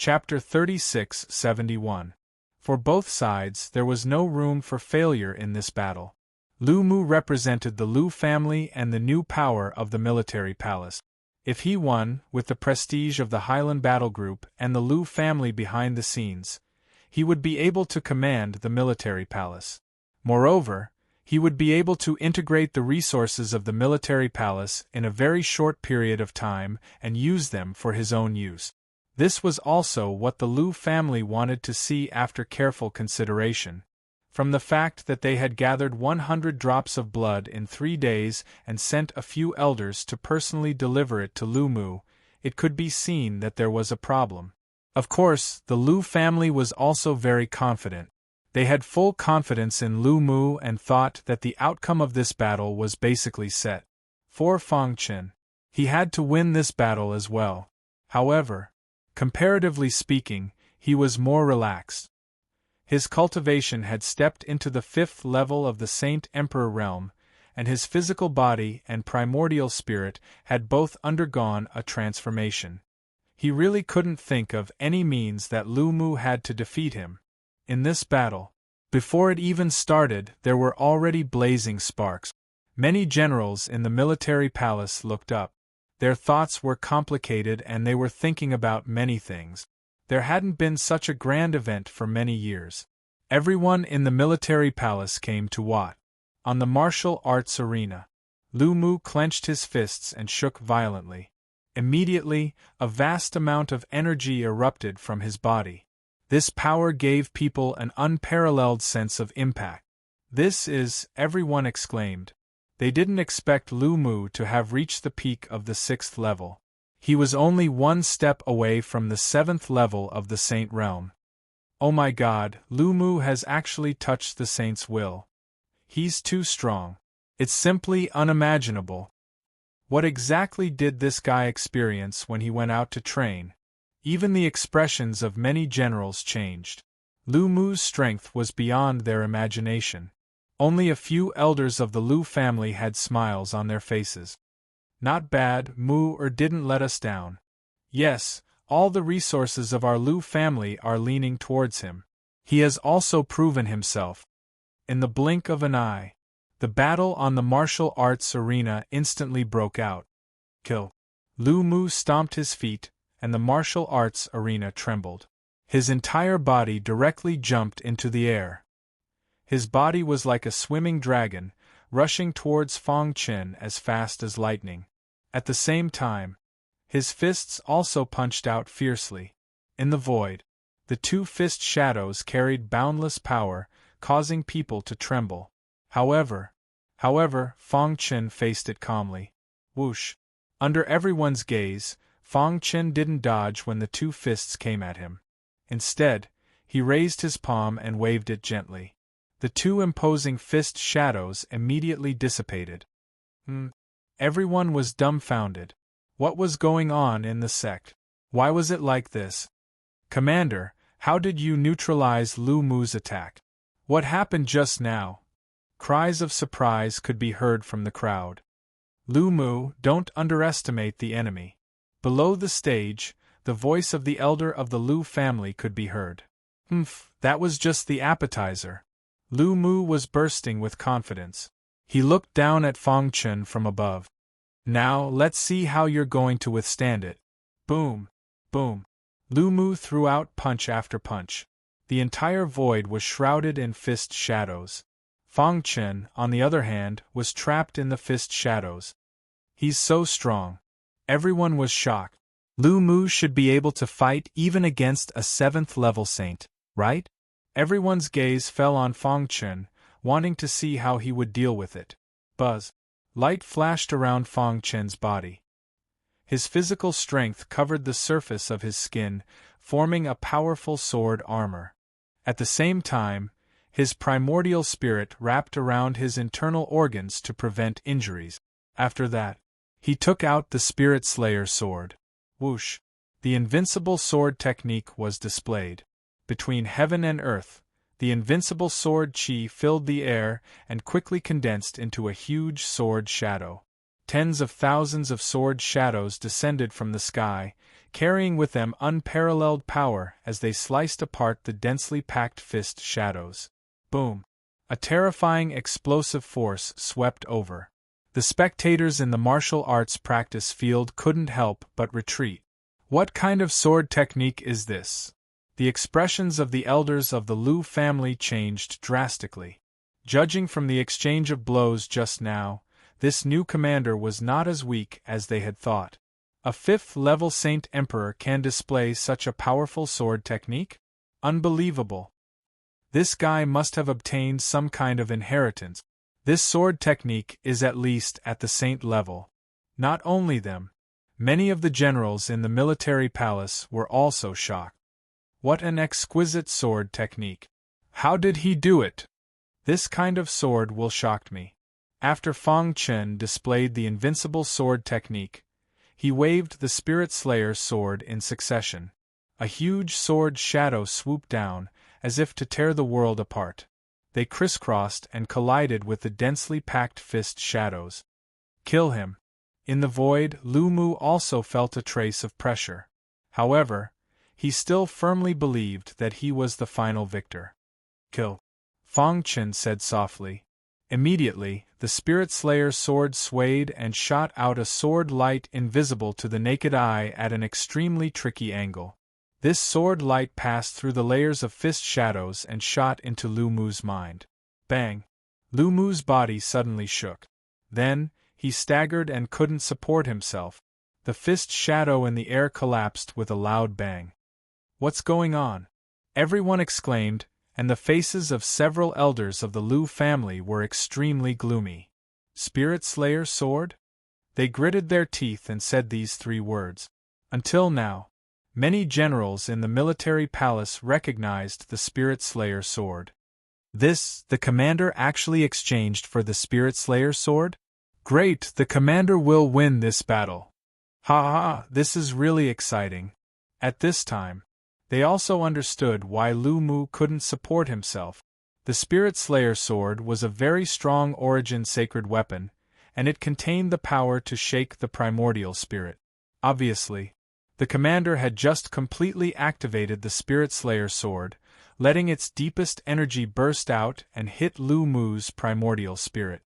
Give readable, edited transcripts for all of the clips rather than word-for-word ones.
Chapter 36-71. For both sides there was no room for failure in this battle. Lu Mu represented the Lu family and the new power of the military palace. If he won, with the prestige of the Highland Battle Group and the Lu family behind the scenes, he would be able to command the military palace. Moreover, he would be able to integrate the resources of the military palace in a very short period of time and use them for his own use. This was also what the Lu family wanted to see after careful consideration. From the fact that they had gathered 100 drops of blood in 3 days and sent a few elders to personally deliver it to Lu Mu, it could be seen that there was a problem. Of course, the Lu family was also very confident. They had full confidence in Lu Mu and thought that the outcome of this battle was basically set. For Fang Chen, he had to win this battle as well. However, comparatively speaking, he was more relaxed. His cultivation had stepped into the 5th level of the Saint Emperor realm, and his physical body and primordial spirit had both undergone a transformation. He really couldn't think of any means that Lu Mu had to defeat him. In this battle, before it even started, there were already blazing sparks. Many generals in the military palace looked up. Their thoughts were complicated and they were thinking about many things. There hadn't been such a grand event for many years. Everyone in the military palace came to watch. On the martial arts arena, Lu Mu clenched his fists and shook violently. Immediately, a vast amount of energy erupted from his body. This power gave people an unparalleled sense of impact. "This is," everyone exclaimed. They didn't expect Lu Mu to have reached the peak of the 6th level. He was only 1 step away from the 7th level of the Saint realm. Oh my God, Lu Mu has actually touched the Saint's will. He's too strong. It's simply unimaginable. What exactly did this guy experience when he went out to train? Even the expressions of many generals changed. Lu Mu's strength was beyond their imagination. Only a few elders of the Lu family had smiles on their faces. Not bad, Mu didn't let us down. Yes, all the resources of our Lu family are leaning towards him. He has also proven himself. In the blink of an eye, the battle on the martial arts arena instantly broke out. Kill. Lu Mu stomped his feet, and the martial arts arena trembled. His entire body directly jumped into the air. His body was like a swimming dragon, rushing towards Fang Chen as fast as lightning. At the same time, his fists also punched out fiercely. In the void, the 2 fist shadows carried boundless power, causing people to tremble. However, Fang Chen faced it calmly. Whoosh! Under everyone's gaze, Fang Chen didn't dodge when the 2 fists came at him. Instead, he raised his palm and waved it gently. The 2 imposing fist shadows immediately dissipated. Everyone was dumbfounded. What was going on in the sect? Why was it like this? Commander, how did you neutralize Lu Mu's attack? What happened just now? Cries of surprise could be heard from the crowd. Lu Mu, don't underestimate the enemy. Below the stage, the voice of the elder of the Lu family could be heard. That was just the appetizer. Lu Mu was bursting with confidence. He looked down at Fang Chen from above. Now, let's see how you're going to withstand it. Boom! Boom! Lu Mu threw out punch after punch. The entire void was shrouded in fist shadows. Fang Chen, on the other hand, was trapped in the fist shadows. He's so strong. Everyone was shocked. Lu Mu should be able to fight even against a 7th level saint, right? Everyone's gaze fell on Fang Chen, wanting to see how he would deal with it. Buzz. Light flashed around Fang Chen's body. His physical strength covered the surface of his skin, forming a powerful sword armor. At the same time, his primordial spirit wrapped around his internal organs to prevent injuries. After that, he took out the Spirit Slayer sword. Whoosh! The invincible sword technique was displayed. Between heaven and earth, the invincible sword chi filled the air and quickly condensed into a huge sword shadow. Tens of thousands of sword shadows descended from the sky, carrying with them unparalleled power as they sliced apart the densely packed fist shadows. Boom! A terrifying explosive force swept over. The spectators in the martial arts practice field couldn't help but retreat. What kind of sword technique is this? The expressions of the elders of the Lu family changed drastically. Judging from the exchange of blows just now, this new commander was not as weak as they had thought. A 5th-level Saint Emperor can display such a powerful sword technique? Unbelievable. This guy must have obtained some kind of inheritance. This sword technique is at least at the saint level. Not only them. Many of the generals in the military palace were also shocked. What an exquisite sword technique. How did he do it? This kind of sword will shock me. After Fang Chen displayed the invincible sword technique, he waved the Spirit Slayer's sword in succession. A huge sword shadow swooped down, as if to tear the world apart. They crisscrossed and collided with the densely packed fist shadows. Kill him. In the void, Lu Mu also felt a trace of pressure. However, he still firmly believed that he was the final victor. Kill. Fang Chen said softly. Immediately, the Spirit Slayer's sword swayed and shot out a sword light invisible to the naked eye at an extremely tricky angle. This sword light passed through the layers of fist shadows and shot into Lu Mu's mind. Bang! Lu Mu's body suddenly shook. Then, he staggered and couldn't support himself. The fist shadow in the air collapsed with a loud bang. What's going on? Everyone exclaimed, and the faces of several elders of the Lu family were extremely gloomy. Spirit Slayer's sword? They gritted their teeth and said these 3 words. Until now, many generals in the military palace recognized the Spirit Slayer's sword. This, the commander actually exchanged for the Spirit Slayer's sword? Great, the commander will win this battle. Ha ha, this is really exciting. At this time, they also understood why Lu Mu couldn't support himself. The Spirit Slayer's sword was a very strong origin sacred weapon, and it contained the power to shake the primordial spirit. Obviously, the commander had just completely activated the Spirit Slayer's sword, letting its deepest energy burst out and hit Lu Mu's primordial spirit.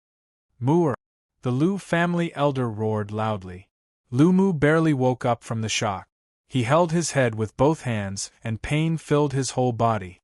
Mu'er! The Lu family elder roared loudly. Lu Mu barely woke up from the shock. He held his head with both hands, and pain filled his whole body.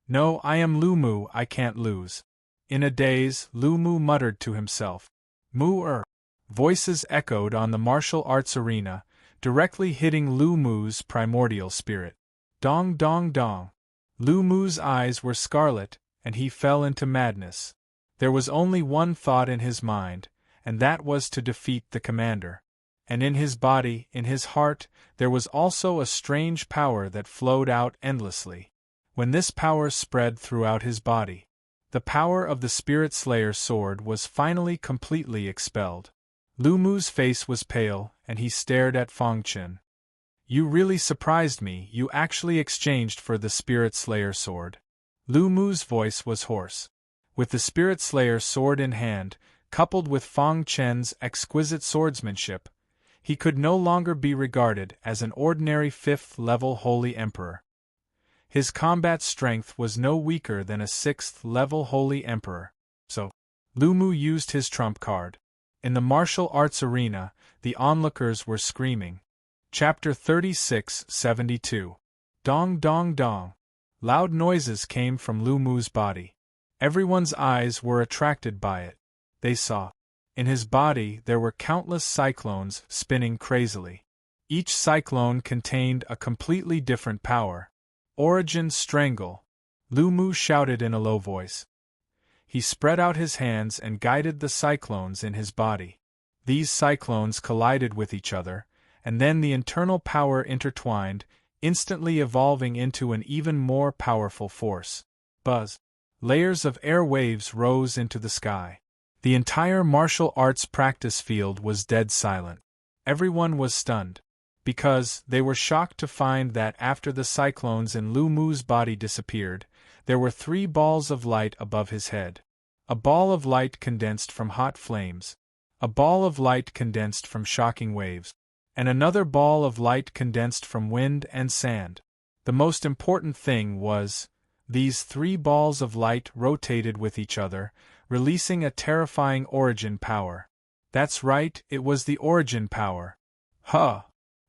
No, I am Lu Mu, I can't lose. In a daze, Lu Mu muttered to himself. Mu'er! Voices echoed on the martial arts arena, directly hitting Lu Mu's primordial spirit. Dong dong dong. Lu Mu's eyes were scarlet, and he fell into madness. There was only one thought in his mind, and that was to defeat the commander. And in his body, in his heart, there was also a strange power that flowed out endlessly. When this power spread throughout his body, the power of the Spirit Slayer's sword was finally completely expelled. Lu Mu's face was pale, and he stared at Fang Chen. You really surprised me, you actually exchanged for the Spirit Slayer's sword. Lu Mu's voice was hoarse. With the Spirit Slayer's sword in hand, coupled with Fang Chen's exquisite swordsmanship, he could no longer be regarded as an ordinary 5th-level Holy Emperor. His combat strength was no weaker than a 6th-level Holy Emperor. So, Lu Mu used his trump card. In the martial arts arena, the onlookers were screaming. Chapter 36-72. Dong dong dong. Loud noises came from Lu Mu's body. Everyone's eyes were attracted by it. They saw. In his body there were countless cyclones spinning crazily. Each cyclone contained a completely different power. Origin Strangle. Lu Mu shouted in a low voice. He spread out his hands and guided the cyclones in his body. These cyclones collided with each other, and then the internal power intertwined, instantly evolving into an even more powerful force. Buzz. Layers of air waves rose into the sky. The entire martial arts practice field was dead silent. Everyone was stunned, because they were shocked to find that after the cyclones in Lu Mu's body disappeared, there were 3 balls of light above his head. A ball of light condensed from hot flames. A ball of light condensed from shocking waves. and another ball of light condensed from wind and sand. The most important thing was, these three balls of light rotated with each other, releasing a terrifying origin power. That's right, it was the origin power. Huh!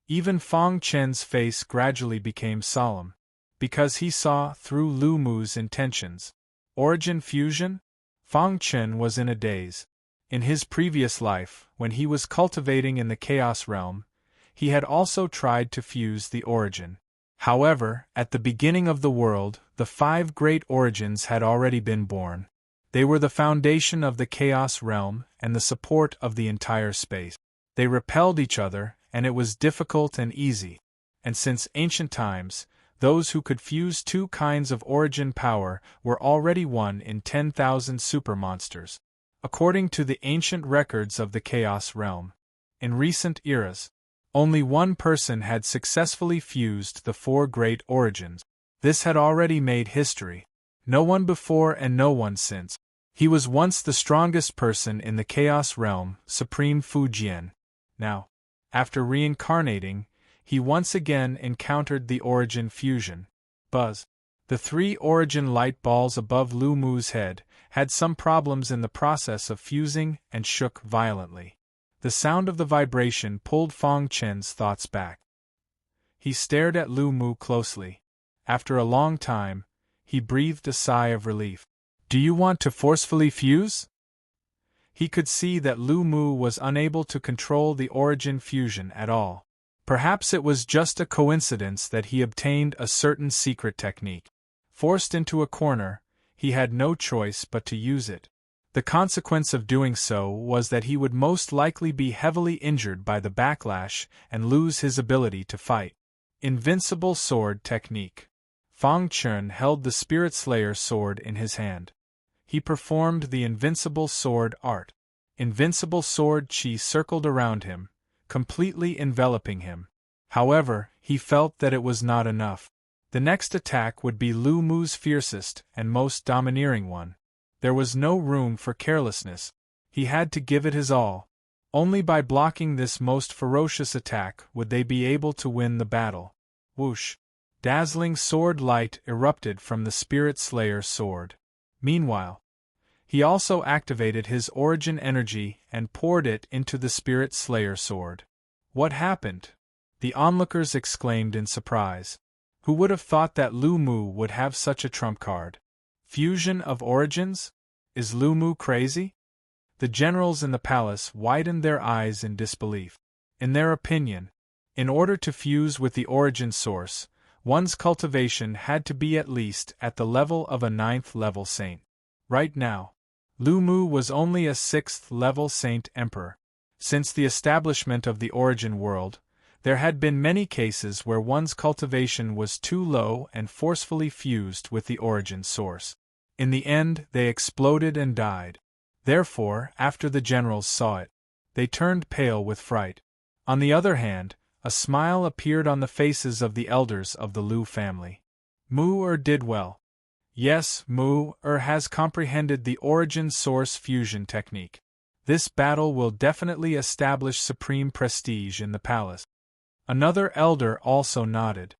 Even Fang Chen's face gradually became solemn, because he saw through Lu Mu's intentions. Origin fusion? Fang Chen was in a daze. In his previous life, when he was cultivating in the Chaos Realm, he had also tried to fuse the origin. However, at the beginning of the world, the 5 great origins had already been born. They were the foundation of the Chaos Realm and the support of the entire space. They repelled each other, and it was difficult and easy. And since ancient times, those who could fuse 2 kinds of origin power were already 1 in 10,000 supermonsters. According to the ancient records of the Chaos Realm, in recent eras, only 1 person had successfully fused the 4 great origins. This had already made history. No one before and no one since. He was once the strongest person in the Chaos Realm, Supreme Fujian. Now, after reincarnating, he once again encountered the origin fusion. Buzz. The 3 origin light balls above Lu Mu's head had some problems in the process of fusing and shook violently. The sound of the vibration pulled Fang Chen's thoughts back. He stared at Lu Mu closely. After a long time, he breathed a sigh of relief. Do you want to forcefully fuse? He could see that Lu Mu was unable to control the origin fusion at all. Perhaps it was just a coincidence that he obtained a certain secret technique. Forced into a corner, he had no choice but to use it. The consequence of doing so was that he would most likely be heavily injured by the backlash and lose his ability to fight. Invincible Sword Technique. Fang Chen held the Spirit Slayer sword in his hand. He performed the Invincible Sword art. Invincible Sword Qi circled around him, completely enveloping him. However, he felt that it was not enough. The next attack would be Lu Mu's fiercest and most domineering one. There was no room for carelessness. He had to give it his all. Only by blocking this most ferocious attack would they be able to win the battle. Whoosh! Dazzling sword light erupted from the Spirit Slayer's sword. Meanwhile, he also activated his origin energy and poured it into the Spirit Slayer sword. What happened? The onlookers exclaimed in surprise. Who would have thought that Lu Mu would have such a trump card? Fusion of origins? Is Lu Mu crazy? The generals in the palace widened their eyes in disbelief. In their opinion, in order to fuse with the origin source, one's cultivation had to be at least at the level of a 9th level saint. Right now, Lu Mu was only a 6th level saint emperor. Since the establishment of the origin world, there had been many cases where one's cultivation was too low and forcefully fused with the origin source. In the end, they exploded and died. Therefore, after the generals saw it, they turned pale with fright. On the other hand, a smile appeared on the faces of the elders of the Lu family. Mu-er did well. Yes, Mu-er has comprehended the origin source fusion technique. This battle will definitely establish supreme prestige in the palace. Another elder also nodded.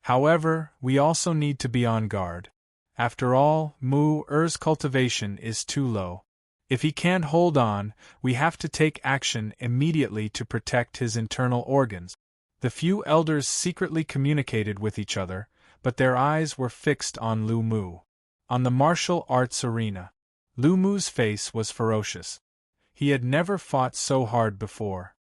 However, we also need to be on guard. After all, Mu-er's cultivation is too low. If he can't hold on, we have to take action immediately to protect his internal organs. The few elders secretly communicated with each other, but their eyes were fixed on Lu Mu. On the martial arts arena, Lu Mu's face was ferocious. He had never fought so hard before.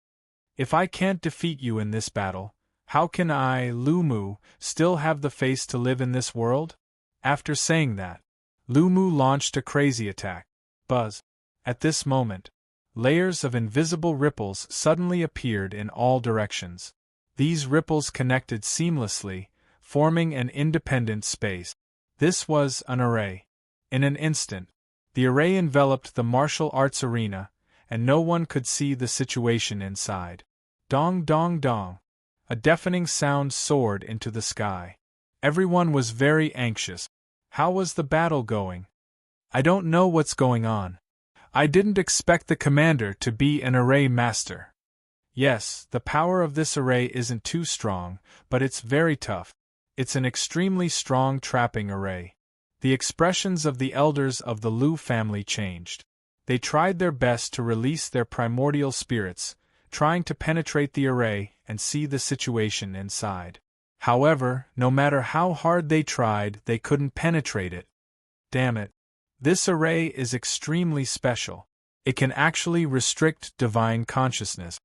If I can't defeat you in this battle, how can I, Lu Mu, still have the face to live in this world? After saying that, Lu Mu launched a crazy attack. Buzz. At this moment, layers of invisible ripples suddenly appeared in all directions. These ripples connected seamlessly, forming an independent space. This was an array. In an instant, the array enveloped the martial arts arena, and no one could see the situation inside. Dong dong dong. A deafening sound soared into the sky. Everyone was very anxious. How was the battle going? I don't know what's going on. I didn't expect the commander to be an array master. Yes, the power of this array isn't too strong, but it's very tough. It's an extremely strong trapping array. The expressions of the elders of the Lu family changed. They tried their best to release their primordial spirits, trying to penetrate the array and see the situation inside. However, no matter how hard they tried, they couldn't penetrate it. Damn it. This array is extremely special. It can actually restrict divine consciousness.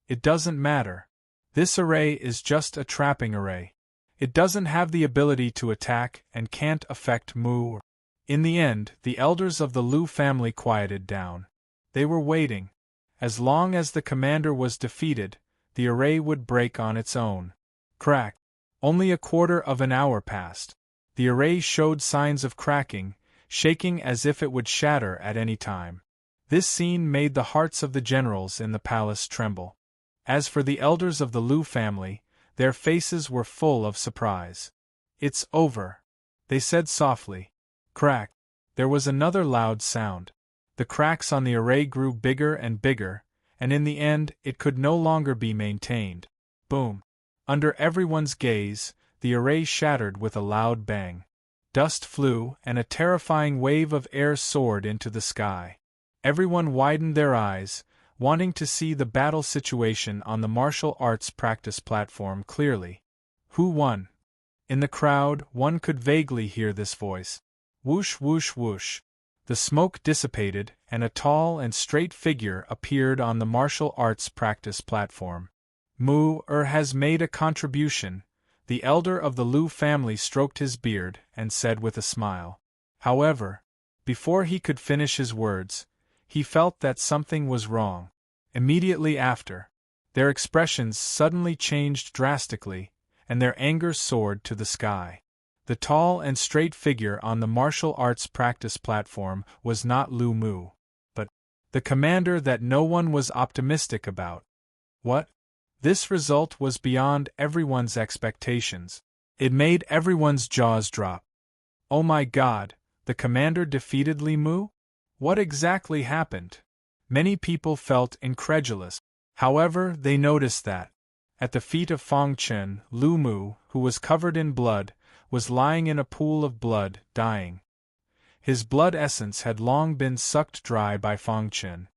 It doesn't matter. This array is just a trapping array. It doesn't have the ability to attack and can't affect Mu. In the end, the elders of the Lu family quieted down. They were waiting. As long as the commander was defeated, the array would break on its own. Crack. Only a quarter of an hour passed. The array showed signs of cracking, shaking as if it would shatter at any time. This scene made the hearts of the generals in the palace tremble. As for the elders of the Lu family, their faces were full of surprise. "It's over," they said softly. Crack. There was another loud sound. The cracks on the array grew bigger and bigger, and in the end it could no longer be maintained. Boom. Under everyone's gaze, the array shattered with a loud bang. Dust flew, and a terrifying wave of air soared into the sky. Everyone widened their eyes, wanting to see the battle situation on the martial arts practice platform clearly. Who won? In the crowd, one could vaguely hear this voice. Whoosh whoosh whoosh. The smoke dissipated, and a tall and straight figure appeared on the martial arts practice platform. Mu-er has made a contribution. The elder of the Lu family stroked his beard and said with a smile. However, before he could finish his words, he felt that something was wrong. Immediately after, their expressions suddenly changed drastically, and their anger soared to the sky. The tall and straight figure on the martial arts practice platform was not Lu Mu, but the commander that no one was optimistic about. What? This result was beyond everyone's expectations. It made everyone's jaws drop. Oh my God, the commander defeated Li Mu? What exactly happened? Many people felt incredulous. However, they noticed that, at the feet of Fong Chen, Lu Mu, who was covered in blood, was lying in a pool of blood, dying. His blood essence had long been sucked dry by Fong Chen.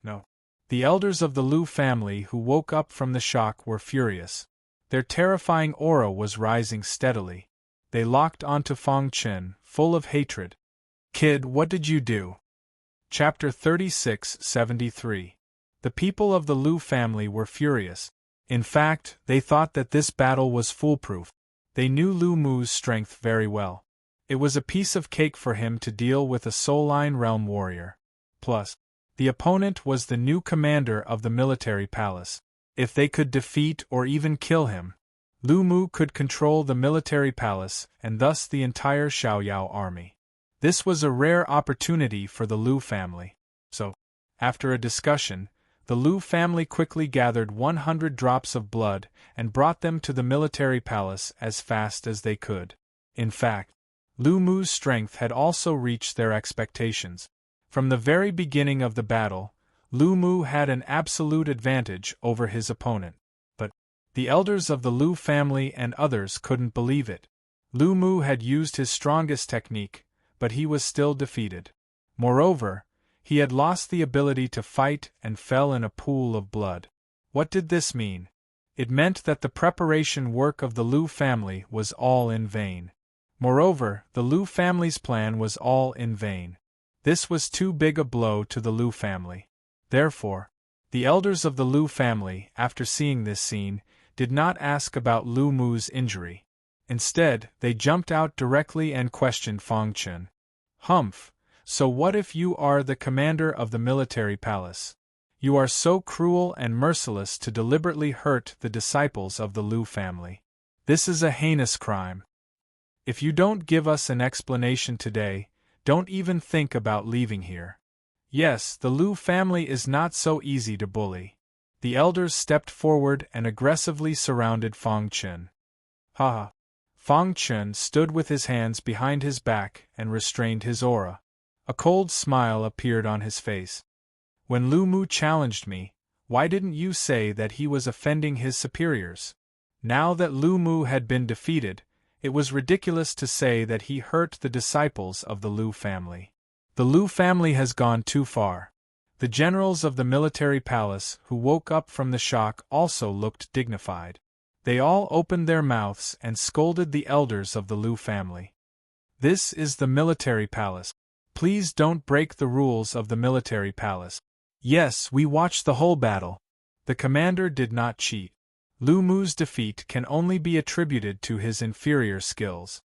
No. The elders of the Lu family who woke up from the shock were furious. Their terrifying aura was rising steadily. They locked onto Fong Chen, full of hatred. Kid, what did you do? Chapter 36-73. The people of the Lu family were furious. In fact, they thought that this battle was foolproof. They knew Lu Mu's strength very well. It was a piece of cake for him to deal with a Soul-Line Realm warrior. Plus, the opponent was the new commander of the military palace. If they could defeat or even kill him, Lu Mu could control the military palace and thus the entire Xiaoyao army. This was a rare opportunity for the Lu family. So, after a discussion, the Lu family quickly gathered 100 drops of blood and brought them to the military palace as fast as they could. In fact, Lu Mu's strength had also reached their expectations. From the very beginning of the battle, Lu Mu had an absolute advantage over his opponent. But the elders of the Lu family and others couldn't believe it. Lu Mu had used his strongest technique, but he was still defeated. Moreover, he had lost the ability to fight and fell in a pool of blood. What did this mean? It meant that the preparation work of the Lu family was all in vain. Moreover, the Lu family's plan was all in vain. This was too big a blow to the Lu family. Therefore, the elders of the Lu family, after seeing this scene, did not ask about Lu Mu's injury. Instead, they jumped out directly and questioned Fong Chen. Humph, so what if you are the commander of the military palace? You are so cruel and merciless to deliberately hurt the disciples of the Lu family. This is a heinous crime. If you don't give us an explanation today, don't even think about leaving here. Yes, the Lu family is not so easy to bully. The elders stepped forward and aggressively surrounded Fong Chen. Ha! Fong Chen stood with his hands behind his back and restrained his aura. A cold smile appeared on his face. When Lu Mu challenged me, Why didn't you say that he was offending his superiors? Now that Lu Mu had been defeated, it was ridiculous to say that he hurt the disciples of the Lu family. The Lu family has gone too far. The generals of the military palace who woke up from the shock also looked dignified. They all opened their mouths and scolded the elders of the Lu family. This is the military palace. Please don't break the rules of the military palace. Yes, we watched the whole battle. The commander did not cheat. Lu Mu's defeat can only be attributed to his inferior skills.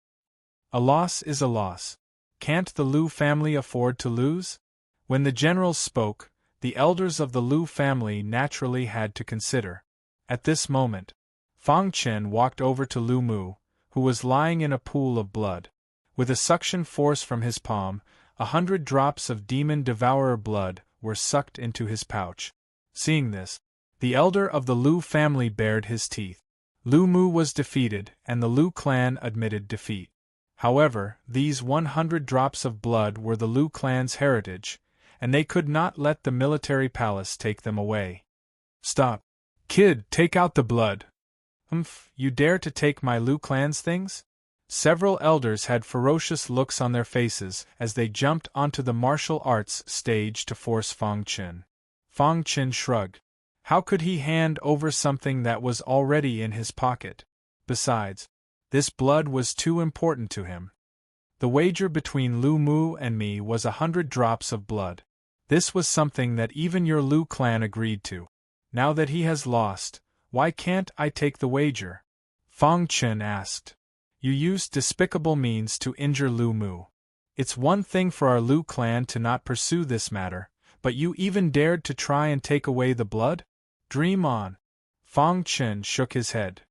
A loss is a loss. Can't the Lu family afford to lose? When the generals spoke, the elders of the Lu family naturally had to consider. At this moment, Fang Chen walked over to Lu Mu, who was lying in a pool of blood. With a suction force from his palm, 100 drops of demon devourer blood were sucked into his pouch. Seeing this, the elder of the Lu family bared his teeth. Lu Mu was defeated, and the Lu clan admitted defeat. However, these 100 drops of blood were the Lu clan's heritage, and they could not let the military palace take them away. Stop. Kid, take out the blood. You dare to take my Lu clan's things? Several elders had ferocious looks on their faces as they jumped onto the martial arts stage to force Fang Chen. Fang Chen shrugged. How could he hand over something that was already in his pocket? Besides, this blood was too important to him. The wager between Lu Mu and me was 100 drops of blood. This was something that even your Lu clan agreed to. Now that he has lost, why can't I take the wager? Fang Chen asked. You used despicable means to injure Lu Mu. It's one thing for our Lu clan to not pursue this matter, but you even dared to try and take away the blood? Dream on. Fang Chen shook his head.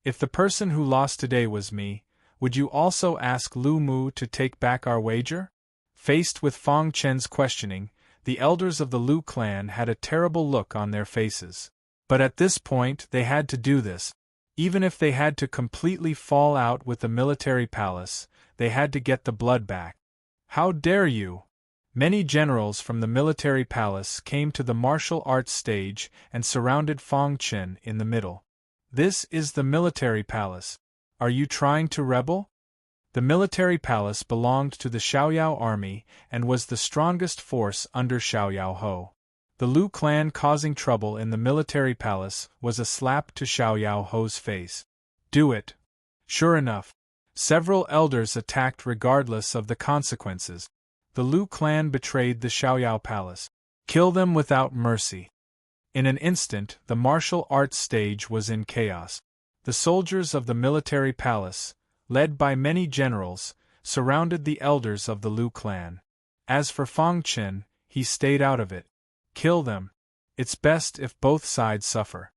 If the person who lost today was me, would you also ask Lu Mu to take back our wager? Faced with Fang Chen's questioning, the elders of the Lu clan had a terrible look on their faces. But at this point they had to do this. Even if they had to completely fall out with the military palace, they had to get the blood back. How dare you! Many generals from the military palace came to the martial arts stage and surrounded Fang Chen in the middle. This is the military palace. Are you trying to rebel? The military palace belonged to the Xiaoyao army and was the strongest force under Xiaoyao Ho. The Lu clan causing trouble in the military palace was a slap to Xiaoyao Ho's face. Do it. Sure enough, several elders attacked regardless of the consequences. The Lu clan betrayed the Xiaoyao palace. Kill them without mercy. In an instant, the martial arts stage was in chaos. The soldiers of the military palace, led by many generals, surrounded the elders of the Lu clan. As for Fang Chen, he stayed out of it. Kill them. It's best if both sides suffer.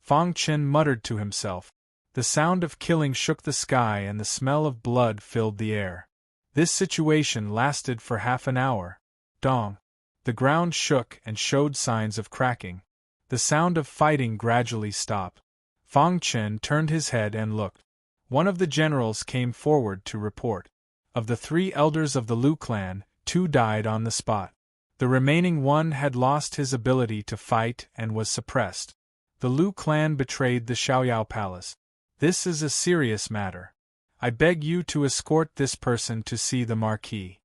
Fang Chen muttered to himself. The sound of killing shook the sky and the smell of blood filled the air. This situation lasted for half an hour. Dong. The ground shook and showed signs of cracking. The sound of fighting gradually stopped. Fang Chen turned his head and looked. One of the generals came forward to report. Of the 3 elders of the Lu clan, 2 died on the spot. The remaining one had lost his ability to fight and was suppressed. The Lu clan betrayed the Xiaoyao palace. This is a serious matter. I beg you to escort this person to see the marquis.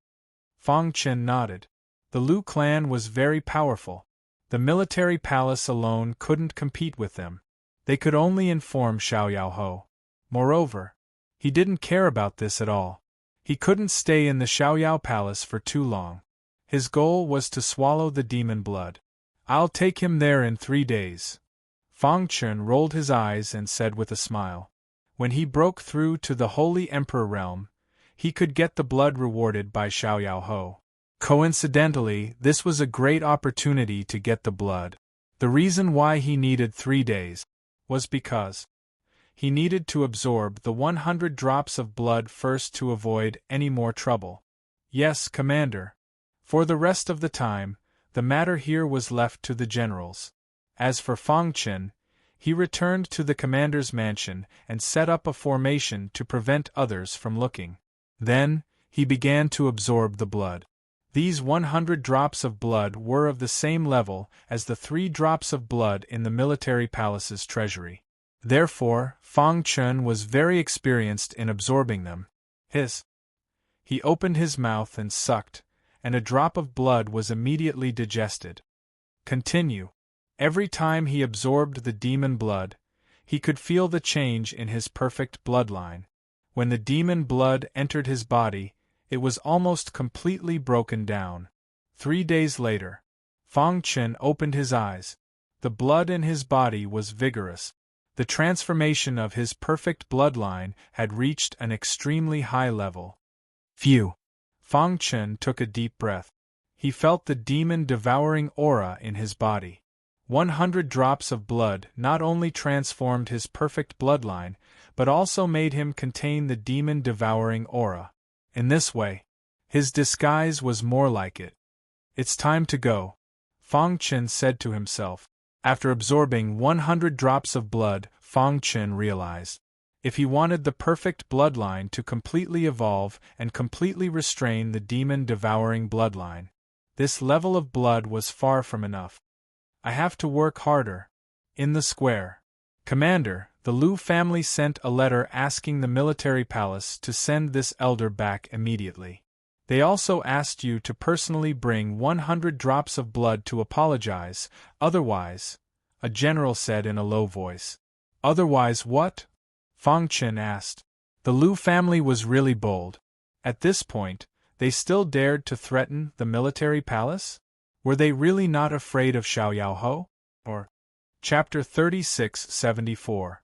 Fang Chen nodded. The Lu clan was very powerful. The military palace alone couldn't compete with them. They could only inform Xiaoyao Ho. Moreover, he didn't care about this at all. He couldn't stay in the Xiaoyao palace for too long. His goal was to swallow the demon blood. I'll take him there in 3 days. Fang Chen rolled his eyes and said with a smile. When he broke through to the Holy Emperor realm, he could get the blood rewarded by Xiaoyao Ho. Coincidentally, this was a great opportunity to get the blood. The reason why he needed 3 days was because he needed to absorb the 100 drops of blood first to avoid any more trouble. Yes, Commander. For the rest of the time, the matter here was left to the generals. As for Fang Chen, he returned to the commander's mansion and set up a formation to prevent others from looking. Then, he began to absorb the blood. These 100 drops of blood were of the same level as the 3 drops of blood in the military palace's treasury. Therefore, Fang Chun was very experienced in absorbing them. He opened his mouth and sucked, and a drop of blood was immediately digested. Continue. Every time he absorbed the demon blood, he could feel the change in his perfect bloodline. When the demon blood entered his body, it was almost completely broken down. 3 days later, Fang Chun opened his eyes. The blood in his body was vigorous. The transformation of his perfect bloodline had reached an extremely high level. Phew! Fang Chun took a deep breath. He felt the demon-devouring aura in his body. 100 drops of blood not only transformed his perfect bloodline, but also made him contain the demon-devouring aura. In this way, his disguise was more like it. It's time to go, Fang Chun said to himself. After absorbing 100 drops of blood, Fang Chun realized, if he wanted the perfect bloodline to completely evolve and completely restrain the demon-devouring bloodline, this level of blood was far from enough. I have to work harder. In the square, Commander, the Lu family sent a letter asking the military palace to send this elder back immediately. They also asked you to personally bring 100 drops of blood to apologize, otherwise, a general said in a low voice. Otherwise what? Fang Chun asked. The Lu family was really bold. At this point, they still dared to threaten the military palace? Were they really not afraid of Xiao Yaoho? Or Chapter 36-74.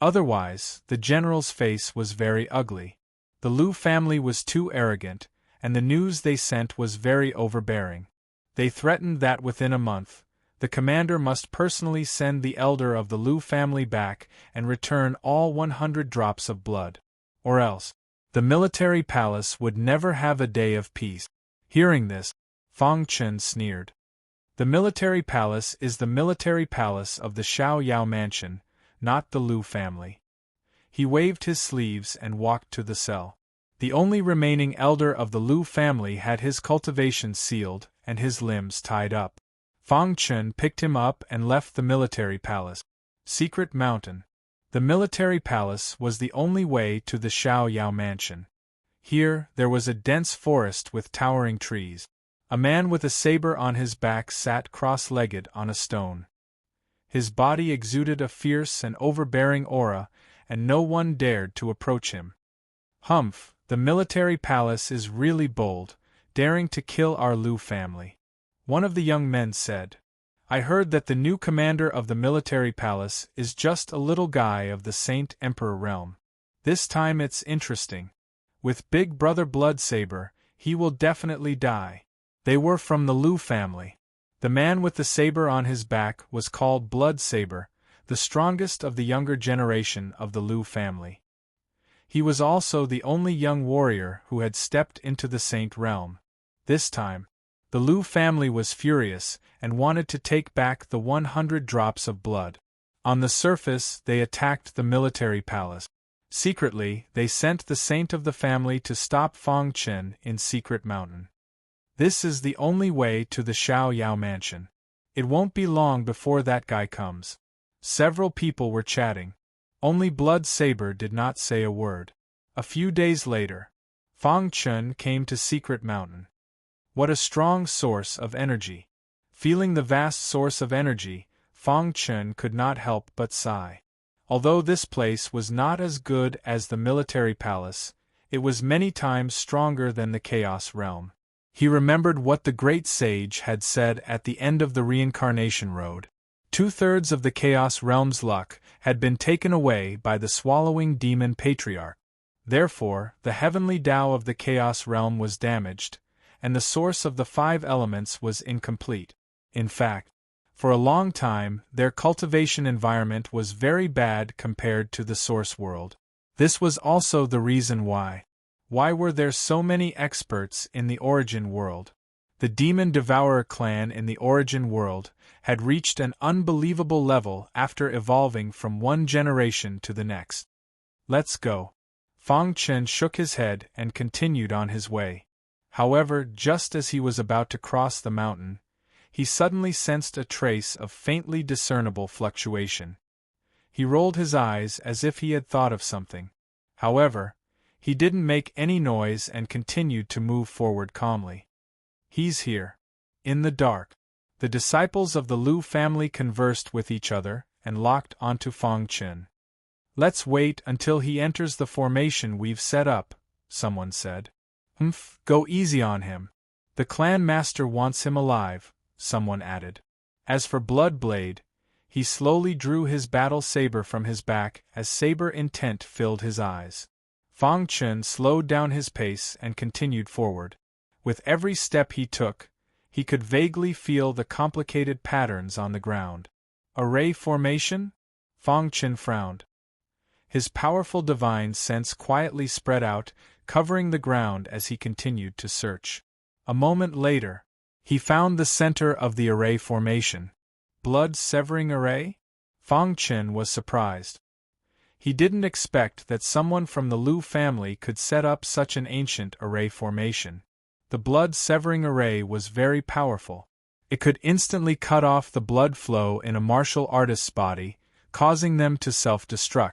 Otherwise, the general's face was very ugly. The Lu family was too arrogant, and the news they sent was very overbearing. They threatened that within a month, the commander must personally send the elder of the Lu family back and return all 100 drops of blood. Or else, the military palace would never have a day of peace. Hearing this, Fang Chun sneered. The military palace is the military palace of the Xiao Yao mansion, not the Lu family. He waved his sleeves and walked to the cell. The only remaining elder of the Lu family had his cultivations sealed and his limbs tied up. Fang Chun picked him up and left the military palace. Secret Mountain. The military palace was the only way to the Xiao Yao mansion. Here, there was a dense forest with towering trees. A man with a saber on his back sat cross-legged on a stone. His body exuded a fierce and overbearing aura, and no one dared to approach him. Humph, the military palace is really bold, daring to kill our Lu family. One of the young men said. I heard that the new commander of the military palace is just a little guy of the Saint Emperor realm. This time it's interesting. With Big Brother Blood Saber, he will definitely die. They were from the Lu family. The man with the saber on his back was called Blood Saber, the strongest of the younger generation of the Lu family. He was also the only young warrior who had stepped into the Saint realm. This time, the Lu family was furious and wanted to take back the 100 drops of blood. On the surface, they attacked the military palace. Secretly, they sent the saint of the family to stop Fang Chun in Secret Mountain. This is the only way to the Xiao Yao mansion. It won't be long before that guy comes. Several people were chatting. Only Blood Saber did not say a word. A few days later, Fang Chun came to Secret Mountain. What a strong source of energy! Feeling the vast source of energy, Fang Chun could not help but sigh. Although this place was not as good as the military palace, it was many times stronger than the Chaos Realm. He remembered what the great sage had said at the end of the reincarnation road. 2/3 of the Chaos Realm's luck had been taken away by the swallowing demon patriarch. Therefore, the heavenly Tao of the Chaos Realm was damaged, and the source of the 5 elements was incomplete. In fact, for a long time, their cultivation environment was very bad compared to the source world. This was also the reason why. Why were there so many experts in the Origin world? The Demon Devourer clan in the Origin world had reached an unbelievable level after evolving from one generation to the next. Let's go. Fang Chun shook his head and continued on his way. However, just as he was about to cross the mountain, he suddenly sensed a trace of faintly discernible fluctuation. He rolled his eyes as if he had thought of something. However, he didn't make any noise and continued to move forward calmly. He's here. In the dark, the disciples of the Lu family conversed with each other and locked onto Fong Chen. Let's wait until he enters the formation we've set up, someone said. Go easy on him. The clan master wants him alive, someone added. As for Bloodblade, he slowly drew his battle saber from his back as saber intent filled his eyes. Fong Chen slowed down his pace and continued forward. With every step he took, he could vaguely feel the complicated patterns on the ground. Array formation? Fong Chen frowned. His powerful divine sense quietly spread out, covering the ground as he continued to search. A moment later, he found the center of the array formation. Blood-severing array? Fong Chen was surprised. He didn't expect that someone from the Lu family could set up such an ancient array formation. The blood-severing array was very powerful. It could instantly cut off the blood flow in a martial artist's body, causing them to self-destruct.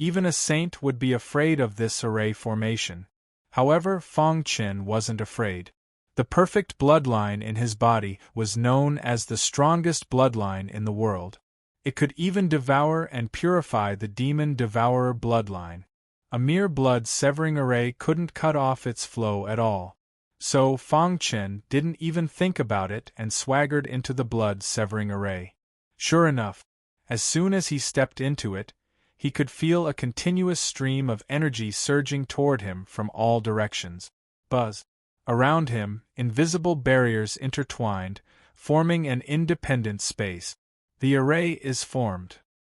Even a saint would be afraid of this array formation. However, Fong Chen wasn't afraid. The perfect bloodline in his body was known as the strongest bloodline in the world. It could even devour and purify the demon devourer bloodline. A mere blood-severing array couldn't cut off its flow at all. So Fong Chen didn't even think about it and swaggered into the blood-severing array. Sure enough, as soon as he stepped into it, he could feel a continuous stream of energy surging toward him from all directions. Buzz. Around him, invisible barriers intertwined, forming an independent space. The array is formed.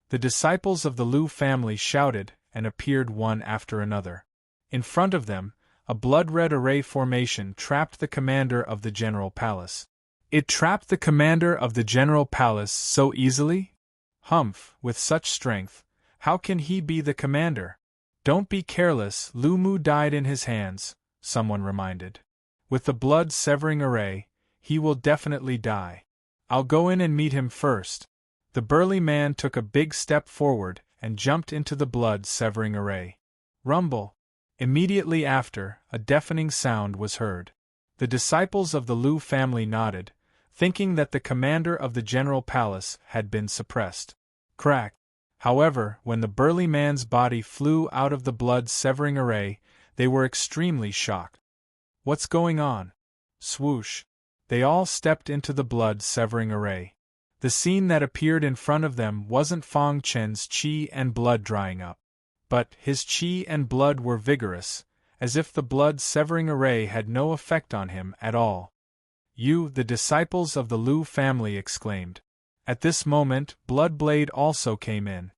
The disciples of the Lu family shouted and appeared one after another. In front of them, a blood-red array formation trapped the commander of the General Palace. It trapped the commander of the General Palace so easily? Humph, with such strength, how can he be the commander? Don't be careless, Lu Mu died in his hands, someone reminded. With the blood-severing array, he will definitely die. I'll go in and meet him first. The burly man took a big step forward and jumped into the blood-severing array. Rumble. Immediately after, a deafening sound was heard. The disciples of the Lu family nodded, thinking that the commander of the General Palace had been suppressed. Crack. However, when the burly man's body flew out of the blood-severing array, they were extremely shocked. What's going on? Swoosh. They all stepped into the blood-severing array. The scene that appeared in front of them wasn't Fong Chen's qi and blood drying up. But his qi and blood were vigorous, as if the blood-severing array had no effect on him at all. You, the disciples of the Lu family, exclaimed. At this moment, Bloodblade also came in.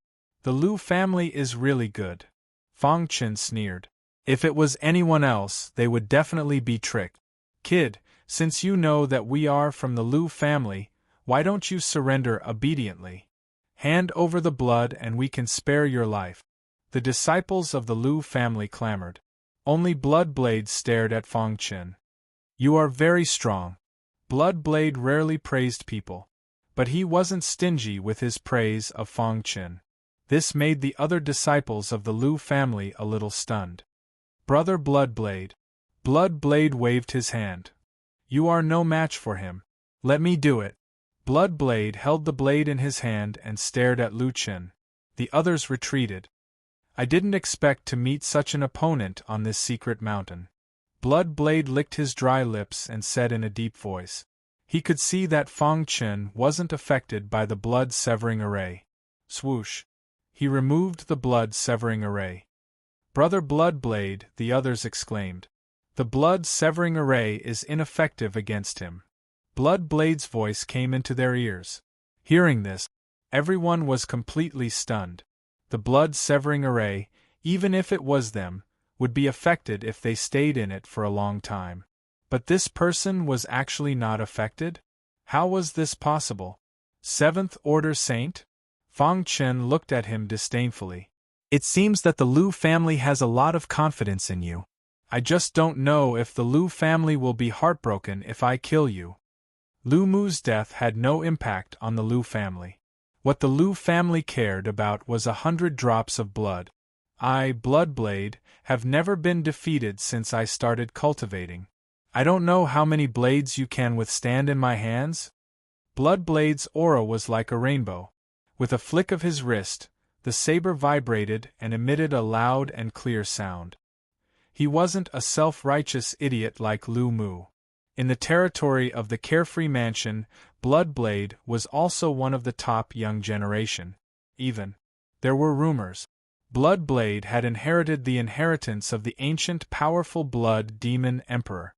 The Lu family is really good. Fong Chen sneered. If it was anyone else, they would definitely be tricked. Kid, since you know that we are from the Lu family, why don't you surrender obediently? Hand over the blood and we can spare your life. The disciples of the Lu family clamored. Only Bloodblade stared at Fong Chen. You are very strong. Bloodblade rarely praised people. But he wasn't stingy with his praise of Fong Chen. This made the other disciples of the Lu family a little stunned. Brother Bloodblade. Bloodblade waved his hand. You are no match for him. Let me do it. Bloodblade held the blade in his hand and stared at Lu Chen. The others retreated. I didn't expect to meet such an opponent on this secret mountain. Bloodblade licked his dry lips and said in a deep voice. He could see that Fong Chen wasn't affected by the blood-severing array. Swoosh. He removed the blood-severing array. Brother Bloodblade, the others exclaimed. The blood-severing array is ineffective against him. Bloodblade's voice came into their ears. Hearing this, everyone was completely stunned. The blood-severing array, even if it was them, would be affected if they stayed in it for a long time. But this person was actually not affected? How was this possible? Seventh Order Saint? Fong Chen looked at him disdainfully. It seems that the Lu family has a lot of confidence in you. I just don't know if the Lu family will be heartbroken if I kill you. Lu Mu's death had no impact on the Lu family. What the Lu family cared about was 100 drops of blood. I, Bloodblade, have never been defeated since I started cultivating. I don't know how many blades you can withstand in my hands. Bloodblade's aura was like a rainbow. With a flick of his wrist, the saber vibrated and emitted a loud and clear sound. He wasn't a self-righteous idiot like Lu Mu. In the territory of the Carefree Mansion, Bloodblade was also one of the top young generation. Even there were rumors. Bloodblade had inherited the inheritance of the ancient powerful Blood Demon Emperor.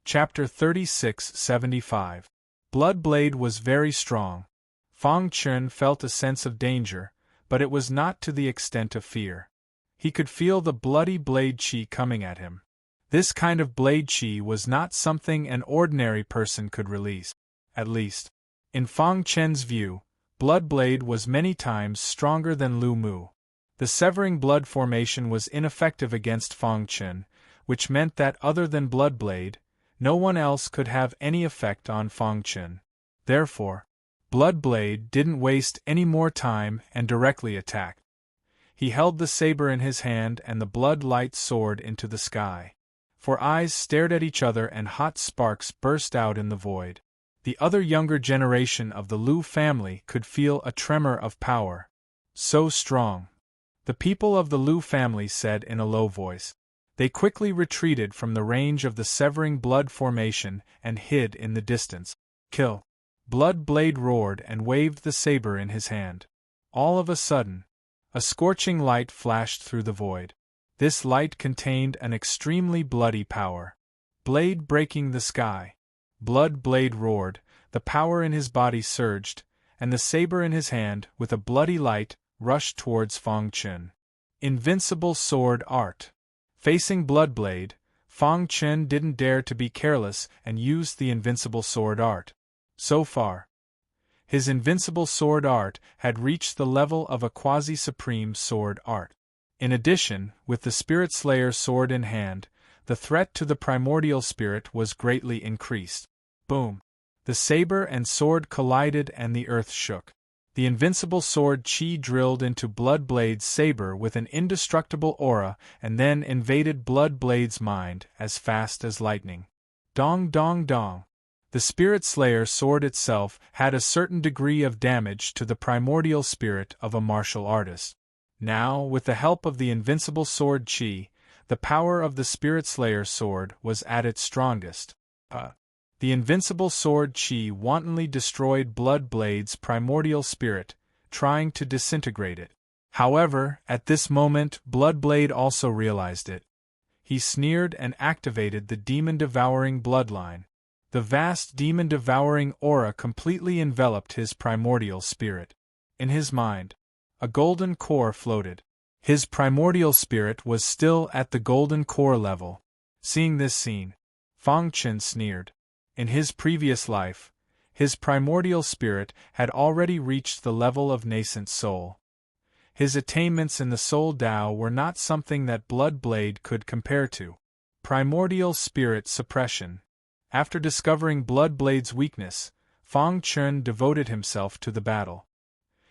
Chapter 3675. Bloodblade was very strong. Fang Chun felt a sense of danger, but it was not to the extent of fear. He could feel the bloody blade chi coming at him. This kind of blade chi was not something an ordinary person could release. At least, in Fang Chen's view, Bloodblade was many times stronger than Lu Mu. The severing blood formation was ineffective against Fang Chen, which meant that other than Bloodblade, no one else could have any effect on Fang Chen. Therefore, Bloodblade didn't waste any more time and directly attacked. He held the saber in his hand and the blood light soared into the sky. For eyes stared at each other and hot sparks burst out in the void. The other younger generation of the Lu family could feel a tremor of power. So strong. The people of the Lu family said in a low voice. They quickly retreated from the range of the severing blood formation and hid in the distance. Kill! Bloodblade roared and waved the saber in his hand. All of a sudden, a scorching light flashed through the void. This light contained an extremely bloody power. Blade breaking the sky. Bloodblade roared, the power in his body surged, and the saber in his hand, with a bloody light, rushed towards Fang Chen. Invincible sword art. Facing Bloodblade, Fang Chen didn't dare to be careless and used the invincible sword art. So far, his invincible sword art had reached the level of a quasi-supreme sword art. In addition, with the Spirit Slayer sword in hand, the threat to the primordial spirit was greatly increased. Boom! The saber and sword collided and the earth shook. The invincible sword chi drilled into Bloodblade's saber with an indestructible aura and then invaded Bloodblade's mind as fast as lightning. Dong dong dong! The Spirit Slayer sword itself had a certain degree of damage to the primordial spirit of a martial artist. Now, with the help of the invincible sword chi, the power of the Spirit Slayer sword was at its strongest. The invincible sword chi wantonly destroyed Bloodblade's primordial spirit, trying to disintegrate it. However, at this moment Bloodblade also realized it. He sneered and activated the demon-devouring bloodline. The vast demon-devouring aura completely enveloped his primordial spirit. In his mind, a golden core floated. His primordial spirit was still at the golden core level. Seeing this scene, Fang Chen sneered. In his previous life, his primordial spirit had already reached the level of nascent soul. His attainments in the Soul Tao were not something that Bloodblade could compare to. Primordial spirit suppression. After discovering Bloodblade's weakness, Fang Chen devoted himself to the battle.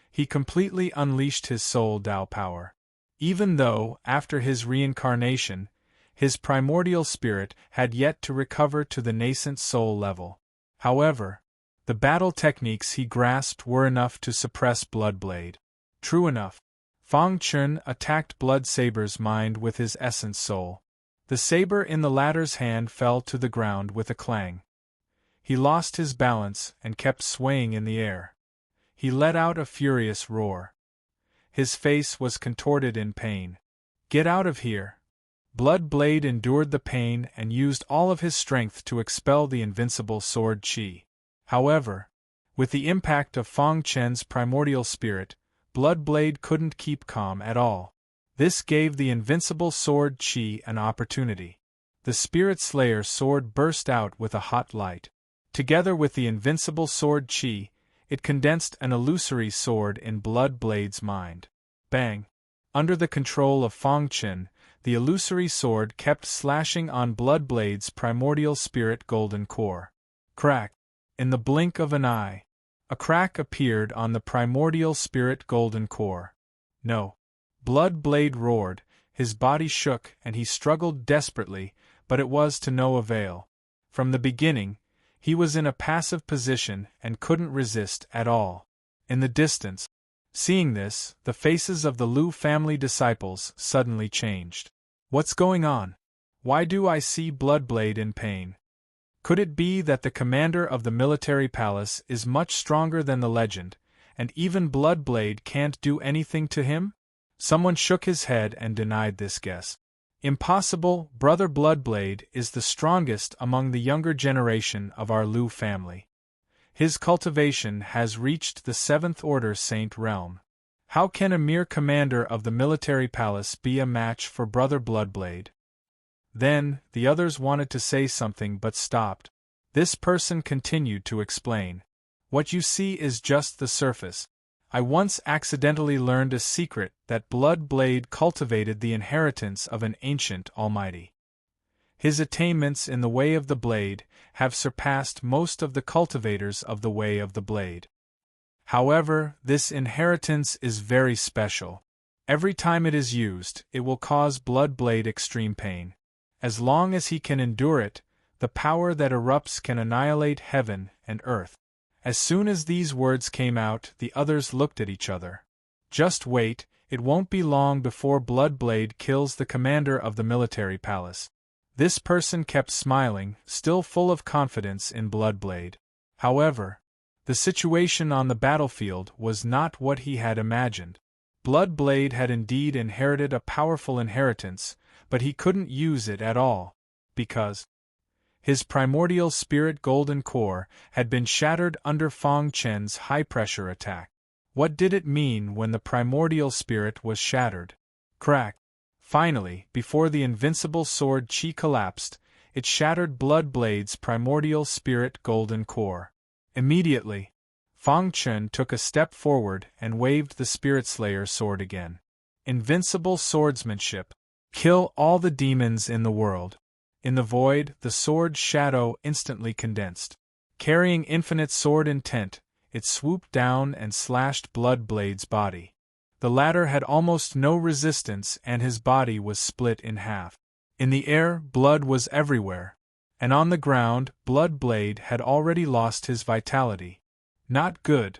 He completely unleashed his Soul Tao power. Even though, after his reincarnation, his primordial spirit had yet to recover to the nascent soul level. However, the battle techniques he grasped were enough to suppress Bloodblade. True enough, Fang Chen attacked Bloodsaber's mind with his essence soul. The saber in the latter's hand fell to the ground with a clang. He lost his balance and kept swaying in the air. He let out a furious roar. His face was contorted in pain. "Get out of here!" Bloodblade endured the pain and used all of his strength to expel the invincible sword chi. However, with the impact of Fang Chen's primordial spirit, Bloodblade couldn't keep calm at all. This gave the invincible sword chi an opportunity. The Spirit Slayer sword burst out with a hot light. Together with the invincible sword chi, it condensed an illusory sword in Bloodblade's mind. Bang! Under the control of Fang Chen, the illusory sword kept slashing on Bloodblade's primordial spirit golden core. Crack! In the blink of an eye, a crack appeared on the primordial spirit golden core. No! Bloodblade roared, his body shook and he struggled desperately, but it was to no avail. From the beginning, he was in a passive position and couldn't resist at all. In the distance, seeing this, the faces of the Lu family disciples suddenly changed. What's going on? Why do I see Bloodblade in pain? Could it be that the commander of the military palace is much stronger than the legend, and even Bloodblade can't do anything to him? Someone shook his head and denied this guess. Impossible, Brother Bloodblade is the strongest among the younger generation of our Lu family. His cultivation has reached the 7th Order Saint realm. How can a mere commander of the military palace be a match for Brother Bloodblade? Then, the others wanted to say something but stopped. This person continued to explain. What you see is just the surface. I once accidentally learned a secret that Bloodblade cultivated the inheritance of an ancient almighty. His attainments in the way of the blade have surpassed most of the cultivators of the way of the blade. However, this inheritance is very special. Every time it is used, it will cause Bloodblade extreme pain. As long as he can endure it, the power that erupts can annihilate heaven and earth. As soon as these words came out, the others looked at each other. Just wait, it won't be long before Bloodblade kills the commander of the military palace. This person kept smiling, still full of confidence in Bloodblade. However, the situation on the battlefield was not what he had imagined. Bloodblade had indeed inherited a powerful inheritance, but he couldn't use it at all, because his primordial spirit golden core had been shattered under Fong Chen's high-pressure attack. What did it mean when the primordial spirit was shattered? Crack! Finally, before the invincible sword chi collapsed, it shattered Bloodblade's primordial spirit golden core. Immediately, Fong Chen took a step forward and waved the Spirit Slayer sword again. Invincible swordsmanship. Kill all the demons in the world. In the void, the sword's shadow instantly condensed. Carrying infinite sword intent, it swooped down and slashed Bloodblade's body. The latter had almost no resistance and his body was split in half. In the air, blood was everywhere. And on the ground, Bloodblade had already lost his vitality. Not good.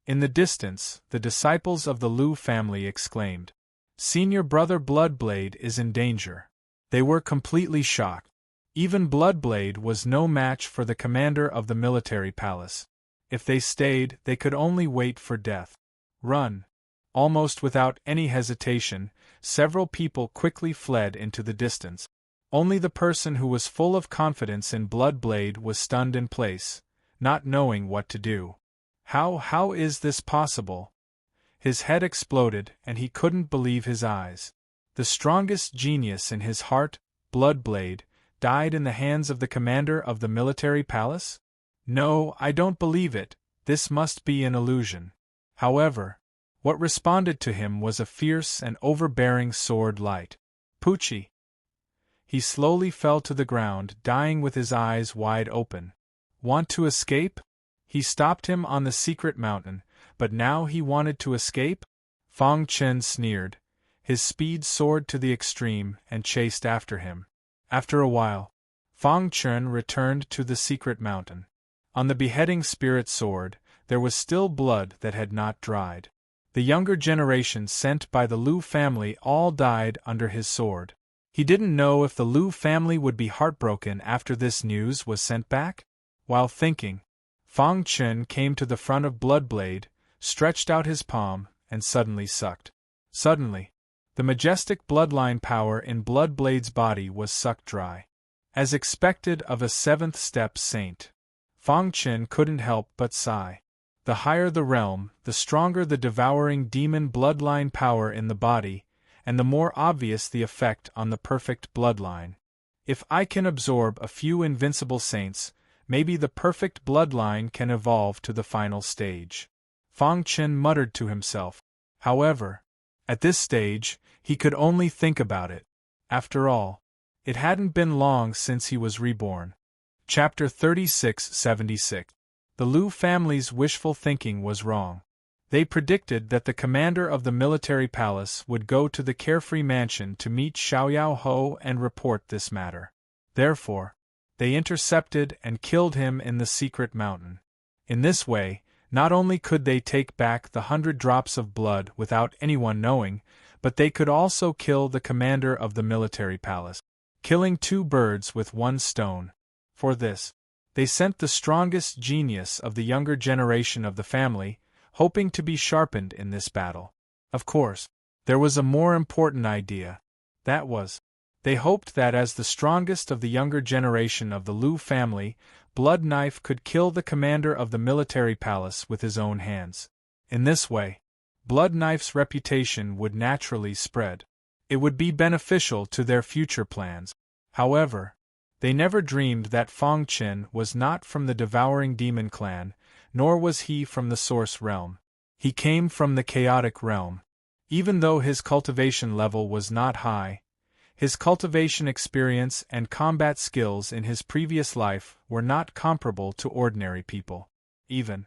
In the distance, the disciples of the Lu family exclaimed, "Senior Brother Bloodblade is in danger." They were completely shocked. Even Bloodblade was no match for the commander of the military palace. If they stayed, they could only wait for death. Run! Almost without any hesitation, several people quickly fled into the distance. Only the person who was full of confidence in Bloodblade was stunned in place, not knowing what to do. How is this possible? His head exploded and he couldn't believe his eyes. The strongest genius in his heart, Bloodblade, died in the hands of the commander of the military palace? No, I don't believe it, this must be an illusion. However, what responded to him was a fierce and overbearing sword light. Poochie! He slowly fell to the ground, dying with his eyes wide open. Want to escape? He stopped him on the secret mountain, but now he wanted to escape? Fong Chen sneered. His speed soared to the extreme and chased after him. After a while, Fong Chen returned to the secret mountain. On the beheading spirit sword, there was still blood that had not dried. The younger generation sent by the Lu family all died under his sword. He didn't know if the Lu family would be heartbroken after this news was sent back. While thinking, Fong Chen came to the front of Bloodblade, stretched out his palm, and suddenly sucked. Suddenly, the majestic bloodline power in Bloodblade's body was sucked dry. As expected of a seventh-step saint, Fong Chen couldn't help but sigh. The higher the realm, the stronger the devouring demon bloodline power in the body, and the more obvious the effect on the perfect bloodline. If I can absorb a few invincible saints, maybe the perfect bloodline can evolve to the final stage. Fong Chen muttered to himself. However, at this stage, he could only think about it. After all, it hadn't been long since he was reborn. Chapter 3676. The Lu family's wishful thinking was wrong. They predicted that the commander of the military palace would go to the carefree mansion to meet Xiaoyao Ho and report this matter. Therefore, they intercepted and killed him in the secret mountain. In this way, not only could they take back the 100 drops of blood without anyone knowing, but they could also kill the commander of the military palace, killing 2 birds with 1 stone. For this, they sent the strongest genius of the younger generation of the family, hoping to be sharpened in this battle. Of course, there was a more important idea. That was, they hoped that as the strongest of the younger generation of the Lu family, Blood Knife could kill the commander of the military palace with his own hands. In this way, Blood Knife's reputation would naturally spread. It would be beneficial to their future plans. However, they never dreamed that Fong Qin was not from the Devouring Demon clan, nor was he from the Source realm. He came from the Chaotic realm. Even though his cultivation level was not high, his cultivation experience and combat skills in his previous life were not comparable to ordinary people. Even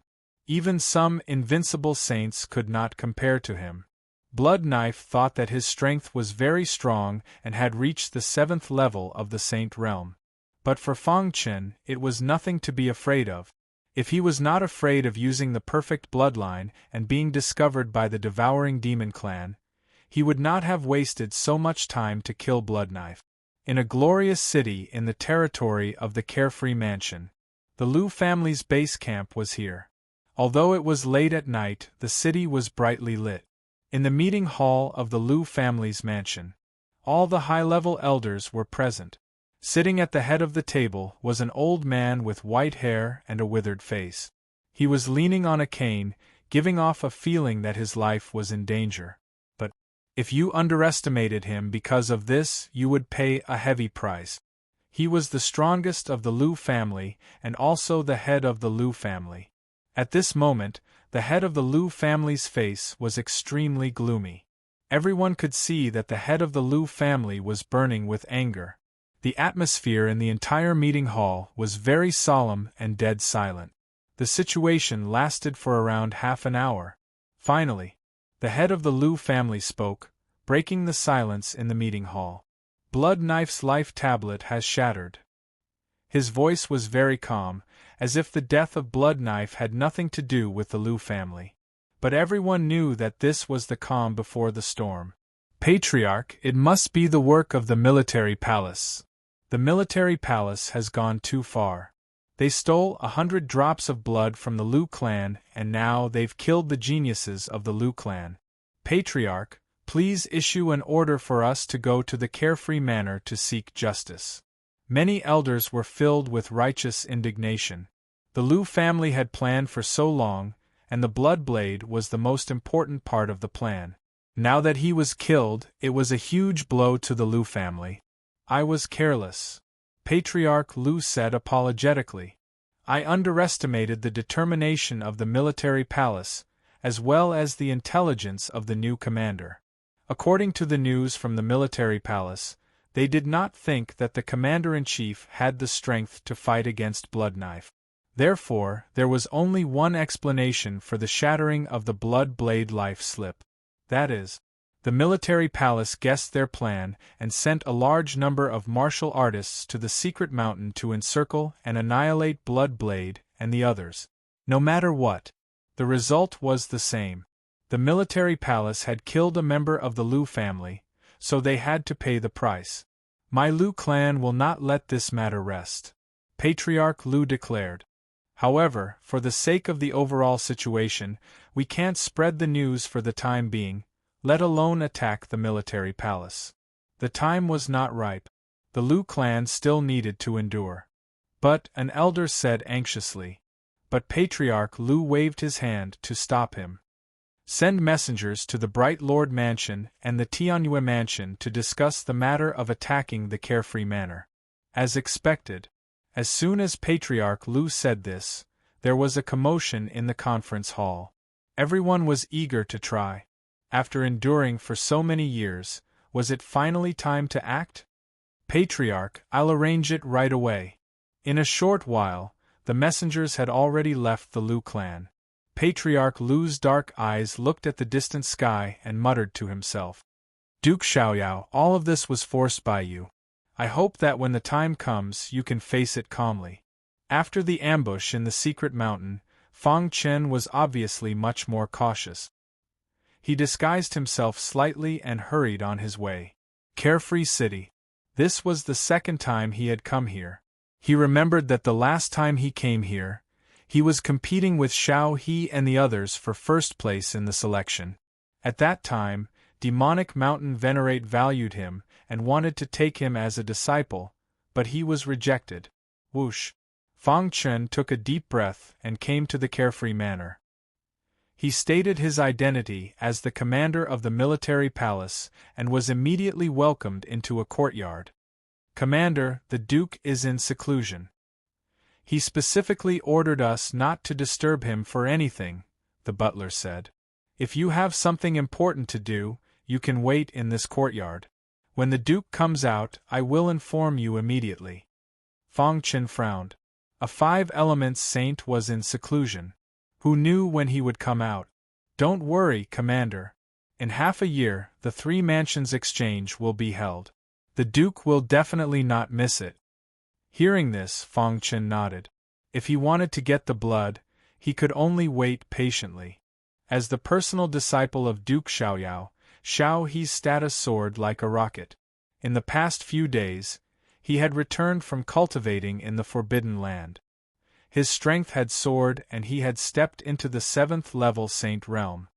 some invincible saints could not compare to him. Blood Knife thought that his strength was very strong and had reached the 7th level of the Saint realm. But for Fong Qin, it was nothing to be afraid of. If he was not afraid of using the perfect bloodline and being discovered by the Devouring Demon clan, he would not have wasted so much time to kill Blood Knife. In a glorious city in the territory of the Carefree Mansion, the Lu family's base camp was here. Although it was late at night, the city was brightly lit. In the meeting hall of the Lu family's mansion, all the high-level elders were present. Sitting at the head of the table was an old man with white hair and a withered face. He was leaning on a cane, giving off a feeling that his life was in danger. But, if you underestimated him because of this, you would pay a heavy price. He was the strongest of the Lu family and also the head of the Lu family. At this moment, the head of the Lu family's face was extremely gloomy. Everyone could see that the head of the Lu family was burning with anger. The atmosphere in the entire meeting hall was very solemn and dead silent. The situation lasted for around half an hour. Finally, the head of the Lu family spoke, breaking the silence in the meeting hall. Blood Knife's life tablet has shattered. His voice was very calm, as if the death of Blood Knife had nothing to do with the Lu family. But everyone knew that this was the calm before the storm. Patriarch, it must be the work of the military palace. The military palace has gone too far. They stole 100 drops of blood from the Lu clan and now they've killed the geniuses of the Lu clan. Patriarch, please issue an order for us to go to the Carefree Manor to seek justice. Many elders were filled with righteous indignation. The Lu family had planned for so long, and the Blood Blade was the most important part of the plan. Now that he was killed, it was a huge blow to the Lu family. I was careless, Patriarch Lu said apologetically. I underestimated the determination of the military palace, as well as the intelligence of the new commander. According to the news from the military palace, they did not think that the commander-in-chief had the strength to fight against Blood Knife. Therefore, there was only one explanation for the shattering of the Blood Blade life slip. That is, the military palace guessed their plan and sent a large number of martial artists to the secret mountain to encircle and annihilate Blood Blade and the others. No matter what, the result was the same. The military palace had killed a member of the Lu family, so they had to pay the price. My Lu clan will not let this matter rest, Patriarch Lu declared. However, for the sake of the overall situation, we can't spread the news for the time being, let alone attack the military palace. The time was not ripe. The Lu clan still needed to endure. But, an elder said anxiously. But Patriarch Lu waved his hand to stop him. Send messengers to the Bright Lord Mansion and the Tianyue Mansion to discuss the matter of attacking the Carefree Manor. As expected, as soon as Patriarch Lu said this, there was a commotion in the conference hall. Everyone was eager to try. After enduring for so many years, Was it finally time to act? Patriarch, I'll arrange it right away. In a short while, the messengers had already left the Lu clan. Patriarch Lu's dark eyes looked at the distant sky and muttered to himself. Duke Xiaoyao, all of this was forced by you. I hope that when the time comes you can face it calmly. After the ambush in the secret mountain, Fang Chen was obviously much more cautious. He disguised himself slightly and hurried on his way. Carefree City. This was the second time he had come here. He remembered that the last time he came here, he was competing with Xiao He and the others for first place in the selection. At that time, Demonic Mountain Venerate valued him and wanted to take him as a disciple, but he was rejected. Whoosh! Fang Chen took a deep breath and came to the Carefree Manor. He stated his identity as the commander of the military palace and was immediately welcomed into a courtyard. Commander, the Duke is in seclusion. He specifically ordered us not to disturb him for anything, the butler said. If you have something important to do, you can wait in this courtyard. When the Duke comes out, I will inform you immediately. Fang Chen frowned. A 5 elements saint was in seclusion. Who knew when he would come out? Don't worry, Commander. In half a year, the 3 mansions exchange will be held. The Duke will definitely not miss it. Hearing this, Fang Chen nodded. If he wanted to get the blood, he could only wait patiently. As the personal disciple of Duke Xiaoyao, Xiao He's status soared like a rocket. In the past few days, he had returned from cultivating in the Forbidden Land. His strength had soared and he had stepped into the 7th level Saint realm.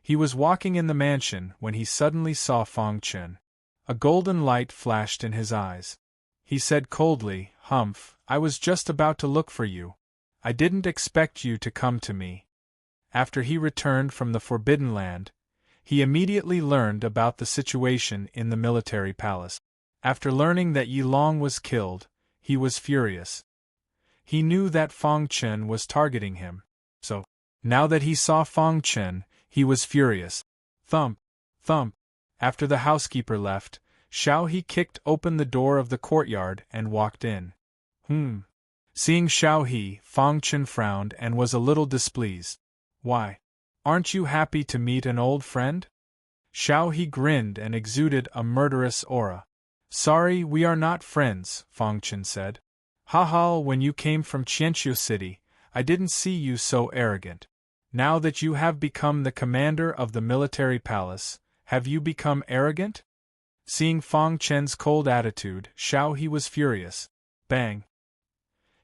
He was walking in the mansion when he suddenly saw Fang Chen. A golden light flashed in his eyes. He said coldly, "Humph, I was just about to look for you. I didn't expect you to come to me." After he returned from the Forbidden Land, he immediately learned about the situation in the military palace. After learning that Yi Long was killed, he was furious. He knew that Fang Chen was targeting him, so, now that he saw Fang Chen, he was furious. Thump, thump. After the housekeeper left, Xiao He kicked open the door of the courtyard and walked in. Seeing Xiao He, Fang Chen frowned and was a little displeased. Why? Aren't you happy to meet an old friend? Xiao He grinned and exuded a murderous aura. Sorry, we are not friends, Fang Chen said. Haha, when you came from Qianqiu City, I didn't see you so arrogant. Now that you have become the commander of the military palace, have you become arrogant? Seeing Fang Chen's cold attitude, Xiao He was furious. Bang!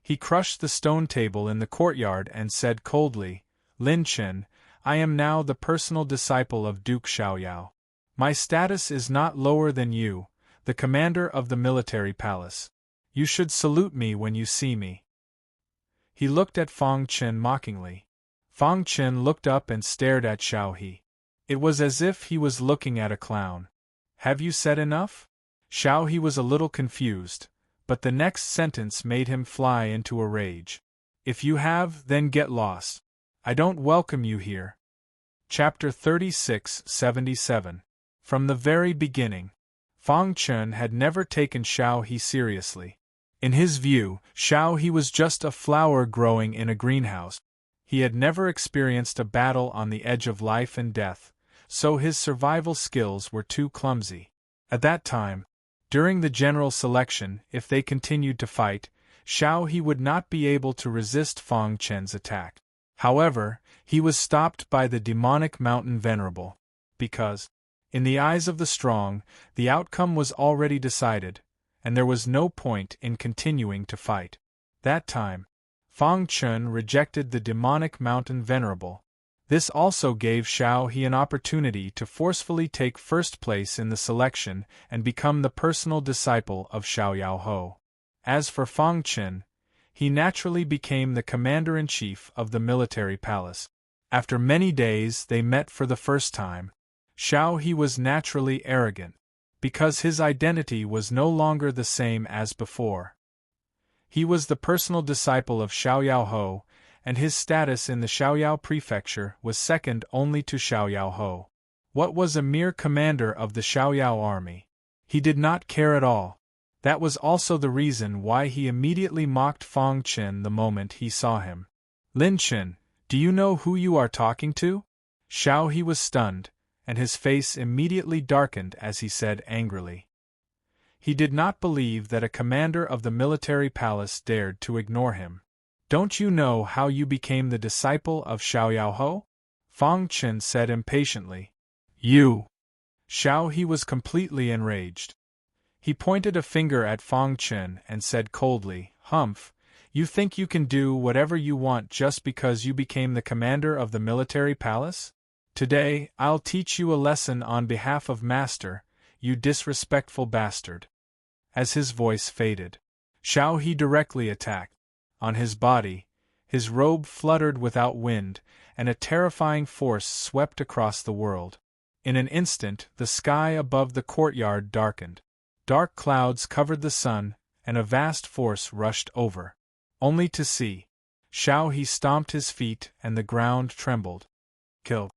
He crushed the stone table in the courtyard and said coldly, Lin Chen, I am now the personal disciple of Duke Xiaoyao. My status is not lower than you, the commander of the military palace. You should salute me when you see me. He looked at Fang Chen mockingly. Fang Chen looked up and stared at Xiao He. It was as if he was looking at a clown. Have you said enough? Xiao He was a little confused, but the next sentence made him fly into a rage. If you have, then get lost. I don't welcome you here. Chapter 36-77. From the very beginning, Fang Chen had never taken Xiao He seriously. In his view, Xiao He was just a flower growing in a greenhouse. He had never experienced a battle on the edge of life and death, so his survival skills were too clumsy. At that time, during the general selection, if they continued to fight, Xiao He would not be able to resist Fang Chen's attack. However, he was stopped by the Demonic Mountain Venerable, because, in the eyes of the strong, the outcome was already decided, and there was no point in continuing to fight. That time, Fang Chen rejected the Demonic Mountain Venerable. This also gave Xiao He an opportunity to forcefully take first place in the selection and become the personal disciple of Xiaoyao Ho. As for Fang Chen, he naturally became the commander-in-chief of the military palace. After many days they met for the first time. Xiao He was naturally arrogant, because his identity was no longer the same as before. He was the personal disciple of Xiaoyao Ho, and his status in the Xiaoyao prefecture was second only to Xiaoyao Ho. What was a mere commander of the Xiaoyao army? He did not care at all. That was also the reason why he immediately mocked Fang Chen the moment he saw him. Lin Chen, do you know who you are talking to? Xiao He was stunned, and his face immediately darkened as he said angrily. He did not believe that a commander of the military palace dared to ignore him. Don't you know how you became the disciple of Xiao Yaoho? Fang Chen said impatiently. You! Xiao He was completely enraged. He pointed a finger at Fang Chen and said coldly, Humph, you think you can do whatever you want just because you became the commander of the military palace? Today, I'll teach you a lesson on behalf of Master, you disrespectful bastard. As his voice faded, Xiao He directly attacked. On his body, his robe fluttered without wind, and a terrifying force swept across the world. In an instant, the sky above the courtyard darkened. Dark clouds covered the sun, and a vast force rushed over. Only to see. Xiao He stomped his feet and the ground trembled. Kill.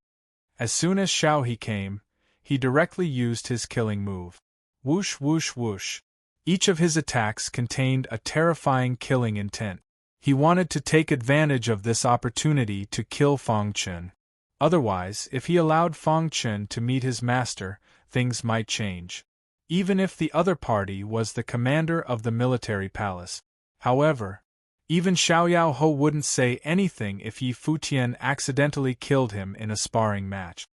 As soon as Xiao He came, he directly used his killing move. Whoosh whoosh whoosh. Each of his attacks contained a terrifying killing intent. He wanted to take advantage of this opportunity to kill Fang Chen. Otherwise, if he allowed Fang Chen to meet his master, things might change. Even if the other party was the commander of the military palace. However, even Xiao Yaoho wouldn't say anything if Yi Futian accidentally killed him in a sparring match.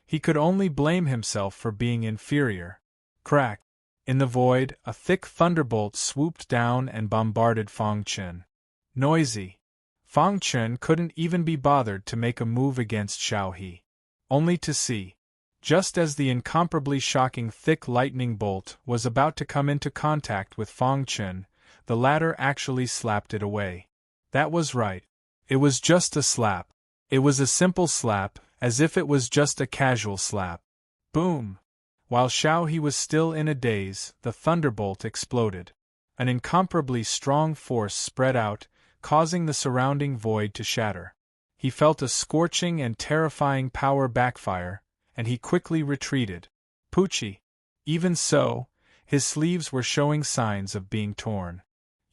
He could only blame himself for being inferior. Crack! In the void, a thick thunderbolt swooped down and bombarded Fang Chen. Noisy. Fang Chen couldn't even be bothered to make a move against Xiao He. Only to see. Just as the incomparably shocking thick lightning bolt was about to come into contact with Fang Chen, the latter actually slapped it away. That was right. It was just a slap. It was a simple slap, as if it was just a casual slap. Boom! While Xiao He was still in a daze, the thunderbolt exploded. An incomparably strong force spread out, causing the surrounding void to shatter. He felt a scorching and terrifying power backfire, and he quickly retreated. Poochie! Even so, his sleeves were showing signs of being torn.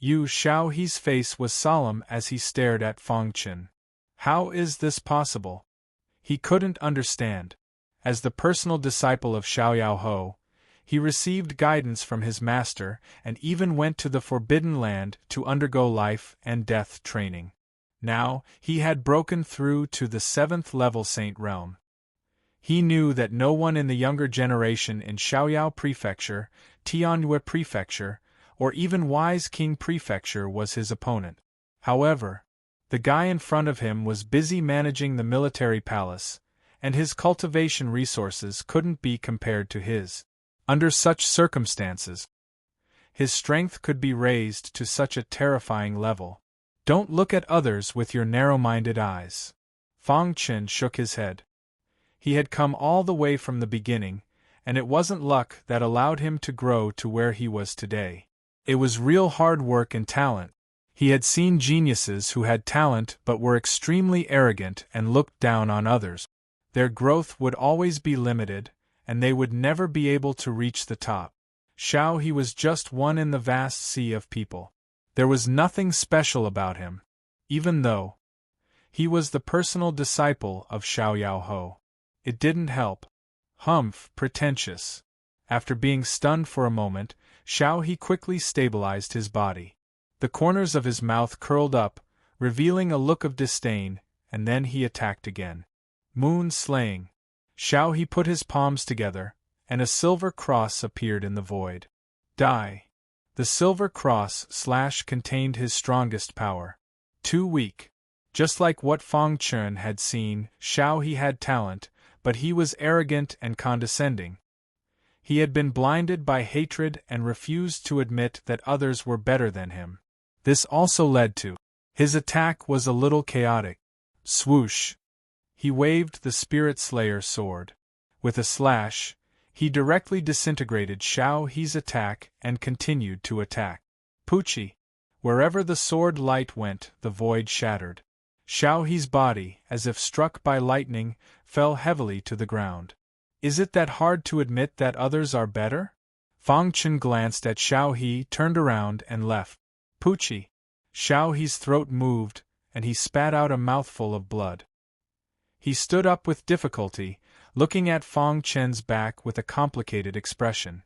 Xiao He's face was solemn as he stared at Fang Chen. How is this possible? He couldn't understand. As the personal disciple of Xiao Yaoho, he received guidance from his master and even went to the Forbidden Land to undergo life and death training. Now, he had broken through to the 7th level Saint Realm. He knew that no one in the younger generation in Xiaoyao Prefecture, Tianyue Prefecture, or even Wise King Prefecture was his opponent. However, the guy in front of him was busy managing the military palace, and his cultivation resources couldn't be compared to his. Under such circumstances, his strength could be raised to such a terrifying level. Don't look at others with your narrow-minded eyes. Fang Chen shook his head. He had come all the way from the beginning, and it wasn't luck that allowed him to grow to where he was today. It was real hard work and talent. He had seen geniuses who had talent but were extremely arrogant and looked down on others. Their growth would always be limited, and they would never be able to reach the top. Xiao He was just one in the vast sea of people. There was nothing special about him, even though he was the personal disciple of Xiao Yaoho. It didn't help. Humph, pretentious. After being stunned for a moment, Xiao He quickly stabilized his body. The corners of his mouth curled up, revealing a look of disdain, and then he attacked again. Moon slaying. Xiao He put his palms together, and a silver cross appeared in the void. Die. The silver cross / contained his strongest power. Too weak. Just like what Fang Chen had seen, Xiao He had talent, but he was arrogant and condescending. He had been blinded by hatred and refused to admit that others were better than him. This also led to his attack was a little chaotic. Swoosh! He waved the Spirit Slayer sword. With a slash, he directly disintegrated Xiao He's attack and continued to attack. Poochie! Wherever the sword light went, the void shattered. Xiao He's body, as if struck by lightning, fell heavily to the ground. Is it that hard to admit that others are better? Fang Chen glanced at Xiao He, turned around, and left. Poochie! Xiao He's throat moved, and he spat out a mouthful of blood. He stood up with difficulty, looking at Fang Chen's back with a complicated expression.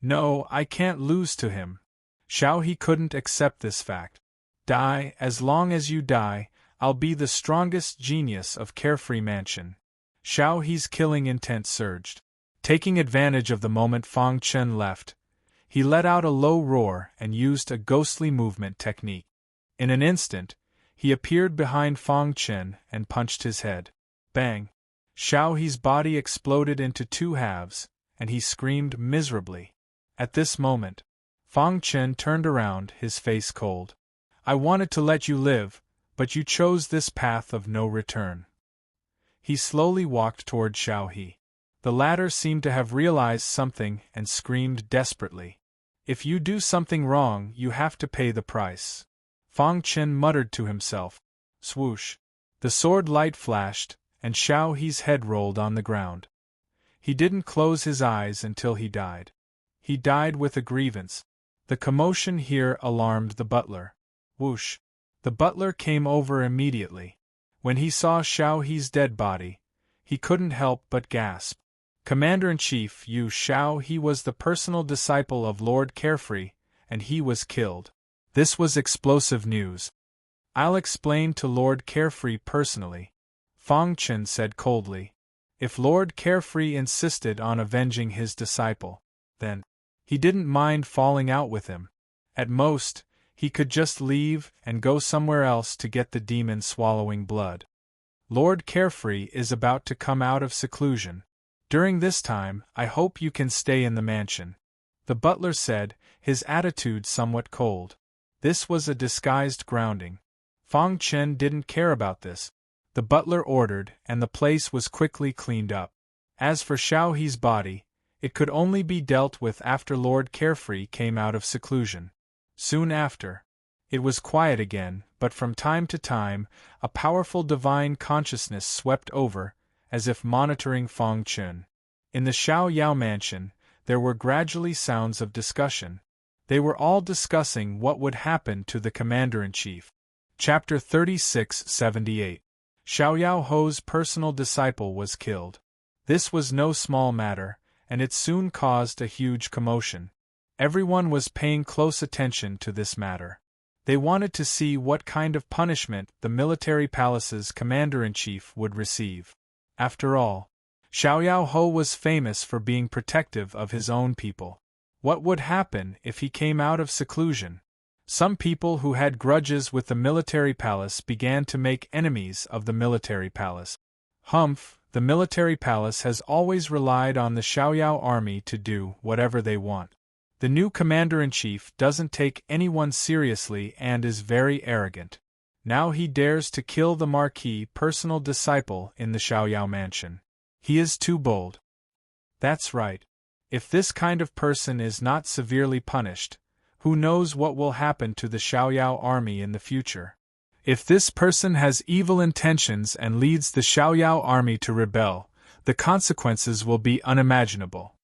No, I can't lose to him. Xiao He couldn't accept this fact. Die, as long as you die, I'll be the strongest genius of Carefree Mansion. Xiao He's killing intent surged. Taking advantage of the moment Fang Chen left, he let out a low roar and used a ghostly movement technique. In an instant, he appeared behind Fang Chen and punched his head. Bang! Xiao He's body exploded into two halves, and he screamed miserably. At this moment, Fang Chen turned around, his face cold. I wanted to let you live, but you chose this path of no return. He slowly walked toward Xiao He. The latter seemed to have realized something and screamed desperately. If you do something wrong, you have to pay the price. Fang Chen muttered to himself. Swoosh! The sword light flashed, and Xiao He's head rolled on the ground. He didn't close his eyes until he died. He died with a grievance. The commotion here alarmed the butler. Whoosh! The butler came over immediately. When he saw Xiao He's dead body, he couldn't help but gasp. Commander-in-Chief Yu Xiao He was the personal disciple of Lord Carefree, and he was killed. This was explosive news. I'll explain to Lord Carefree personally, Fang Chen said coldly. If Lord Carefree insisted on avenging his disciple, then he didn't mind falling out with him. At most, he could just leave and go somewhere else to get the demon swallowing blood. Lord Carefree is about to come out of seclusion. During this time, I hope you can stay in the mansion. The butler said, his attitude somewhat cold. This was a disguised grounding. Fang Chen didn't care about this. The butler ordered, and the place was quickly cleaned up. As for Xiao He's body, it could only be dealt with after Lord Carefree came out of seclusion. Soon after, it was quiet again, but from time to time, a powerful divine consciousness swept over, as if monitoring Fang Chen. In the Xiao Yao mansion, there were gradually sounds of discussion. They were all discussing what would happen to the commander-in-chief. Chapter 3678. Xiao Yao Ho's personal disciple was killed. This was no small matter, and it soon caused a huge commotion. Everyone was paying close attention to this matter. They wanted to see what kind of punishment the military palace's commander-in-chief would receive. After all, Xiao Yao Ho was famous for being protective of his own people. What would happen if he came out of seclusion? Some people who had grudges with the military palace began to make enemies of the military palace. The military palace has always relied on the Xiaoyao army to do whatever they want. The new commander-in-chief doesn't take anyone seriously and is very arrogant. Now he dares to kill the marquis personal disciple in the Xiaoyao mansion. He is too bold. That's right. If this kind of person is not severely punished, who knows what will happen to the Xiaoyao army in the future? If this person has evil intentions and leads the Xiaoyao army to rebel, the consequences will be unimaginable.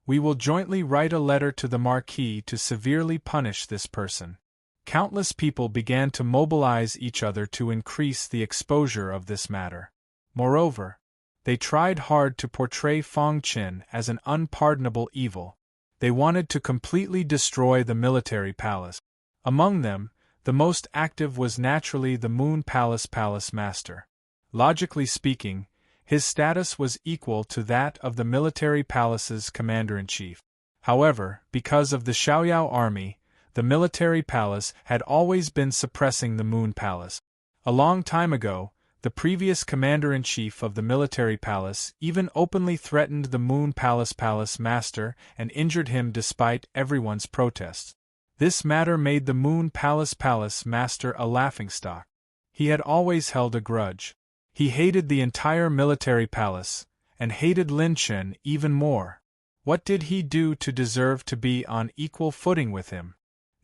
We will jointly write a letter to the Marquis to severely punish this person. Countless people began to mobilize each other to increase the exposure of this matter. Moreover, they tried hard to portray Fang Chen as an unpardonable evil. They wanted to completely destroy the military palace. Among them, the most active was naturally the Moon Palace Palace Master. Logically speaking, his status was equal to that of the military palace's commander-in-chief. However, because of the Xiaoyao army, the military palace had always been suppressing the Moon Palace. A long time ago, the previous commander-in-chief of the military palace even openly threatened the Moon Palace Palace Master and injured him despite everyone's protests. This matter made the Moon Palace Palace Master a laughingstock. He had always held a grudge. He hated the entire military palace, and hated Lin Chen even more. What did he do to deserve to be on equal footing with him?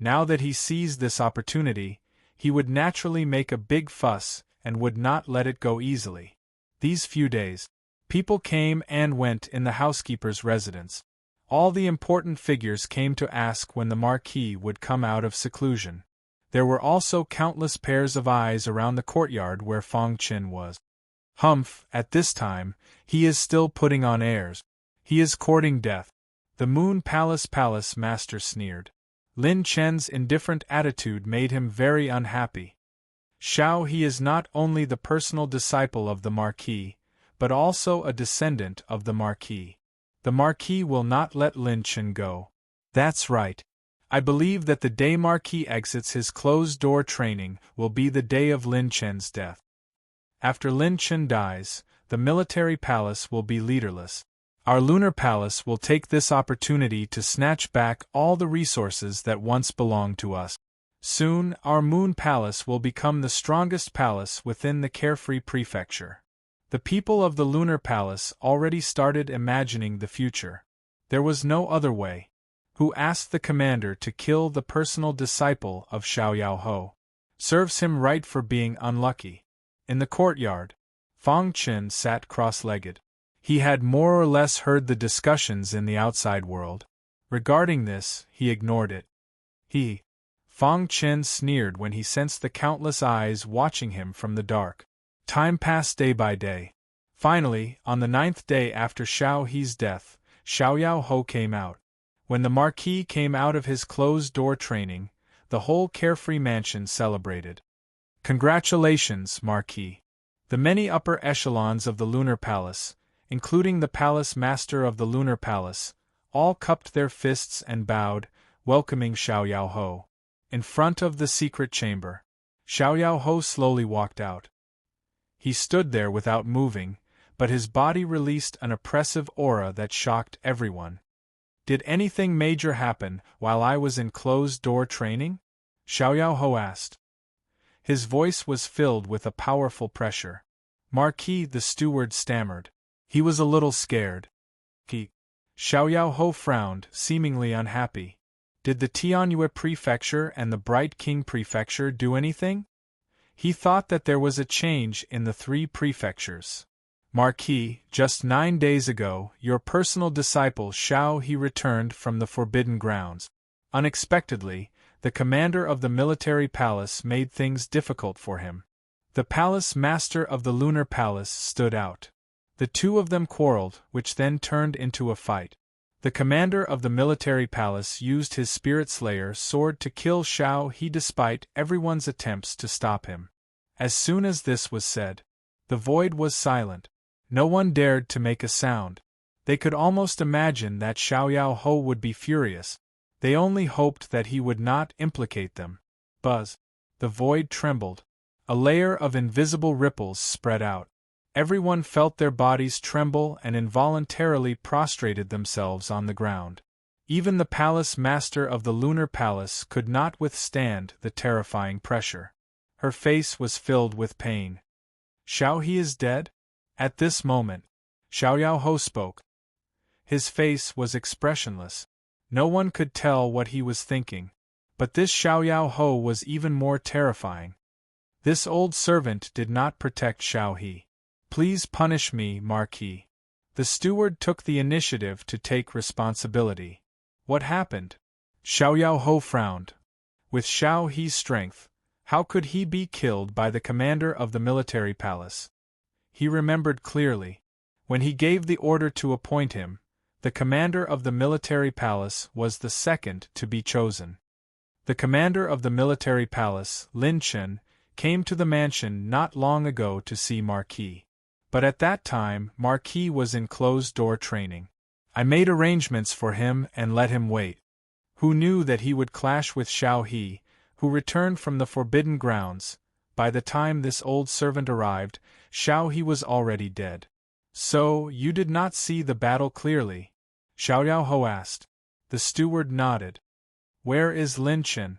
Now that he seized this opportunity, he would naturally make a big fuss and would not let it go easily. These few days, People came and went in the housekeeper's residence. All the important figures came to ask when the Marquis would come out of seclusion. There were also countless pairs of eyes around the courtyard where Fong Qin was. Humph, at this time, he is still putting on airs. He is courting death. The Moon Palace master sneered. Lin Chen's indifferent attitude made him very unhappy. He is not only the personal disciple of the Marquis, but also a descendant of the Marquis. The Marquis will not let Lin Chen go. That's right. I believe that the day Marquis exits his closed-door training will be the day of Lin Chen's death. After Lin Chen dies, the military palace will be leaderless. Our lunar palace will take this opportunity to snatch back all the resources that once belonged to us. Soon, our moon palace will become the strongest palace within the carefree prefecture. The people of the lunar palace already started imagining the future. There was no other way. Who asked the commander to kill the personal disciple of Xiao Ho? Serves him right for being unlucky. In the courtyard, Fong Qin sat cross-legged. He had more or less heard the discussions in the outside world. Regarding this, he ignored it. Fong Qin sneered when he sensed the countless eyes watching him from the dark. Time passed day by day. Finally, on the 9th day after Xiao He's death, Xiao Ho came out. When the Marquis came out of his closed-door training, the whole carefree mansion celebrated. Congratulations, Marquis. The many upper echelons of the lunar palace, including the palace master of the lunar palace, all cupped their fists and bowed, welcoming Xiao Ho. In front of the secret chamber, Xiao Ho slowly walked out. He stood there without moving, but his body released an oppressive aura that shocked everyone. Did anything major happen while I was in closed-door training? Xiao Ho asked. His voice was filled with a powerful pressure. Marquis, the steward stammered. He was a little scared. Xiao Ho frowned, seemingly unhappy. Did the Tianyue prefecture and the Bright King prefecture do anything? He thought that there was a change in the 3 prefectures. Marquis, just 9 days ago, your personal disciple Xiao He returned from the Forbidden Grounds. Unexpectedly, the commander of the military palace made things difficult for him. The palace master of the lunar palace stood out. The two of them quarreled, which then turned into a fight. The commander of the military palace used his Spirit Slayer sword to kill Xiao He despite everyone's attempts to stop him. As soon as this was said, the void was silent. No one dared to make a sound. They could almost imagine that Xiao Ho would be furious. They only hoped that he would not implicate them. Buzz. The void trembled. A layer of invisible ripples spread out. Everyone felt their bodies tremble and involuntarily prostrated themselves on the ground. Even the palace master of the lunar palace could not withstand the terrifying pressure. Her face was filled with pain. Xiao He is dead? At this moment, Xiao Ho spoke. His face was expressionless. No one could tell what he was thinking. But this Xiao Ho was even more terrifying. This old servant did not protect Xiao He. Please punish me, Marquis. The steward took the initiative to take responsibility. What happened? Xiao Ho frowned. With Xiao He's strength, how could he be killed by the commander of the military palace? He remembered clearly. When he gave the order to appoint him, the commander of the military palace was the second to be chosen. The commander of the military palace, Lin Chen, came to the mansion not long ago to see Marquis. But at that time, Marquis was in closed-door training. I made arrangements for him and let him wait. Who knew that he would clash with Xiao He, who returned from the Forbidden Grounds? By the time this old servant arrived, Xiao He was already dead. So, you did not see the battle clearly? Xiao Ho asked. The steward nodded. Where is Lin Chen?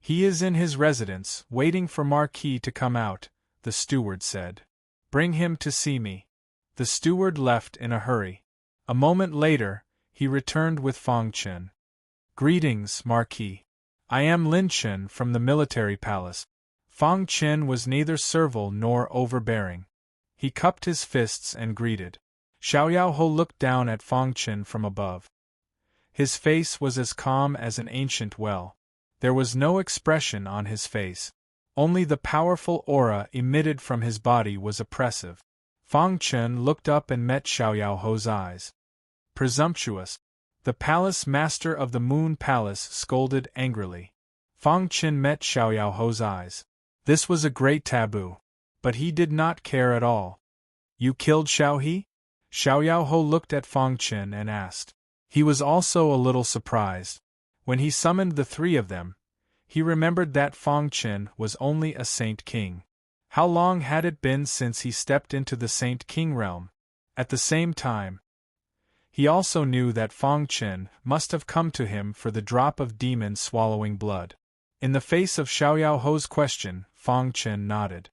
He is in his residence, waiting for Marquis to come out, the steward said. Bring him to see me. The steward left in a hurry. A moment later, he returned with Fong Qin. Greetings, Marquis. I am Lin Chen from the military palace. Fong Qin was neither servile nor overbearing. He cupped his fists and greeted. Xiao Yaoho looked down at Fang Chen from above. His face was as calm as an ancient well. There was no expression on his face. Only the powerful aura emitted from his body was oppressive. Fang Chen looked up and met Xiao Yaoho's eyes. Presumptuous! The palace master of the Moon Palace scolded angrily. Fang Chen met Xiao Yaoho's eyes. This was a great taboo. But he did not care at all. You killed Xiao He? Xiao Yaoho looked at Fang Chen and asked. He was also a little surprised. When he summoned the three of them, he remembered that Fang Chen was only a Saint King. How long had it been since he stepped into the Saint King realm? At the same time, he also knew that Fang Chen must have come to him for the drop of demon swallowing blood. In the face of Xiao Yaoho's question, Fang Chen nodded.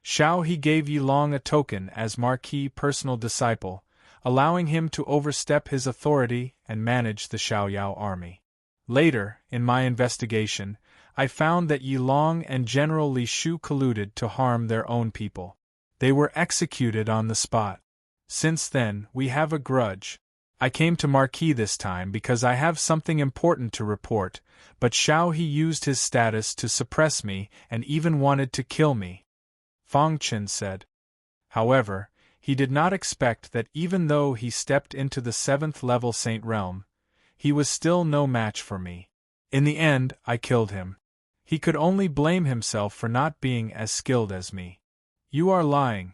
Xiao He gave Yilong a token as Marquis personal disciple, allowing him to overstep his authority and manage the Xiao Yao army. Later, in my investigation, I found that Yilong and General Li Shu colluded to harm their own people. They were executed on the spot. Since then, we have a grudge. I came to Marquis this time because I have something important to report, but Xiao He used his status to suppress me and even wanted to kill me, Fang Chen said. However, he did not expect that even though he stepped into the 7th level Saint Realm, he was still no match for me. In the end, I killed him. He could only blame himself for not being as skilled as me. You are lying.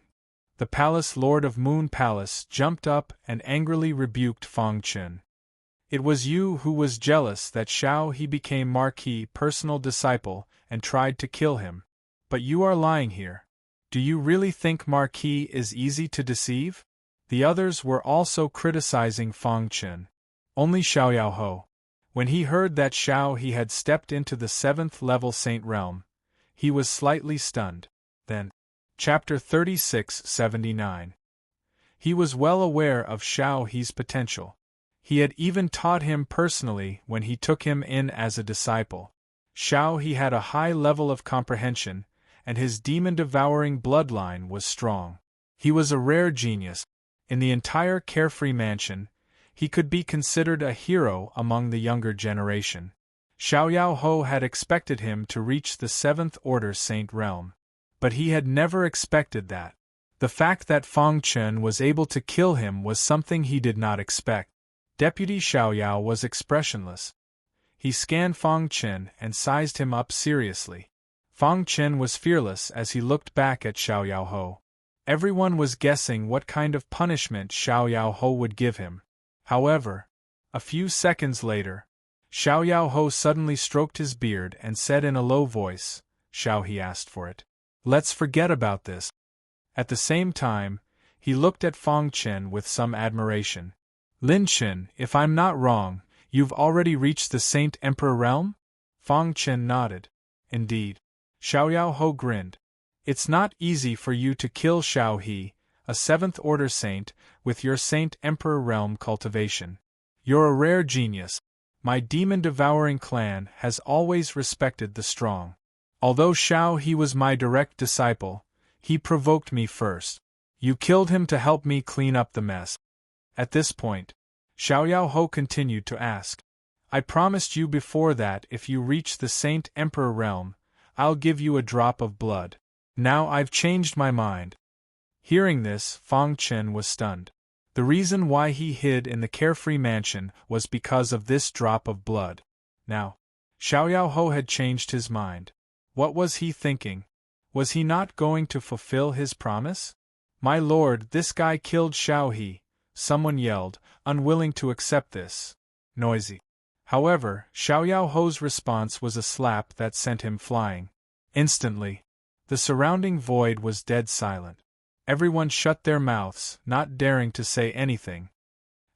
The Palace Lord of Moon Palace jumped up and angrily rebuked Fang Chen. It was you who was jealous that Xiao He became Marquis personal disciple and tried to kill him. But you are lying here. Do you really think Marquis is easy to deceive? The others were also criticizing Fang Chen. Only Xiao Yaoho. When he heard that Xiao He had stepped into the 7th level Saint Realm, he was slightly stunned. Then, Chapter 36-79. He was well aware of Xiao He's potential. He had even taught him personally when he took him in as a disciple. Xiao He had a high level of comprehension, and his demon-devouring bloodline was strong. He was a rare genius. In the entire Carefree Mansion, he could be considered a hero among the younger generation. Xiao Yaoho had expected him to reach the 7th Order Saint Realm. But he had never expected that. The fact that Fang Chen was able to kill him was something he did not expect. Deputy Xiao Yao was expressionless. He scanned Fang Chen and sized him up seriously. Fang Chen was fearless as he looked back at Xiao Yaoho. Everyone was guessing what kind of punishment Xiao Yaoho would give him. However, a few seconds later, Xiao Yaoho suddenly stroked his beard and said in a low voice, "Xiao He asked for it. Let's forget about this." At the same time, he looked at Fang Chen with some admiration. "Lin Chen, if I'm not wrong, you've already reached the Saint Emperor realm?" Fang Chen nodded. "Indeed." Xiao Yaoho grinned. "It's not easy for you to kill Xiao He, a 7th Order Saint, with your Saint Emperor realm cultivation. You're a rare genius. My demon-devouring clan has always respected the strong. Although Xiao He was my direct disciple, he provoked me first. You killed him to help me clean up the mess." At this point, Xiao Yaoho continued to ask, "I promised you before that if you reach the Saint Emperor realm, I'll give you a drop of blood. Now I've changed my mind." Hearing this, Fang Chen was stunned. The reason why he hid in the Carefree Mansion was because of this drop of blood. Now, Xiao Yaoho had changed his mind. What was he thinking? Was he not going to fulfill his promise? "My lord, this guy killed Xiao He," someone yelled, unwilling to accept this. Noisy. However, Xiao Yaoho's response was a slap that sent him flying. Instantly, the surrounding void was dead silent. Everyone shut their mouths, not daring to say anything.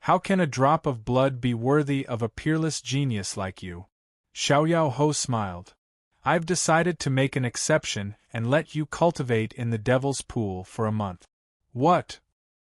"How can a drop of blood be worthy of a peerless genius like you?" Xiao Yaoho smiled. "I've decided to make an exception and let you cultivate in the Devil's Pool for a month." "What?"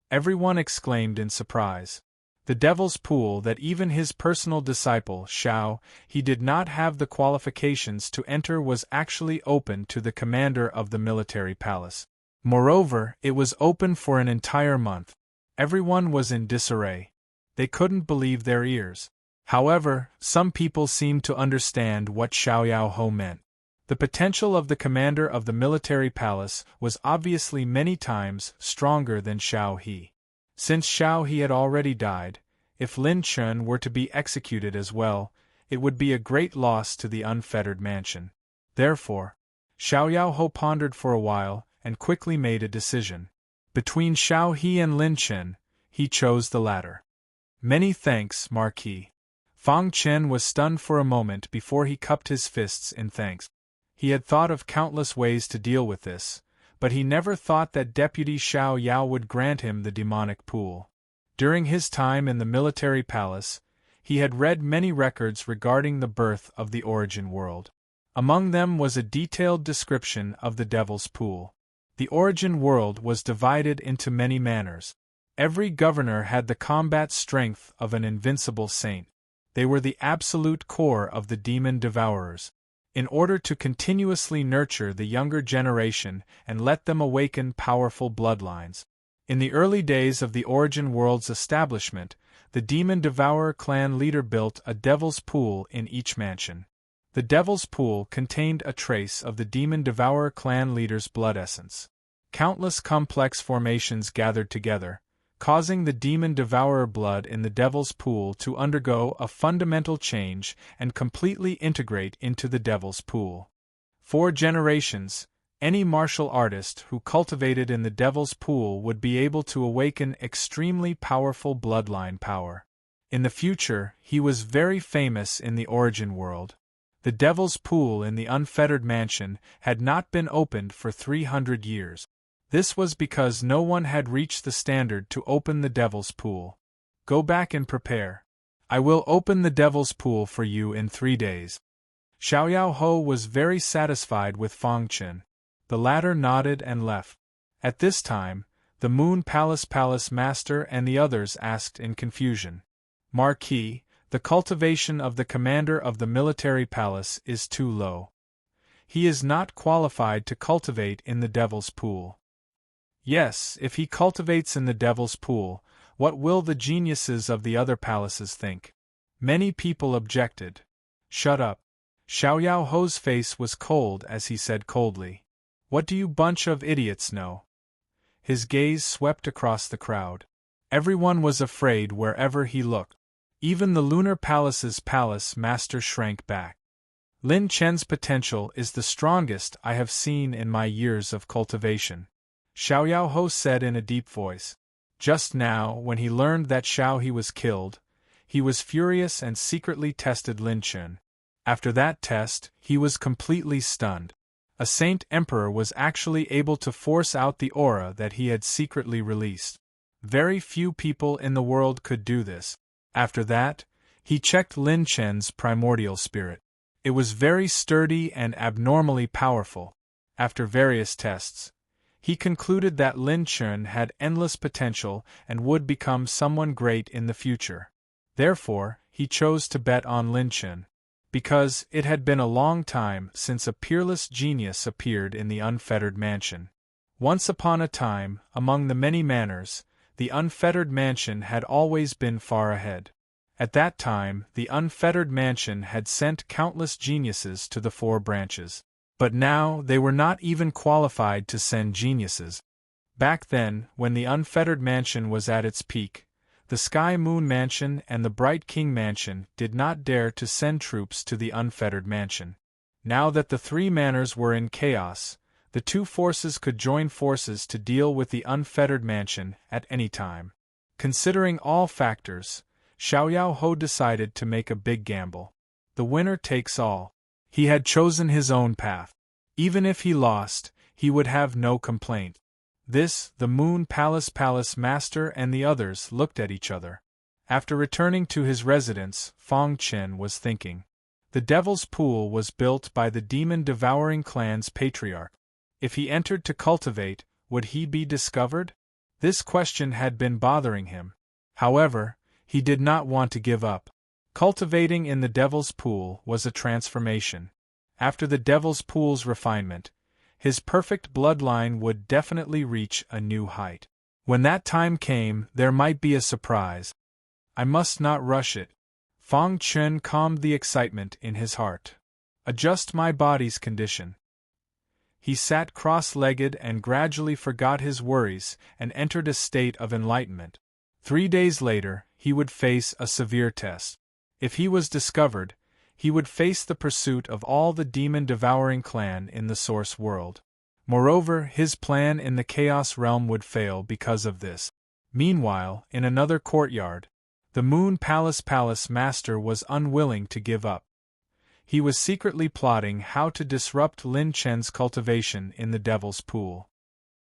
everyone exclaimed in surprise. The Devil's Pool that even his personal disciple, Xiao He did not have the qualifications to enter was actually open to the commander of the military palace. Moreover, it was open for an entire month. Everyone was in disarray. They couldn't believe their ears. However, some people seemed to understand what Xiao Ho meant. The potential of the commander of the military palace was obviously many times stronger than Xiao He. Since Xiao He had already died, if Lin Chun were to be executed as well, it would be a great loss to the unfettered mansion. Therefore, Xiao Ho pondered for a while and quickly made a decision. Between Xiao He and Lin Chen, he chose the latter. Many thanks, Marquis. Fang Chen was stunned for a moment before he cupped his fists in thanks. He had thought of countless ways to deal with this, but he never thought that Deputy Xiao Yao would grant him the demonic pool. During his time in the military palace, he had read many records regarding the birth of the origin world. Among them was a detailed description of the Devil's Pool. The origin world was divided into many manors. Every governor had the combat strength of an invincible saint. They were the absolute core of the demon devourers. In order to continuously nurture the younger generation and let them awaken powerful bloodlines. In the early days of the origin world's establishment, the demon devourer clan leader built a devil's pool in each mansion. The Devil's Pool contained a trace of the Demon Devourer clan leader's blood essence. Countless complex formations gathered together, causing the Demon Devourer blood in the Devil's Pool to undergo a fundamental change and completely integrate into the Devil's Pool. For generations, any martial artist who cultivated in the Devil's Pool would be able to awaken extremely powerful bloodline power. In the future, he was very famous in the origin world. The Devil's Pool in the unfettered mansion had not been opened for 300 years. This was because no one had reached the standard to open the Devil's Pool. Go back and prepare. I will open the Devil's Pool for you in 3 days. Xiao Ho was very satisfied with Fang Chen. The latter nodded and left. At this time, the Moon Palace master and the others asked in confusion. Marquis, the cultivation of the commander of the military palace is too low. He is not qualified to cultivate in the Devil's Pool. Yes, if he cultivates in the Devil's Pool, what will the geniuses of the other palaces think? Many people objected. Shut up. Xiao Ho's face was cold as he said coldly. What do you bunch of idiots know? His gaze swept across the crowd. Everyone was afraid wherever he looked. Even the Lunar Palace's palace master shrank back. Lin Chen's potential is the strongest I have seen in my years of cultivation, Xiao Ho said in a deep voice. Just now, when he learned that Xiao He was killed, he was furious and secretly tested Lin Chen. After that test, he was completely stunned. A Saint Emperor was actually able to force out the aura that he had secretly released. Very few people in the world could do this. After that, he checked Lin Chen's primordial spirit. It was very sturdy and abnormally powerful. After various tests, he concluded that Lin Chen had endless potential and would become someone great in the future. Therefore, he chose to bet on Lin Chen. Because it had been a long time since a peerless genius appeared in the unfettered mansion. Once upon a time, among the many manors, the unfettered mansion had always been far ahead. At that time, the unfettered mansion had sent countless geniuses to the 4 branches. But now they were not even qualified to send geniuses. Back then, when the unfettered mansion was at its peak, the Sky Moon Mansion and the Bright King Mansion did not dare to send troops to the unfettered mansion. Now that the 3 manors were in chaos, the 2 forces could join forces to deal with the unfettered mansion at any time. Considering all factors, Xiao Ho decided to make a big gamble. The winner takes all. He had chosen his own path. Even if he lost, he would have no complaint. This, the Moon Palace master and the others looked at each other. After returning to his residence, Fang Chen was thinking. The Devil's Pool was built by the demon-devouring clan's patriarch. If he entered to cultivate, would he be discovered? This question had been bothering him. However, he did not want to give up. Cultivating in the Devil's Pool was a transformation. After the Devil's Pool's refinement, his perfect bloodline would definitely reach a new height. When that time came, there might be a surprise. I must not rush it. Fang Chen calmed the excitement in his heart. Adjust my body's condition. He sat cross-legged and gradually forgot his worries and entered a state of enlightenment. 3 days later, he would face a severe test. If he was discovered, he would face the pursuit of all the demon-devouring clan in the Source World. Moreover, his plan in the Chaos Realm would fail because of this. Meanwhile, in another courtyard, the Moon Palace Master was unwilling to give up. He was secretly plotting how to disrupt Lin Chen's cultivation in the Devil's Pool.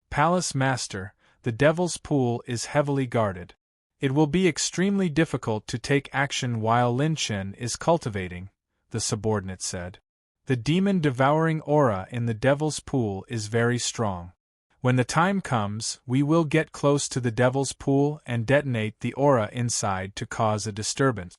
Palace Master, the Devil's Pool is heavily guarded. It will be extremely difficult to take action while Lin Chen is cultivating, the subordinate said. The demon-devouring aura in the Devil's Pool is very strong. When the time comes, we will get close to the Devil's Pool and detonate the aura inside to cause a disturbance.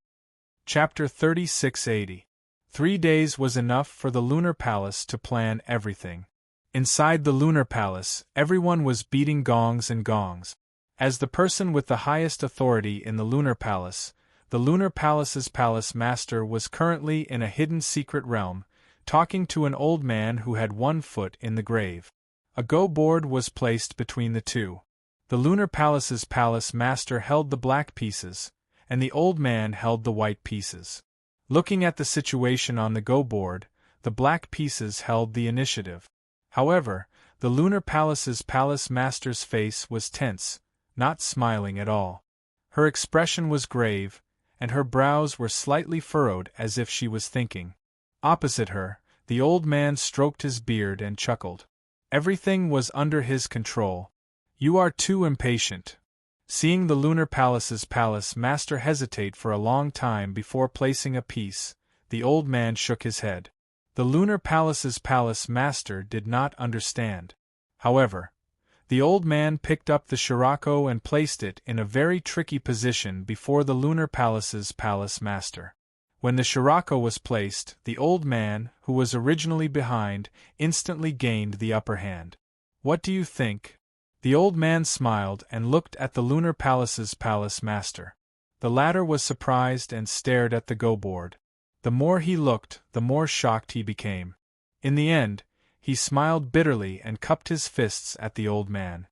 Chapter 3680. 3 days was enough for the Lunar Palace to plan everything. Inside the Lunar Palace, everyone was beating gongs and gongs. As the person with the highest authority in the Lunar Palace, the Lunar Palace's Palace Master was currently in a hidden secret realm, talking to an old man who had 1 foot in the grave. A go board was placed between the two. The Lunar Palace's Palace Master held the black pieces, and the old man held the white pieces. Looking at the situation on the go board, the black pieces held the initiative. However, the Lunar Palace's Palace Master's face was tense, not smiling at all. Her expression was grave, and her brows were slightly furrowed as if she was thinking. Opposite her, the old man stroked his beard and chuckled. Everything was under his control. You are too impatient. Seeing the Lunar Palace's Palace Master hesitate for a long time before placing a piece, the old man shook his head. The Lunar Palace's Palace Master did not understand. However, the old man picked up the Scirocco and placed it in a very tricky position before the Lunar Palace's Palace Master. When the Scirocco was placed, the old man, who was originally behind, instantly gained the upper hand. What do you think? The old man smiled and looked at the Lunar Palace's Palace Master. The latter was surprised and stared at the go board. The more he looked, the more shocked he became. In the end, he smiled bitterly and cupped his fists at the old man.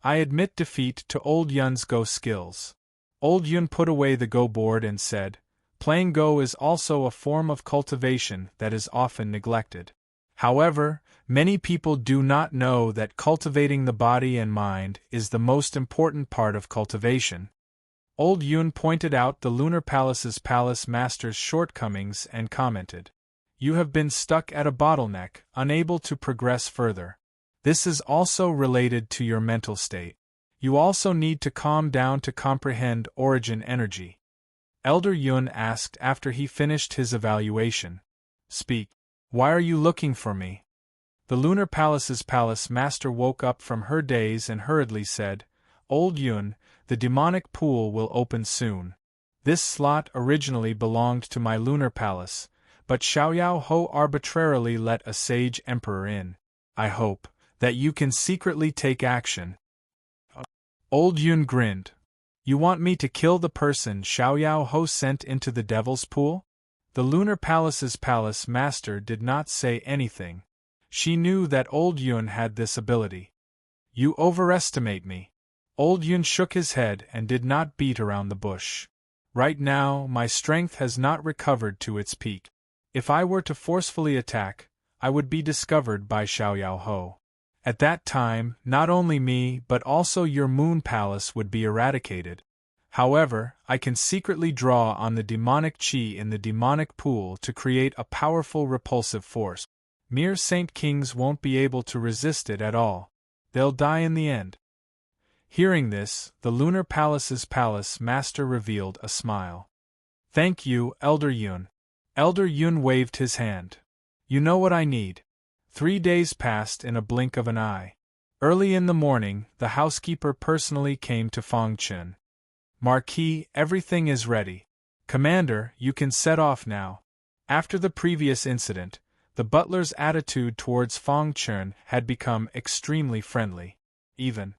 I admit defeat to Old Yun's Go skills. Old Yun put away the Go board and said, playing Go is also a form of cultivation that is often neglected. However, many people do not know that cultivating the body and mind is the most important part of cultivation. Old Yun pointed out the Lunar Palace's Palace Master's shortcomings and commented, you have been stuck at a bottleneck, unable to progress further. This is also related to your mental state. You also need to calm down to comprehend origin energy. Elder Yun asked after he finished his evaluation. Speak. Why are you looking for me? The Lunar Palace's Palace Master woke up from her daze and hurriedly said, Old Yun, the demonic pool will open soon. This slot originally belonged to my Lunar Palace, but Xiaoyao Ho arbitrarily let a sage emperor in. I hope that you can secretly take action. Old Yun grinned. You want me to kill the person Xiaoyao Ho sent into the Devil's Pool? The Lunar Palace's Palace Master did not say anything. She knew that Old Yun had this ability. You overestimate me. Old Yun shook his head and did not beat around the bush. Right now, my strength has not recovered to its peak. If I were to forcefully attack, I would be discovered by Xiaoyao Ho. At that time, not only me but also your Moon Palace would be eradicated. However, I can secretly draw on the demonic chi in the demonic pool to create a powerful repulsive force. Mere Saint Kings won't be able to resist it at all. They'll die in the end. Hearing this, the Lunar Palace's Palace Master revealed a smile. Thank you, Elder Yun. Elder Yun waved his hand. You know what I need. 3 days passed in a blink of an eye. Early in the morning, the housekeeper personally came to Fangchen. Marquis, everything is ready. Commander, you can set off now. After the previous incident, the butler's attitude towards Fangchen had become extremely friendly. Even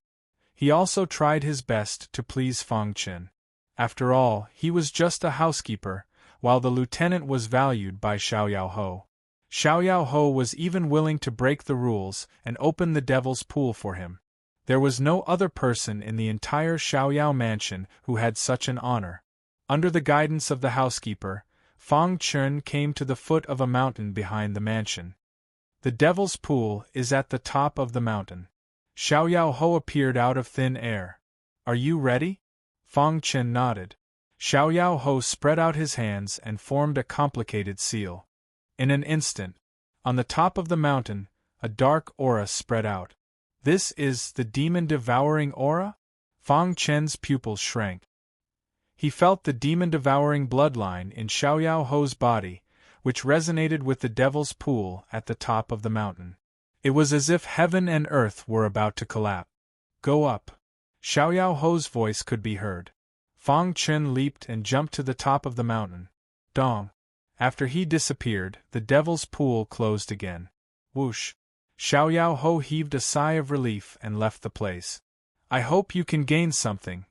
He also tried his best to please Fang Chen. After all, he was just a housekeeper, while the lieutenant was valued by Xiao Ho. Xiao Ho was even willing to break the rules and open the Devil's Pool for him. There was no other person in the entire Xiao mansion who had such an honor. Under the guidance of the housekeeper, Fang Chen came to the foot of a mountain behind the mansion. The Devil's Pool is at the top of the mountain. Xiao Ho appeared out of thin air. Are you ready? Fang Chen nodded. Xiao Ho spread out his hands and formed a complicated seal. In an instant, on the top of the mountain, a dark aura spread out. This is the demon-devouring aura? Fang Chen's pupils shrank. He felt the demon-devouring bloodline in Xiao Ho's body, which resonated with the Devil's Pool at the top of the mountain. It was as if heaven and earth were about to collapse. Go up. Xiao Ho's voice could be heard. Fang Chen leaped and jumped to the top of the mountain. Dong. After he disappeared, the Devil's Pool closed again. Whoosh. Xiao Ho heaved a sigh of relief and left the place. I hope you can gain something.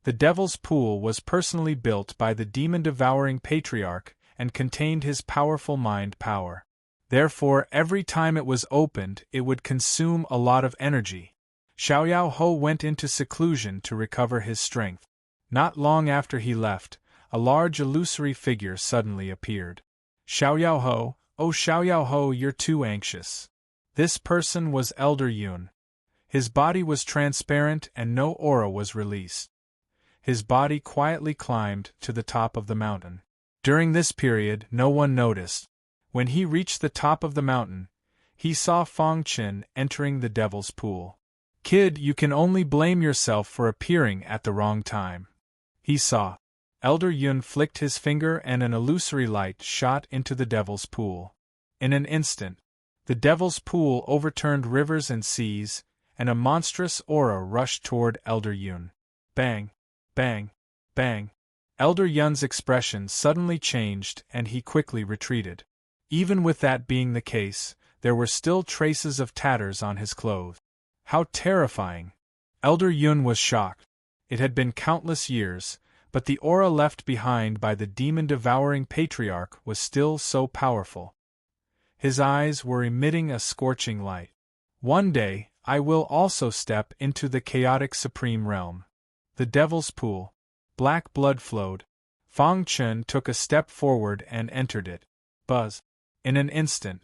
The Devil's Pool was personally built by the demon-devouring patriarch and contained his powerful mind power. Therefore, every time it was opened, it would consume a lot of energy. Xiao Ho went into seclusion to recover his strength. Not long after he left, a large illusory figure suddenly appeared. Xiao Ho, oh Xiao Ho, you're too anxious. This person was Elder Yun. His body was transparent and no aura was released. His body quietly climbed to the top of the mountain. During this period, no one noticed. When he reached the top of the mountain, he saw Fang Chen entering the Devil's Pool. Kid, you can only blame yourself for appearing at the wrong time. He saw. Elder Yun flicked his finger and an illusory light shot into the Devil's Pool. In an instant, the Devil's Pool overturned rivers and seas, and a monstrous aura rushed toward Elder Yun. Bang! Bang! Bang! Elder Yun's expression suddenly changed and he quickly retreated. Even with that being the case, there were still traces of tatters on his clothes. How terrifying! Elder Yun was shocked. It had been countless years, but the aura left behind by the demon-devouring patriarch was still so powerful. His eyes were emitting a scorching light. One day, I will also step into the chaotic supreme realm. The Devil's Pool. Black blood flowed. Fang Chen took a step forward and entered it. Buzz. In an instant,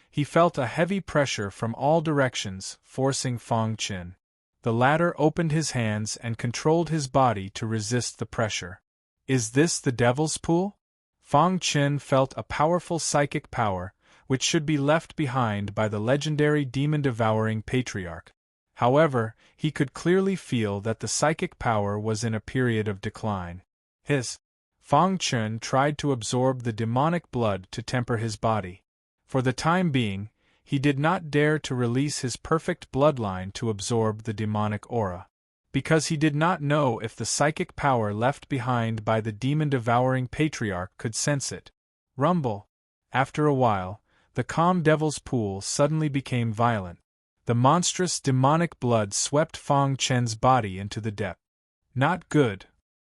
he felt a heavy pressure from all directions, forcing Fang Chen. The latter opened his hands and controlled his body to resist the pressure. Is this the Devil's Pool? Fang Chen felt a powerful psychic power, which should be left behind by the legendary demon-devouring patriarch. However, he could clearly feel that the psychic power was in a period of decline. Fang Chen tried to absorb the demonic blood to temper his body. For the time being, he did not dare to release his perfect bloodline to absorb the demonic aura, because he did not know if the psychic power left behind by the demon-devouring patriarch could sense it. Rumble. After a while, the calm Devil's Pool suddenly became violent. The monstrous demonic blood swept Fang Chen's body into the depth. Not good.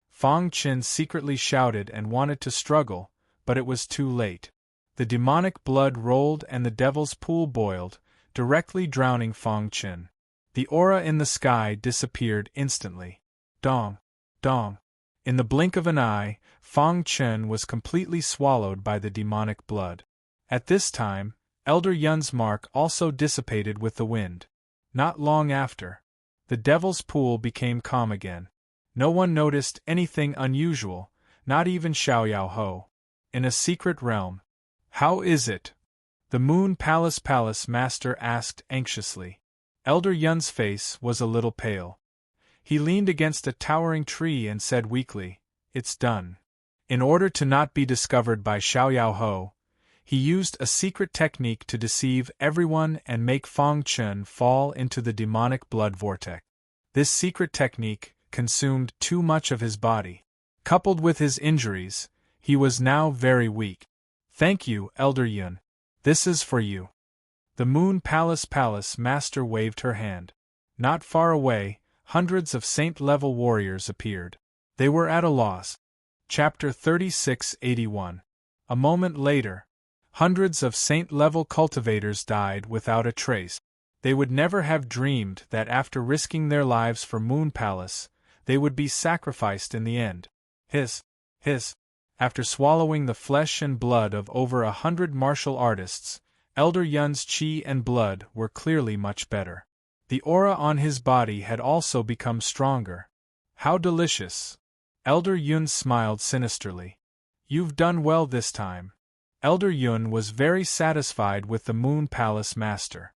Fang Chen secretly shouted and wanted to struggle, but it was too late. The demonic blood rolled and the Devil's Pool boiled, directly drowning Fang Chen. The aura in the sky disappeared instantly. Dong! Dong! In the blink of an eye, Fang Chen was completely swallowed by the demonic blood. At this time, Elder Yun's mark also dissipated with the wind. Not long after, the Devil's Pool became calm again. No one noticed anything unusual, not even Xiao Ho. In a secret realm. How is it? The Moon Palace Master asked anxiously. Elder Yun's face was a little pale. He leaned against a towering tree and said weakly, "It's done." In order to not be discovered by Xiao Ho, he used a secret technique to deceive everyone and make Fang Chen fall into the demonic blood vortex. This secret technique consumed too much of his body. Coupled with his injuries, he was now very weak. Thank you, Elder Yun. This is for you. The Moon Palace Master waved her hand. Not far away, hundreds of saint-level warriors appeared. They were at a loss. Chapter 3681. A moment later, hundreds of saint-level cultivators died without a trace. They would never have dreamed that after risking their lives for Moon Palace, they would be sacrificed in the end. Hiss. After swallowing the flesh and blood of over 100 martial artists, Elder Yun's chi and blood were clearly much better. The aura on his body had also become stronger. How delicious! Elder Yun smiled sinisterly. You've done well this time. Elder Yun was very satisfied with the Moon Palace master.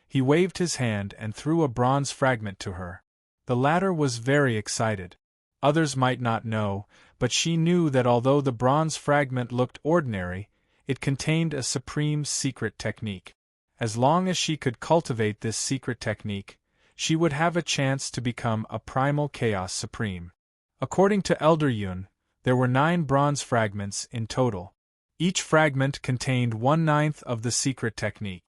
He waved his hand and threw a bronze fragment to her. The latter was very excited. Others might not know, but she knew that although the bronze fragment looked ordinary, it contained a supreme secret technique. As long as she could cultivate this secret technique, she would have a chance to become a primal chaos supreme. According to Elder Yun, there were 9 bronze fragments in total. Each fragment contained 1/9 of the secret technique.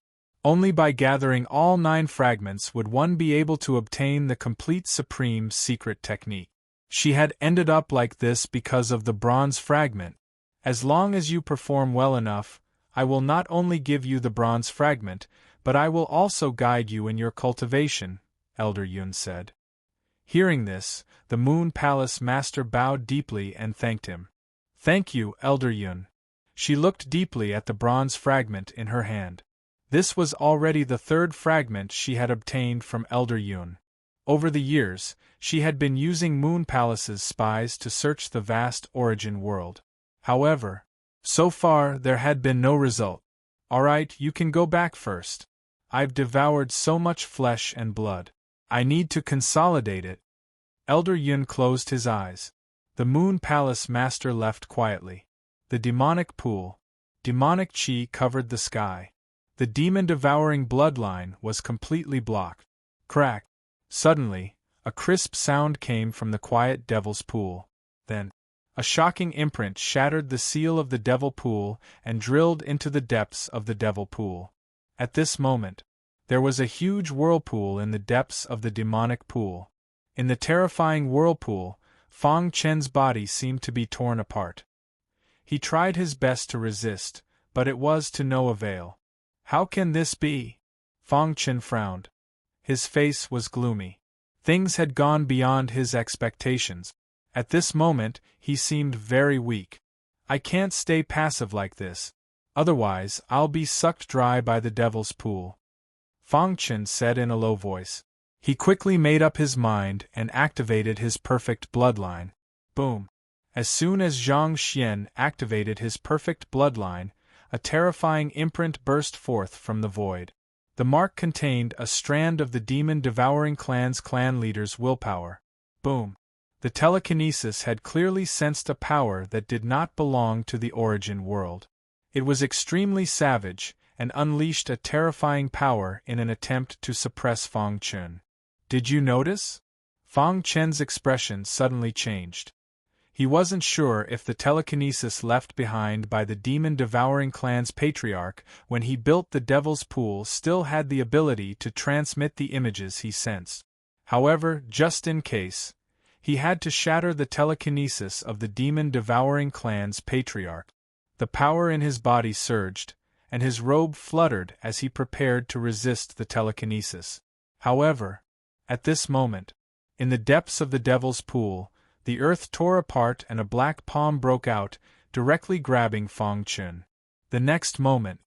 Only by gathering all 9 fragments would one be able to obtain the complete supreme secret technique. She had ended up like this because of the bronze fragment. As long as you perform well enough, I will not only give you the bronze fragment, but I will also guide you in your cultivation, Elder Yun said. Hearing this, the Moon Palace master bowed deeply and thanked him. Thank you, Elder Yun. She looked deeply at the bronze fragment in her hand. This was already the 3rd fragment she had obtained from Elder Yun. Over the years, she had been using Moon Palace's spies to search the vast origin world. However, so far there had been no result. Alright, you can go back first. I've devoured so much flesh and blood. I need to consolidate it. Elder Yun closed his eyes. The Moon Palace master left quietly. The demonic pool. Demonic chi covered the sky. The demon-devouring bloodline was completely blocked. Crack! Suddenly, a crisp sound came from the quiet devil's pool. Then, a shocking imprint shattered the seal of the devil pool and drilled into the depths of the devil pool. At this moment, there was a huge whirlpool in the depths of the demonic pool. In the terrifying whirlpool, Fang Chen's body seemed to be torn apart. He tried his best to resist, but it was to no avail. How can this be? Fang Chen frowned. His face was gloomy. Things had gone beyond his expectations. At this moment, he seemed very weak. I can't stay passive like this. Otherwise, I'll be sucked dry by the devil's pool. Fang Chen said in a low voice. He quickly made up his mind and activated his perfect bloodline. Boom! As soon as Zhang Xian activated his perfect bloodline, a terrifying imprint burst forth from the void. The mark contained a strand of the demon-devouring clan's clan leader's willpower. Boom! The telekinesis had clearly sensed a power that did not belong to the origin world. It was extremely savage, and unleashed a terrifying power in an attempt to suppress Fang Chen. Did you notice? Fang Chen's expression suddenly changed. He wasn't sure if the telekinesis left behind by the demon-devouring clan's patriarch when he built the Devil's Pool still had the ability to transmit the images he sensed. However, just in case, he had to shatter the telekinesis of the demon-devouring clan's patriarch. The power in his body surged, and his robe fluttered as he prepared to resist the telekinesis. However, at this moment, in the depths of the Devil's Pool, the earth tore apart and a black palm broke out, directly grabbing Fang Chen. The next moment,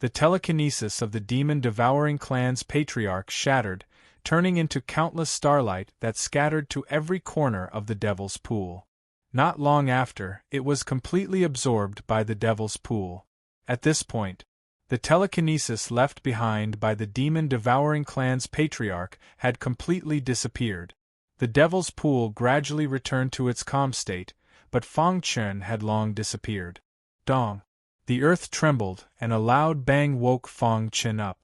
the telekinesis of the demon-devouring clan's patriarch shattered, turning into countless starlight that scattered to every corner of the Devil's Pool. Not long after, it was completely absorbed by the Devil's Pool. At this point, the telekinesis left behind by the demon-devouring clan's patriarch had completely disappeared. The Devil's Pool gradually returned to its calm state, but Fang Chen had long disappeared. Dong! The earth trembled, and a loud bang woke Fang Chen up.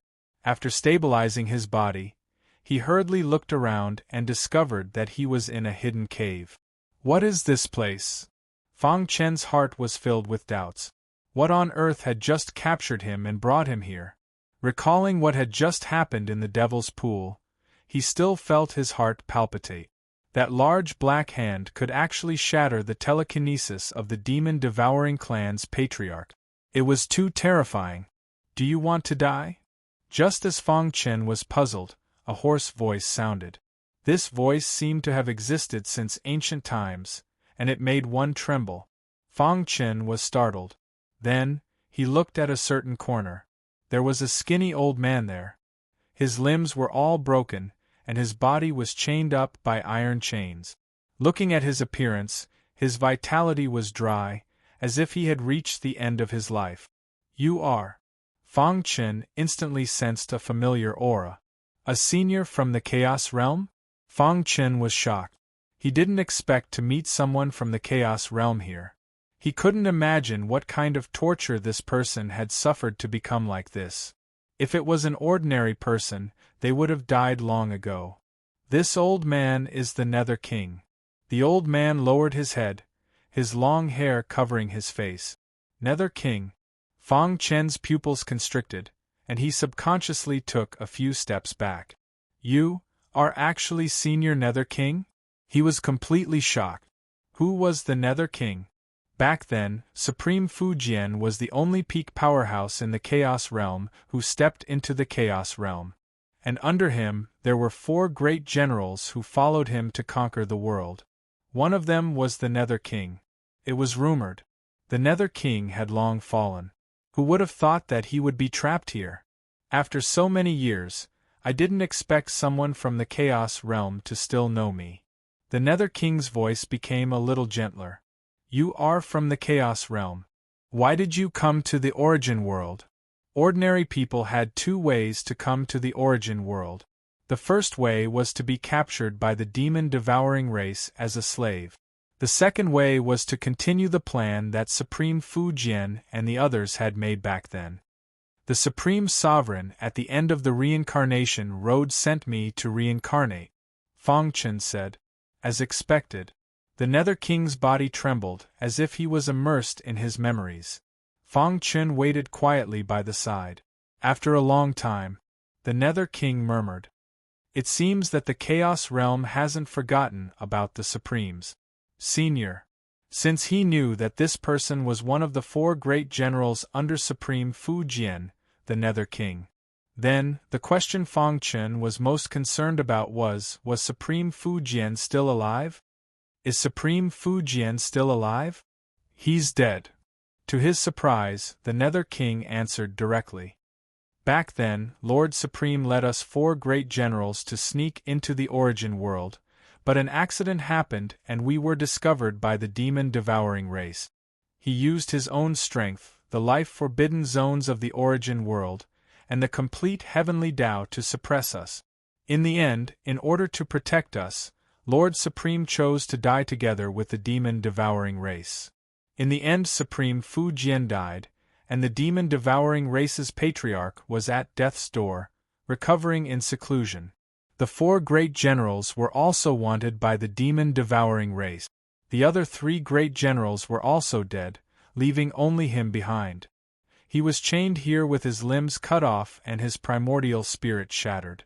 After stabilizing his body, he hurriedly looked around and discovered that he was in a hidden cave. What is this place? Fang Chen's heart was filled with doubts. What on earth had just captured him and brought him here? Recalling what had just happened in the Devil's Pool, he still felt his heart palpitate. That large black hand could actually shatter the telekinesis of the demon-devouring clan's patriarch. It was too terrifying. Do you want to die? Just as Fang Chen was puzzled, a hoarse voice sounded. This voice seemed to have existed since ancient times, and it made one tremble. Fang Chen was startled. Then, he looked at a certain corner. There was a skinny old man there. His limbs were all broken, and his body was chained up by iron chains. Looking at his appearance, his vitality was dry, as if he had reached the end of his life. You are. Fang Chen instantly sensed a familiar aura. A senior from the Chaos Realm? Fang Chen was shocked. He didn't expect to meet someone from the Chaos Realm here. He couldn't imagine what kind of torture this person had suffered to become like this. If it was an ordinary person, they would have died long ago. This old man is the Nether King. The old man lowered his head, his long hair covering his face. Nether King. Fang Chen's pupils constricted, and he subconsciously took a few steps back. You are actually Senior Nether King? He was completely shocked. Who was the Nether King? Back then, Supreme Fujian was the only peak powerhouse in the Chaos Realm who stepped into the Chaos Realm. And under him, there were 4 great generals who followed him to conquer the world. One of them was the Nether King. It was rumored. The Nether King had long fallen. Who would have thought that he would be trapped here? After so many years, I didn't expect someone from the Chaos Realm to still know me. The Nether King's voice became a little gentler. You are from the Chaos Realm. Why did you come to the Origin World? Ordinary people had 2 ways to come to the Origin World. The first way was to be captured by the demon-devouring race as a slave. The second way was to continue the plan that Supreme Fujian and the others had made back then. The Supreme Sovereign at the end of the reincarnation road sent me to reincarnate, Fang Chen said. As expected. The Nether King's body trembled, as if he was immersed in his memories. Fang Chen waited quietly by the side. After a long time, the Nether King murmured. It seems that the Chaos Realm hasn't forgotten about the Supremes. Senior. Since he knew that this person was one of the 4 great generals under Supreme Fujian, the Nether King. Then, the question Fang Chen was most concerned about was Supreme Fujian still alive? Is Supreme Fujian still alive? He's dead. To his surprise, the Nether King answered directly. Back then, Lord Supreme led us 4 great generals to sneak into the Origin World, but an accident happened and we were discovered by the demon-devouring race. He used his own strength, the life-forbidden zones of the Origin World, and the complete heavenly Tao to suppress us. In the end, in order to protect us, Lord Supreme chose to die together with the demon-devouring race. In the end, Supreme Fujian died, and the demon-devouring race's patriarch was at death's door, recovering in seclusion. The 4 great generals were also wanted by the demon-devouring race. The other 3 great generals were also dead, leaving only him behind. He was chained here with his limbs cut off and his primordial spirit shattered.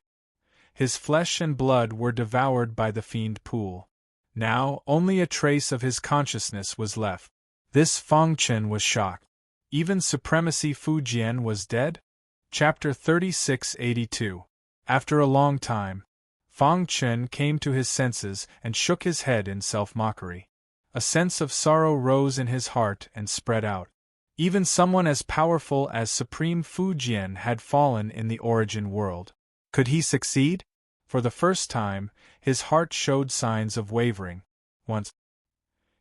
His flesh and blood were devoured by the fiend pool. Now, only a trace of his consciousness was left. This Fang Chen was shocked. Even Supremacy Fujian was dead? Chapter 3682. After a long time, Fang Chen came to his senses and shook his head in self-mockery. A sense of sorrow rose in his heart and spread out. Even someone as powerful as Supreme Fujian had fallen in the Origin World. Could he succeed? For the first time, his heart showed signs of wavering. Once,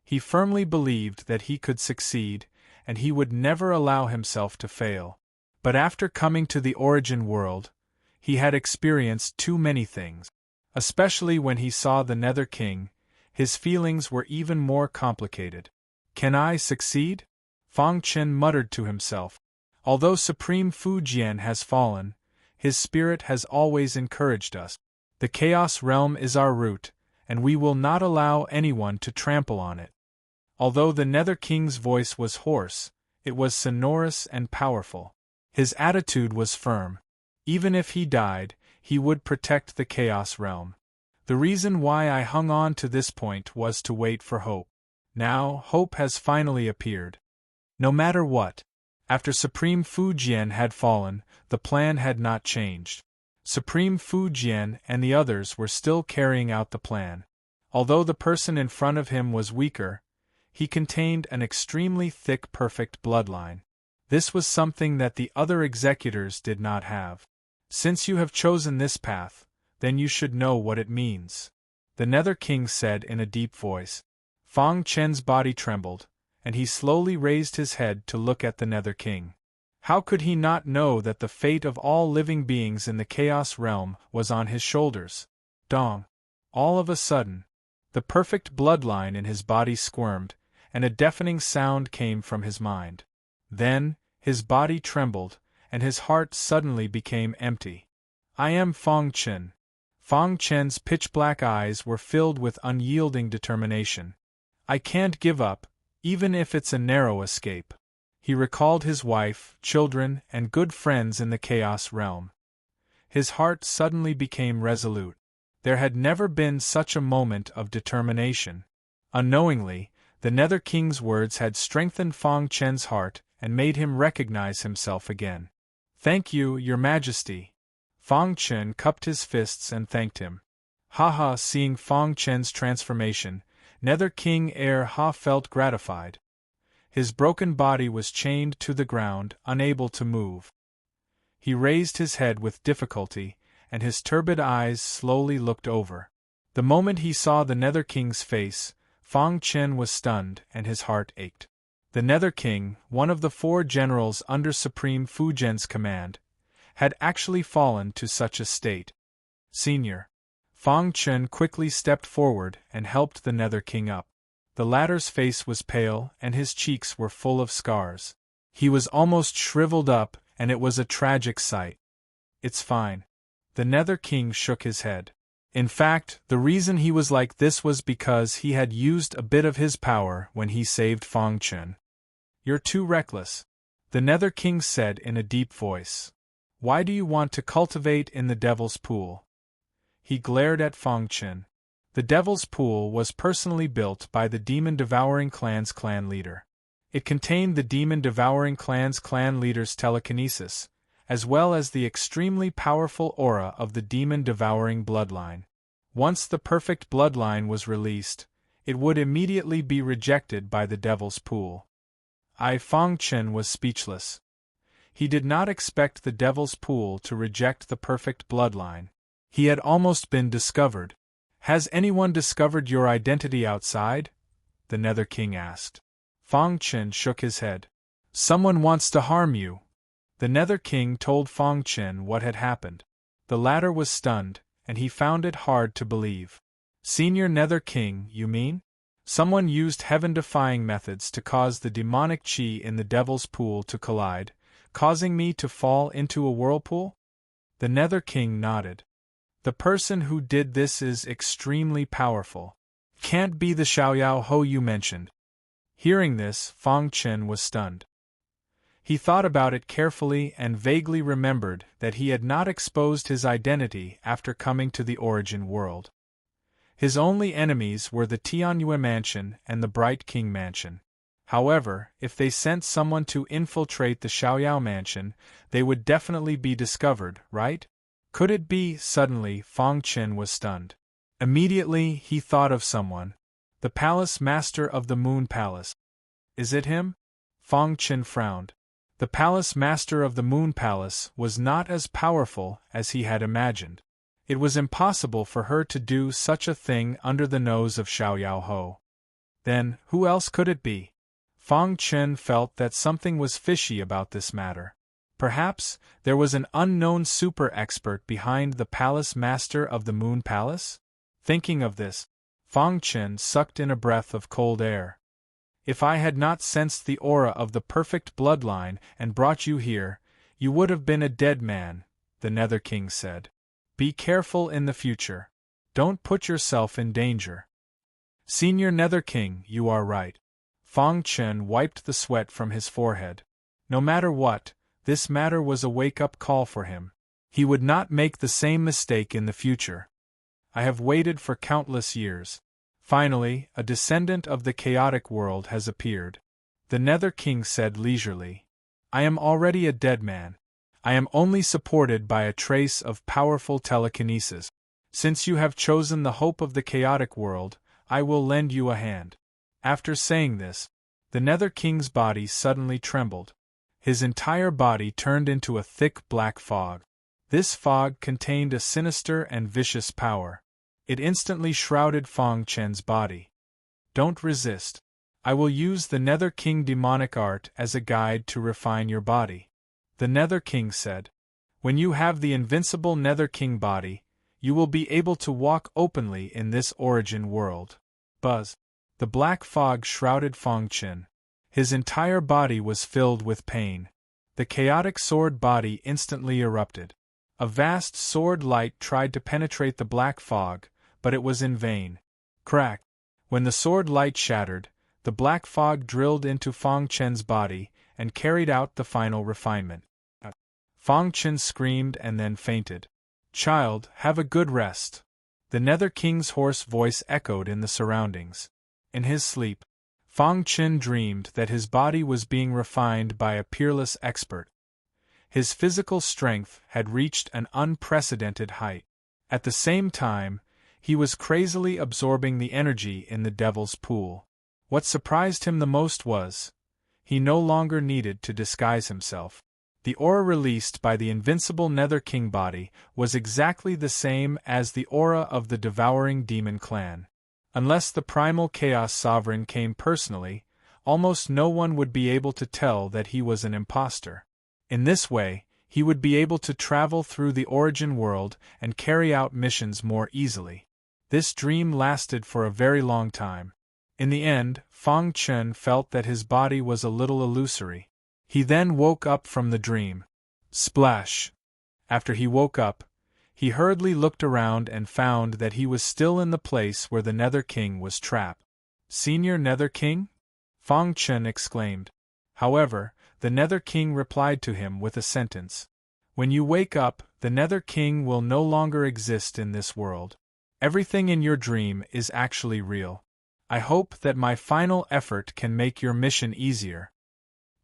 he firmly believed that he could succeed, and he would never allow himself to fail. But after coming to the Origin World, he had experienced too many things. Especially when he saw the Nether King, his feelings were even more complicated. Can I succeed? Fang Chen muttered to himself. Although Supreme Fujian has fallen, his spirit has always encouraged us. The Chaos Realm is our root, and we will not allow anyone to trample on it. Although the Nether King's voice was hoarse, it was sonorous and powerful. His attitude was firm. Even if he died, he would protect the Chaos Realm. The reason why I hung on to this point was to wait for hope. Now, hope has finally appeared. No matter what. After Supreme Fujian had fallen, the plan had not changed. Supreme Fujian and the others were still carrying out the plan. Although the person in front of him was weaker, he contained an extremely thick perfect bloodline. This was something that the other executors did not have. Since you have chosen this path, then you should know what it means, the Nether King said in a deep voice. Fang Chen's body trembled, and he slowly raised his head to look at the Nether King. How could he not know that the fate of all living beings in the Chaos Realm was on his shoulders? Dong! All of a sudden, the perfect bloodline in his body squirmed, and a deafening sound came from his mind. Then, his body trembled, and his heart suddenly became empty. I am Fang Chen. Fang Chen's pitch-black eyes were filled with unyielding determination. I can't give up, even if it's a narrow escape. He recalled his wife, children, and good friends in the Chaos Realm. His heart suddenly became resolute. There had never been such a moment of determination. Unknowingly, the Nether King's words had strengthened Fang Chen's heart and made him recognize himself again. Thank you, Your Majesty. Fang Chen cupped his fists and thanked him. Haha, seeing Fang Chen's transformation, Nether King Ha felt gratified. His broken body was chained to the ground, unable to move. He raised his head with difficulty, and his turbid eyes slowly looked over. The moment he saw the Nether King's face, Fang Chen was stunned and his heart ached. The Nether King, one of the 4 generals under Supreme Fujian's command, had actually fallen to such a state. Senior. Fang Chen quickly stepped forward and helped the Nether King up. The latter's face was pale and his cheeks were full of scars. He was almost shriveled up, and it was a tragic sight. It's fine. The Nether King shook his head. In fact, the reason he was like this was because he had used a bit of his power when he saved Fang Chen. You're too reckless, the Nether King said in a deep voice. Why do you want to cultivate in the Devil's Pool? He glared at Fang Chen. The Devil's Pool was personally built by the Demon-Devouring Clan's clan leader. It contained the Demon-Devouring Clan's clan leader's telekinesis, as well as the extremely powerful aura of the Demon-Devouring bloodline. Once the perfect bloodline was released, it would immediately be rejected by the Devil's Pool. Fang Chen was speechless. He did not expect the Devil's Pool to reject the perfect bloodline. He had almost been discovered. Has anyone discovered your identity outside? The Nether King asked. Fang Chen shook his head. Someone wants to harm you. The Nether King told Fang Chen what had happened. The latter was stunned, and he found it hard to believe. Senior Nether King, you mean? Someone used heaven-defying methods to cause the demonic chi in the Devil's Pool to collide, causing me to fall into a whirlpool? The Nether King nodded. The person who did this is extremely powerful. Can't be the Xiaoyao Ho you mentioned. Hearing this, Fang Chen was stunned. He thought about it carefully and vaguely remembered that he had not exposed his identity after coming to the Origin World. His only enemies were the Tianyue Mansion and the Bright King Mansion. However, if they sent someone to infiltrate the Xiaoyao Mansion, they would definitely be discovered, right? Could it be? Suddenly, Fang Chen was stunned. Immediately, he thought of someone. The Palace Master of the Moon Palace. Is it him? Fang Chen frowned. The Palace Master of the Moon Palace was not as powerful as he had imagined. It was impossible for her to do such a thing under the nose of Xiaoyao Ho. Then, who else could it be? Fang Chen felt that something was fishy about this matter. Perhaps there was an unknown super-expert behind the Palace Master of the Moon Palace? Thinking of this, Fang Chen sucked in a breath of cold air. If I had not sensed the aura of the perfect bloodline and brought you here, you would have been a dead man, the Nether King said. Be careful in the future. Don't put yourself in danger. Senior Nether King, you are right. Fang Chen wiped the sweat from his forehead. No matter what, this matter was a wake-up call for him. He would not make the same mistake in the future. I have waited for countless years. Finally, a descendant of the chaotic world has appeared. The Nether King said leisurely. I am already a dead man. I am only supported by a trace of powerful telekinesis. Since you have chosen the hope of the chaotic world, I will lend you a hand. After saying this, the Nether King's body suddenly trembled. His entire body turned into a thick black fog. This fog contained a sinister and vicious power. It instantly shrouded Fang Chen's body. Don't resist. I will use the Nether King demonic art as a guide to refine your body. The Nether King said. When you have the invincible Nether King body, you will be able to walk openly in this origin world. Buzz. The black fog shrouded Fang Chen. His entire body was filled with pain. The chaotic sword body instantly erupted. A vast sword light tried to penetrate the black fog, but it was in vain. Crack! When the sword light shattered, the black fog drilled into Fang Chen's body and carried out the final refinement. Fang Chen screamed and then fainted. Child, have a good rest. The Nether King's hoarse voice echoed in the surroundings. In his sleep, Fang Chen dreamed that his body was being refined by a peerless expert. His physical strength had reached an unprecedented height. At the same time, he was crazily absorbing the energy in the Devil's Pool. What surprised him the most was, he no longer needed to disguise himself. The aura released by the invincible Nether King body was exactly the same as the aura of the devouring demon clan. Unless the primal Chaos Sovereign came personally, almost no one would be able to tell that he was an imposter. In this way, he would be able to travel through the origin world and carry out missions more easily. This dream lasted for a very long time. In the end, Fang Chen felt that his body was a little illusory. He then woke up from the dream. Splash! After he woke up, he hurriedly looked around and found that he was still in the place where the Nether King was trapped. Senior Nether King? Fang Chen exclaimed. However, the Nether King replied to him with a sentence. When you wake up, the Nether King will no longer exist in this world. Everything in your dream is actually real. I hope that my final effort can make your mission easier.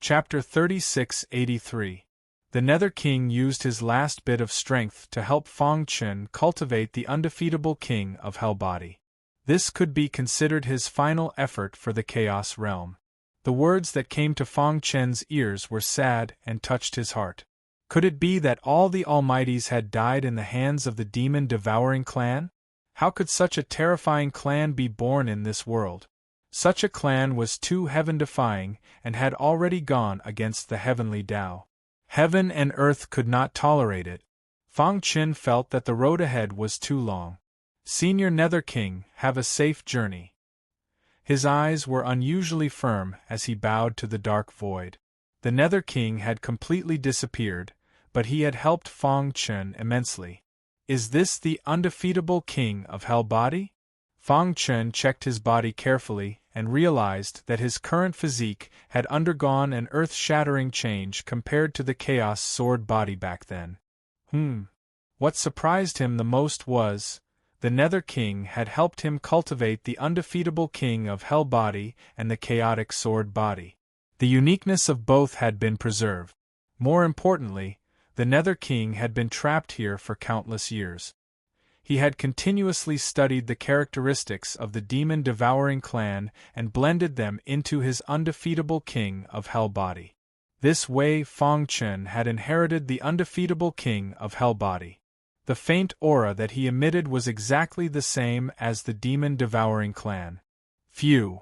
Chapter 3683. The Nether King used his last bit of strength to help Fang Chen cultivate the undefeatable King of Hell body. This could be considered his final effort for the Chaos Realm. The words that came to Fang Chen's ears were sad and touched his heart. Could it be that all the Almighties had died in the hands of the demon-devouring clan? How could such a terrifying clan be born in this world? Such a clan was too heaven-defying and had already gone against the heavenly Tao. Heaven and earth could not tolerate it. Fang Chen felt that the road ahead was too long. Senior Nether King, have a safe journey. His eyes were unusually firm as he bowed to the dark void. The Nether King had completely disappeared, but he had helped Fang Chen immensely. Is this the undefeatable King of Hell body? Fang Chen checked his body carefully and realized that his current physique had undergone an earth-shattering change compared to the Chaos Sword body back then. What surprised him the most was, the Nether King had helped him cultivate the undefeatable King of Hell body and the Chaotic Sword body. The uniqueness of both had been preserved. More importantly, the Nether King had been trapped here for countless years. He had continuously studied the characteristics of the demon-devouring clan and blended them into his undefeatable King of Hell body. This way Fang Chen had inherited the undefeatable King of Hell body. The faint aura that he emitted was exactly the same as the demon-devouring clan. Phew!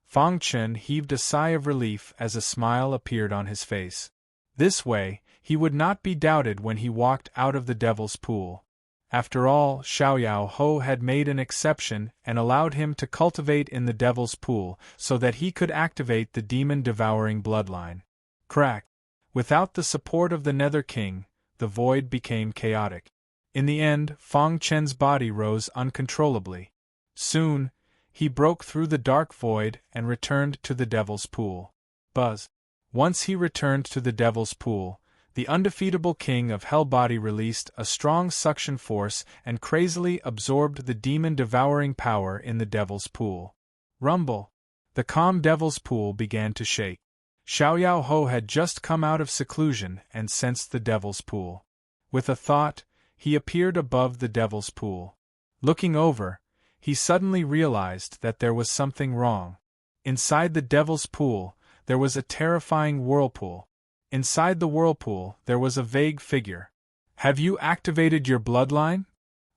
Fang Chen heaved a sigh of relief as a smile appeared on his face. This way, he would not be doubted when he walked out of the Devil's Pool. After all, Xiaoyao Ho had made an exception and allowed him to cultivate in the Devil's Pool so that he could activate the demon-devouring bloodline. Crack! Without the support of the Nether King, the void became chaotic. In the end, Fang Chen's body rose uncontrollably. Soon, he broke through the dark void and returned to the Devil's Pool. Buzz! Once he returned to the Devil's Pool, The undefeatable king of Hellbody released a strong suction force and crazily absorbed the demon-devouring power in the Devil's Pool. Rumble! The calm Devil's Pool began to shake. Xiao Ho had just come out of seclusion and sensed the Devil's Pool. With a thought, he appeared above the Devil's Pool. Looking over, he suddenly realized that there was something wrong. Inside the Devil's Pool, there was a terrifying whirlpool. Inside the whirlpool, there was a vague figure. "Have you activated your bloodline?"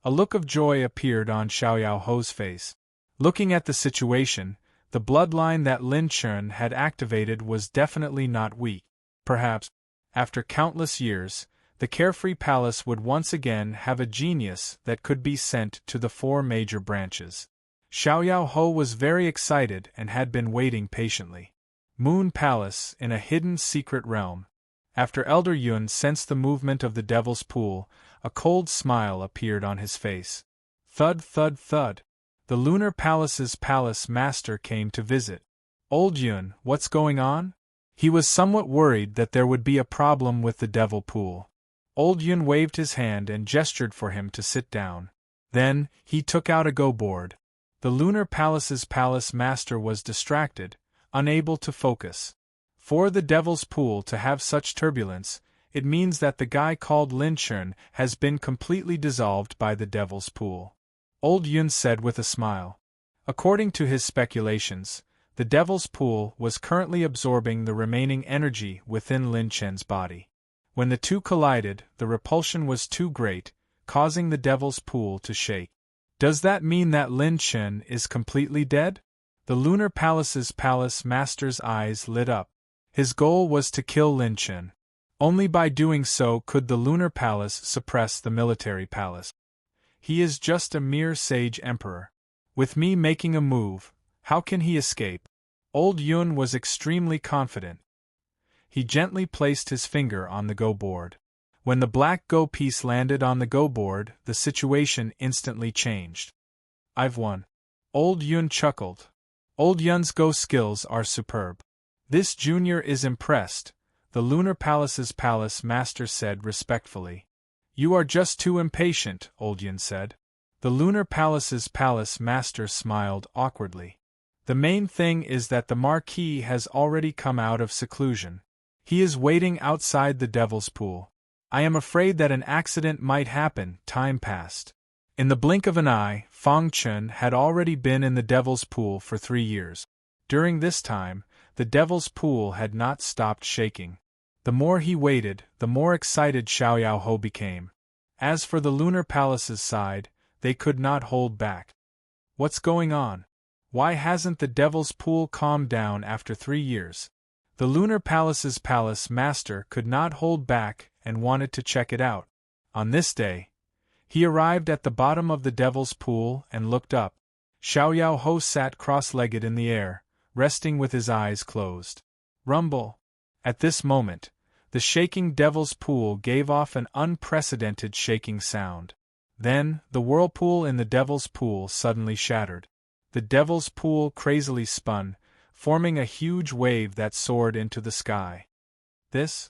A look of joy appeared on Xiao Ho's face. Looking at the situation, the bloodline that Lin Chun had activated was definitely not weak. Perhaps, after countless years, the carefree palace would once again have a genius that could be sent to the 4 major branches. Xiao Ho was very excited and had been waiting patiently. Moon Palace, in a hidden secret realm. After Elder Yun sensed the movement of the Devil's Pool, a cold smile appeared on his face. Thud, thud, thud. The Lunar Palace's palace master came to visit. "Old Yun, what's going on?" He was somewhat worried that there would be a problem with the Devil Pool. Old Yun waved his hand and gestured for him to sit down. Then, he took out a go board. The Lunar Palace's palace master was distracted, unable to focus. For the Devil's Pool to have such turbulence, it means that the guy called Lin Chun has been completely dissolved by the Devil's Pool. Old Yun said with a smile. According to his speculations, the Devil's Pool was currently absorbing the remaining energy within Lin Chun's body. When the two collided, the repulsion was too great, causing the Devil's Pool to shake. Does that mean that Lin Chun is completely dead? The Lunar Palace's palace master's eyes lit up. His goal was to kill Lin Chun. Only by doing so could the Lunar Palace suppress the military palace. He is just a mere sage emperor. With me making a move, how can he escape? Old Yun was extremely confident. He gently placed his finger on the go board. When the black go piece landed on the go board, the situation instantly changed. "I've won." Old Yun chuckled. Old Yun's go skills are superb. "This junior is impressed," the Lunar Palace's palace master said respectfully. "You are just too impatient," Old Yun said. The Lunar Palace's palace master smiled awkwardly. "The main thing is that the Marquis has already come out of seclusion. He is waiting outside the Devil's Pool. I am afraid that an accident might happen." Time passed. In the blink of an eye, Fang Chun had already been in the Devil's Pool for 3 years. During this time, the Devil's Pool had not stopped shaking. The more he waited, the more excited Xiao Ho became. As for the Lunar Palace's side, they could not hold back. What's going on? Why hasn't the Devil's Pool calmed down after 3 years? The Lunar Palace's palace master could not hold back and wanted to check it out. On this day, he arrived at the bottom of the Devil's Pool and looked up. Xiao Ho sat cross-legged in the air, resting with his eyes closed. Rumble! At this moment, the shaking Devil's Pool gave off an unprecedented shaking sound. Then, the whirlpool in the Devil's Pool suddenly shattered. The Devil's Pool crazily spun, forming a huge wave that soared into the sky. This?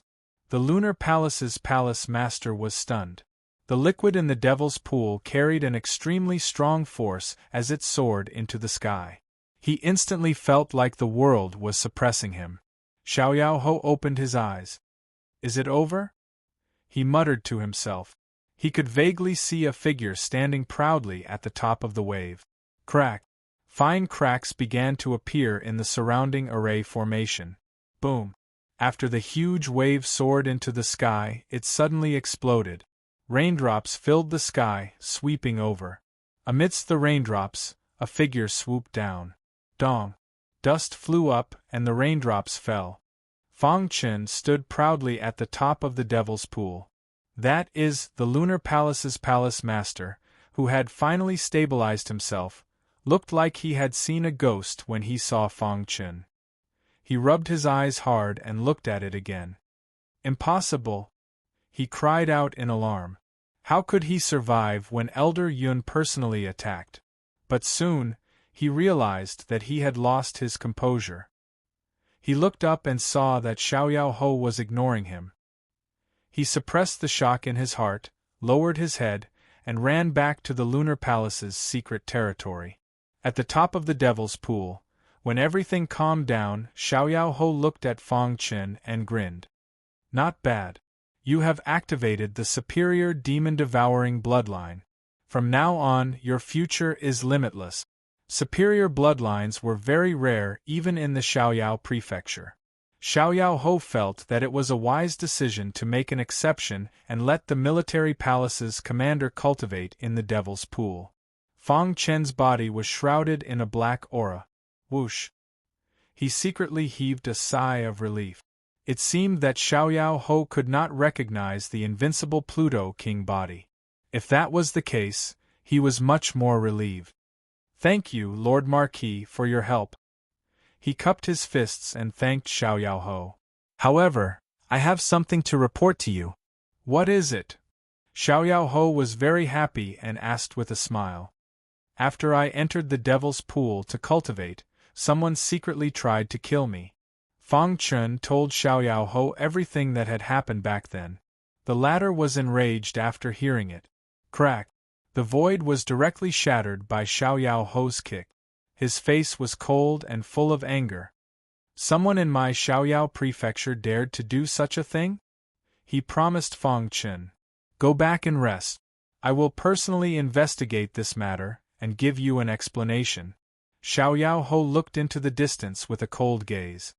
The Lunar Palace's palace master was stunned. The liquid in the Devil's Pool carried an extremely strong force as it soared into the sky. He instantly felt like the world was suppressing him. Xiao Ho opened his eyes. "Is it over?" he muttered to himself. He could vaguely see a figure standing proudly at the top of the wave. Crack! Fine cracks began to appear in the surrounding array formation. Boom! After the huge wave soared into the sky, it suddenly exploded. Raindrops filled the sky, sweeping over. Amidst the raindrops, a figure swooped down. Dong! Dust flew up and the raindrops fell. Fang Chun stood proudly at the top of the Devil's Pool. That is, the Lunar Palace's palace master, who had finally stabilized himself, looked like he had seen a ghost when he saw Fang Chun. He rubbed his eyes hard and looked at it again. "Impossible!" he cried out in alarm. How could he survive when Elder Yun personally attacked? But soon, he realized that he had lost his composure. He looked up and saw that Xiao Ho was ignoring him. He suppressed the shock in his heart, lowered his head, and ran back to the Lunar Palace's secret territory. At the top of the Devil's Pool, when everything calmed down, Xiaoyaohou looked at Fang Chen and grinned. Not bad. You have activated the superior demon-devouring bloodline. From now on, your future is limitless. Superior bloodlines were very rare even in the Xiaoyao prefecture. Xiaoyaohou felt that it was a wise decision to make an exception and let the military palace's commander cultivate in the Devil's Pool. Fang Chen's body was shrouded in a black aura. Whoosh! He secretly heaved a sigh of relief. It seemed that Xiaoyaohou could not recognize the invincible Pluto King body. If that was the case, he was much more relieved. Thank you, Lord Marquis, for your help. He cupped his fists and thanked Xiaoyaohou. However, I have something to report to you. What is it? Xiaoyaohou was very happy and asked with a smile. After I entered the Devil's Pool to cultivate, someone secretly tried to kill me. Fang Chen told Xiaoyaohou everything that had happened back then. The latter was enraged after hearing it. Crack! The void was directly shattered by Xiaoyaohou's kick. His face was cold and full of anger. Someone in my Xiaoyao prefecture dared to do such a thing? He promised Fang Chen. Go back and rest. I will personally investigate this matter and give you an explanation. Xiaoyaohou looked into the distance with a cold gaze.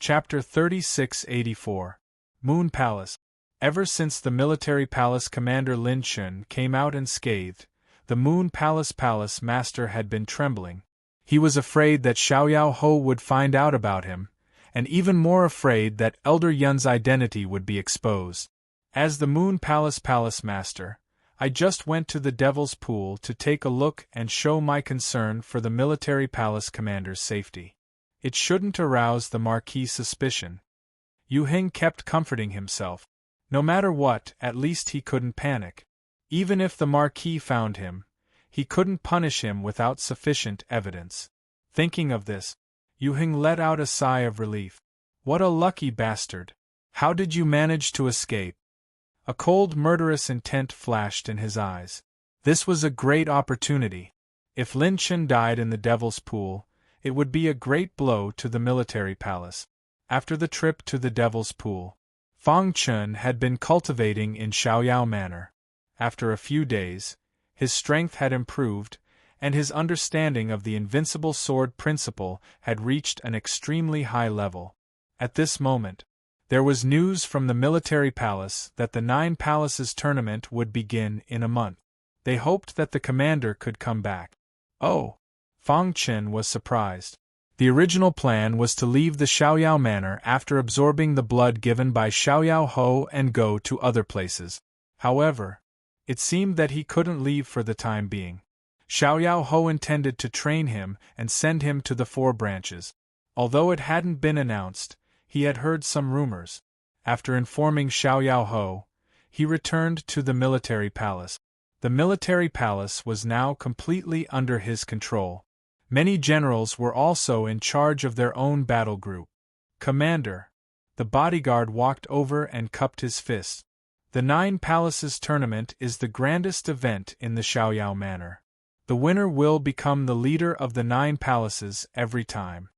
Chapter 3684. Moon Palace. Ever since the military palace commander Lin Chun came out unscathed, the Moon Palace master had been trembling. He was afraid that Xiaoyaohou would find out about him, and even more afraid that Elder Yun's identity would be exposed. As the Moon Palace master, I just went to the Devil's Pool to take a look and show my concern for the military palace commander's safety. It shouldn't arouse the Marquis' suspicion. Yu Hing kept comforting himself. No matter what, at least he couldn't panic. Even if the Marquis found him, he couldn't punish him without sufficient evidence. Thinking of this, Yu Hing let out a sigh of relief. What a lucky bastard! How did you manage to escape? A cold, murderous intent flashed in his eyes. This was a great opportunity. If Lin Chen died in the Devil's Pool, it would be a great blow to the military palace. After the trip to the Devil's Pool, Fang Chen had been cultivating in Xiaoyao Manor. After a few days, his strength had improved, and his understanding of the invincible sword principle had reached an extremely high level. At this moment, there was news from the military palace that the 9 Palaces tournament would begin in a month. They hoped that the commander could come back. Oh! Fang Chen was surprised. The original plan was to leave the Xiaoyao Manor after absorbing the blood given by Xiaoyaohou and go to other places. However, it seemed that he couldn't leave for the time being. Xiaoyaohou intended to train him and send him to the 4 branches. Although it hadn't been announced, he had heard some rumors. After informing Xiaoyaohou, he returned to the military palace. The military palace was now completely under his control. Many generals were also in charge of their own battle group. Commander. The bodyguard walked over and cupped his fist. The 9 Palaces tournament is the grandest event in the Xiaoyao Manor. The winner will become the leader of the 9 Palaces every time.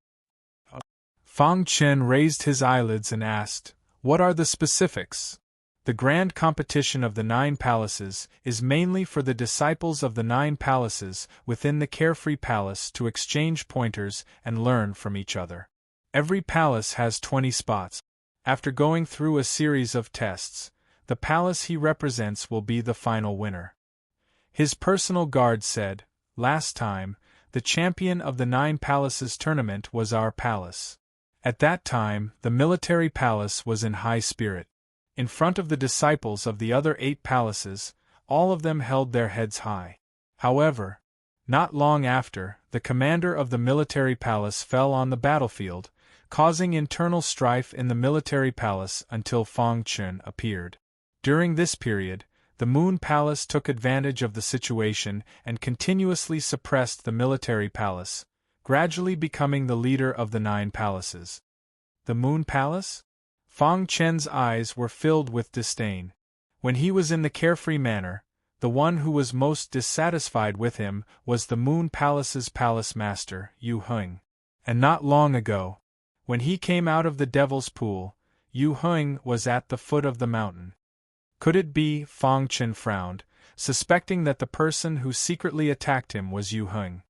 Fang Chen raised his eyelids and asked, "What are the specifics?" The grand competition of the 9 Palaces is mainly for the disciples of the 9 Palaces within the Carefree Palace to exchange pointers and learn from each other. Every palace has 20 spots. After going through a series of tests, the palace he represents will be the final winner. His personal guard said, "Last time, the champion of the 9 Palaces tournament was our palace." At that time, the military palace was in high spirit. In front of the disciples of the other 8 palaces, all of them held their heads high. However, not long after, the commander of the military palace fell on the battlefield, causing internal strife in the military palace until Fang Chen appeared. During this period, the Moon Palace took advantage of the situation and continuously suppressed the military palace, gradually becoming the leader of the 9 Palaces. The Moon Palace? Fang Chen's eyes were filled with disdain. When he was in the carefree manner, the one who was most dissatisfied with him was the Moon Palace's palace master, Yu Heng. And not long ago, when he came out of the Devil's Pool, Yu Heng was at the foot of the mountain. Could it be? Fang Chen frowned, suspecting that the person who secretly attacked him was Yu Heng.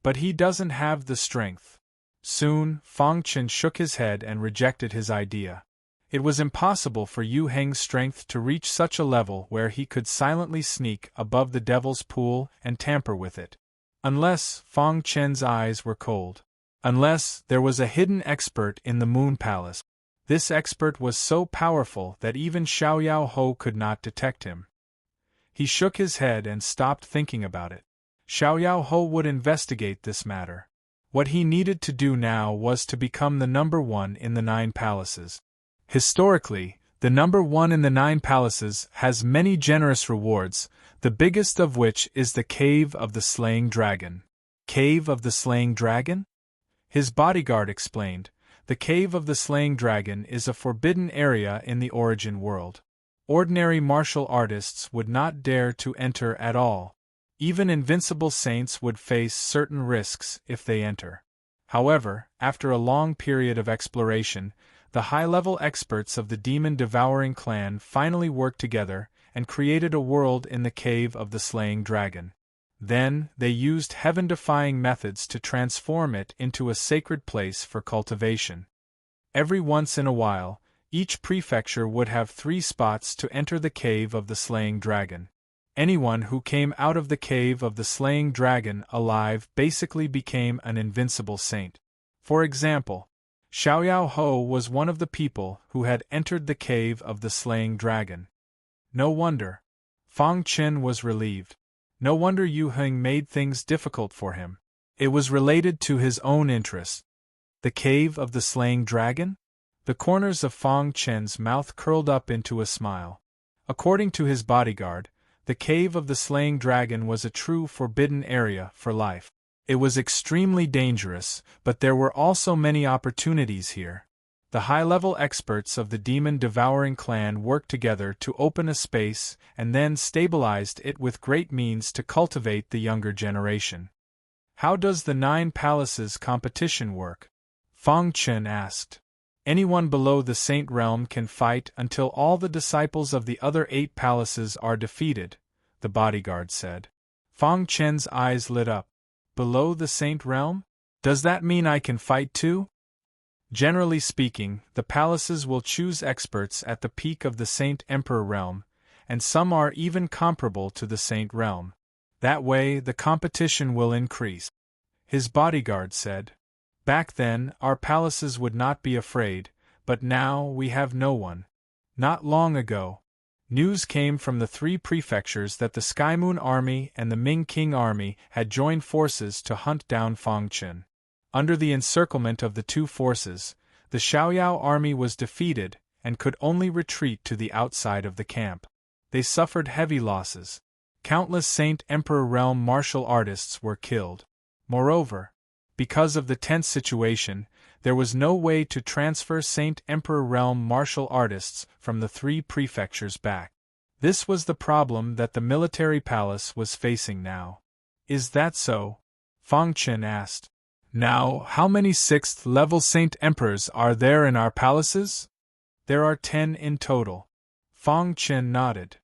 But he doesn't have the strength. Soon, Fang Chen shook his head and rejected his idea. It was impossible for Yu Heng's strength to reach such a level where he could silently sneak above the Devil's Pool and tamper with it. Unless Fang Chen's eyes were cold. Unless there was a hidden expert in the Moon Palace. This expert was so powerful that even Xiaoyao Ho could not detect him. He shook his head and stopped thinking about it. Xiaoyao Ho would investigate this matter. What he needed to do now was to become the number one in the 9 palaces. Historically, the number one in the 9 palaces has many generous rewards, the biggest of which is the Cave of the Slaying Dragon. Cave of the Slaying Dragon? His bodyguard explained. The Cave of the Slaying Dragon is a forbidden area in the Origin world. Ordinary martial artists would not dare to enter at all. Even invincible saints would face certain risks if they enter. However, after a long period of exploration, the high-level experts of the demon-devouring clan finally worked together and created a world in the Cave of the Slaying Dragon. Then, they used heaven-defying methods to transform it into a sacred place for cultivation. Every once in a while, each prefecture would have 3 spots to enter the Cave of the Slaying Dragon. Anyone who came out of the Cave of the Slaying Dragon alive basically became an invincible saint. For example, Xiaoyao Ho was one of the people who had entered the Cave of the Slaying Dragon. No wonder. Fang Chen was relieved. No wonder Yu Heng made things difficult for him. It was related to his own interests. The Cave of the Slaying Dragon? The corners of Fang Chen's mouth curled up into a smile. According to his bodyguard, the Cave of the Slaying Dragon was a true forbidden area for life. It was extremely dangerous, but there were also many opportunities here. The high-level experts of the demon-devouring clan worked together to open a space and then stabilized it with great means to cultivate the younger generation. How does the 9 palaces competition work? Fang Chen asked. Anyone below the Saint Realm can fight until all the disciples of the other 8 palaces are defeated, the bodyguard said. Fang Chen's eyes lit up. Below the Saint Realm? Does that mean I can fight too? Generally speaking, the palaces will choose experts at the peak of the Saint Emperor Realm, and some are even comparable to the Saint Realm. That way, the competition will increase. His bodyguard said. Back then, our palaces would not be afraid, but now we have no one. Not long ago, news came from the 3 prefectures that the Skymoon Army and the Ming King Army had joined forces to hunt down Fang Chen. Under the encirclement of the 2 forces, the Xiaoyao army was defeated and could only retreat to the outside of the camp. They suffered heavy losses. Countless Saint Emperor Realm martial artists were killed. Moreover, because of the tense situation, there was no way to transfer Saint Emperor Realm martial artists from the 3 prefectures back. This was the problem that the military palace was facing now. Is that so? Fang Chen asked. Now, how many 6th-level Saint Emperors are there in our palaces? There are 10 in total. Fang Chen nodded.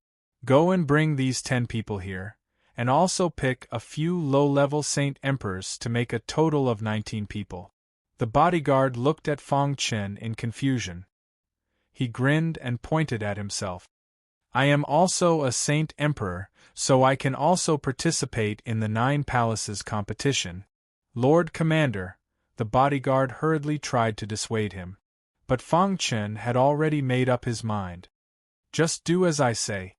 Go and bring these 10 people here, and also pick a few low-level Saint Emperors to make a total of 19 people. The bodyguard looked at Fang Chen in confusion. He grinned and pointed at himself. I am also a Saint Emperor, so I can also participate in the 9 palaces competition. Lord Commander, the bodyguard hurriedly tried to dissuade him. But Fang Chen had already made up his mind. Just do as I say.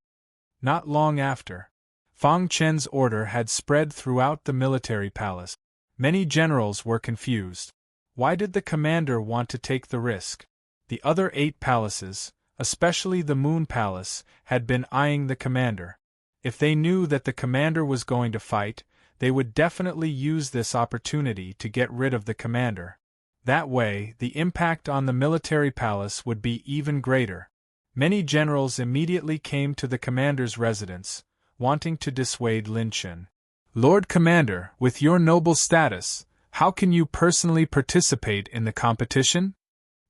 Not long after, Fang Chen's order had spread throughout the military palace. Many generals were confused. Why did the commander want to take the risk? The other 8 palaces, especially the Moon Palace, had been eyeing the commander. If they knew that the commander was going to fight, they would definitely use this opportunity to get rid of the commander. That way, the impact on the military palace would be even greater. Many generals immediately came to the commander's residence, wanting to dissuade Lin Chen. Lord Commander, with your noble status, how can you personally participate in the competition?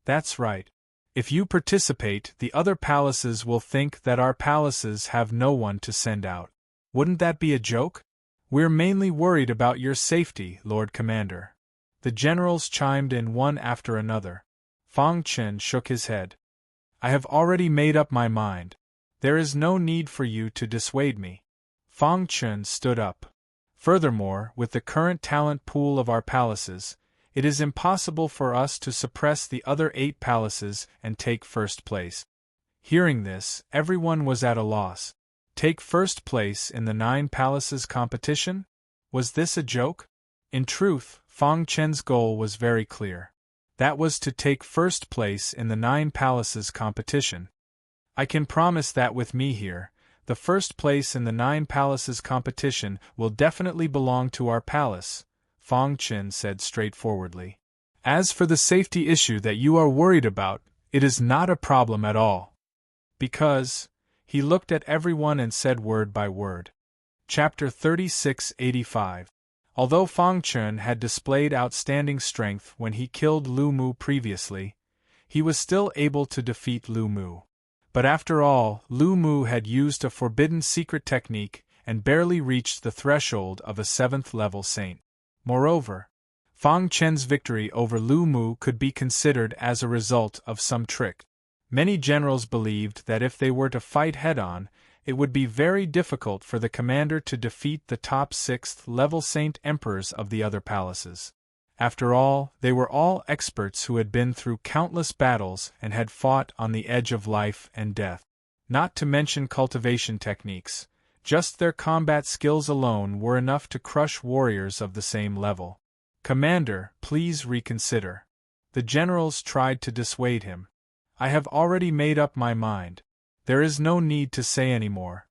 That's right. If you participate, the other palaces will think that our palaces have no one to send out. Wouldn't that be a joke? We're mainly worried about your safety, Lord Commander. The generals chimed in one after another. Fang Chen shook his head. I have already made up my mind. There is no need for you to dissuade me. Fang Chen stood up. Furthermore, with the current talent pool of our palaces, it is impossible for us to suppress the other 8 palaces and take first place. Hearing this, everyone was at a loss. Take first place in the 9 palaces competition? Was this a joke? In truth, Fang Chen's goal was very clear. That was to take first place in the 9 palaces competition. I can promise that with me here, the first place in the 9 palaces competition will definitely belong to our palace, Fang Chen said straightforwardly. As for the safety issue that you are worried about, it is not a problem at all. Because, he looked at everyone and said word by word. Chapter 3685. Although Fang Chen had displayed outstanding strength when he killed Lu Mu previously, he was still able to defeat Lu Mu. But after all, Lu Mu had used a forbidden secret technique and barely reached the threshold of a 7th-level saint. Moreover, Fang Chen's victory over Lu Mu could be considered as a result of some trick. Many generals believed that if they were to fight head-on, it would be very difficult for the commander to defeat the top 6th-level saint emperors of the other palaces. After all, they were all experts who had been through countless battles and had fought on the edge of life and death. Not to mention cultivation techniques, just their combat skills alone were enough to crush warriors of the same level. Commander, please reconsider. The generals tried to dissuade him. I have already made up my mind. There is no need to say any more.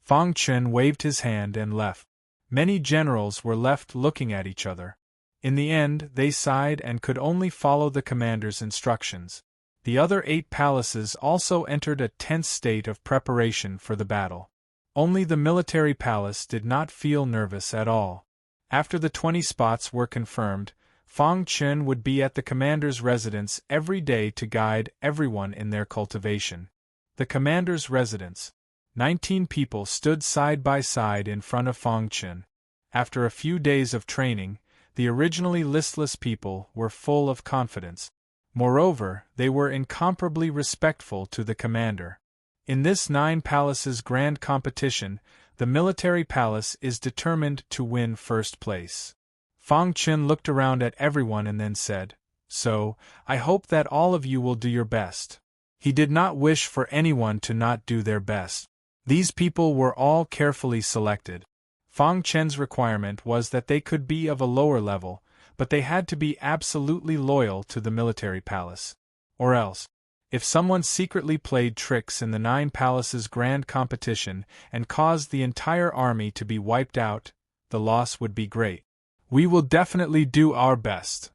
Fang Chen waved his hand and left. Many generals were left looking at each other. In the end, they sighed and could only follow the commander's instructions. The other 8 palaces also entered a tense state of preparation for the battle. Only the military palace did not feel nervous at all. After the 20 spots were confirmed, Fang Chen would be at the commander's residence every day to guide everyone in their cultivation. The commander's residence. 19 people stood side by side in front of Fang Chen. After a few days of training, the originally listless people were full of confidence. Moreover, they were incomparably respectful to the commander. In this 9 palaces grand competition, the military palace is determined to win first place. Fang Chen looked around at everyone and then said, "So, I hope that all of you will do your best." He did not wish for anyone to not do their best. These people were all carefully selected. Fang Chen's requirement was that they could be of a lower level, but they had to be absolutely loyal to the military palace. Or else, if someone secretly played tricks in the 9 palaces grand competition and caused the entire army to be wiped out, the loss would be great. We will definitely do our best.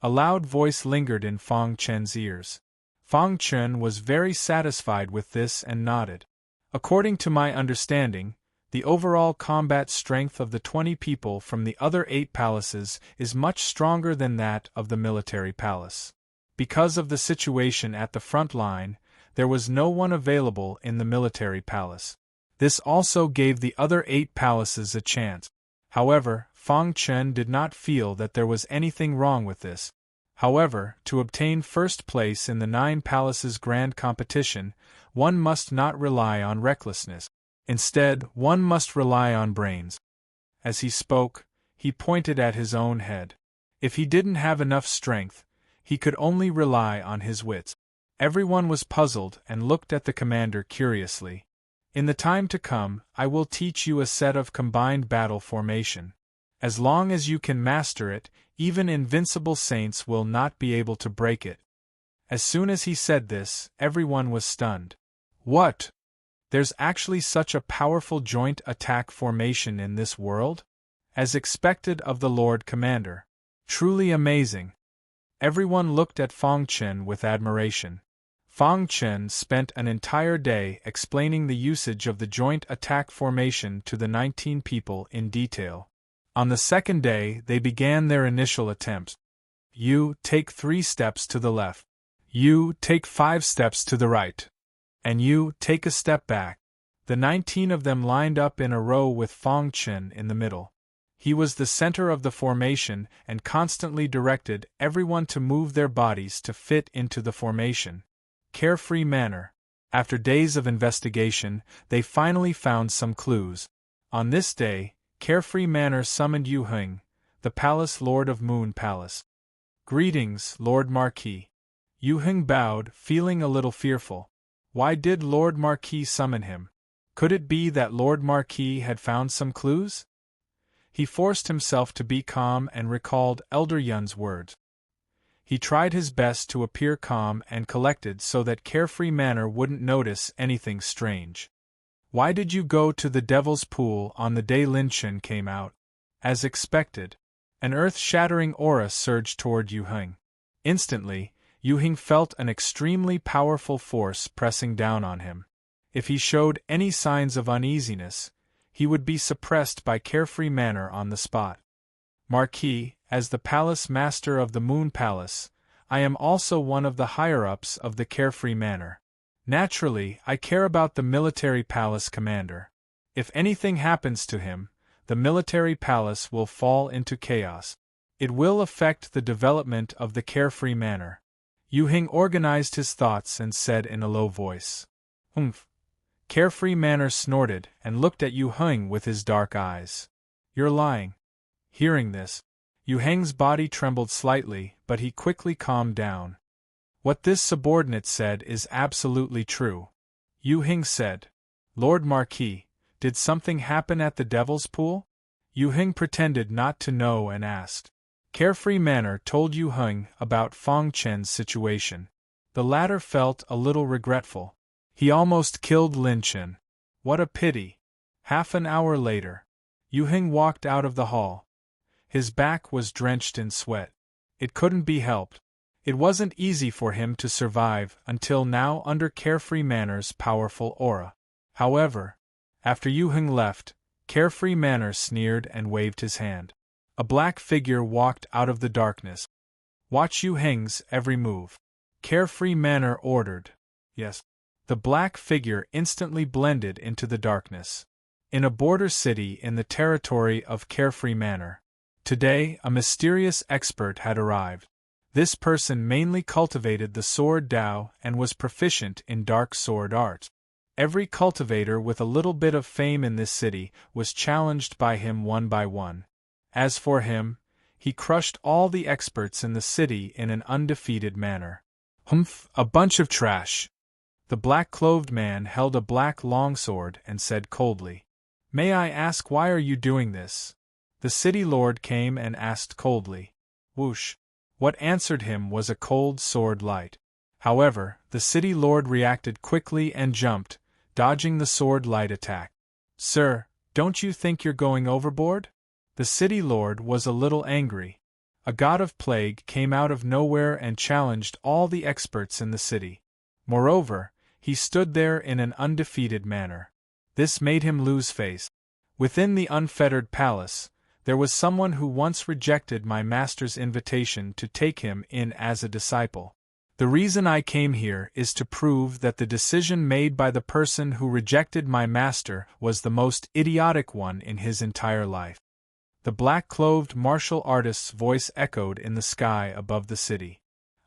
A loud voice lingered in Fang Chen's ears. Fang Chen was very satisfied with this and nodded. According to my understanding, the overall combat strength of the 20 people from the other 8 palaces is much stronger than that of the military palace. Because of the situation at the front line, there was no one available in the military palace. This also gave the other 8 palaces a chance. However, Fang Chen did not feel that there was anything wrong with this. However, to obtain first place in the 9 palaces grand competition, one must not rely on recklessness. Instead, one must rely on brains. As he spoke, he pointed at his own head. If he didn't have enough strength, he could only rely on his wits. Everyone was puzzled and looked at the commander curiously. In the time to come, I will teach you a set of combined battle formation. As long as you can master it, even invincible saints will not be able to break it. As soon as he said this, everyone was stunned. What? There's actually such a powerful joint attack formation in this world? As expected of the Lord Commander. Truly amazing. everyone looked at Fong Chen with admiration. Fong Chen spent an entire day explaining the usage of the joint attack formation to the 19 people in detail. On the second day, they began their initial attempts. You take 3 steps to the left. You take 5 steps to the right. And you take a step back. The 19 of them lined up in a row with Fong Chen in the middle. He was the center of the formation and constantly directed everyone to move their bodies to fit into the formation. Carefree manner. After days of investigation, they finally found some clues. On this day, Carefree manner summoned Yu Heng, the Palace Lord of Moon Palace. Greetings, Lord Marquis. Yu Heng bowed, feeling a little fearful. Why did Lord Marquis summon him? Could it be that Lord Marquis had found some clues? He forced himself to be calm and recalled Elder Yun's words. He tried his best to appear calm and collected so that Carefree manner wouldn't notice anything strange. Why did you go to the Devil's Pool on the day Lin Chen came out? As expected, an earth-shattering aura surged toward Yu Heng. Instantly, Yu Heng felt an extremely powerful force pressing down on him. If he showed any signs of uneasiness, he would be suppressed by Carefree manner on the spot. Marquis, as the Palace Master of the Moon Palace, I am also one of the higher-ups of the Carefree manner. Naturally, I care about the military palace commander. If anything happens to him, the military palace will fall into chaos. It will affect the development of the Carefree manner. Yu Heng organized his thoughts and said in a low voice. Humph. Carefree manner snorted and looked at Yu Heng with his dark eyes. You're lying. Hearing this, Yu Heng's body trembled slightly, but he quickly calmed down. What this subordinate said is absolutely true. Yu Heng said. Lord Marquis, did something happen at the Devil's Pool? Yu Heng pretended not to know and asked. Carefree manner told Yu Heng about Fong Chen's situation. The latter felt a little regretful. He almost killed Lin Chen. What a pity. Half an hour later, Yu Heng walked out of the hall. His back was drenched in sweat. It couldn't be helped. It wasn't easy for him to survive until now under Carefree manner's powerful aura. However, after Yu Heng left, Carefree manner sneered and waved his hand. A black figure walked out of the darkness. Watch Yu Heng's every move. Carefree manner ordered. Yes. The black figure instantly blended into the darkness. In a border city in the territory of Carefree manner. Today, a mysterious expert had arrived. This person mainly cultivated the sword Dao and was proficient in dark sword art. Every cultivator with a little bit of fame in this city was challenged by him one by one. As for him, he crushed all the experts in the city in an undefeated manner. Humph, a bunch of trash. The black-clothed man held a black longsword and said coldly. May I ask why are you doing this? The city lord came and asked coldly. Whoosh. What answered him was a cold sword light. However, the city lord reacted quickly and jumped, dodging the sword light attack. Sir, don't you think you're going overboard? The city lord was a little angry. A god of plague came out of nowhere and challenged all the experts in the city. Moreover, he stood there in an undefeated manner. This made him lose face. Within the unfettered palace, there was someone who once rejected my master's invitation to take him in as a disciple. The reason I came here is to prove that the decision made by the person who rejected my master was the most idiotic one in his entire life. The black-clothed martial artist's voice echoed in the sky above the city.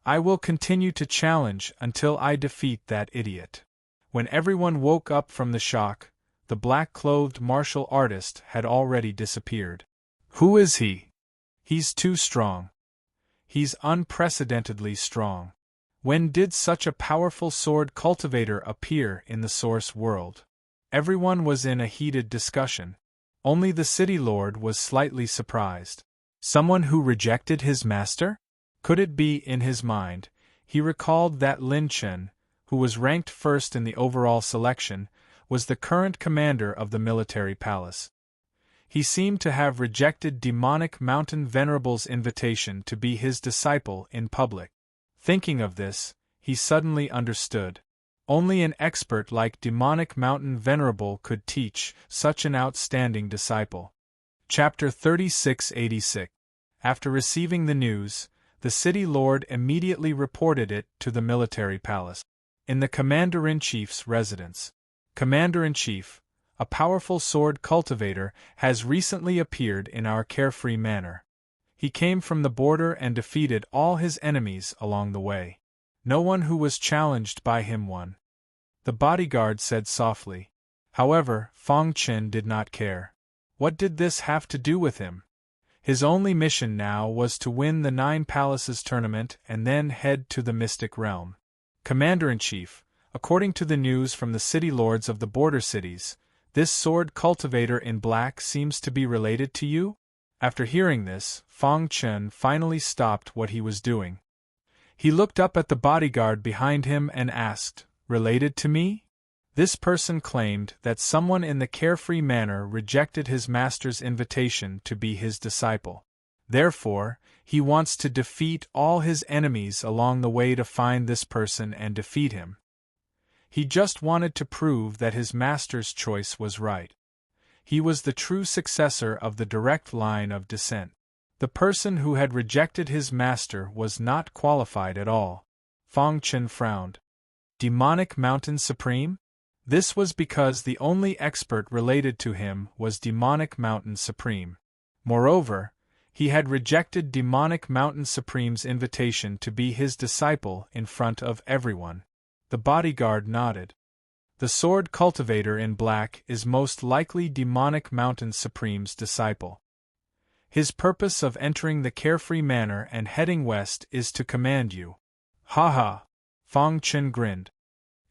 I will continue to challenge until I defeat that idiot. When everyone woke up from the shock, the black-clothed martial artist had already disappeared. Who is he? He's too strong. He's unprecedentedly strong. When did such a powerful sword cultivator appear in the source world? Everyone was in a heated discussion. Only the city lord was slightly surprised. Someone who rejected his master? Could it be in his mind? He recalled that Lin Chen, who was ranked first in the overall selection, was the current commander of the military palace. He seemed to have rejected demonic mountain Venerable's invitation to be his disciple in public. Thinking of this, he suddenly understood. Only an expert like demonic mountain Venerable could teach such an outstanding disciple. Chapter 3686. After receiving the news, the city lord immediately reported it to the military palace. In the Commander-in-Chief's residence. Commander-in-Chief, a powerful sword cultivator, has recently appeared in our carefree manor. He came from the border and defeated all his enemies along the way. No one who was challenged by him won. The bodyguard said softly. However, Fong Chen did not care. What did this have to do with him? His only mission now was to win the 9 Palaces tournament and then head to the Mystic Realm. Commander-in-Chief, according to the news from the city lords of the border cities, this sword cultivator in black seems to be related to you? After hearing this, Fong Chen finally stopped what he was doing. He looked up at the bodyguard behind him and asked, "Related to me?" This person claimed that someone in the carefree manor rejected his master's invitation to be his disciple. Therefore, he wants to defeat all his enemies along the way to find this person and defeat him. He just wanted to prove that his master's choice was right. He was the true successor of the direct line of descent. The person who had rejected his master was not qualified at all. Fong Chen frowned. Demonic Mountain Supreme? This was because the only expert related to him was Demonic Mountain Supreme. Moreover, he had rejected Demonic Mountain Supreme's invitation to be his disciple in front of everyone. The bodyguard nodded. The sword cultivator in black is most likely Demonic Mountain Supreme's disciple. His purpose of entering the carefree manor and heading west is to command you. Ha ha! Fong Chen grinned.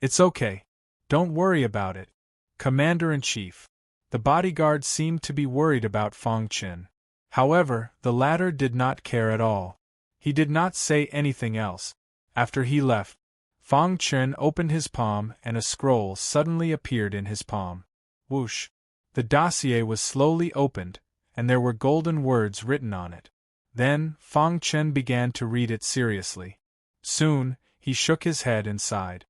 It's okay. Don't worry about it, Commander-in-Chief. The bodyguard seemed to be worried about Fong Chen. However, the latter did not care at all. He did not say anything else. After he left, Fong Chen opened his palm and a scroll suddenly appeared in his palm. Whoosh! The dossier was slowly opened, and there were golden words written on it. Then, Fong Chen began to read it seriously. Soon, he shook his head and sighed.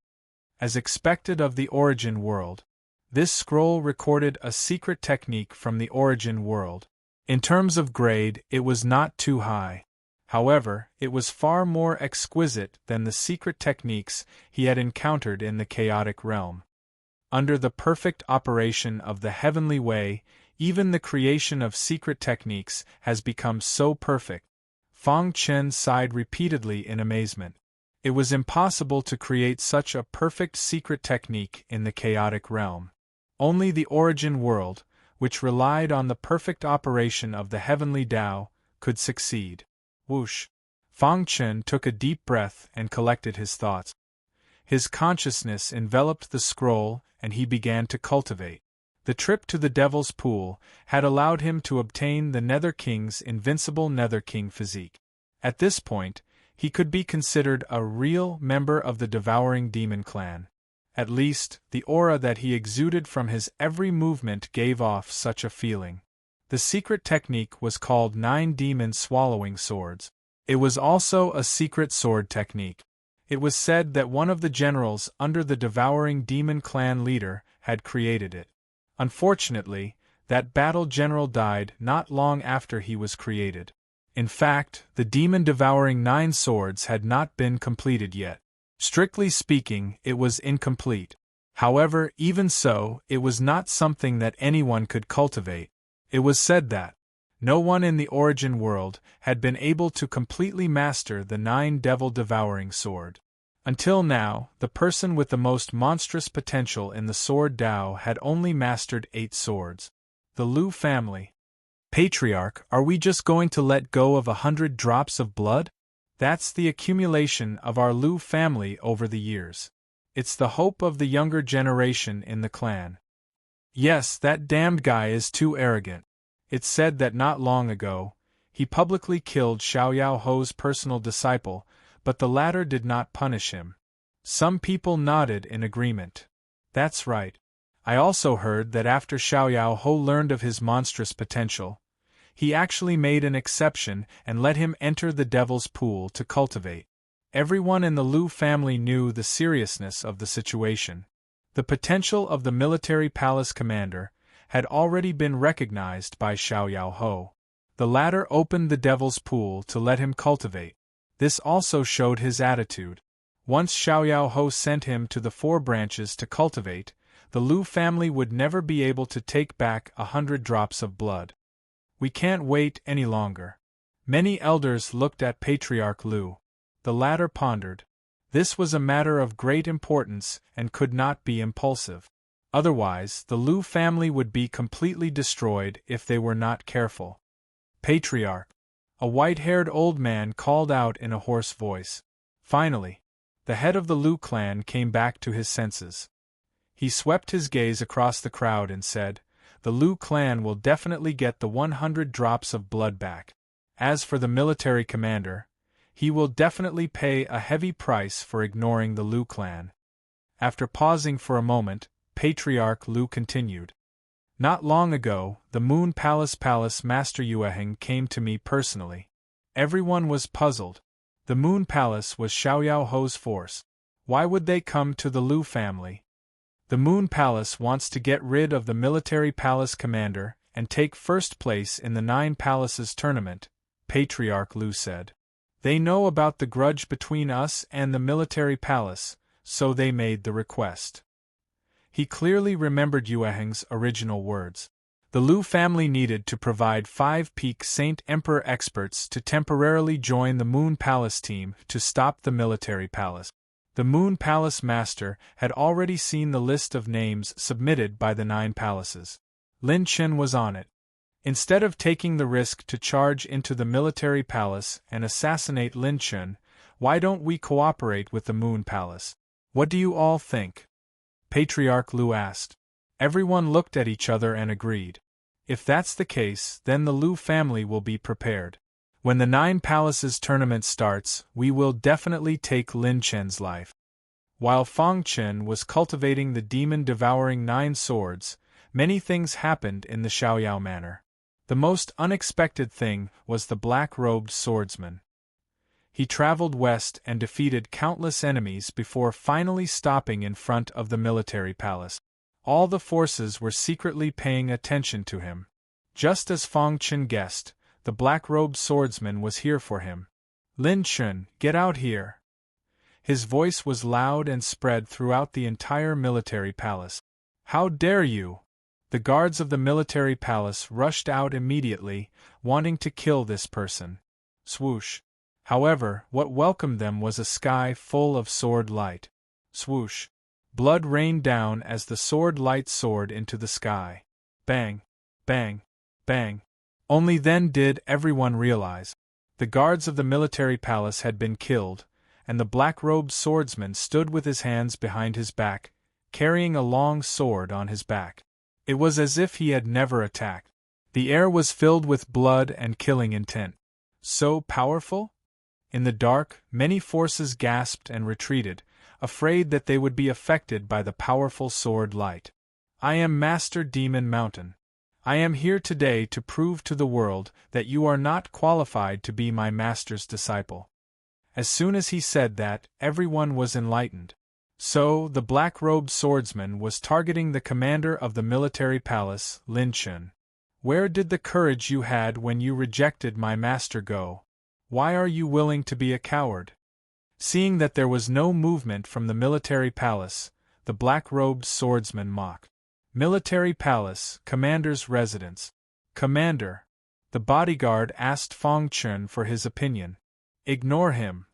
As expected of the Origin World, this scroll recorded a secret technique from the Origin World. In terms of grade, it was not too high. However, it was far more exquisite than the secret techniques he had encountered in the chaotic realm. Under the perfect operation of the heavenly way, even the creation of secret techniques has become so perfect. Fong Chen sighed repeatedly in amazement. It was impossible to create such a perfect secret technique in the chaotic realm. Only the Origin World, which relied on the perfect operation of the heavenly Tao, could succeed. Whoosh! Fong Chen took a deep breath and collected his thoughts. His consciousness enveloped the scroll and he began to cultivate. The trip to the Devil's Pool had allowed him to obtain the Nether King's invincible Nether King physique. At this point, he could be considered a real member of the Devouring Demon clan. At least, the aura that he exuded from his every movement gave off such a feeling. The secret technique was called 9 Demon Swallowing Swords. It was also a secret sword technique. It was said that one of the generals under the Devouring Demon clan leader had created it. Unfortunately, that battle general died not long after he was created. In fact, the demon devouring 9 swords had not been completed yet. Strictly speaking, it was incomplete. However, even so, it was not something that anyone could cultivate. It was said that no one in the Origin World had been able to completely master the 9 devil-devouring sword. Until now, the person with the most monstrous potential in the Sword Tao had only mastered 8 swords. The Liu family. Patriarch, are we just going to let go of 100 drops of blood? That's the accumulation of our Liu family over the years. It's the hope of the younger generation in the clan. Yes, that damned guy is too arrogant. It's said that not long ago, he publicly killed Xiaoyao Ho's personal disciple, but the latter did not punish him. Some people nodded in agreement. That's right. I also heard that after Xiao Ho learned of his monstrous potential, he actually made an exception and let him enter the Devil's Pool to cultivate. Everyone in the Lu family knew the seriousness of the situation. The potential of the military palace commander had already been recognized by Xiao Ho. The latter opened the Devil's Pool to let him cultivate. This also showed his attitude. Once Xiao Ho sent him to the 4 branches to cultivate, the Lu family would never be able to take back 100 drops of blood. We can't wait any longer. Many elders looked at Patriarch Lu. The latter pondered. This was a matter of great importance and could not be impulsive. Otherwise, the Lu family would be completely destroyed if they were not careful. Patriarch. A white-haired old man called out in a hoarse voice. Finally, the head of the Lu clan came back to his senses. He swept his gaze across the crowd and said, "The Lu clan will definitely get the 100 drops of blood back. As for the military commander, he will definitely pay a heavy price for ignoring the Lu clan." After pausing for a moment, Patriarch Lu continued. "Not long ago, the Moon Palace Master Yueheng came to me personally. Everyone was puzzled. The Moon Palace was Xiao Ho's force. Why would they come to the Lu family? The Moon Palace wants to get rid of the military palace commander and take first place in the 9 Palaces tournament," Patriarch Lu said. "They know about the grudge between us and the military palace, so they made the request." He clearly remembered Yueheng's original words. The Lu family needed to provide 5 Peak Saint Emperor experts to temporarily join the Moon Palace team to stop the military palace. The Moon Palace Master had already seen the list of names submitted by the 9 palaces. Lin Chen was on it. Instead of taking the risk to charge into the military palace and assassinate Lin Chen, why don't we cooperate with the Moon Palace? What do you all think? Patriarch Lu asked. Everyone looked at each other and agreed. If that's the case, then the Lu family will be prepared. When the 9 Palaces tournament starts, we will definitely take Lin Chen's life. While Fang Chen was cultivating the demon-devouring 9 swords, many things happened in the Xiaoyao manner. The most unexpected thing was the black-robed swordsman. He traveled west and defeated countless enemies before finally stopping in front of the military palace. All the forces were secretly paying attention to him. Just as Fang Chen guessed, the black-robed swordsman was here for him. "Lin Chen, get out here!" His voice was loud and spread throughout the entire military palace. "How dare you!" The guards of the military palace rushed out immediately, wanting to kill this person. Swoosh! However, what welcomed them was a sky full of sword light. Swoosh! Blood rained down as the sword light soared into the sky. Bang! Bang! Bang! Only then did everyone realize. The guards of the military palace had been killed, and the black-robed swordsman stood with his hands behind his back, carrying a long sword on his back. It was as if he had never attacked. The air was filled with blood and killing intent. So powerful? In the dark, many forces gasped and retreated, afraid that they would be affected by the powerful sword light. "I am Master Demon Mountain. I am here today to prove to the world that you are not qualified to be my master's disciple." As soon as he said that, everyone was enlightened. So, the black-robed swordsman was targeting the commander of the military palace, Lin Chen. "Where did the courage you had when you rejected my master go? Why are you willing to be a coward?" Seeing that there was no movement from the military palace, the black-robed swordsman mocked. "Military palace, commander's residence." "Commander." The bodyguard asked Fang Chen for his opinion. "Ignore him."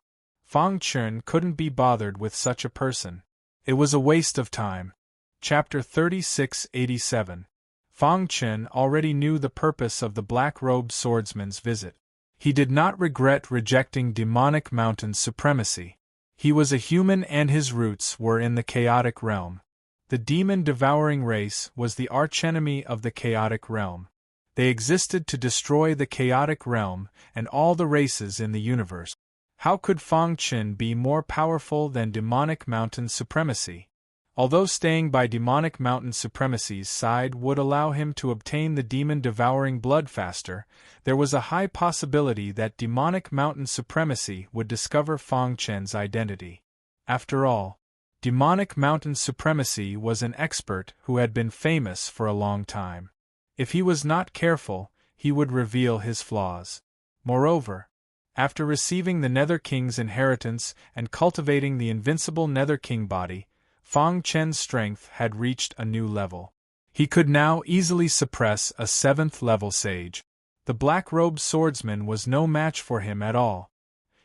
Fang Chen couldn't be bothered with such a person. It was a waste of time. Chapter 3687. Fang Chen already knew the purpose of the black-robed swordsman's visit. He did not regret rejecting demonic mountain supremacy. He was a human and his roots were in the chaotic realm. The demon-devouring race was the archenemy of the chaotic realm. They existed to destroy the chaotic realm and all the races in the universe. How could Fang Chen be more powerful than demonic mountain supremacy? Although staying by demonic mountain supremacy's side would allow him to obtain the demon-devouring blood faster, there was a high possibility that demonic mountain supremacy would discover Fang Chen's identity. After all, demonic mountain supremacy was an expert who had been famous for a long time. If he was not careful, he would reveal his flaws. Moreover, after receiving the Nether King's inheritance and cultivating the invincible Nether King body, Fang Chen's strength had reached a new level. He could now easily suppress a 7th-level sage. The black-robed swordsman was no match for him at all.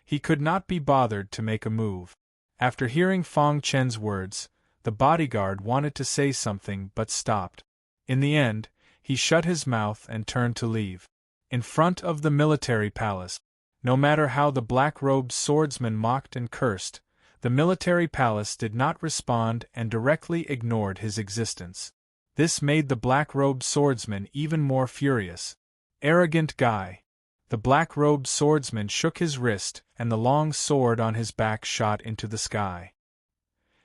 He could not be bothered to make a move. After hearing Fang Chen's words, the bodyguard wanted to say something but stopped. In the end, he shut his mouth and turned to leave. In front of the military palace, no matter how the black-robed swordsman mocked and cursed, the military palace did not respond and directly ignored his existence. This made the black-robed swordsman even more furious. Arrogant guy. The black-robed swordsman shook his wrist and the long sword on his back shot into the sky.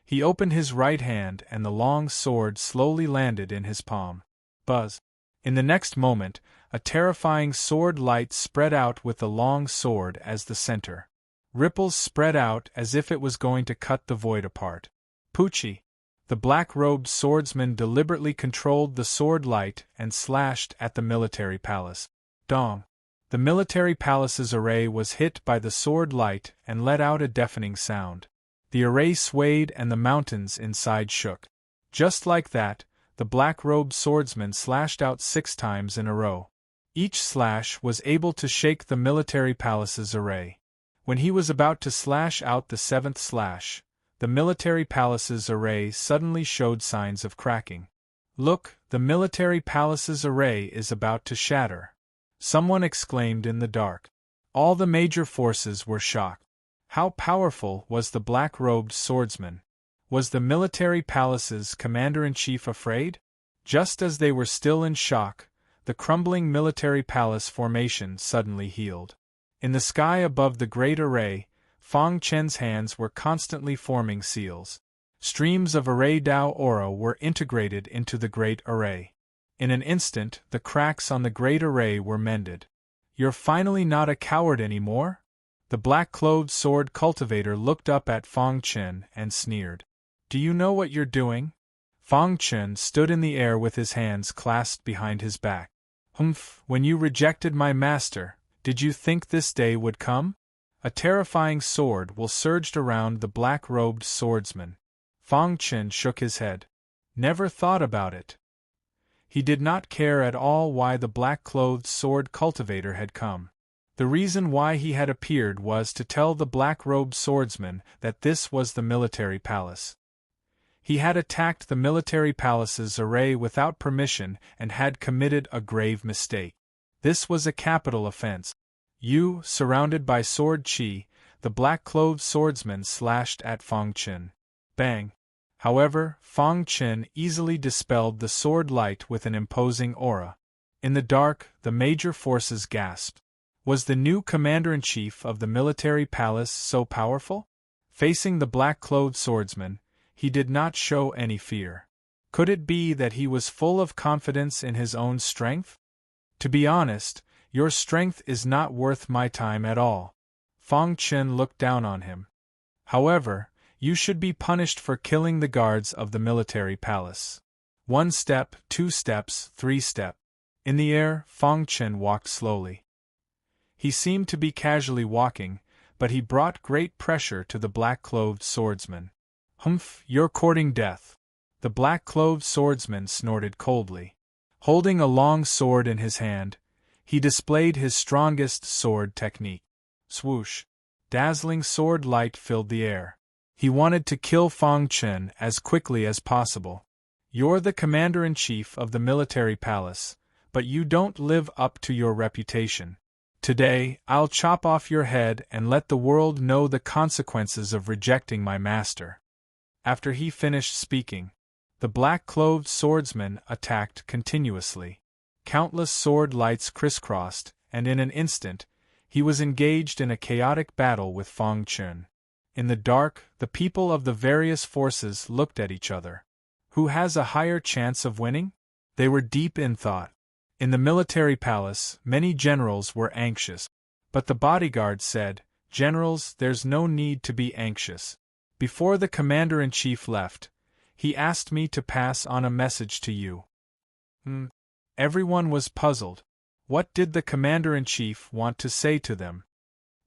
He opened his right hand and the long sword slowly landed in his palm. Buzz. In the next moment, a terrifying sword light spread out with the long sword as the center. Ripples spread out as if it was going to cut the void apart. Poochie. The black-robed swordsman deliberately controlled the sword light and slashed at the military palace. Dong. The military palace's array was hit by the sword light and let out a deafening sound. The array swayed and the mountains inside shook. Just like that, the black-robed swordsman slashed out 6 times in a row. Each slash was able to shake the military palace's array. When he was about to slash out the 7th slash, the military palace's array suddenly showed signs of cracking. Look, the military palace's array is about to shatter. Someone exclaimed in the dark. All the major forces were shocked. How powerful was the black-robed swordsman? Was the military palace's commander-in-chief afraid? Just as they were still in shock, the crumbling military palace formation suddenly healed. In the sky above the great array, Fang Chen's hands were constantly forming seals. Streams of array Dao aura were integrated into the great array. In an instant, the cracks on the great array were mended. You're finally not a coward anymore? The black-clothed sword cultivator looked up at Fang Chen and sneered. Do you know what you're doing? Fang Chen stood in the air with his hands clasped behind his back. Humph, when you rejected my master, did you think this day would come? A terrifying sword will surged around the black-robed swordsman. Fang Chen shook his head. Never thought about it. He did not care at all why the black-clothed sword cultivator had come. The reason why he had appeared was to tell the black-robed swordsman that this was the military palace. He had attacked the military palace's array without permission and had committed a grave mistake. This was a capital offense. You, surrounded by sword chi, the black-clothed swordsman slashed at Fang Chen. Bang! However, Fang Chen easily dispelled the sword light with an imposing aura. In the dark, the major forces gasped. Was the new commander-in-chief of the military palace so powerful? Facing the black-clothed swordsman, he did not show any fear. Could it be that he was full of confidence in his own strength? To be honest, your strength is not worth my time at all. Fang Chen looked down on him. However, you should be punished for killing the guards of the military palace. 1 step, 2 steps, 3 step. In the air, Fang Chen walked slowly. He seemed to be casually walking, but he brought great pressure to the black-clothed swordsman. Humph, you're courting death. The black-clothed swordsman snorted coldly. Holding a long sword in his hand, he displayed his strongest sword technique. Swoosh! Dazzling sword light filled the air. He wanted to kill Fang Chen as quickly as possible. You're the commander-in-chief of the military palace, but you don't live up to your reputation. Today, I'll chop off your head and let the world know the consequences of rejecting my master. After he finished speaking, the black-clothed swordsman attacked continuously. Countless sword lights crisscrossed, and in an instant, he was engaged in a chaotic battle with Fang Chen. In the dark, the people of the various forces looked at each other. Who has a higher chance of winning? They were deep in thought. In the military palace, many generals were anxious. But the bodyguard said, "Generals, there's no need to be anxious." Before the commander-in-chief left, he asked me to pass on a message to you. Everyone was puzzled. What did the commander-in-chief want to say to them?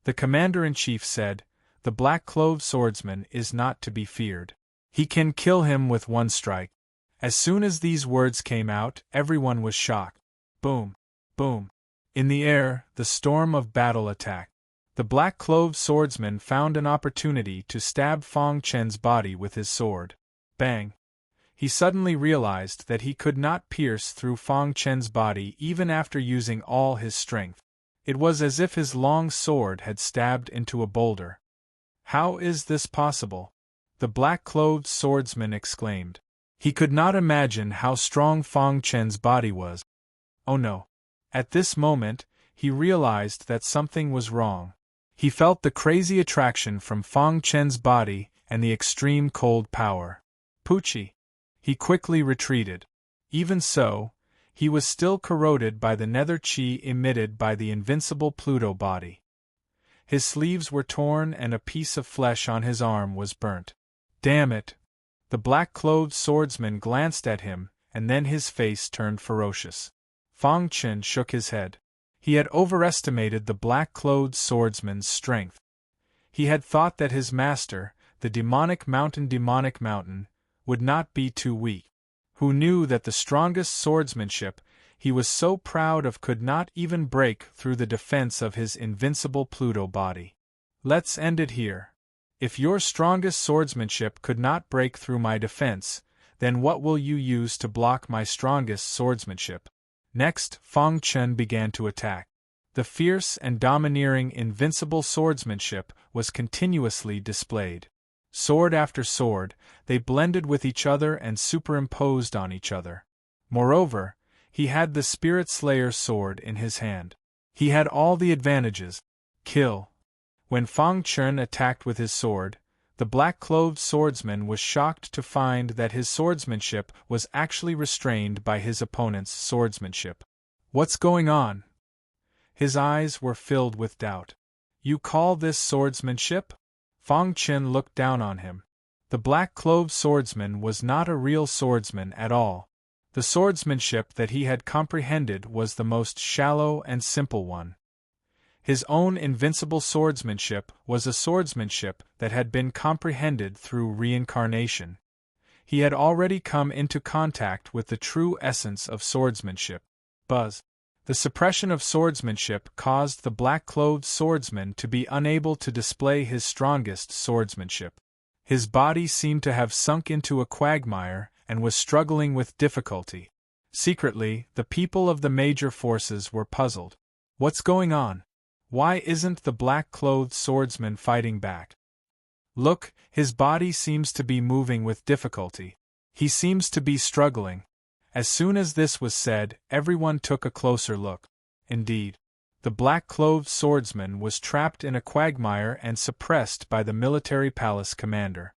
The commander-in-chief said, "The black-clothed swordsman is not to be feared. He can kill him with one strike." As soon as these words came out, everyone was shocked. Boom! Boom! In the air, the storm of battle attacked. The black-clothed swordsman found an opportunity to stab Fang Chen's body with his sword. Bang! He suddenly realized that he could not pierce through Fang Chen's body even after using all his strength. It was as if his long sword had stabbed into a boulder. "How is this possible?" the black-clothed swordsman exclaimed. He could not imagine how strong Fang Chen's body was. Oh no! At this moment, he realized that something was wrong. He felt the crazy attraction from Fang Chen's body and the extreme cold power. Poochie! He quickly retreated. Even so, he was still corroded by the nether chi emitted by the invincible Pluto body. His sleeves were torn and a piece of flesh on his arm was burnt. Damn it! The black-clothed swordsman glanced at him, and then his face turned ferocious. Fang Chen shook his head. He had overestimated the black-clothed swordsman's strength. He had thought that his master, the demonic mountain, would not be too weak. Who knew that the strongest swordsmanship he was so proud of could not even break through the defense of his invincible Pluto body? Let's end it here. If your strongest swordsmanship could not break through my defense, then what will you use to block my strongest swordsmanship? Next, Fang Chen began to attack. The fierce and domineering invincible swordsmanship was continuously displayed. Sword after sword, they blended with each other and superimposed on each other. Moreover, he had the Spirit Slayer sword in his hand. He had all the advantages. Kill. When Fang Chen attacked with his sword, the black-clothed swordsman was shocked to find that his swordsmanship was actually restrained by his opponent's swordsmanship. What's going on? His eyes were filled with doubt. You call this swordsmanship? Fang Chen looked down on him. The black-clothed swordsman was not a real swordsman at all. The swordsmanship that he had comprehended was the most shallow and simple one. His own invincible swordsmanship was a swordsmanship that had been comprehended through reincarnation. He had already come into contact with the true essence of swordsmanship. Buzz. The suppression of swordsmanship caused the black-clothed swordsman to be unable to display his strongest swordsmanship. His body seemed to have sunk into a quagmire and was struggling with difficulty. Secretly, the people of the major forces were puzzled. What's going on? Why isn't the black-clothed swordsman fighting back? Look, his body seems to be moving with difficulty. He seems to be struggling. As soon as this was said, everyone took a closer look. Indeed, the black-clothed swordsman was trapped in a quagmire and suppressed by the military palace commander.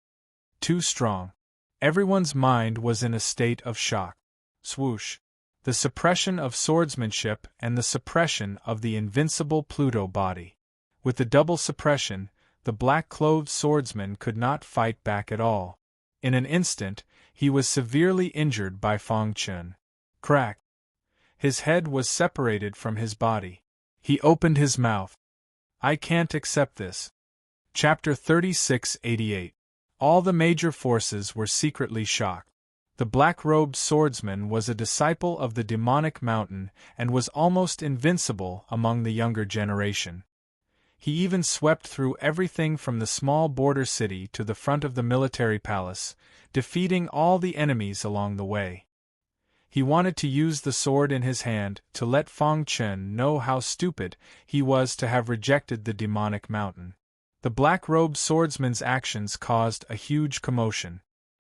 Too strong. Everyone's mind was in a state of shock. Swoosh. The suppression of swordsmanship and the suppression of the invincible Pluto body. With the double suppression, the black-clothed swordsman could not fight back at all. In an instant, he was severely injured by Fang Chen. Crack! His head was separated from his body. He opened his mouth. I can't accept this. Chapter 3688. All the major forces were secretly shocked. The black-robed swordsman was a disciple of the demonic mountain and was almost invincible among the younger generation. He even swept through everything from the small border city to the front of the military palace, defeating all the enemies along the way. He wanted to use the sword in his hand to let Fang Chen know how stupid he was to have rejected the demonic mountain. The black-robed swordsman's actions caused a huge commotion.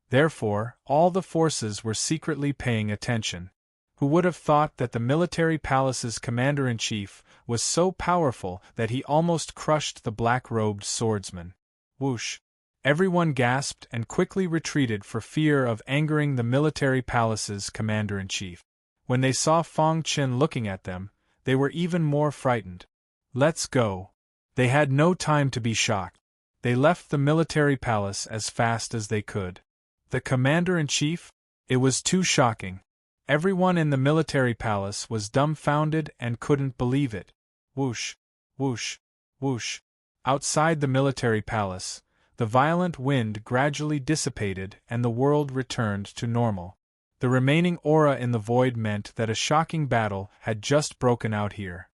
Therefore, all the forces were secretly paying attention. Who would have thought that the military palace's commander-in-chief was so powerful that he almost crushed the black-robed swordsman? Whoosh! Everyone gasped and quickly retreated for fear of angering the military palace's commander-in-chief. When they saw Fang Qin looking at them, they were even more frightened. Let's go. They had no time to be shocked. They left the military palace as fast as they could. The commander-in-chief? It was too shocking. Everyone in the military palace was dumbfounded and couldn't believe it. Whoosh! Whoosh! Whoosh! Outside the military palace, the violent wind gradually dissipated and the world returned to normal. The remaining aura in the void meant that a shocking battle had just broken out here.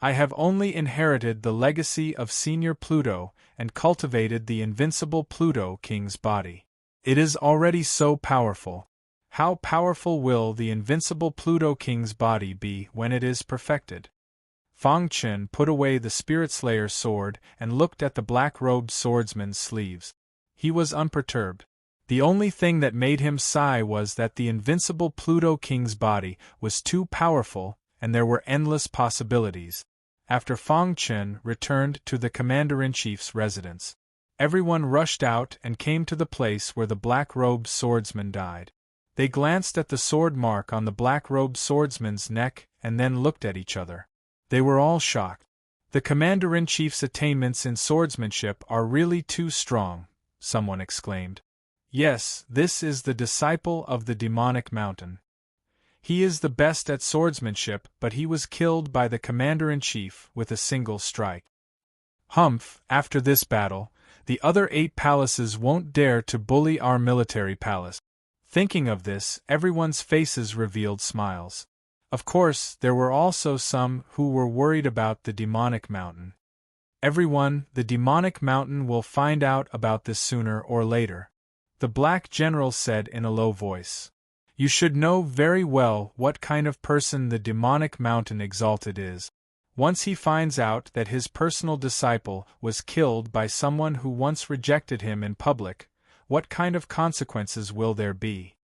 I have only inherited the legacy of Senior Pluto and cultivated the invincible Pluto King's body. It is already so powerful. How powerful will the invincible Pluto King's body be when it is perfected? Fang Qin put away the Spirit Slayer's sword and looked at the black-robed swordsman's sleeves. He was unperturbed. The only thing that made him sigh was that the invincible Pluto King's body was too powerful and there were endless possibilities. After Fang Qin returned to the commander-in-chief's residence, everyone rushed out and came to the place where the black-robed swordsman died. They glanced at the sword mark on the black-robed swordsman's neck and then looked at each other. They were all shocked. The commander-in-chief's attainments in swordsmanship are really too strong, someone exclaimed. Yes, this is the disciple of the demonic mountain. He is the best at swordsmanship, but he was killed by the commander-in-chief with a single strike. Humph, after this battle, the other 8 palaces won't dare to bully our military palace. Thinking of this, everyone's faces revealed smiles. Of course, there were also some who were worried about the demonic mountain. Everyone, the demonic mountain will find out about this sooner or later, the Black General said in a low voice. You should know very well what kind of person the demonic mountain exalted is. Once he finds out that his personal disciple was killed by someone who once rejected him in public, what kind of consequences will there be?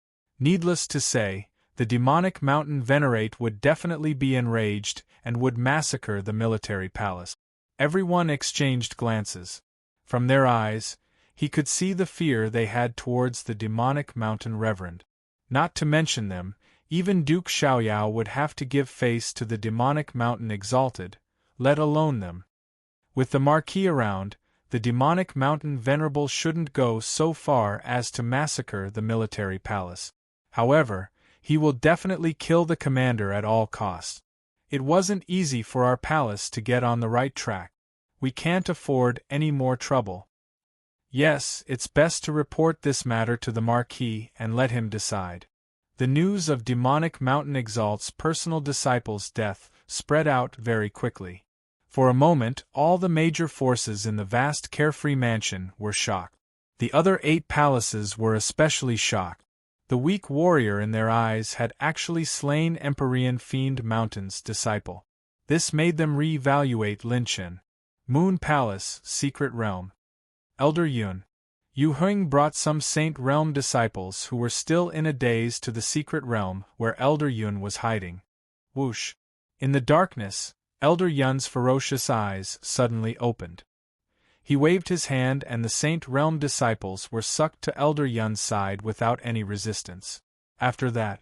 Needless to say, the demonic mountain Venerate would definitely be enraged and would massacre the military palace. Everyone exchanged glances. From their eyes, he could see the fear they had towards the demonic mountain reverend. Not to mention them, even Duke Xiaoyao would have to give face to the demonic mountain exalted, let alone them. With the Marquis around, the demonic mountain Venerable shouldn't go so far as to massacre the military palace. However, he will definitely kill the commander at all costs. It wasn't easy for our palace to get on the right track. We can't afford any more trouble. Yes, it's best to report this matter to the Marquis and let him decide. The news of demonic mountain Exalt's personal disciple's death spread out very quickly. For a moment, all the major forces in the vast carefree mansion were shocked. The other 8 palaces were especially shocked. The weak warrior in their eyes had actually slain Empyrean Fiend Mountain's disciple. This made them re-evaluate Linchen. Moon Palace, Secret Realm. Elder Yun. Yu Heng brought some Saint Realm disciples who were still in a daze to the Secret Realm where Elder Yun was hiding. Whoosh! In the darkness, Elder Yun's ferocious eyes suddenly opened. He waved his hand and the Saint Realm disciples were sucked to Elder Yun's side without any resistance. After that,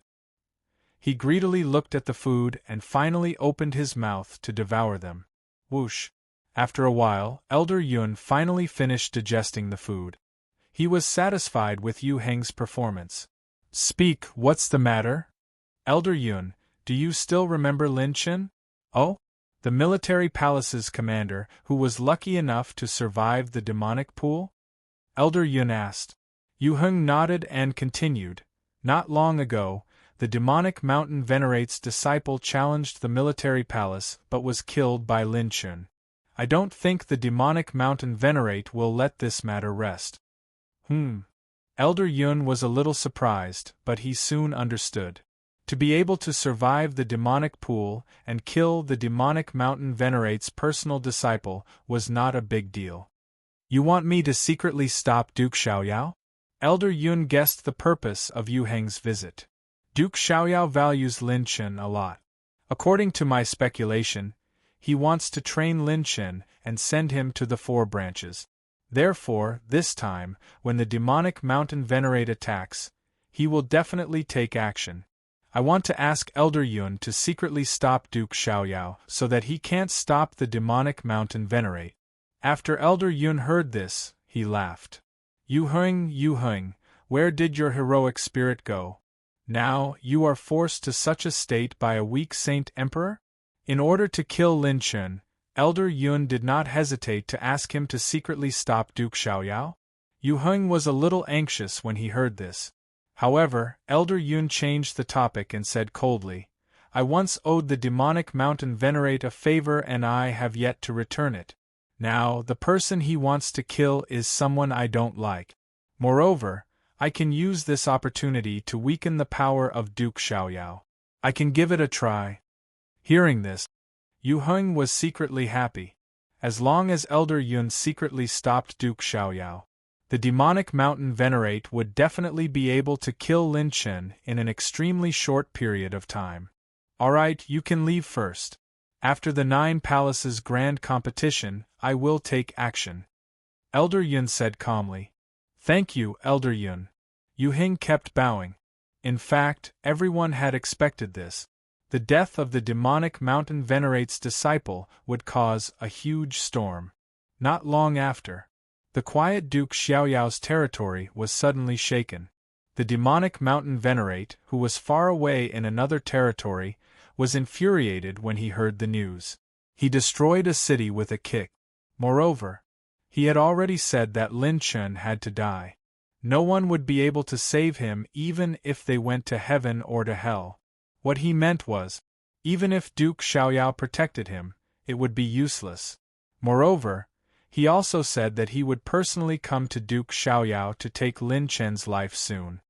he greedily looked at the food and finally opened his mouth to devour them. Whoosh! After a while, Elder Yun finally finished digesting the food. He was satisfied with Yu Heng's performance. Speak, what's the matter? Elder Yun, do you still remember Lin Chen? Oh? The military palace's commander, who was lucky enough to survive the demonic pool? Elder Yun asked. Yu Heng nodded and continued. Not long ago, the demonic mountain Venerate's disciple challenged the military palace but was killed by Lin Chen. I don't think the demonic mountain Venerate will let this matter rest. Elder Yun was a little surprised, but he soon understood. To be able to survive the demonic pool and kill the demonic mountain Venerate's personal disciple was not a big deal. You want me to secretly stop Duke Xiaoyao? Elder Yun guessed the purpose of Yu Heng's visit. Duke Xiaoyao values Lin Chen a lot. According to my speculation, he wants to train Lin Chen and send him to the 4 branches. Therefore, this time, when the demonic mountain venerate attacks, he will definitely take action. I want to ask Elder Yun to secretly stop Duke Xiaoyao so that he can't stop the demonic mountain venerate. After Elder Yun heard this, he laughed. Yu Heng, where did your heroic spirit go? Now, you are forced to such a state by a weak saint emperor? In order to kill Lin Chun, Elder Yun did not hesitate to ask him to secretly stop Duke Xiaoyao. Yu Heng was a little anxious when he heard this. However, Elder Yun changed the topic and said coldly, I once owed the demonic mountain venerate a favor and I have yet to return it. Now, the person he wants to kill is someone I don't like. Moreover, I can use this opportunity to weaken the power of Duke Xiaoyao. I can give it a try. Hearing this, Yu Heng was secretly happy. As long as Elder Yun secretly stopped Duke Xiaoyao, the demonic mountain venerate would definitely be able to kill Lin Chen in an extremely short period of time. Alright, you can leave first. After the 9 Palaces Grand Competition, I will take action. Elder Yun said calmly. Thank you, Elder Yun. Yu Heng kept bowing. In fact, everyone had expected this. The death of the demonic mountain venerate's disciple would cause a huge storm. Not long after, the quiet Duke Xiaoyao's territory was suddenly shaken. The demonic mountain venerate, who was far away in another territory, was infuriated when he heard the news. He destroyed a city with a kick. Moreover, he had already said that Lin Chen had to die. No one would be able to save him even if they went to heaven or to hell. What he meant was, even if Duke Xiaoyao protected him, it would be useless. Moreover, he also said that he would personally come to Duke Xiaoyao to take Lin Chen's life soon.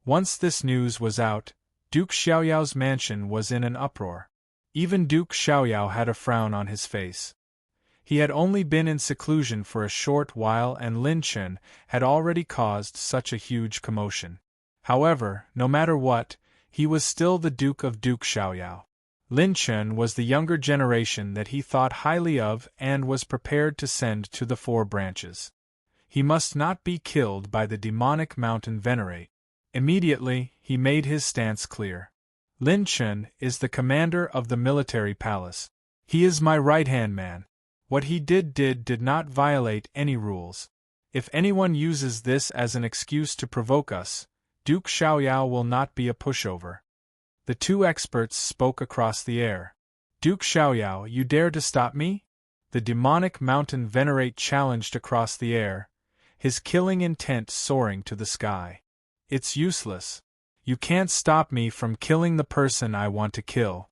Once this news was out, Duke Xiaoyao's mansion was in an uproar. Even Duke Xiaoyao had a frown on his face. He had only been in seclusion for a short while and Lin Chen had already caused such a huge commotion. However, no matter what, he was still the Duke of Duke Xiaoyao. Lin Chen was the younger generation that he thought highly of and was prepared to send to the 4 branches. He must not be killed by the demonic mountain venerate. Immediately, he made his stance clear. Lin Chen is the commander of the military palace. He is my right-hand man. What he did not violate any rules. If anyone uses this as an excuse to provoke us, Duke Xiaoyao will not be a pushover. The 2 experts spoke across the air. Duke Xiaoyao, you dare to stop me? The demonic mountain venerate challenged across the air, his killing intent soaring to the sky. It's useless. You can't stop me from killing the person I want to kill.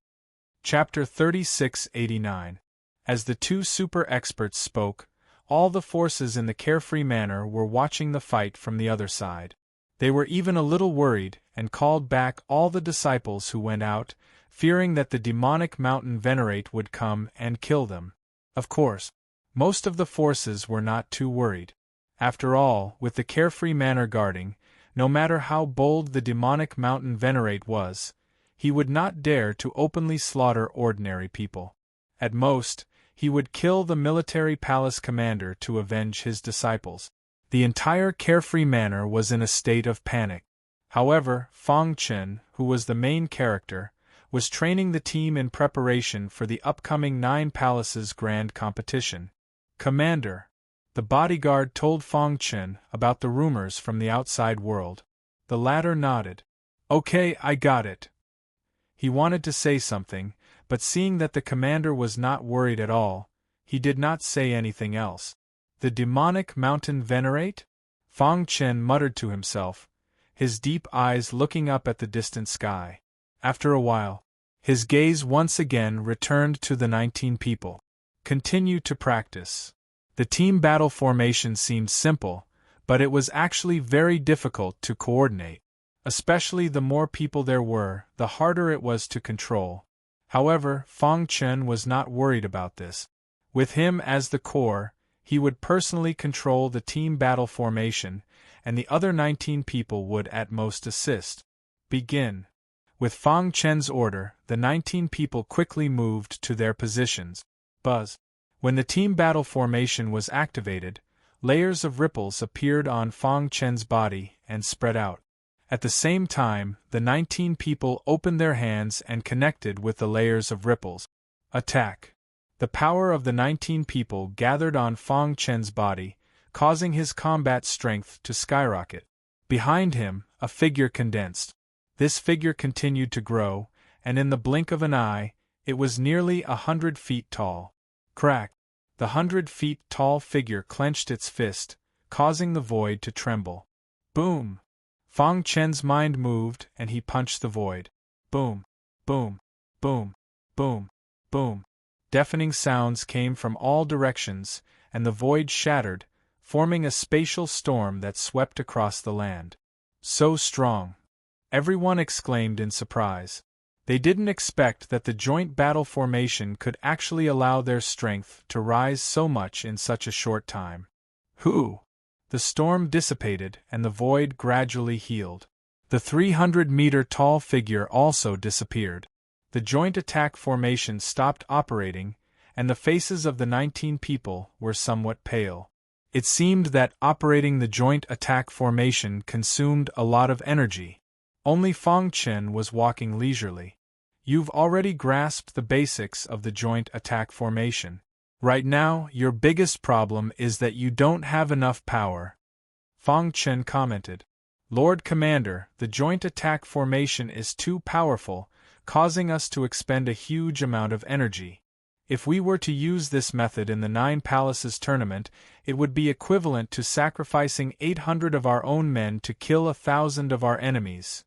Chapter 3689. As the 2 super experts spoke, all the forces in the Carefree Manor were watching the fight from the other side. They were even a little worried and called back all the disciples who went out, fearing that the demonic mountain venerate would come and kill them. Of course, most of the forces were not too worried. After all, with the Carefree Manor guarding, no matter how bold the demonic mountain venerate was, he would not dare to openly slaughter ordinary people. At most, he would kill the military palace commander to avenge his disciples. The entire Carefree Manor was in a state of panic. However, Fang Chen, who was the main character, was training the team in preparation for the upcoming 9 Palaces Grand Competition. Commander, the bodyguard told Fang Chen about the rumors from the outside world. The latter nodded. Okay, I got it. He wanted to say something, but seeing that the commander was not worried at all, he did not say anything else. The demonic mountain venerate? Fang Chen muttered to himself, his deep eyes looking up at the distant sky. After a while, his gaze once again returned to the 19 people. Continue to practice. The team battle formation seemed simple, but it was actually very difficult to coordinate. Especially the more people there were, the harder it was to control. However, Fang Chen was not worried about this. With him as the core, he would personally control the team battle formation, and the other 19 people would at most assist. Begin. With Fang Chen's order, the 19 people quickly moved to their positions. Buzz. When the team battle formation was activated, layers of ripples appeared on Fang Chen's body and spread out. At the same time, the 19 people opened their hands and connected with the layers of ripples. Attack! The power of the 19 people gathered on Fang Chen's body, causing his combat strength to skyrocket. Behind him, a figure condensed. This figure continued to grow, and in the blink of an eye, it was nearly 100 feet tall. Crack! The 100 feet tall figure clenched its fist, causing the void to tremble. Boom! Fang Chen's mind moved and he punched the void. Boom! Boom! Boom! Boom! Boom! Deafening sounds came from all directions, and the void shattered, forming a spatial storm that swept across the land. So strong! Everyone exclaimed in surprise. They didn't expect that the joint battle formation could actually allow their strength to rise so much in such a short time. Hoo! The storm dissipated and the void gradually healed. The 300-meter tall figure also disappeared. The joint attack formation stopped operating, and the faces of the 19 people were somewhat pale. It seemed that operating the joint attack formation consumed a lot of energy. Only Fang Chen was walking leisurely. You've already grasped the basics of the joint attack formation. Right now, your biggest problem is that you don't have enough power. Fang Chen commented. Lord Commander, the joint attack formation is too powerful, causing us to expend a huge amount of energy. If we were to use this method in the 9 Palaces tournament, it would be equivalent to sacrificing 800 of our own men to kill 1,000 of our enemies.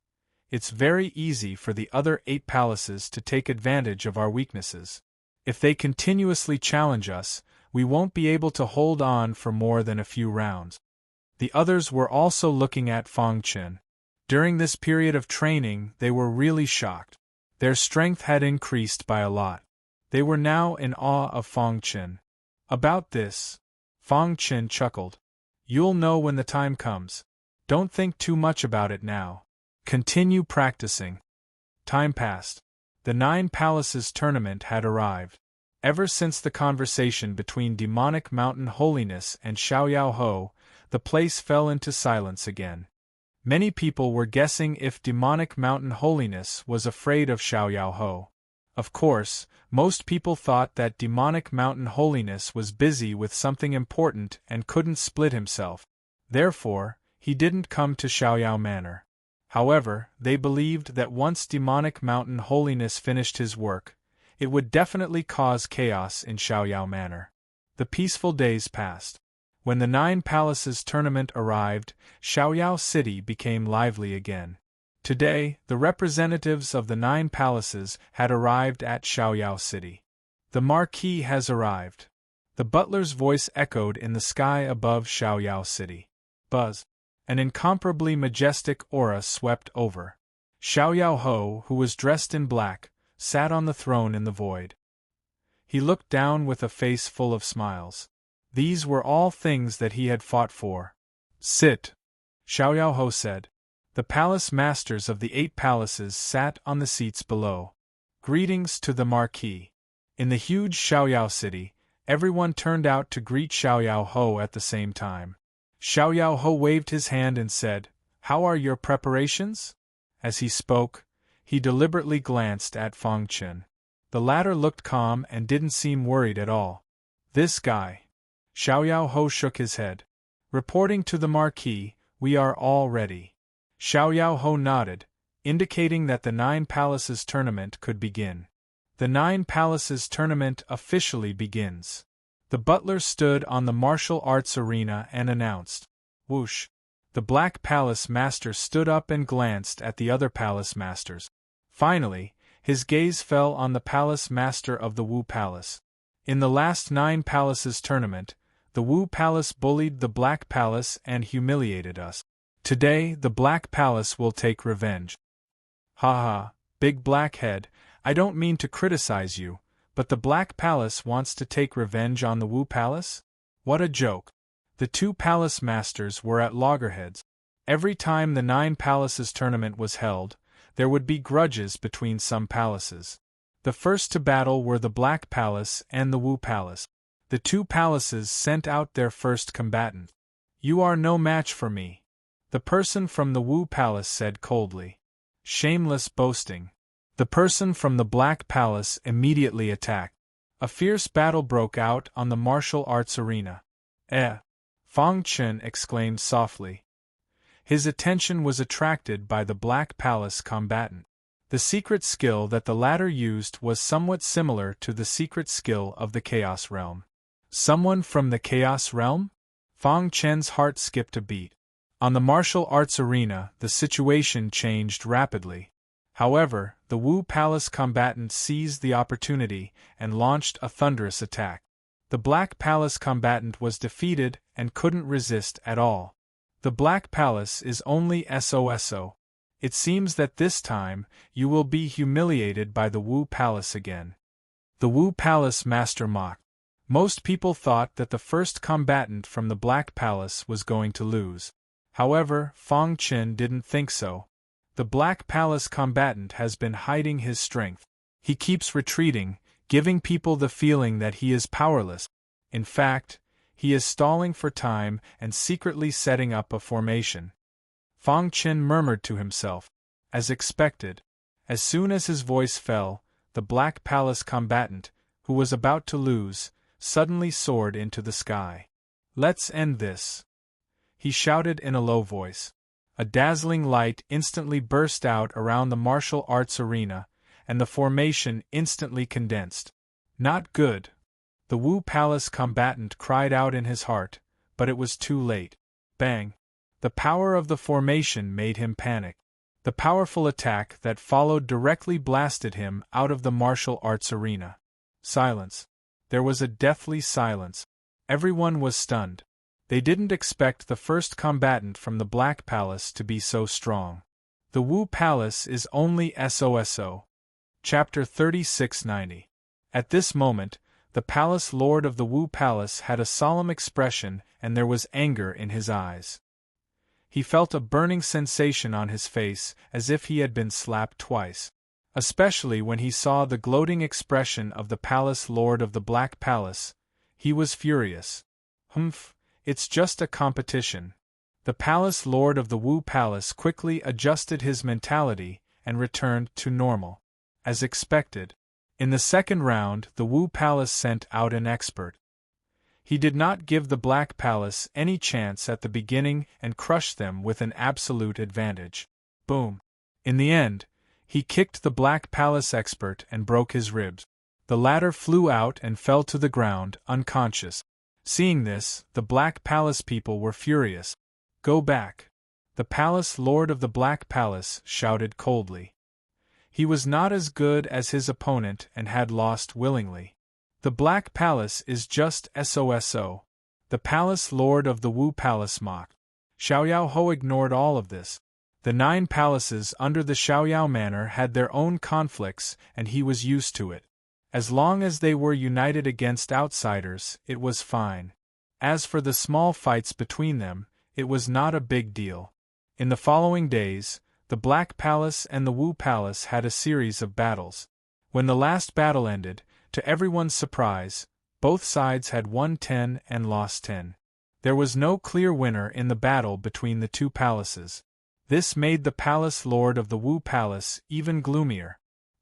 It's very easy for the other 8 palaces to take advantage of our weaknesses. If they continuously challenge us, we won't be able to hold on for more than a few rounds. The others were also looking at Fang Chen. During this period of training, they were really shocked. Their strength had increased by a lot. They were now in awe of Fang Chen. About this, Fang Chen chuckled. You'll know when the time comes. Don't think too much about it now. Continue practicing. Time passed. The 9 Palaces tournament had arrived. Ever since the conversation between Demonic Mountain Holiness and Xiaoyao Ho, the place fell into silence again. Many people were guessing if Demonic Mountain Holiness was afraid of Xiaoyao Ho. Of course, most people thought that Demonic Mountain Holiness was busy with something important and couldn't split himself. Therefore, he didn't come to Xiaoyao Manor. However, they believed that once Demonic Mountain Holiness finished his work, it would definitely cause chaos in Xiaoyao Manor. The peaceful days passed. When the 9 Palaces tournament arrived, Xiaoyao City became lively again. Today, the representatives of the 9 Palaces had arrived at Xiaoyao City. The Marquis has arrived. The butler's voice echoed in the sky above Xiaoyao City. Buzz. An incomparably majestic aura swept over. Xiaoyao Ho, who was dressed in black, sat on the throne in the void. He looked down with a face full of smiles. These were all things that he had fought for. Sit, Xiaoyao Ho said. The palace masters of the 8 palaces sat on the seats below. Greetings to the Marquis. In the huge Xiaoyao City, everyone turned out to greet Xiaoyao Ho at the same time. Xiaoyao Ho waved his hand and said, "How are your preparations?" As he spoke, he deliberately glanced at Fang Chen. The latter looked calm and didn't seem worried at all. This guy. Xiaoyao Ho shook his head. Reporting to the Marquis, we are all ready. Xiaoyao Ho nodded, indicating that the 9 Palaces tournament could begin. The 9 Palaces tournament officially begins. The butler stood on the martial arts arena and announced. Whoosh! The Black Palace Master stood up and glanced at the other Palace Masters. Finally, his gaze fell on the Palace Master of the Wu Palace. In the last 9 Palaces tournament, the Wu Palace bullied the Black Palace and humiliated us. Today, the Black Palace will take revenge. Ha, Big Blackhead, I don't mean to criticize you, but the Black Palace wants to take revenge on the Wu Palace? What a joke. The 2 Palace Masters were at loggerheads. Every time the 9 Palaces tournament was held, there would be grudges between some palaces. The first to battle were the Black Palace and the Wu Palace. The two palaces sent out their first combatant. You are no match for me, the person from the Wu Palace said coldly. Shameless boasting. The person from the Black Palace immediately attacked. A fierce battle broke out on the martial arts arena. Fang Chen exclaimed softly. His attention was attracted by the Black Palace combatant. The secret skill that the latter used was somewhat similar to the secret skill of the Chaos Realm. Someone from the Chaos Realm? Fang Chen's heart skipped a beat. On the martial arts arena, the situation changed rapidly. However, the Wu Palace combatant seized the opportunity and launched a thunderous attack. The Black Palace combatant was defeated and couldn't resist at all. The Black Palace is only SOSO. It seems that this time, you will be humiliated by the Wu Palace again. The Wu Palace master mocked. Most people thought that the first combatant from the Black Palace was going to lose. However, Fang Chen didn't think so. The Black Palace combatant has been hiding his strength. He keeps retreating, giving people the feeling that he is powerless. In fact, he is stalling for time and secretly setting up a formation. Fang Chen murmured to himself. As expected, as soon as his voice fell, the Black Palace combatant, who was about to lose, suddenly soared into the sky. Let's end this, he shouted in a low voice. A dazzling light instantly burst out around the martial arts arena, and the formation instantly condensed. Not good. The Wu Palace combatant cried out in his heart, but it was too late. Bang! The power of the formation made him panic. The powerful attack that followed directly blasted him out of the martial arts arena. Silence. There was a deathly silence. Everyone was stunned. They didn't expect the first combatant from the Black Palace to be so strong. The Wu Palace is only SOSO. Chapter 3690. At this moment, the Palace Lord of the Wu Palace had a solemn expression and there was anger in his eyes. He felt a burning sensation on his face as if he had been slapped twice. Especially when he saw the gloating expression of the Palace Lord of the Black Palace, he was furious. Humph, it's just a competition. The Palace Lord of the Wu Palace quickly adjusted his mentality and returned to normal. As expected, in the second round the Wu Palace sent out an expert. He did not give the Black Palace any chance at the beginning and crushed them with an absolute advantage. Boom! In the end, he kicked the Black Palace expert and broke his ribs. The latter flew out and fell to the ground, unconscious. Seeing this, the Black Palace people were furious. Go back! The Palace Lord of the Black Palace shouted coldly. He was not as good as his opponent and had lost willingly. The Black Palace is just SOSO. The Palace Lord of the Wu Palace mocked. Xiaoyao Ho ignored all of this. The 9 palaces under the Xiaoyao Manor had their own conflicts and he was used to it. As long as they were united against outsiders, it was fine. As for the small fights between them, it was not a big deal. In the following days, the Black Palace and the Wu Palace had a series of battles. When the last battle ended, to everyone's surprise, both sides had won 10 and lost 10. There was no clear winner in the battle between the two palaces. This made the Palace Lord of the Wu Palace even gloomier.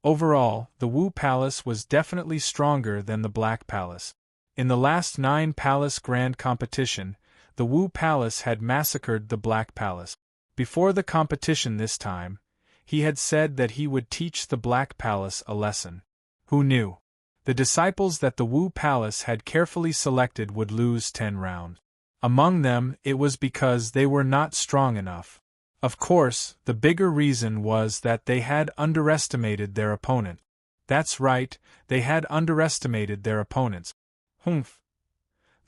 Overall, the Wu Palace was definitely stronger than the Black Palace. In the last 9 Palace Grand Competition, the Wu Palace had massacred the Black Palace. Before the competition this time, he had said that he would teach the Black Palace a lesson. Who knew? The disciples that the Wu Palace had carefully selected would lose 10 rounds. Among them, it was because they were not strong enough. Of course, the bigger reason was that they had underestimated their opponent. That's right, they had underestimated their opponents. Humph!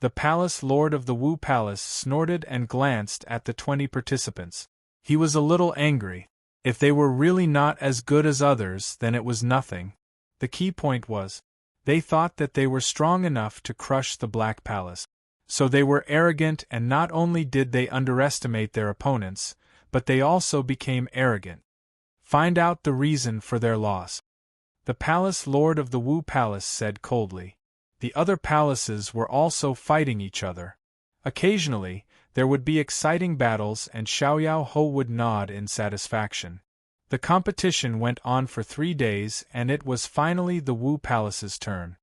The Palace Lord of the Wu Palace snorted and glanced at the 20 participants. He was a little angry. If they were really not as good as others, then it was nothing. The key point was, they thought that they were strong enough to crush the Black Palace. So they were arrogant and not only did they underestimate their opponents, but they also became arrogant. Find out the reason for their loss. The Palace Lord of the Wu Palace said coldly. The other palaces were also fighting each other. Occasionally, there would be exciting battles and Xiaoyao Ho would nod in satisfaction. The competition went on for 3 days and it was finally the Wu Palace's turn.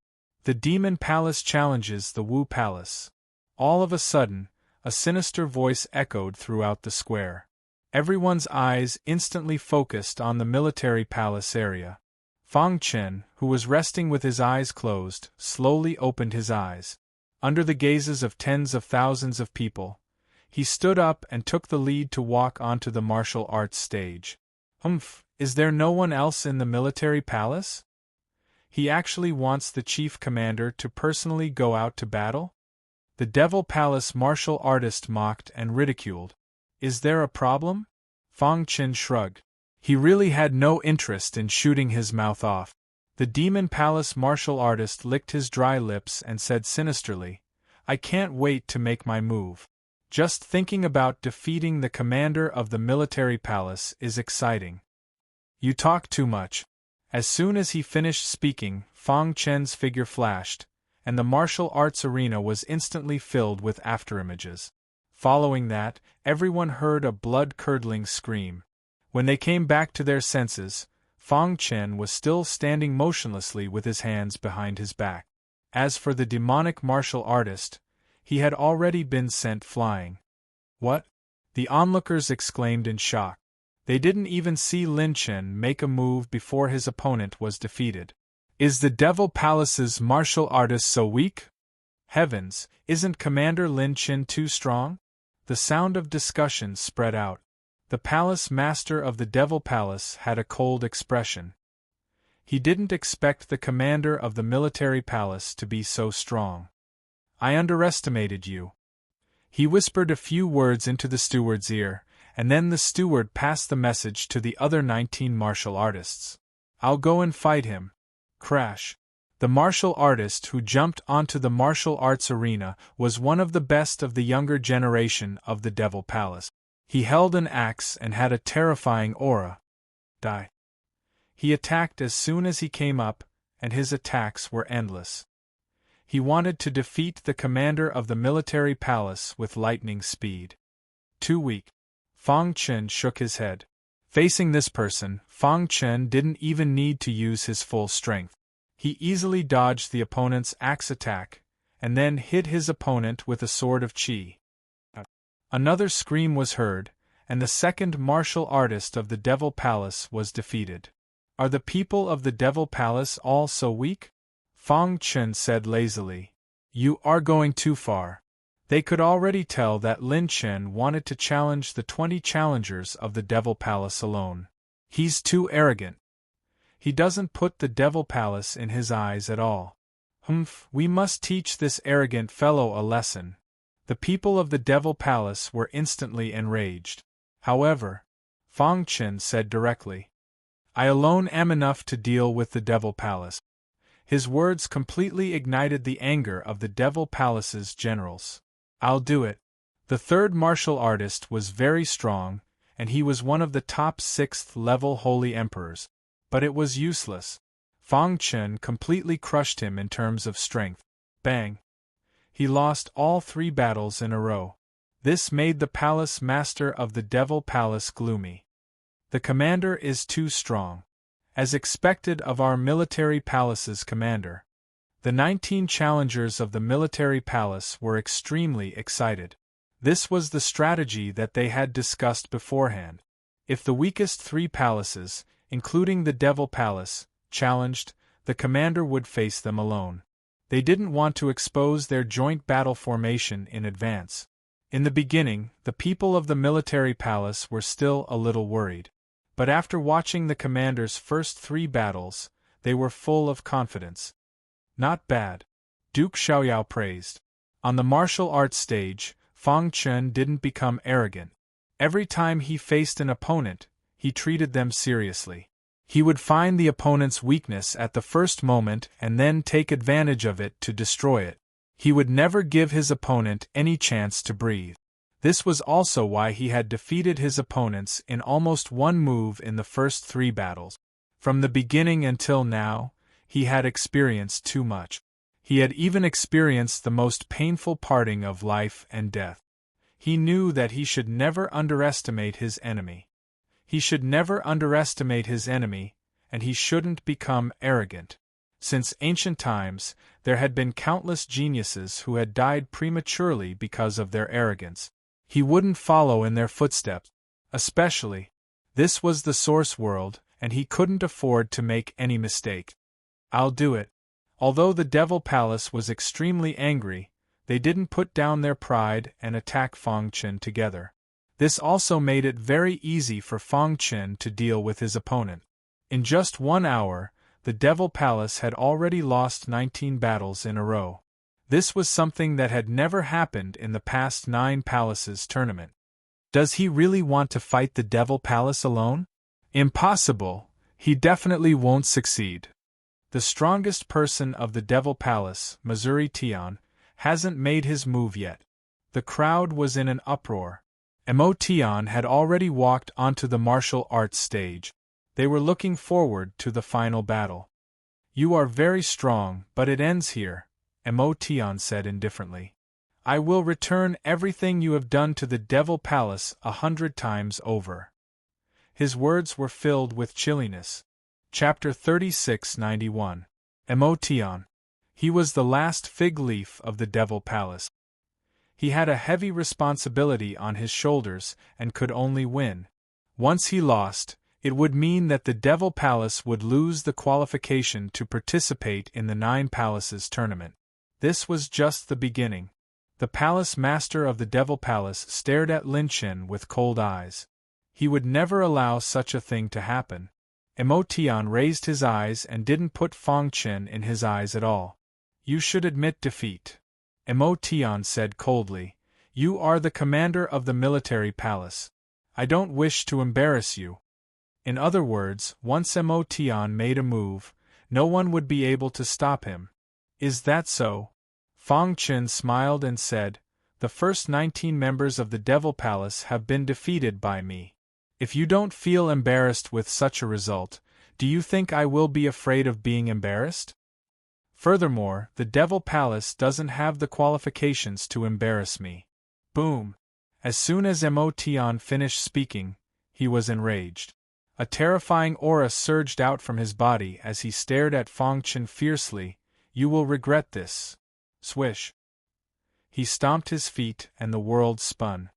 The Demon Palace challenges the Wu Palace. All of a sudden, a sinister voice echoed throughout the square. Everyone's eyes instantly focused on the military palace area. Fang Chen, who was resting with his eyes closed, slowly opened his eyes. Under the gazes of tens of thousands of people, he stood up and took the lead to walk onto the martial arts stage. Is there no one else in the military palace? He actually wants the chief commander to personally go out to battle? The Devil Palace martial artist mocked and ridiculed. Is there a problem? Fang Chen shrugged. He really had no interest in shooting his mouth off. The Demon Palace martial artist licked his dry lips and said sinisterly, I can't wait to make my move. Just thinking about defeating the commander of the military palace is exciting. You talk too much. As soon as he finished speaking, Fang Chen's figure flashed, and the martial arts arena was instantly filled with afterimages. Following that, everyone heard a blood-curdling scream. When they came back to their senses, Fang Chen was still standing motionlessly with his hands behind his back. As for the demonic martial artist, he had already been sent flying. What? The onlookers exclaimed in shock. They didn't even see Lin Chen make a move before his opponent was defeated. Is the Devil Palace's martial artist so weak? Heavens, isn't Commander Lin Chen too strong? The sound of discussion spread out. The palace master of the Devil Palace had a cold expression. He didn't expect the commander of the military palace to be so strong. I underestimated you. He whispered a few words into the steward's ear, and then the steward passed the message to the other 19 martial artists. I'll go and fight him. Crash. The martial artist who jumped onto the martial arts arena was one of the best of the younger generation of the Devil Palace. He held an axe and had a terrifying aura. Die. He attacked as soon as he came up, and his attacks were endless. He wanted to defeat the commander of the military palace with lightning speed. Too weak. Fang Chen shook his head. Facing this person, Fang Chen didn't even need to use his full strength. He easily dodged the opponent's axe attack, and then hit his opponent with a sword of qi. Another scream was heard, and the second martial artist of the Devil Palace was defeated. Are the people of the Devil Palace all so weak? Fang Chen said lazily. You are going too far. They could already tell that Lin Chen wanted to challenge the 20 challengers of the Devil Palace alone. He's too arrogant. He doesn't put the Devil Palace in his eyes at all. We must teach this arrogant fellow a lesson. The people of the Devil Palace were instantly enraged. However, Fang Chen said directly, I alone am enough to deal with the Devil Palace. His words completely ignited the anger of the Devil Palace's generals. I'll do it. The third martial artist was very strong, and he was one of the top 6th-level holy emperors. But it was useless. Fang Chen completely crushed him in terms of strength. Bang! He lost all 3 battles in a row. This made the palace master of the Devil Palace gloomy. The commander is too strong. As expected of our military palace's commander. The 19 challengers of the military palace were extremely excited. This was the strategy that they had discussed beforehand. If the weakest 3 palaces, including the Devil Palace, challenged, the commander would face them alone. They didn't want to expose their joint battle formation in advance. In the beginning, the people of the military palace were still a little worried. But after watching the commander's first 3 battles, they were full of confidence. Not bad. Duke Xiaoyao praised. On the martial arts stage, Fang Chen didn't become arrogant. Every time he faced an opponent, he treated them seriously. He would find the opponent's weakness at the first moment and then take advantage of it to destroy it. He would never give his opponent any chance to breathe. This was also why he had defeated his opponents in almost one move in the first 3 battles. From the beginning until now, he had experienced too much. He had even experienced the most painful parting of life and death. He knew that he should never underestimate his enemy. He should never underestimate his enemy, and he shouldn't become arrogant. Since ancient times, there had been countless geniuses who had died prematurely because of their arrogance. He wouldn't follow in their footsteps. Especially, this was the Source world, and he couldn't afford to make any mistake. I'll do it. Although the Devil Palace was extremely angry, they didn't put down their pride and attack Fang Chen together. This also made it very easy for Fang Chen to deal with his opponent. In just 1 hour, the Devil Palace had already lost 19 battles in a row. This was something that had never happened in the past 9 Palaces tournament. Does he really want to fight the Devil Palace alone? Impossible. He definitely won't succeed. The strongest person of the Devil Palace, Missouri Tian, hasn't made his move yet. The crowd was in an uproar. Tian had already walked onto the martial arts stage. They were looking forward to the final battle. You are very strong, but it ends here, Tian said indifferently. I will return everything you have done to the Devil Palace 100 times over. His words were filled with chilliness. Chapter 3691. Tian. He was the last fig leaf of the Devil Palace. He had a heavy responsibility on his shoulders and could only win. Once he lost, it would mean that the Devil Palace would lose the qualification to participate in the 9 Palaces tournament. This was just the beginning. The Palace Master of the Devil Palace stared at Lin Chen with cold eyes. He would never allow such a thing to happen. Tian raised his eyes and didn't put Fang Chen in his eyes at all. You should admit defeat. Tian said coldly. You are the commander of the military palace. I don't wish to embarrass you. In other words, once Tian made a move, no one would be able to stop him. Is that so? Fang Chen smiled and said, The first 19 members of the Devil Palace have been defeated by me. If you don't feel embarrassed with such a result, do you think I will be afraid of being embarrassed? Furthermore, the Devil Palace doesn't have the qualifications to embarrass me. Boom! As soon as Tian finished speaking, he was enraged. A terrifying aura surged out from his body as he stared at Fang Chen fiercely. You will regret this. Swish. He stomped his feet and the world spun.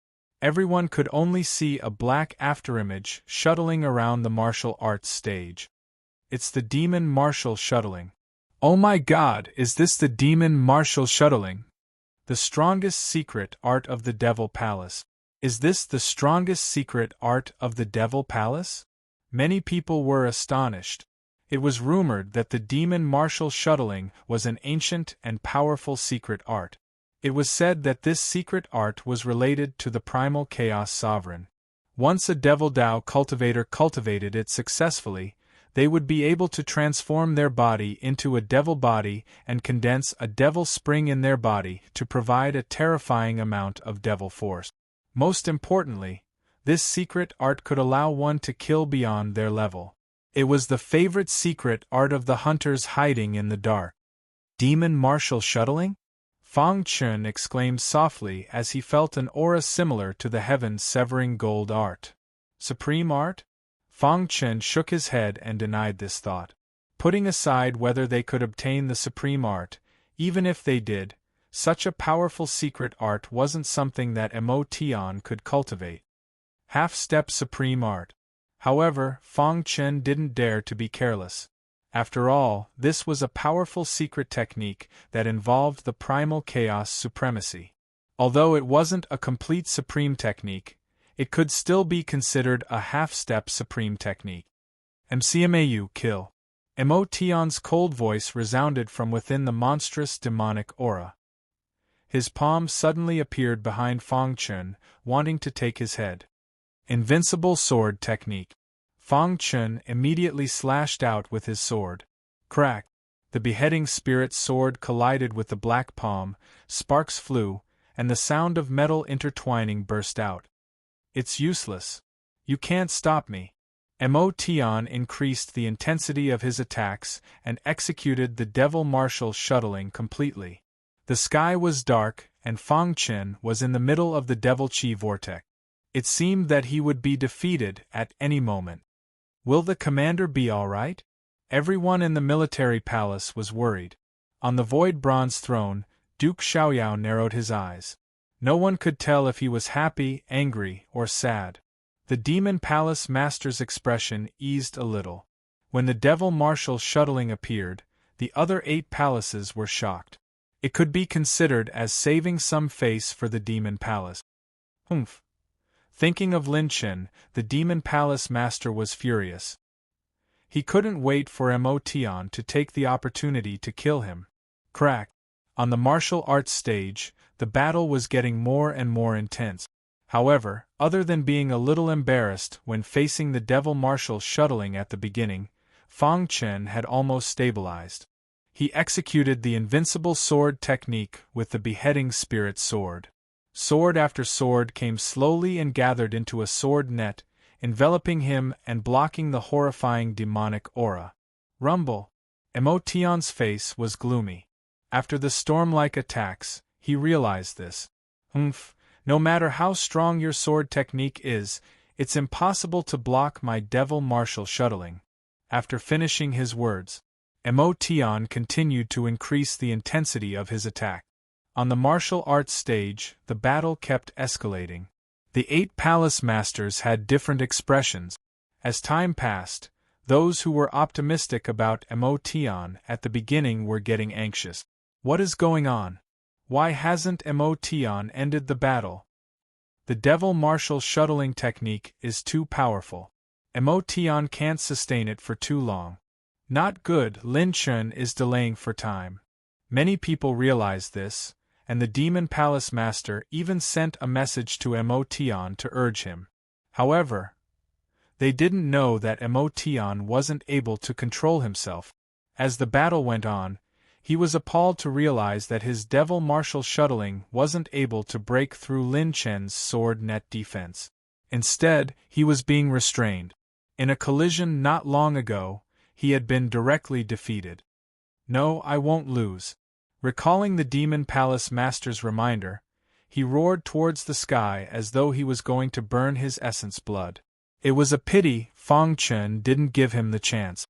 Everyone could only see a black afterimage shuttling around the martial arts stage. It's the demon martial shuttling. Oh my God, is this the demon martial shuttling? The strongest secret art of the Devil Palace. Is this the strongest secret art of the Devil Palace? Many people were astonished. It was rumored that the demon martial shuttling was an ancient and powerful secret art. It was said that this secret art was related to the primal chaos sovereign. Once a Devil Dao cultivator cultivated it successfully, they would be able to transform their body into a devil body and condense a devil spring in their body to provide a terrifying amount of devil force. Most importantly, this secret art could allow one to kill beyond their level. It was the favorite secret art of the hunters hiding in the dark. Demon martial shuttling? Fang Chen exclaimed softly as he felt an aura similar to the heaven-severing gold art. Supreme art? Fang Chen shook his head and denied this thought. Putting aside whether they could obtain the supreme art, even if they did, such a powerful secret art wasn't something that Tian could cultivate. Half-step supreme art. However, Fang Chen didn't dare to be careless. After all, this was a powerful secret technique that involved the primal chaos supremacy. Although it wasn't a complete supreme technique, it could still be considered a half-step supreme technique. MCMAU kill. Tian's cold voice resounded from within the monstrous demonic aura. His palm suddenly appeared behind Fang Chen, wanting to take his head. Invincible sword technique. Fang Chen immediately slashed out with his sword. Crack! The beheading spirit's sword collided with the black palm, sparks flew, and the sound of metal intertwining burst out. It's useless. You can't stop me. Emotion increased the intensity of his attacks and executed the devil martial shuttling completely. The sky was dark, and Fang Chen was in the middle of the devil chi vortex. It seemed that he would be defeated at any moment. Will the commander be all right? Everyone in the military palace was worried. On the void bronze throne, Duke Xiaoyao narrowed his eyes. No one could tell if he was happy, angry, or sad. The demon palace master's expression eased a little. When the devil martial shuttling appeared, the other 8 palaces were shocked. It could be considered as saving some face for the demon palace. Humph. Thinking of Lin Chen, the demon palace master was furious. He couldn't wait for Emotion to take the opportunity to kill him. Crack. On the martial arts stage, the battle was getting more and more intense. However, other than being a little embarrassed when facing the devil martial shuttling at the beginning, Fang Chen had almost stabilized. He executed the invincible sword technique with the beheading spirit sword. Sword after sword came slowly and gathered into a sword net, enveloping him and blocking the horrifying demonic aura. Rumble. Emotion's face was gloomy. After the storm-like attacks, he realized this. Humph. No matter how strong your sword technique is, it's impossible to block my devil martial shuttling. After finishing his words, Emotion continued to increase the intensity of his attack. On the martial arts stage, the battle kept escalating. The 8 palace masters had different expressions. As time passed, those who were optimistic about Emotion at the beginning were getting anxious. What is going on? Why hasn't Emotion ended the battle? The devil martial shuttling technique is too powerful. Emotion can't sustain it for too long. Not good. Lin Chen is delaying for time. Many people realize this, and the demon palace master even sent a message to Emotion to urge him. However, they didn't know that Emotion wasn't able to control himself. As the battle went on, he was appalled to realize that his devil martial shuttling wasn't able to break through Lin Chen's sword net defense. Instead, he was being restrained. In a collision not long ago, he had been directly defeated. No, I won't lose. Recalling the demon palace master's reminder, he roared towards the sky as though he was going to burn his essence blood. It was a pity Fang Chen didn't give him the chance.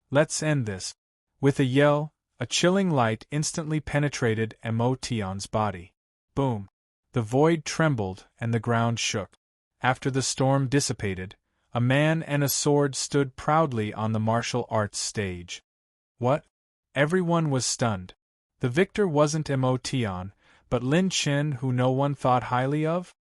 Let's end this. With a yell, a chilling light instantly penetrated Emotion's body. Boom! The void trembled and the ground shook. After the storm dissipated, a man and a sword stood proudly on the martial arts stage. What? Everyone was stunned. The victor wasn't Emotion, but Lin Chen, who no one thought highly of?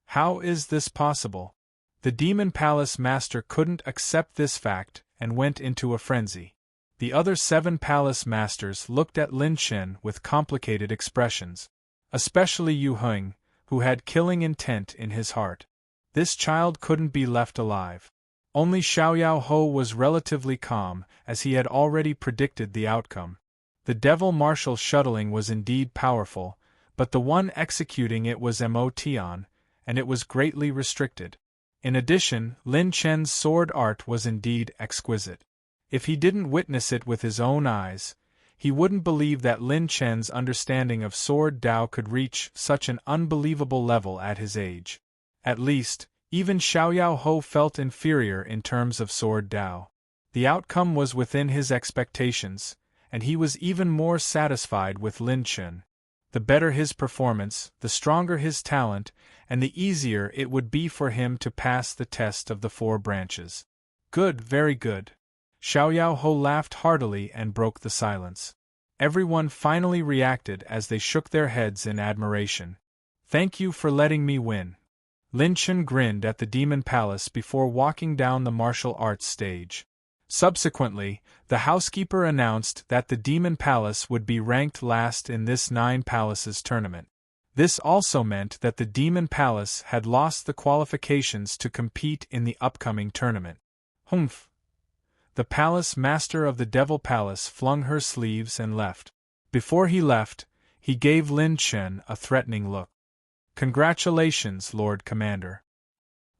How is this possible? The demon palace master couldn't accept this fact and went into a frenzy. The other 7 palace masters looked at Lin Chen with complicated expressions. Especially Yu Heng, who had killing intent in his heart. This child couldn't be left alive. Only Xiaoyao Ho was relatively calm, as he had already predicted the outcome. The devil martial shuttling was indeed powerful, but the one executing it was Emotion, and it was greatly restricted. In addition, Lin Chen's sword art was indeed exquisite. If he didn't witness it with his own eyes, he wouldn't believe that Lin Chen's understanding of sword Dao could reach such an unbelievable level at his age. At least, even Xiaoyao Ho felt inferior in terms of sword Dao. The outcome was within his expectations, and he was even more satisfied with Lin Chen. The better his performance, the stronger his talent, and the easier it would be for him to pass the test of the 4 branches. Good, very good. Xiaoyao Ho laughed heartily and broke the silence. Everyone finally reacted as they shook their heads in admiration. Thank you for letting me win. Lin Chen grinned at the demon palace before walking down the martial arts stage. Subsequently, the housekeeper announced that the demon palace would be ranked last in this 9 palaces tournament. This also meant that the demon palace had lost the qualifications to compete in the upcoming tournament. Humph! The palace master of the Devil Palace flung her sleeves and left. Before he left, he gave Lin Chen a threatening look. Congratulations, Lord Commander.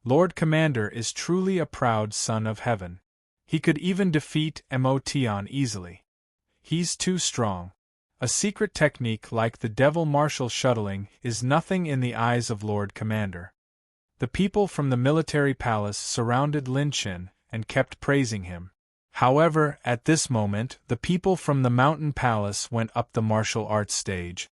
Lord Commander is truly a proud son of heaven. He could even defeat Emotion easily. He's too strong. A secret technique like the devil martial shuttling is nothing in the eyes of Lord Commander. The people from the military palace surrounded Lin Chen and kept praising him. However, at this moment, the people from the mountain palace went up the martial arts stage.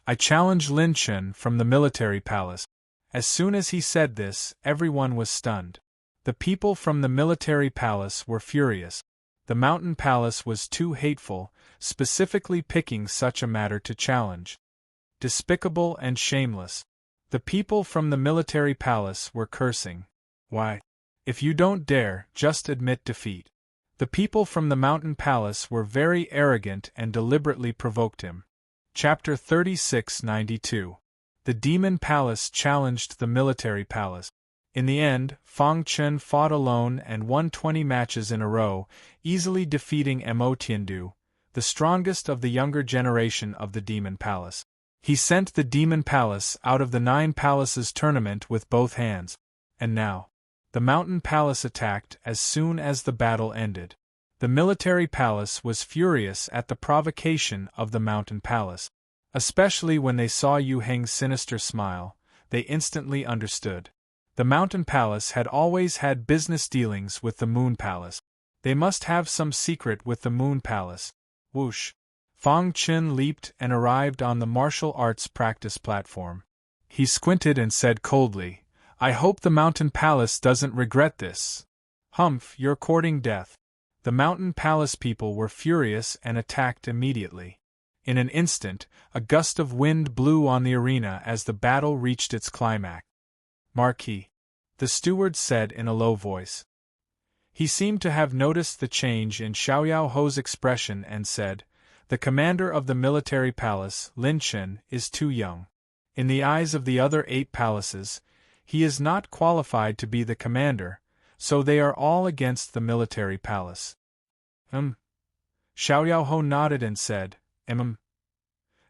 I challenge Lin Chen from the military palace. As soon as he said this, everyone was stunned. The people from the military palace were furious. The mountain palace was too hateful, specifically picking such a matter to challenge. Despicable and shameless. The people from the military palace were cursing. Why? If you don't dare, just admit defeat. The people from the mountain palace were very arrogant and deliberately provoked him. Chapter 3692. The Demon Palace challenged the military palace. In the end, Fang Chen fought alone and won 20 matches in a row, easily defeating Mo Tiandu, the strongest of the younger generation of the Demon Palace. He sent the Demon Palace out of the 9 Palaces tournament with both hands. And now, the Mountain Palace attacked as soon as the battle ended. The military palace was furious at the provocation of the Mountain Palace. Especially when they saw Yu Heng's sinister smile, they instantly understood. The Mountain Palace had always had business dealings with the Moon Palace. They must have some secret with the Moon Palace. Whoosh! Fang Chen leaped and arrived on the martial arts practice platform. He squinted and said coldly, "I hope the Mountain Palace doesn't regret this." "Humph, you're courting death." The Mountain Palace people were furious and attacked immediately. In an instant, a gust of wind blew on the arena as the battle reached its climax. "Marquis," the steward said in a low voice. He seemed to have noticed the change in Xiaoyao Ho's expression and said, "The commander of the military palace, Lin Chen, is too young. In the eyes of the other 8 palaces, he is not qualified to be the commander, so they are all against the military palace." Xiaoyao Ho nodded and said,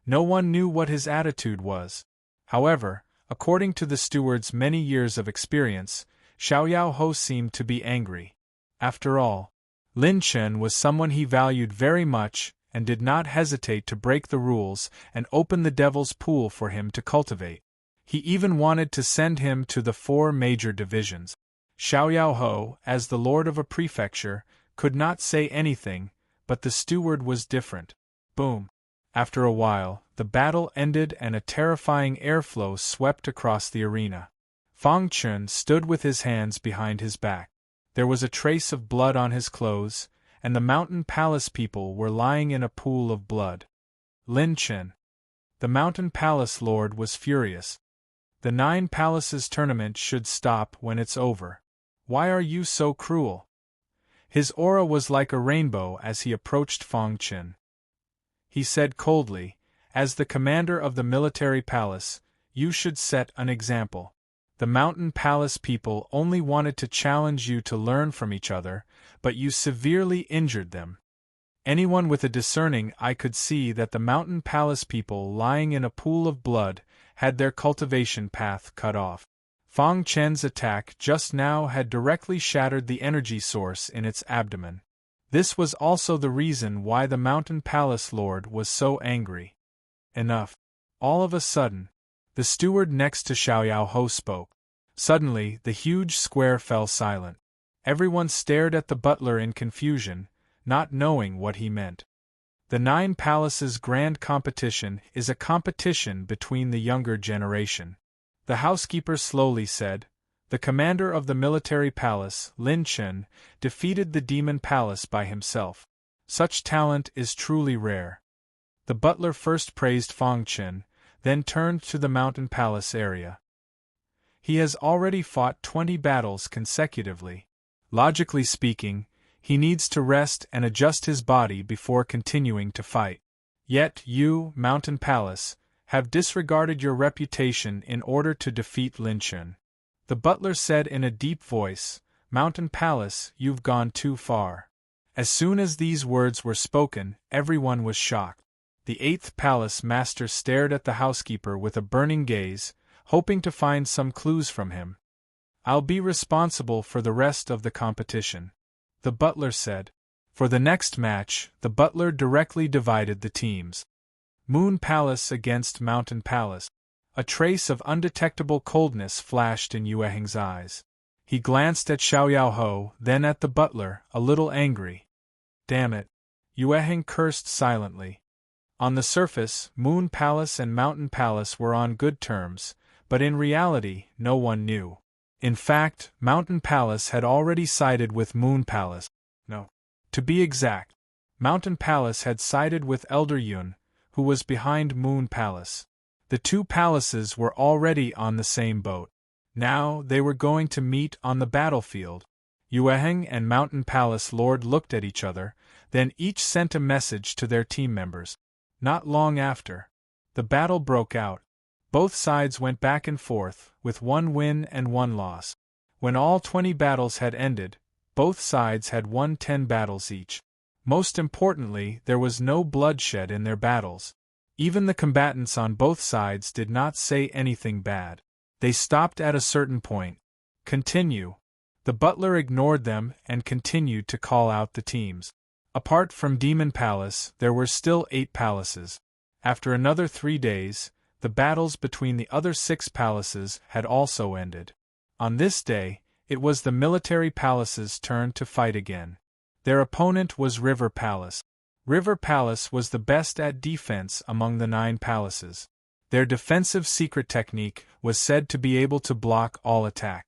No one knew what his attitude was. However, according to the steward's many years of experience, Xiaoyao Ho seemed to be angry. After all, Lin Chen was someone he valued very much and did not hesitate to break the rules and open the Devil's Pool for him to cultivate. He even wanted to send him to the 4 major divisions. Xiaoyao Ho, as the lord of a prefecture, could not say anything, but the steward was different. Boom! After a while, the battle ended and a terrifying airflow swept across the arena. Fang Chen stood with his hands behind his back. There was a trace of blood on his clothes, and the Mountain Palace people were lying in a pool of blood. Lin Chen, the Mountain Palace lord, was furious. "The 9 Palaces tournament should stop when it's over. Why are you so cruel?" His aura was like a rainbow as he approached Fang Chen. He said coldly, "As the commander of the military palace, you should set an example. The Mountain Palace people only wanted to challenge you to learn from each other, but you severely injured them." Anyone with a discerning eye could see that the Mountain Palace people lying in a pool of blood had their cultivation path cut off. Fang Chen's attack just now had directly shattered the energy source in its abdomen. This was also the reason why the Mountain Palace lord was so angry. Enough. All of a sudden, the steward next to Xiaoyao Ho spoke. Suddenly, the huge square fell silent. Everyone stared at the butler in confusion, not knowing what he meant. The 9 Palaces Grand Competition is a competition between the younger generation. The housekeeper slowly said, "The commander of the military palace, Lin Chen, defeated the Demon Palace by himself. Such talent is truly rare." The butler first praised Fang Chen, then turned to the Mountain Palace area. "He has already fought 20 battles consecutively. Logically speaking, he needs to rest and adjust his body before continuing to fight. Yet you, Mountain Palace, have disregarded your reputation in order to defeat Lin Chen." The butler said in a deep voice, "Mountain Palace, you've gone too far." As soon as these words were spoken, everyone was shocked. The 8th Palace Master stared at the housekeeper with a burning gaze, hoping to find some clues from him. I'll be responsible for the rest of the competition," the butler said. For the next match, the butler directly divided the teams. Moon Palace against Mountain Palace. A trace of undetectable coldness flashed in Yueheng's eyes. He glanced at Xiaoyaohou, then at the butler, a little angry. "Damn it!" Yueheng cursed silently. On the surface, Moon Palace and Mountain Palace were on good terms, but in reality, no one knew. In fact, Mountain Palace had already sided with Moon Palace. No. To be exact, Mountain Palace had sided with Elder Yun, who was behind Moon Palace. The two palaces were already on the same boat. Now they were going to meet on the battlefield. Yueheng and Mountain Palace Lord looked at each other, then each sent a message to their team members. Not long after, the battle broke out. Both sides went back and forth, with one win and one loss. When all 20 battles had ended, both sides had won 10 battles each. Most importantly, there was no bloodshed in their battles. Even the combatants on both sides did not say anything bad. They stopped at a certain point. "Continue." The butler ignored them and continued to call out the teams. Apart from Demon Palace, there were still 8 palaces. After another 3 days, the battles between the other 6 palaces had also ended. On this day, it was the military palace's turn to fight again. Their opponent was River Palace. River Palace was the best at defense among the 9 palaces. Their defensive secret technique was said to be able to block all attack.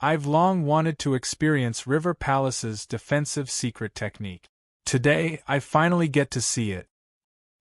I've long wanted to experience River Palace's defensive secret technique. Today, I finally get to see it.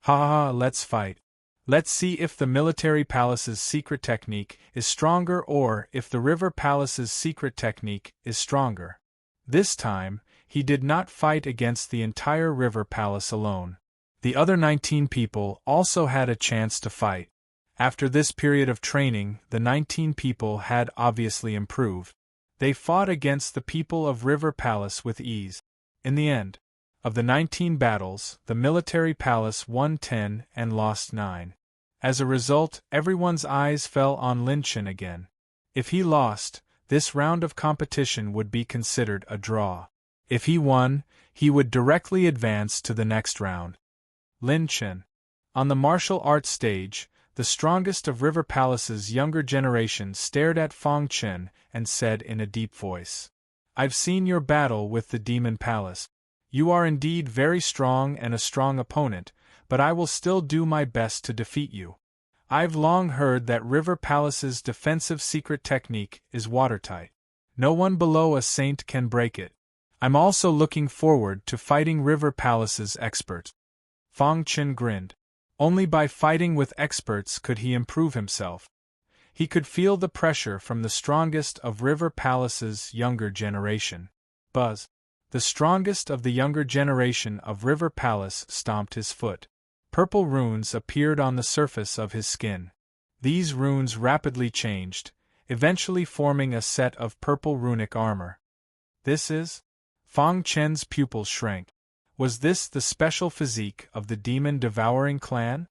Ha ha, let's fight. Let's see if the military palace's secret technique is stronger or if the River Palace's secret technique is stronger. This time, he did not fight against the entire River Palace alone. The other 19 people also had a chance to fight. After this period of training, the 19 people had obviously improved. They fought against the people of River Palace with ease. In the end, of the 19 battles, the military palace won 10 and lost 9. As a result, everyone's eyes fell on Lin Chen again. If he lost, this round of competition would be considered a draw. If he won, he would directly advance to the next round. Lin Chen. On the martial arts stage, the strongest of River Palace's younger generation stared at Fang Chen and said in a deep voice, "I've seen your battle with the Demon Palace. You are indeed very strong and a strong opponent, but I will still do my best to defeat you. I've long heard that River Palace's defensive secret technique is watertight. No one below a saint can break it. I'm also looking forward to fighting River Palace's experts." Fang Chen grinned. Only by fighting with experts could he improve himself. He could feel the pressure from the strongest of River Palace's younger generation. Buzz. The strongest of the younger generation of River Palace stomped his foot. Purple runes appeared on the surface of his skin. These runes rapidly changed, eventually forming a set of purple runic armor. "This is?" Fang Chen's pupils shrank. Was this the special physique of the demon-devouring clan?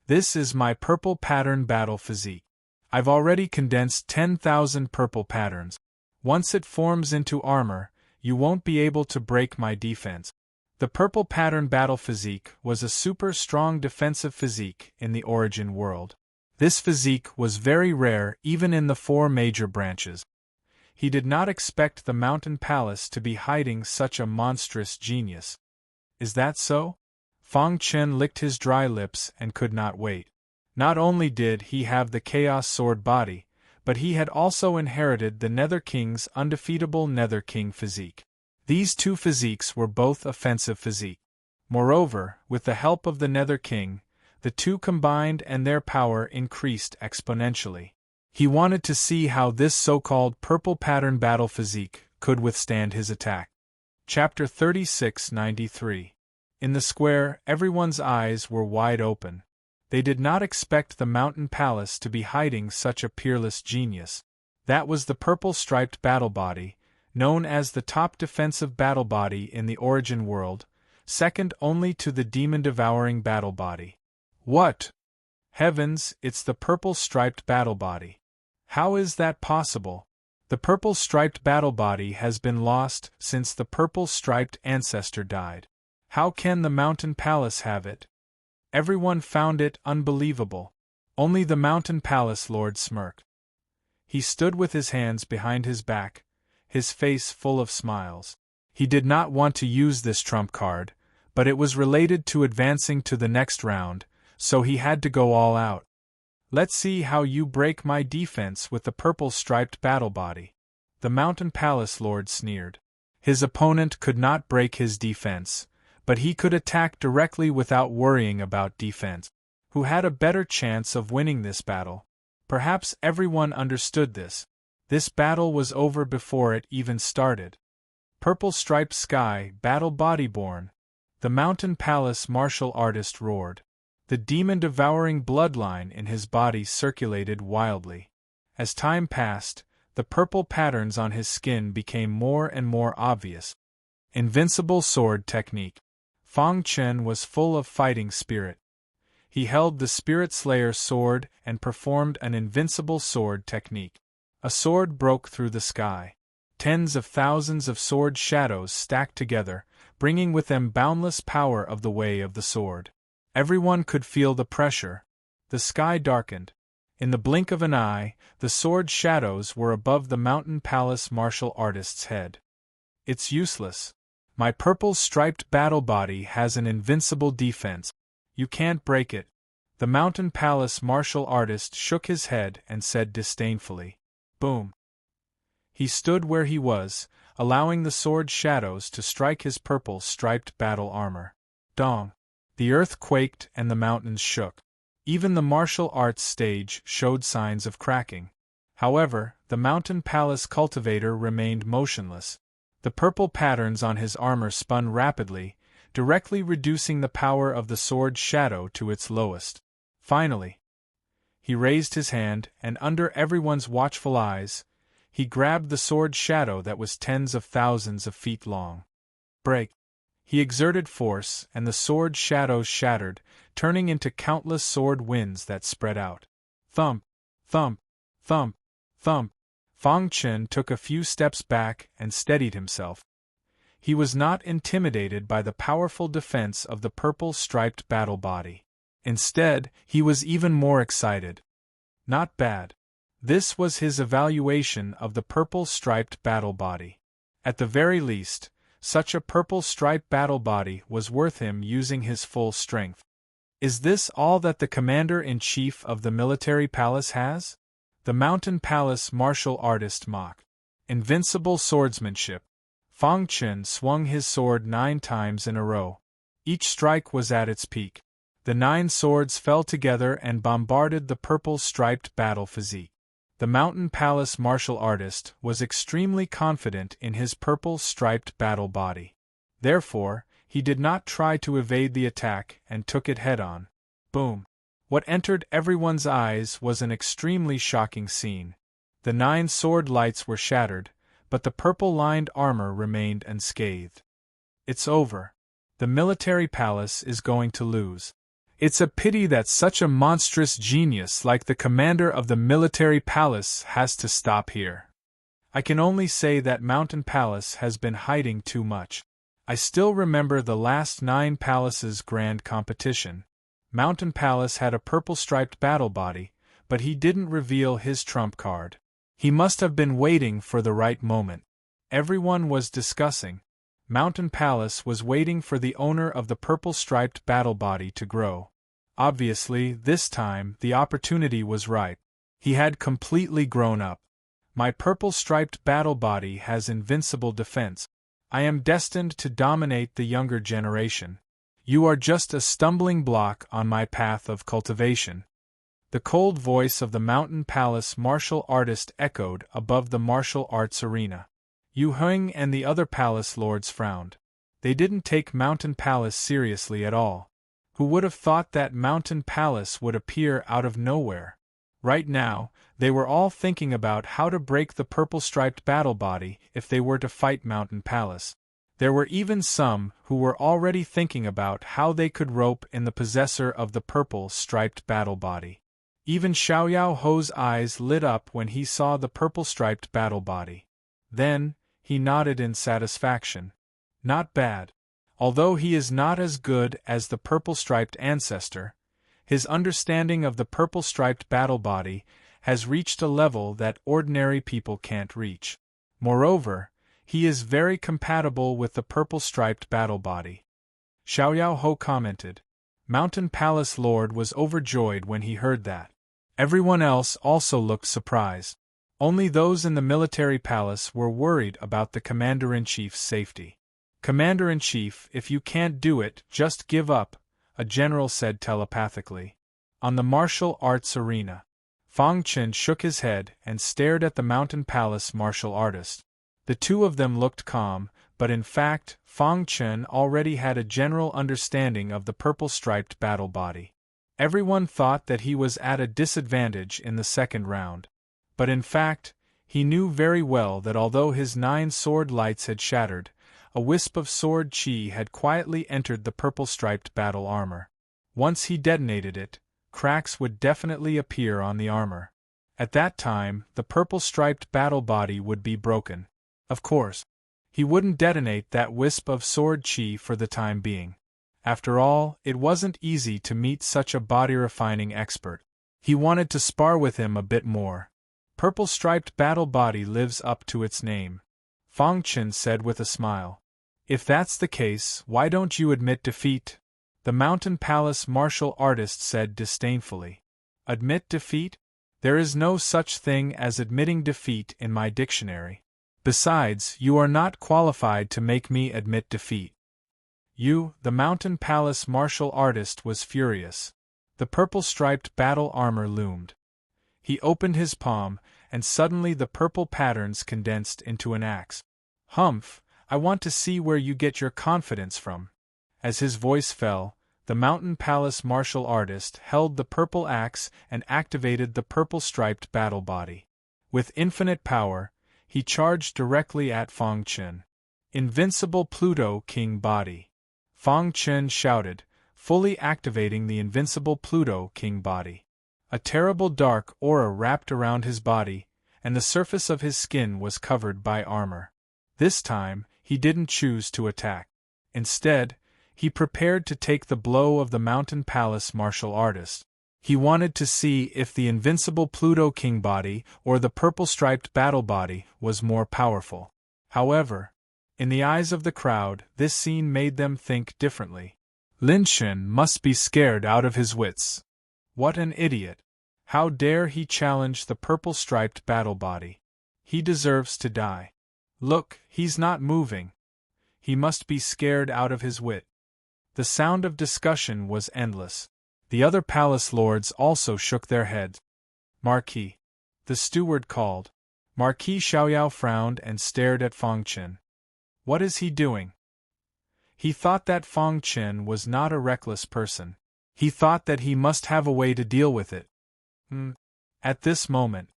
"This is my purple pattern battle physique. I've already condensed 10,000 purple patterns. Once it forms into armor, you won't be able to break my defense." The purple pattern battle physique was a super strong defensive physique in the origin world. This physique was very rare even in the 4 major branches. He did not expect the Mountain Palace to be hiding such a monstrous genius. "Is that so?" Fang Chen licked his dry lips and could not wait. Not only did he have the Chaos Sword body, but he had also inherited the Nether King's undefeatable Nether King physique. These 2 physiques were both offensive physique. Moreover, with the help of the Nether King, the 2 combined and their power increased exponentially. He wanted to see how this so-called purple pattern battle physique could withstand his attack. Chapter 3693. In the square, everyone's eyes were wide open. They did not expect the Mountain Palace to be hiding such a peerless genius. That was the purple-striped battle body, known as the top defensive battle body in the origin world, second only to the demon-devouring battle body. What? Heavens, it's the purple-striped battle body. How is that possible? The purple-striped battle body has been lost since the purple-striped ancestor died. How can the mountain palace have it? Everyone found it unbelievable. Only the mountain palace lord smirked. He stood with his hands behind his back, his face full of smiles. He did not want to use this trump card, but it was related to advancing to the next round, so he had to go all out. Let's see how you break my defense with the purple-striped battle body. The mountain palace lord sneered. His opponent could not break his defense, but he could attack directly without worrying about defense. Who had a better chance of winning this battle? Perhaps everyone understood this. This battle was over before it even started. Purple-striped sky, battle body born. The mountain palace martial artist roared. The demon-devouring bloodline in his body circulated wildly. As time passed, the purple patterns on his skin became more and more obvious. Invincible sword technique. Fang Chen was full of fighting spirit. He held the Spirit Slayer sword and performed an invincible sword technique. A sword broke through the sky. Tens of thousands of sword shadows stacked together, bringing with them boundless power of the way of the sword. Everyone could feel the pressure. The sky darkened. In the blink of an eye, the sword shadows were above the mountain palace martial artist's head. It's useless. My purple-striped battle body has an invincible defense. You can't break it. The mountain palace martial artist shook his head and said disdainfully. Boom. He stood where he was, allowing the sword shadows to strike his purple-striped battle armor. Dong. The earth quaked and the mountains shook. Even the martial arts stage showed signs of cracking. However, the mountain palace cultivator remained motionless. The purple patterns on his armor spun rapidly, directly reducing the power of the sword shadow to its lowest. Finally, he raised his hand, and under everyone's watchful eyes, he grabbed the sword shadow that was tens of thousands of feet long. Break! He exerted force, and the sword shadows shattered, turning into countless sword winds that spread out. Thump! Thump! Thump! Thump! Fang Chen took a few steps back and steadied himself. He was not intimidated by the powerful defense of the purple-striped battle body. Instead, he was even more excited. Not bad. This was his evaluation of the purple-striped battle body. At the very least, such a purple-striped battle body was worth him using his full strength. Is this all that the commander-in-chief of the military palace has? The mountain palace martial artist mocked. Invincible swordsmanship. Fang Chen swung his sword 9 times in a row. Each strike was at its peak. The 9 swords fell together and bombarded the purple-striped battle physique. The mountain palace martial artist was extremely confident in his purple-striped battle body. Therefore, he did not try to evade the attack and took it head-on. Boom! What entered everyone's eyes was an extremely shocking scene. The 9 sword lights were shattered, but the purple-lined armor remained unscathed. It's over. The military palace is going to lose. It's a pity that such a monstrous genius like the commander of the military palace has to stop here. I can only say that Mountain Palace has been hiding too much. I still remember the last 9 palaces grand competition. Mountain Palace had a purple-striped battle body, but he didn't reveal his trump card. He must have been waiting for the right moment. Everyone was discussing. Mountain Palace was waiting for the owner of the purple-striped battle body to grow. Obviously, this time, the opportunity was right. He had completely grown up. My purple-striped battle body has invincible defense. I am destined to dominate the younger generation. You are just a stumbling block on my path of cultivation. The cold voice of the Mountain Palace martial artist echoed above the martial arts arena. Yu Heng and the other palace lords frowned. They didn't take Mountain Palace seriously at all. Who would have thought that Mountain Palace would appear out of nowhere? Right now, they were all thinking about how to break the purple-striped battle body if they were to fight Mountain Palace. There were even some who were already thinking about how they could rope in the possessor of the purple-striped battle body. Even Xiaoyao Ho's eyes lit up when he saw the purple-striped battle body. Then, he nodded in satisfaction. Not bad. Although he is not as good as the purple-striped ancestor, his understanding of the purple-striped battle body has reached a level that ordinary people can't reach. Moreover, he is very compatible with the purple-striped battle body. Xiaoyao Ho commented. Mountain Palace Lord was overjoyed when he heard that. Everyone else also looked surprised. Only those in the military palace were worried about the Commander-in-Chief's safety. Commander-in-Chief, if you can't do it, just give up, a general said telepathically. On the martial arts arena, Fang Chen shook his head and stared at the Mountain Palace martial artist. The two of them looked calm, but in fact, Fang Chen already had a general understanding of the purple-striped battle body. Everyone thought that he was at a disadvantage in the second round. But in fact, he knew very well that although his 9 sword lights had shattered, a wisp of sword chi had quietly entered the purple-striped battle armor. Once he detonated it, cracks would definitely appear on the armor. At that time, the purple-striped battle body would be broken. Of course, he wouldn't detonate that wisp of sword chi for the time being. After all, it wasn't easy to meet such a body-refining expert. He wanted to spar with him a bit more. Purple-striped battle body lives up to its name, Fang Chen said with a smile. If that's the case, why don't you admit defeat? The Mountain Palace martial artist said disdainfully. Admit defeat? There is no such thing as admitting defeat in my dictionary. Besides, you are not qualified to make me admit defeat. You, the Mountain Palace martial artist, was furious. The purple-striped battle armor loomed. He opened his palm, and suddenly the purple patterns condensed into an axe. Humph, I want to see where you get your confidence from. As his voice fell, the Mountain Palace martial artist held the purple axe and activated the purple-striped battle body. With infinite power, he charged directly at Fang Chen. Invincible Pluto King Body. Fang Chen shouted, fully activating the invincible Pluto King Body. A terrible dark aura wrapped around his body, and the surface of his skin was covered by armor. This time, he didn't choose to attack. Instead, he prepared to take the blow of the Mountain Palace martial artist. He wanted to see if the invincible Pluto King Body or the purple-striped battle body was more powerful. However, in the eyes of the crowd, this scene made them think differently. Lin Shen must be scared out of his wits. What an idiot! How dare he challenge the purple-striped battle body? He deserves to die. Look, he's not moving. He must be scared out of his wit. The sound of discussion was endless. The other palace lords also shook their heads. Marquis. The steward called. Marquis Xiaoyao frowned and stared at Fang Chen. What is he doing? He thought that Fang Chen was not a reckless person. He thought that he must have a way to deal with it. At this moment,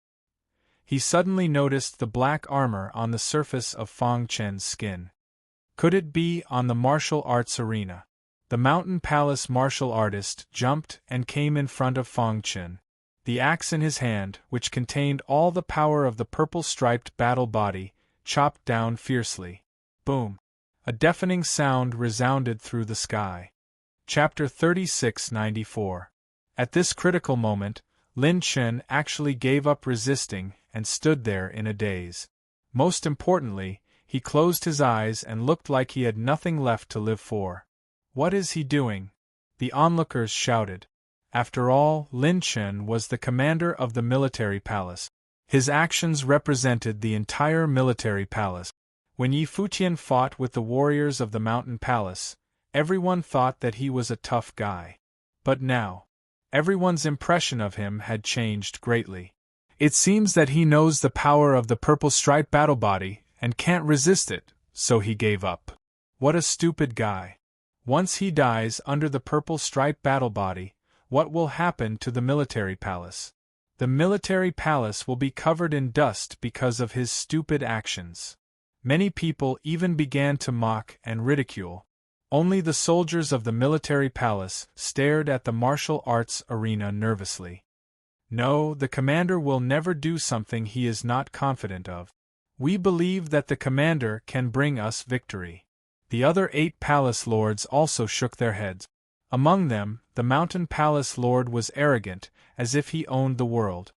he suddenly noticed the black armor on the surface of Fang Chen's skin. Could it be on the martial arts arena? The Mountain Palace martial artist jumped and came in front of Fang Chen. The axe in his hand, which contained all the power of the purple-striped battle body, chopped down fiercely. Boom! A deafening sound resounded through the sky. Chapter 3694. At this critical moment, Lin Chen actually gave up resisting and stood there in a daze. Most importantly, he closed his eyes and looked like he had nothing left to live for. What is he doing? The onlookers shouted. After all, Lin Chen was the commander of the military palace. His actions represented the entire military palace. When Yi Futian fought with the warriors of the Mountain Palace, everyone thought that he was a tough guy. But now, everyone's impression of him had changed greatly. It seems that he knows the power of the purple-striped battle body and can't resist it, so he gave up. What a stupid guy. Once he dies under the purple-striped battle body, what will happen to the military palace? The military palace will be covered in dust because of his stupid actions. Many people even began to mock and ridicule. Only the soldiers of the military palace stared at the martial arts arena nervously. No, the commander will never do something he is not confident of. We believe that the commander can bring us victory. The other 8 palace lords also shook their heads. Among them, the Mountain Palace Lord was arrogant, as if he owned the world.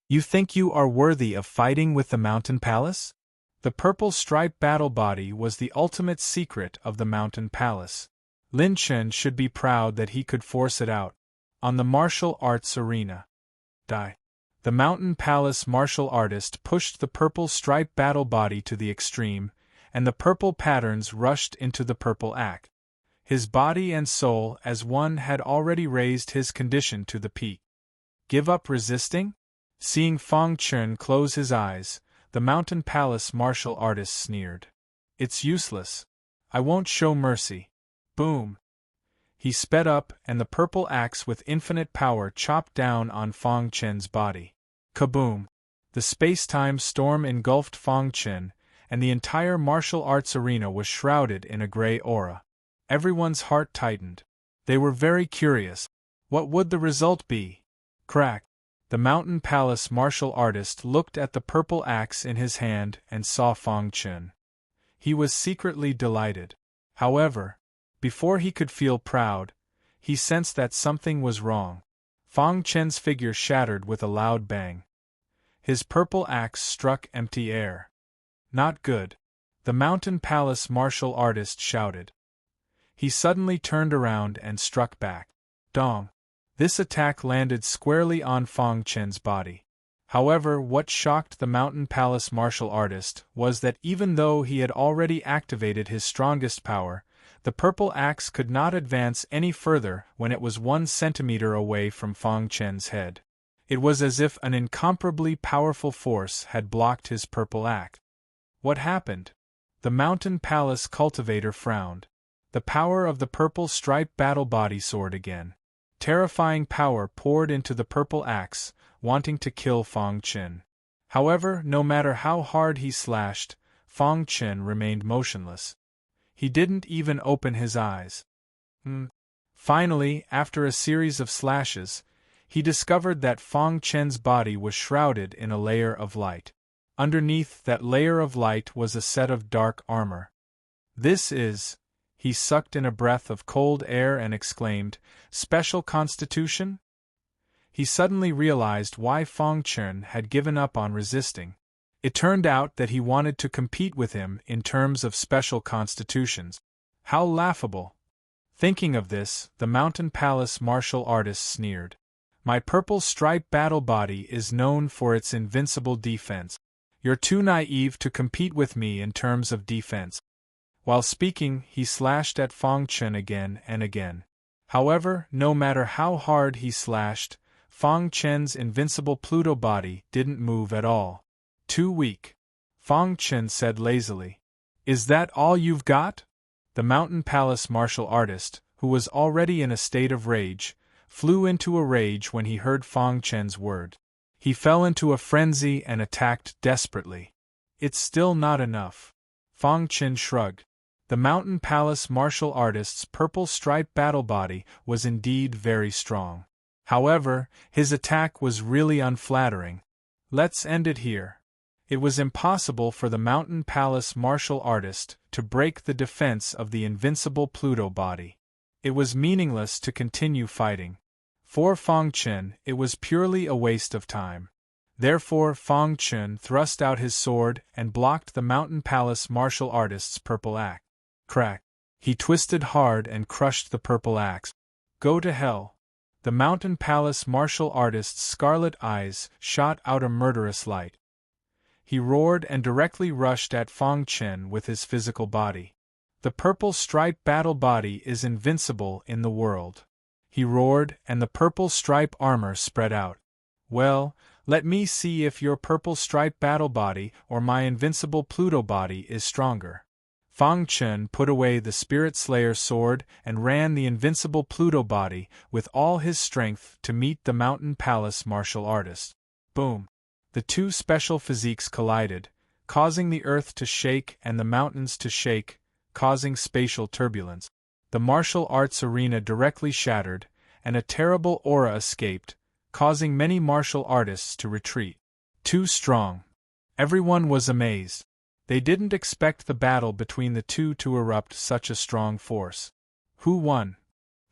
You think you are worthy of fighting with the Mountain Palace? The purple striped battle body was the ultimate secret of the Mountain Palace. Lin Chen should be proud that he could force it out. On the martial arts arena. Die. The Mountain Palace martial artist pushed the purple striped battle body to the extreme, and the purple patterns rushed into the purple act. His body and soul as one had already raised his condition to the peak. Give up resisting? Seeing Fang Chun close his eyes, the Mountain Palace martial artist sneered. It's useless. I won't show mercy. Boom. He sped up, and the purple axe with infinite power chopped down on Fang Chen's body. Kaboom! The space-time storm engulfed Fang Chen, and the entire martial arts arena was shrouded in a gray aura. Everyone's heart tightened. They were very curious. What would the result be? Crack! The Mountain Palace martial artist looked at the purple axe in his hand and saw Fang Chen. He was secretly delighted. However, before he could feel proud, he sensed that something was wrong. Fang Chen's figure shattered with a loud bang. His purple axe struck empty air. Not good. The Mountain Palace martial artist shouted. He suddenly turned around and struck back. Dong! This attack landed squarely on Fang Chen's body. However, what shocked the Mountain Palace martial artist was that even though he had already activated his strongest power, the purple axe could not advance any further when it was 1 centimeter away from Fang Chen's head. It was as if an incomparably powerful force had blocked his purple axe. What happened? The Mountain Palace cultivator frowned. The power of the purple striped battle body soared again. Terrifying power poured into the purple axe, wanting to kill Fang Chen. However, no matter how hard he slashed, Fang Chen remained motionless. He didn't even open his eyes. Finally, after a series of slashes, he discovered that Fang Chen's body was shrouded in a layer of light. Underneath that layer of light was a set of dark armor. This is... He sucked in a breath of cold air and exclaimed, "Special constitution?" He suddenly realized why Fang Chen had given up on resisting. It turned out that he wanted to compete with him in terms of special constitutions. How laughable! Thinking of this, the Mountain Palace martial artist sneered. My purple striped battle body is known for its invincible defense. You're too naive to compete with me in terms of defense. While speaking, he slashed at Fang Chen again and again. However, no matter how hard he slashed, Fang Chen's invincible Pluto body didn't move at all. Too weak. Fang Chen said lazily. Is that all you've got? The Mountain Palace martial artist, who was already in a state of rage, flew into a rage when he heard Fang Chen's word. He fell into a frenzy and attacked desperately. It's still not enough. Fang Chen shrugged. The Mountain Palace martial artist's purple striped battle body was indeed very strong. However, his attack was really unflattering. Let's end it here. It was impossible for the Mountain Palace martial artist to break the defense of the invincible Pluto body. It was meaningless to continue fighting. For Fang Chen, it was purely a waste of time. Therefore, Fang Chen thrust out his sword and blocked the Mountain Palace martial artist's purple axe. Crack! He twisted hard and crushed the purple axe. Go to hell! The Mountain Palace martial artist's scarlet eyes shot out a murderous light. He roared and directly rushed at Fang Chen with his physical body. The purple striped battle body is invincible in the world. He roared, and the purple stripe armor spread out. Well, let me see if your purple striped battle body or my invincible Pluto body is stronger. Fang Chen put away the Spirit Slayer sword and ran the invincible Pluto body with all his strength to meet the Mountain Palace martial artist. Boom! The two special physiques collided, causing the earth to shake and the mountains to shake, causing spatial turbulence. The martial arts arena directly shattered, and a terrible aura escaped, causing many martial artists to retreat. Too strong. Everyone was amazed. They didn't expect the battle between the two to erupt such a strong force. Who won?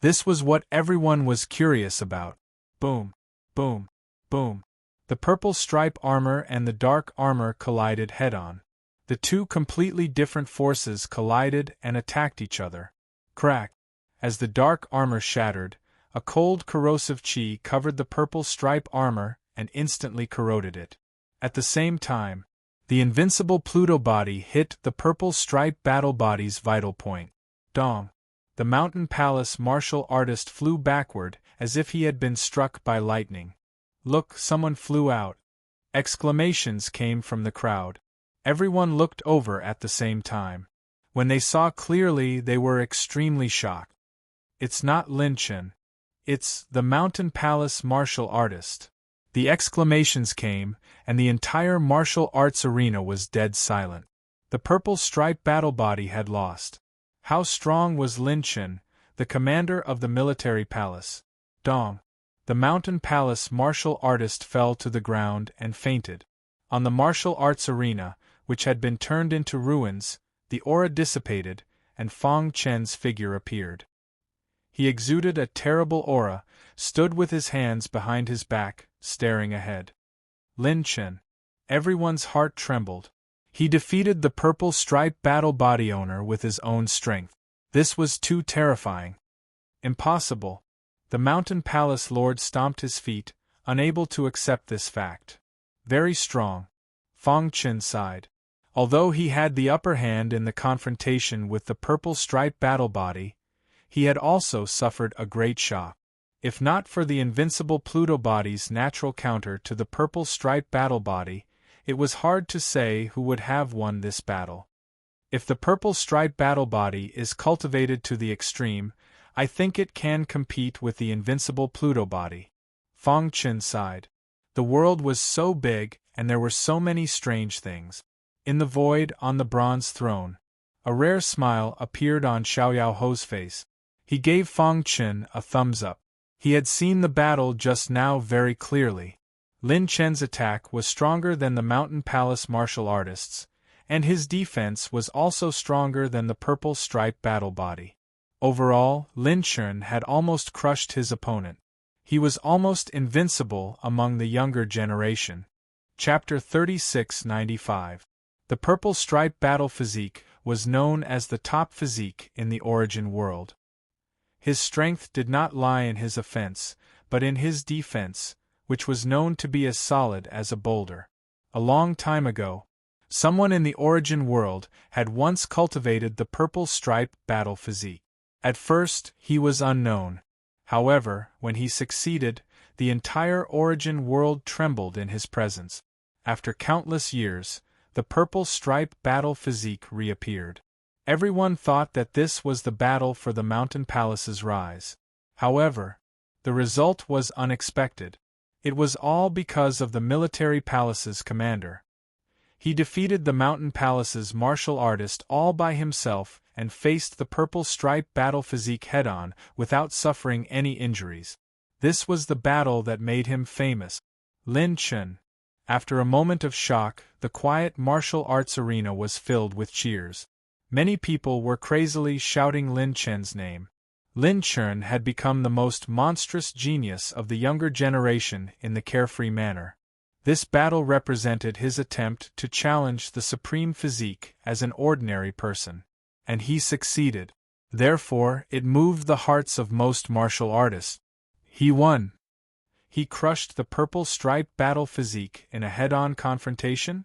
This was what everyone was curious about. Boom, boom, boom. The purple stripe armor and the dark armor collided head-on. The two completely different forces collided and attacked each other. Crack! As the dark armor shattered, a cold corrosive chi covered the purple stripe armor and instantly corroded it. At the same time, the invincible Pluto body hit the purple stripe battle body's vital point. Dong! The Mountain Palace martial artist flew backward as if he had been struck by lightning. Look, someone flew out! Exclamations came from the crowd. Everyone looked over at the same time. When they saw clearly, they were extremely shocked. It's not Lin Chen. It's the Mountain Palace martial artist. The exclamations came, and the entire martial arts arena was dead silent. The purple stripe battle body had lost. How strong was Lin Chen, the commander of the military palace? Dong! The Mountain Palace martial artist fell to the ground and fainted. On the martial arts arena, which had been turned into ruins, the aura dissipated, and Fang Chen's figure appeared. He exuded a terrible aura, stood with his hands behind his back, staring ahead. Lin Chen. Everyone's heart trembled. He defeated the purple stripe battle body owner with his own strength. This was too terrifying. Impossible. The Mountain Palace Lord stomped his feet, unable to accept this fact. Very strong. Fang Chen sighed. Although he had the upper hand in the confrontation with the purple stripe battle body, he had also suffered a great shock. If not for the invincible Pluto body's natural counter to the purple stripe battle body, it was hard to say who would have won this battle. If the purple stripe battle body is cultivated to the extreme, I think it can compete with the invincible Pluto body. Fang Chen sighed. The world was so big, and there were so many strange things. In the void, on the bronze throne, a rare smile appeared on Xiaoyao Ho's face. He gave Fang Chen a thumbs up. He had seen the battle just now very clearly. Lin Chen's attack was stronger than the Mountain Palace martial artists, and his defense was also stronger than the purple stripe battle body. Overall, Lin Chen had almost crushed his opponent. He was almost invincible among the younger generation. Chapter 3695. The purple stripe battle physique was known as the top physique in the origin world. His strength did not lie in his offense, but in his defense, which was known to be as solid as a boulder. A long time ago, someone in the origin world had once cultivated the purple stripe battle physique. At first, he was unknown. However, when he succeeded, the entire origin world trembled in his presence. After countless years, the purple stripe battle physique reappeared. Everyone thought that this was the battle for the Mountain Palace's rise. However, the result was unexpected. It was all because of the military palace's commander. He defeated the Mountain Palace's martial artist all by himself and faced the purple stripe battle physique head-on without suffering any injuries. This was the battle that made him famous. Lin Chen. After a moment of shock, the quiet martial arts arena was filled with cheers. Many people were crazily shouting Lin Chen's name. Lin Chen had become the most monstrous genius of the younger generation in the carefree manner. This battle represented his attempt to challenge the supreme physique as an ordinary person. And he succeeded. Therefore, it moved the hearts of most martial artists. He won. He crushed the purple stripe battle physique in a head-on confrontation?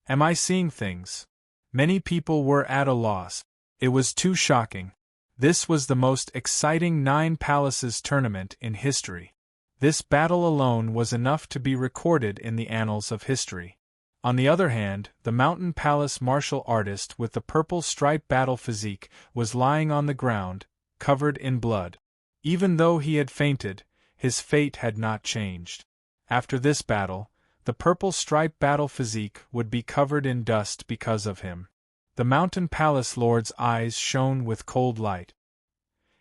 Am I seeing things? Many people were at a loss. It was too shocking. This was the most exciting Nine Palaces tournament in history. This battle alone was enough to be recorded in the annals of history. On the other hand, the Mountain Palace martial artist with the purple stripe battle physique was lying on the ground, covered in blood. Even though he had fainted, his fate had not changed. After this battle, the purple stripe battle physique would be covered in dust because of him. The Mountain Palace Lord's eyes shone with cold light.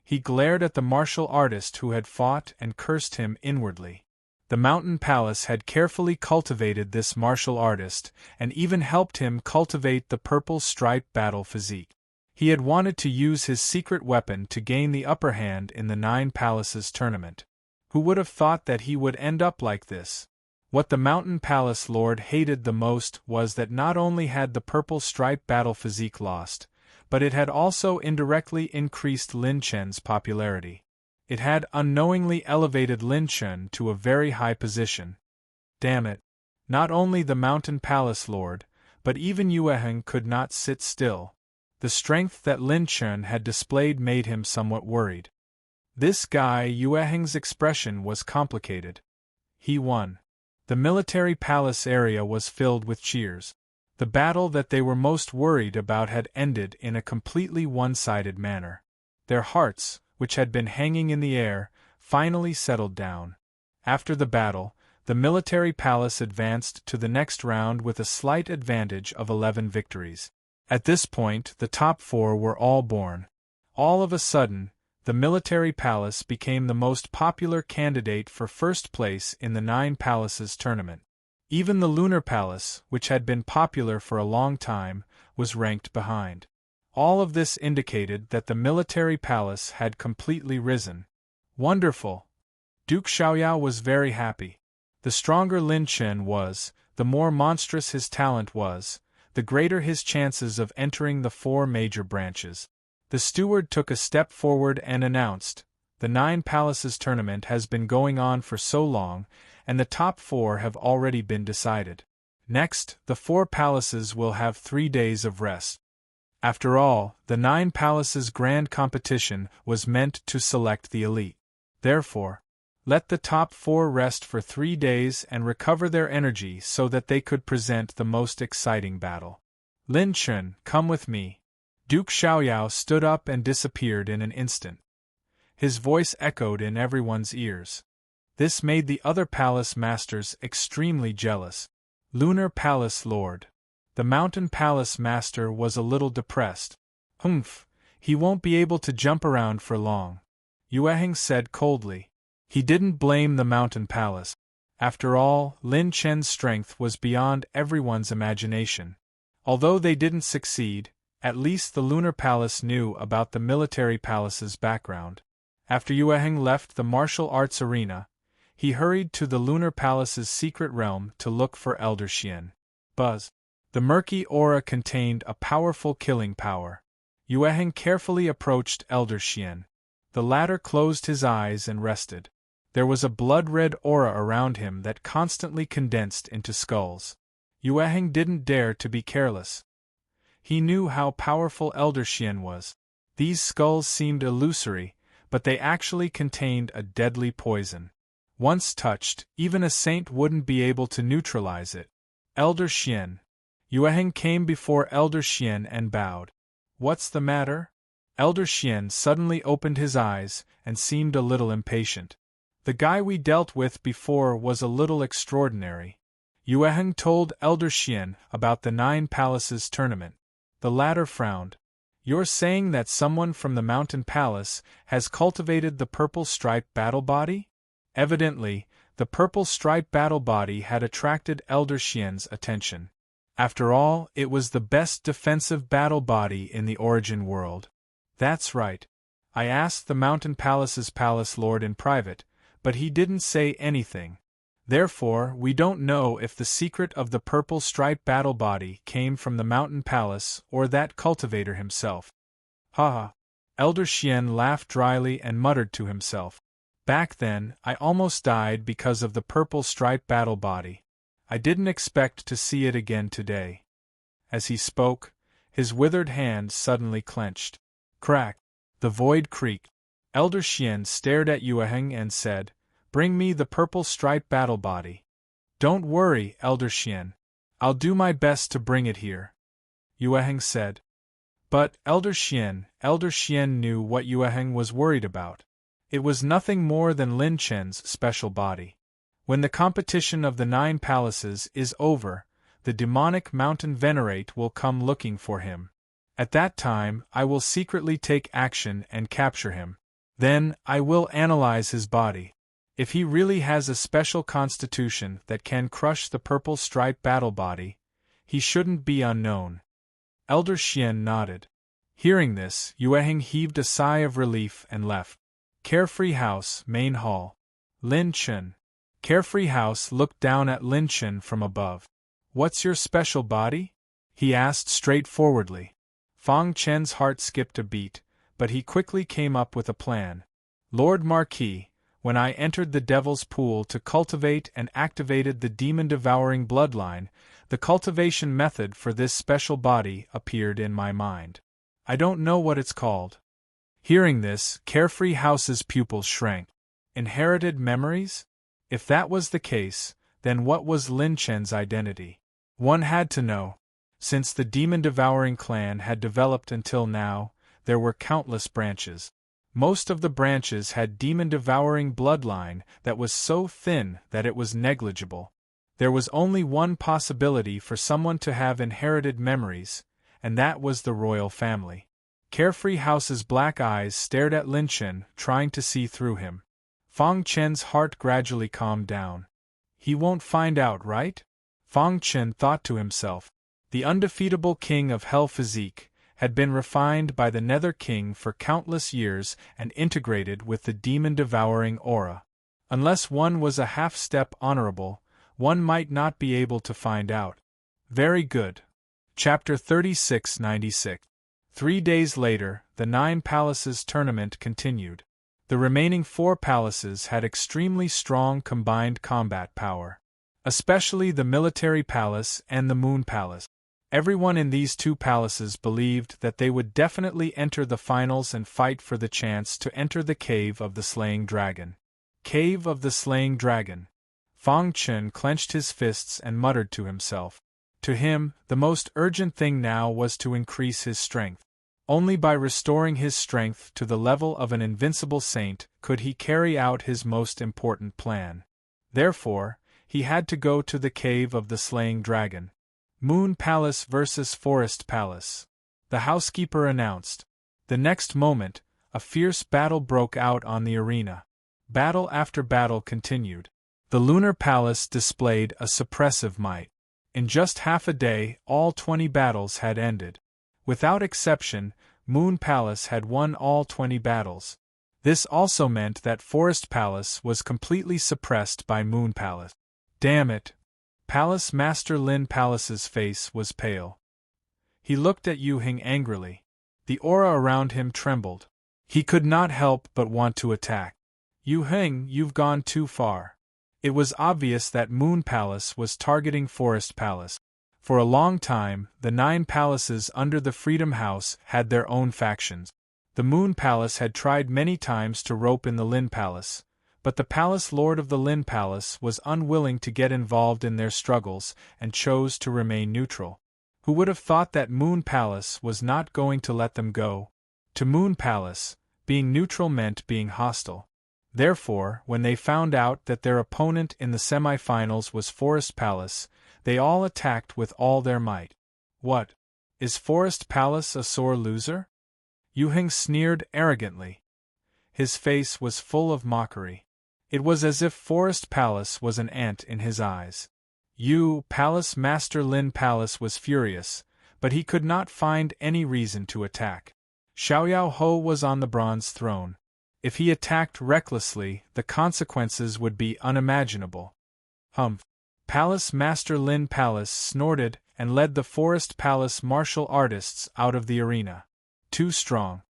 He glared at the martial artist who had fought and cursed him inwardly. The mountain palace had carefully cultivated this martial artist, and even helped him cultivate the purple striped battle physique. He had wanted to use his secret weapon to gain the upper hand in the Nine Palaces tournament. Who would have thought that he would end up like this? What the Mountain Palace Lord hated the most was that not only had the purple striped battle physique lost, but it had also indirectly increased Lin Chen's popularity. It had unknowingly elevated Lin Chen to a very high position. Damn it. Not only the Mountain Palace Lord, but even Yueheng could not sit still. The strength that Lin Chen had displayed made him somewhat worried. This guy Yueheng's expression was complicated. He won. The military palace area was filled with cheers. The battle that they were most worried about had ended in a completely one-sided manner. Their hearts, which had been hanging in the air, finally settled down. After the battle, the military palace advanced to the next round with a slight advantage of 11 victories. At this point, the top 4 were all born. All of a sudden, the military palace became the most popular candidate for first place in the Nine Palaces tournament. Even the Lunar Palace, which had been popular for a long time, was ranked behind. All of this indicated that the military palace had completely risen. Wonderful! Duke Xiaoyao was very happy. The stronger Lin Chen was, the more monstrous his talent was, the greater his chances of entering the 4 major branches. The steward took a step forward and announced, "The Nine Palaces tournament has been going on for so long, and the top 4 have already been decided. Next, the 4 palaces will have 3 days of rest." After all, the Nine Palaces Grand Competition was meant to select the elite. Therefore, let the top 4 rest for 3 days and recover their energy so that they could present the most exciting battle. Lin Chen, come with me. Duke Xiaoyao stood up and disappeared in an instant. His voice echoed in everyone's ears. This made the other palace masters extremely jealous. Lunar Palace Lord. The Mountain Palace Master was a little depressed. Humph, he won't be able to jump around for long, Yueheng said coldly. He didn't blame the Mountain Palace. After all, Lin Chen's strength was beyond everyone's imagination. Although they didn't succeed, at least the Lunar Palace knew about the military palace's background. After Yueheng left the martial arts arena, he hurried to the Lunar Palace's secret realm to look for Elder Xian. Buzz. The murky aura contained a powerful killing power. Yueheng carefully approached Elder Xian. The latter closed his eyes and rested. There was a blood-red aura around him that constantly condensed into skulls. Yueheng didn't dare to be careless. He knew how powerful Elder Xian was. These skulls seemed illusory, but they actually contained a deadly poison. Once touched, even a saint wouldn't be able to neutralize it. Elder Xian. Yueheng came before Elder Xian and bowed. What's the matter? Elder Xian suddenly opened his eyes and seemed a little impatient. The guy we dealt with before was a little extraordinary. Yueheng told Elder Xian about the Nine Palaces tournament. The latter frowned. You're saying that someone from the Mountain Palace has cultivated the purple striped battle body? Evidently, the purple striped battle body had attracted Elder Xian's attention. After all, it was the best defensive battle body in the Origin world. That's right. I asked the Mountain Palace's Palace Lord in private, but he didn't say anything. Therefore, we don't know if the secret of the purple striped battle body came from the Mountain Palace or that cultivator himself. Haha. Elder Xian laughed dryly and muttered to himself. Back then, I almost died because of the purple striped battle body. I didn't expect to see it again today. As he spoke, his withered hand suddenly clenched. Crack! The void creaked. Elder Xian stared at Yueheng and said, "Bring me the purple striped battle body." "Don't worry, Elder Xian. I'll do my best to bring it here," Yueheng said. But Elder Xian knew what Yueheng was worried about. It was nothing more than Lin Chen's special body. When the competition of the Nine Palaces is over, the demonic mountain Venerate will come looking for him. At that time, I will secretly take action and capture him. Then, I will analyze his body. If he really has a special constitution that can crush the purple striped battle body, he shouldn't be unknown. Elder Xian nodded. Hearing this, Yueheng heaved a sigh of relief and left. Carefree House, Main Hall. Lin Chen. Carefree House looked down at Lin Chen from above. What's your special body? He asked straightforwardly. Fang Chen's heart skipped a beat, but he quickly came up with a plan. Lord Marquis, when I entered the Devil's Pool to cultivate and activated the demon-devouring bloodline, the cultivation method for this special body appeared in my mind. I don't know what it's called. Hearing this, Carefree House's pupils shrank. Inherited memories? If that was the case, then what was Lin Chen's identity? One had to know. Since the demon-devouring clan had developed until now, there were countless branches. Most of the branches had demon-devouring bloodline that was so thin that it was negligible. There was only one possibility for someone to have inherited memories, and that was the royal family. Carefree House's black eyes stared at Lin Chen, trying to see through him. Fang Chen's heart gradually calmed down. He won't find out, right? Fang Chen thought to himself. The undefeatable king of Hell Physique had been refined by the Nether King for countless years and integrated with the demon-devouring aura. Unless one was a half-step honorable, one might not be able to find out. Very good. Chapter 3696. 3 days later, the 9 Palaces tournament continued. The remaining 4 palaces had extremely strong combined combat power. Especially the Military Palace and the Moon Palace. Everyone in these 2 palaces believed that they would definitely enter the finals and fight for the chance to enter the Cave of the Slaying Dragon. Cave of the Slaying Dragon. Fang Chen clenched his fists and muttered to himself. To him, the most urgent thing now was to increase his strength. Only by restoring his strength to the level of an invincible saint could he carry out his most important plan. Therefore, he had to go to the Cave of the Slaying Dragon. Moon Palace versus Forest Palace. The housekeeper announced. The next moment, a fierce battle broke out on the arena. Battle after battle continued. The Lunar Palace displayed a suppressive might. In just half a day, all 20 battles had ended. Without exception, Moon Palace had won all 20 battles. This also meant that Forest Palace was completely suppressed by Moon Palace. Damn it! Palace Master Lin Palace's face was pale. He looked at Yueheng angrily. The aura around him trembled. He could not help but want to attack. Yueheng, you've gone too far. It was obvious that Moon Palace was targeting Forest Palace. For a long time, the 9 palaces under the Freedom House had their own factions. The Moon Palace had tried many times to rope in the Lin Palace, but the Palace Lord of the Lin Palace was unwilling to get involved in their struggles and chose to remain neutral. Who would have thought that Moon Palace was not going to let them go? To Moon Palace, being neutral meant being hostile. Therefore, when they found out that their opponent in the semi-finals was Forest Palace, they all attacked with all their might. What? Is Forest Palace a sore loser? Yueheng sneered arrogantly. His face was full of mockery. It was as if Forest Palace was an ant in his eyes. Palace Master Lin Palace was furious, but he could not find any reason to attack. Xiaoyao Ho was on the bronze throne. If he attacked recklessly, the consequences would be unimaginable. Humph! Palace Master Lin Palace snorted and led the Forest Palace martial artists out of the arena. Too strong.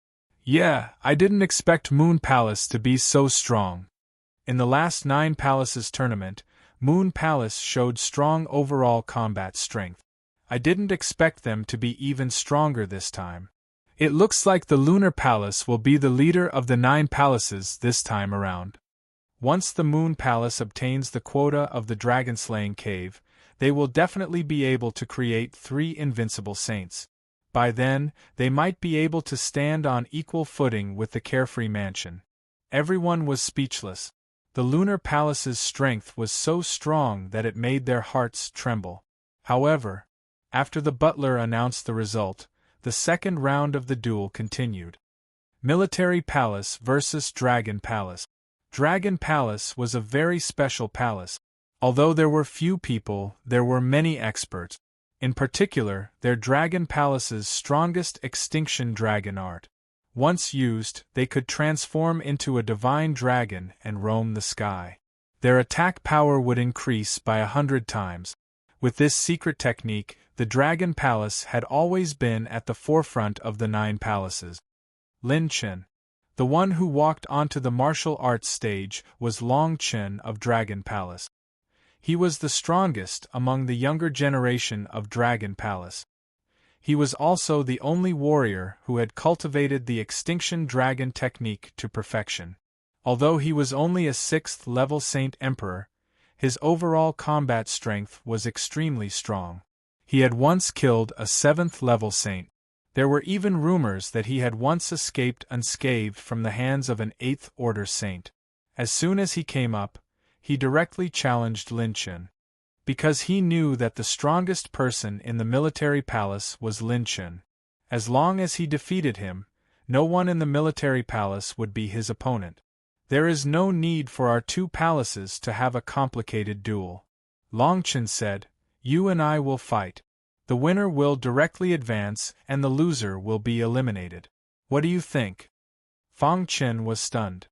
Yeah, I didn't expect Moon Palace to be so strong. In the last 9 palaces tournament, Moon Palace showed strong overall combat strength. I didn't expect them to be even stronger this time. It looks like the Lunar Palace will be the leader of the 9 palaces this time around. Once the Moon Palace obtains the quota of the Dragon-slaying cave, they will definitely be able to create 3 invincible saints. By then, they might be able to stand on equal footing with the Carefree Mansion. Everyone was speechless. The Lunar Palace's strength was so strong that it made their hearts tremble. However, after the butler announced the result, the second round of the duel continued. Military Palace versus Dragon Palace. Dragon Palace was a very special palace. Although there were few people, there were many experts. In particular, their Dragon Palace's strongest extinction dragon art. Once used, they could transform into a divine dragon and roam the sky. Their attack power would increase by 100 times. With this secret technique, the Dragon Palace had always been at the forefront of the 9 palaces. Lin Chen, the one who walked onto the martial arts stage, was Long Chen of Dragon Palace. He was the strongest among the younger generation of Dragon Palace. He was also the only warrior who had cultivated the Extinction Dragon technique to perfection. Although he was only a 6th-level Saint Emperor, his overall combat strength was extremely strong. He had once killed a 7th-level saint. There were even rumors that he had once escaped unscathed from the hands of an 8th-order saint. As soon as he came up, he directly challenged Lin Chen. Because he knew that the strongest person in the military palace was Lin Chen. As long as he defeated him, no one in the military palace would be his opponent. There is no need for our 2 palaces to have a complicated duel. Long Chen said, "You and I will fight. The winner will directly advance and the loser will be eliminated. What do you think?" Fang Chen was stunned.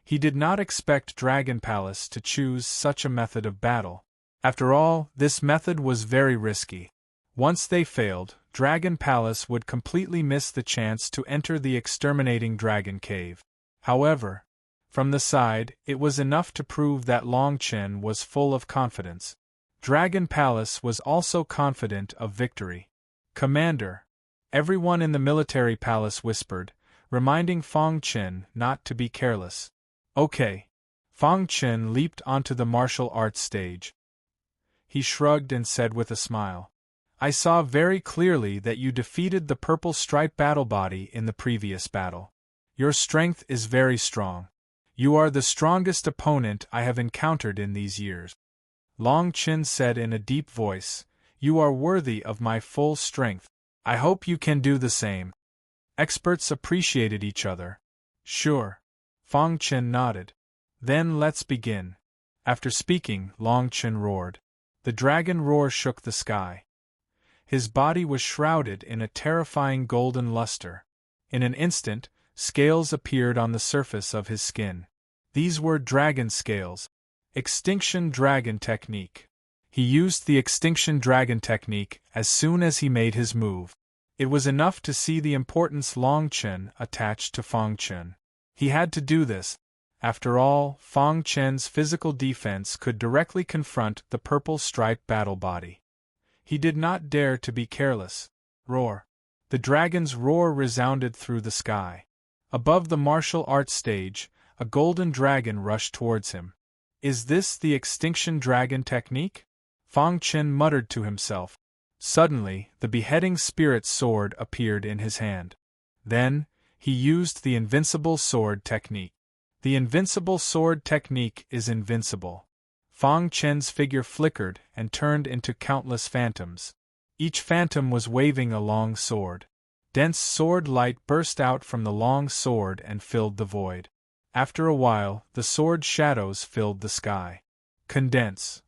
He did not expect Dragon Palace to choose such a method of battle. After all, this method was very risky. Once they failed, Dragon Palace would completely miss the chance to enter the exterminating dragon cave. However, from the side, it was enough to prove that Long Chen was full of confidence. Dragon Palace was also confident of victory. "Commander," everyone in the military palace whispered, reminding Fang Chen not to be careless. "Okay." Fang Chen leaped onto the martial arts stage. He shrugged and said with a smile, "I saw very clearly that you defeated the purple stripe battle body in the previous battle. Your strength is very strong. You are the strongest opponent I have encountered in these years." Long Chen said in a deep voice, "You are worthy of my full strength. I hope you can do the same." Experts appreciated each other. "Sure." Fang Chen nodded. "Then let's begin." After speaking, Long Chen roared. The dragon roar shook the sky. His body was shrouded in a terrifying golden luster. In an instant, scales appeared on the surface of his skin. These were dragon scales. Extinction Dragon Technique. He used the Extinction Dragon Technique as soon as he made his move. It was enough to see the importance Long Chen attached to Fang Chen. He had to do this. After all, Fang Chen's physical defense could directly confront the purple striped battle body. He did not dare to be careless. Roar. The dragon's roar resounded through the sky. Above the martial arts stage, a golden dragon rushed towards him. "Is this the Extinction Dragon Technique?" Fang Chen muttered to himself. Suddenly, the beheading spirit sword appeared in his hand. Then, he used the Invincible Sword Technique. The Invincible Sword Technique is invincible. Fang Chen's figure flickered and turned into countless phantoms. Each phantom was waving a long sword. Dense sword light burst out from the long sword and filled the void. After a while, the sword shadows filled the sky. Condense.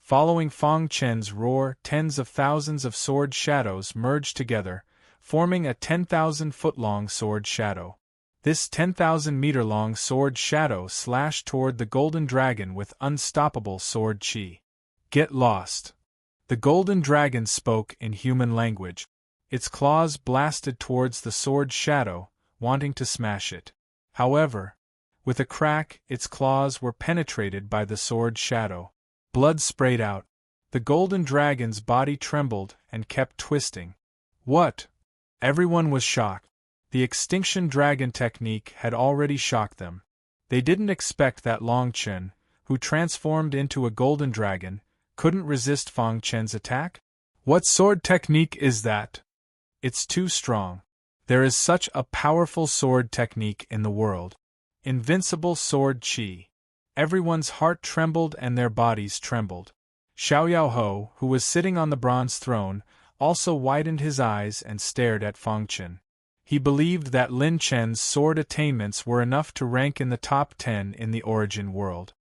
Following Fang Chen's roar, tens of thousands of sword shadows merged together, forming a 10,000-foot-long sword shadow. This 10,000-meter-long sword shadow slashed toward the golden dragon with unstoppable sword chi. "Get lost." The golden dragon spoke in human language. Its claws blasted towards the sword shadow, wanting to smash it. However, with a crack, its claws were penetrated by the sword shadow. Blood sprayed out. The golden dragon's body trembled and kept twisting. "What?" Everyone was shocked. The Extinction Dragon Technique had already shocked them. They didn't expect that Long Chen, who transformed into a golden dragon, couldn't resist Fang Chen's attack? "What sword technique is that?" "It's too strong. There is such a powerful sword technique in the world. Invincible Sword Chi." Everyone's heart trembled and their bodies trembled. Xiao Yaoho, who was sitting on the bronze throne, also widened his eyes and stared at Fang Chen. He believed that Lin Chen's sword attainments were enough to rank in the top 10 in the origin world.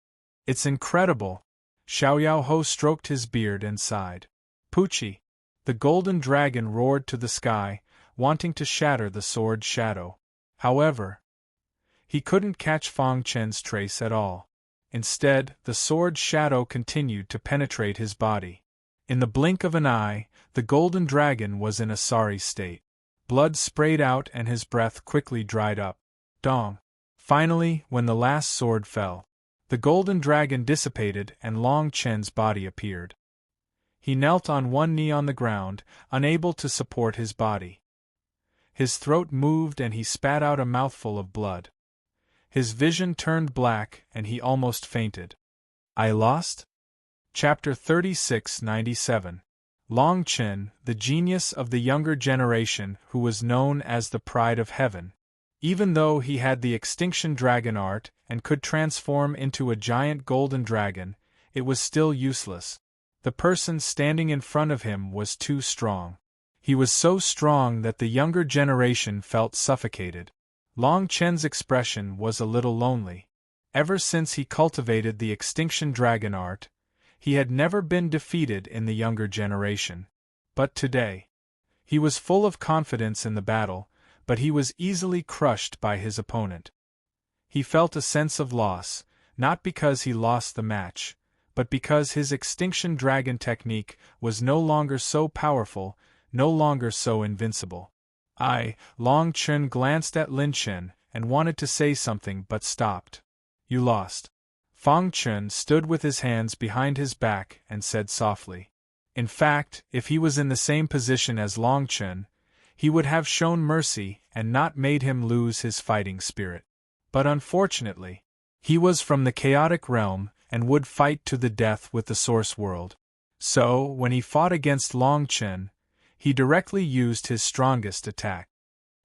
It's incredible. Xiao Ho stroked his beard and sighed. Pucci. The golden dragon roared to the sky, wanting to shatter the sword's shadow. However, he couldn't catch Fang Chen's trace at all. Instead, the sword's shadow continued to penetrate his body. In the blink of an eye, the golden dragon was in a sorry state. Blood sprayed out and his breath quickly dried up. Dong. Finally, when the last sword fell, the golden dragon dissipated and Long Chen's body appeared. He knelt on one knee on the ground, unable to support his body. His throat moved and he spat out a mouthful of blood. His vision turned black and he almost fainted. I lost? Chapter 3697. Long Chen, the genius of the younger generation who was known as the Pride of Heaven. Even though he had the extinction dragon art and could transform into a giant golden dragon, it was still useless. The person standing in front of him was too strong. He was so strong that the younger generation felt suffocated. Long Chen's expression was a little lonely. Ever since he cultivated the extinction dragon art, he had never been defeated in the younger generation. But today, he was full of confidence in the battle, but he was easily crushed by his opponent. He felt a sense of loss, not because he lost the match, but because his extinction dragon technique was no longer so powerful, no longer so invincible. Long Chen glanced at Lin Chen and wanted to say something but stopped. You lost. Fang Chen stood with his hands behind his back and said softly. In fact, if he was in the same position as Long Chen, he would have shown mercy and not made him lose his fighting spirit. But unfortunately, he was from the chaotic realm and would fight to the death with the source world. So, when he fought against Long Chen, he directly used his strongest attack.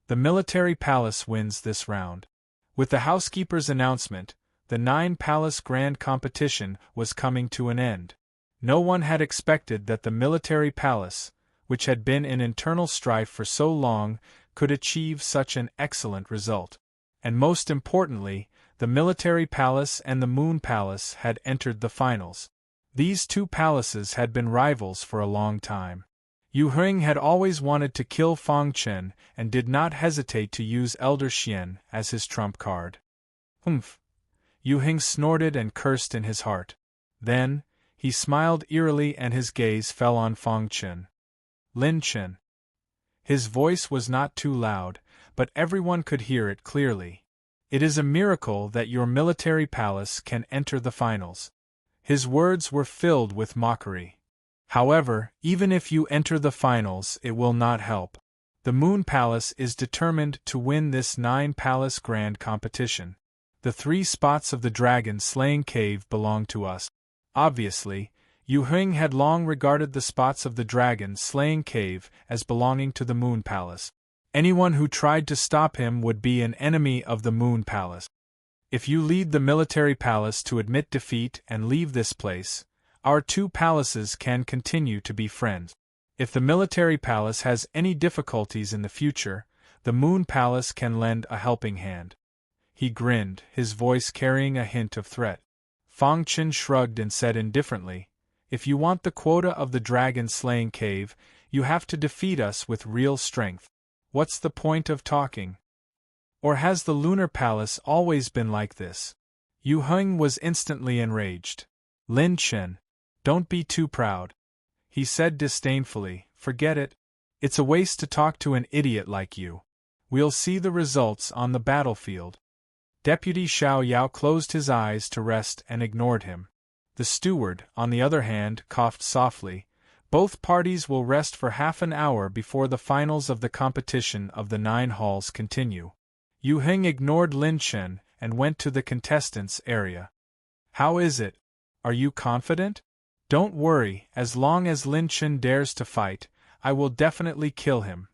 The military palace wins this round. With the housekeeper's announcement, the 9-palace grand competition was coming to an end. No one had expected that the military palace, which had been in internal strife for so long, could achieve such an excellent result. And most importantly, the military palace and the moon palace had entered the finals. These two palaces had been rivals for a long time. Yu Heng had always wanted to kill Fang Chen and did not hesitate to use Elder Xian as his trump card. Humph! Yu Heng snorted and cursed in his heart. Then, he smiled eerily and his gaze fell on Fang Chen. Lin Chen. His voice was not too loud, but everyone could hear it clearly. It is a miracle that your military palace can enter the finals. His words were filled with mockery. However, even if you enter the finals, it will not help. The Moon Palace is determined to win this 9-palace grand competition. The 3 spots of the dragon-slaying cave belong to us. Obviously, Yu Heng had long regarded the spots of the dragon-slaying cave as belonging to the Moon Palace. Anyone who tried to stop him would be an enemy of the Moon Palace. If you lead the military palace to admit defeat and leave this place, our 2 palaces can continue to be friends. If the military palace has any difficulties in the future, the Moon Palace can lend a helping hand. He grinned, his voice carrying a hint of threat. Fang Chen shrugged and said indifferently, If you want the quota of the dragon-slaying cave, you have to defeat us with real strength. What's the point of talking? Or has the Lunar Palace always been like this? Yu Heng was instantly enraged. Lin Chen, don't be too proud. He said disdainfully, forget it. It's a waste to talk to an idiot like you. We'll see the results on the battlefield. Deputy Xiao Yao closed his eyes to rest and ignored him. The steward, on the other hand, coughed softly. Both parties will rest for half an hour before the finals of the competition of the 9 halls continue. Yu Heng ignored Lin Chen and went to the contestants' area. How is it? Are you confident? Don't worry, as long as Lin Chen dares to fight, I will definitely kill him.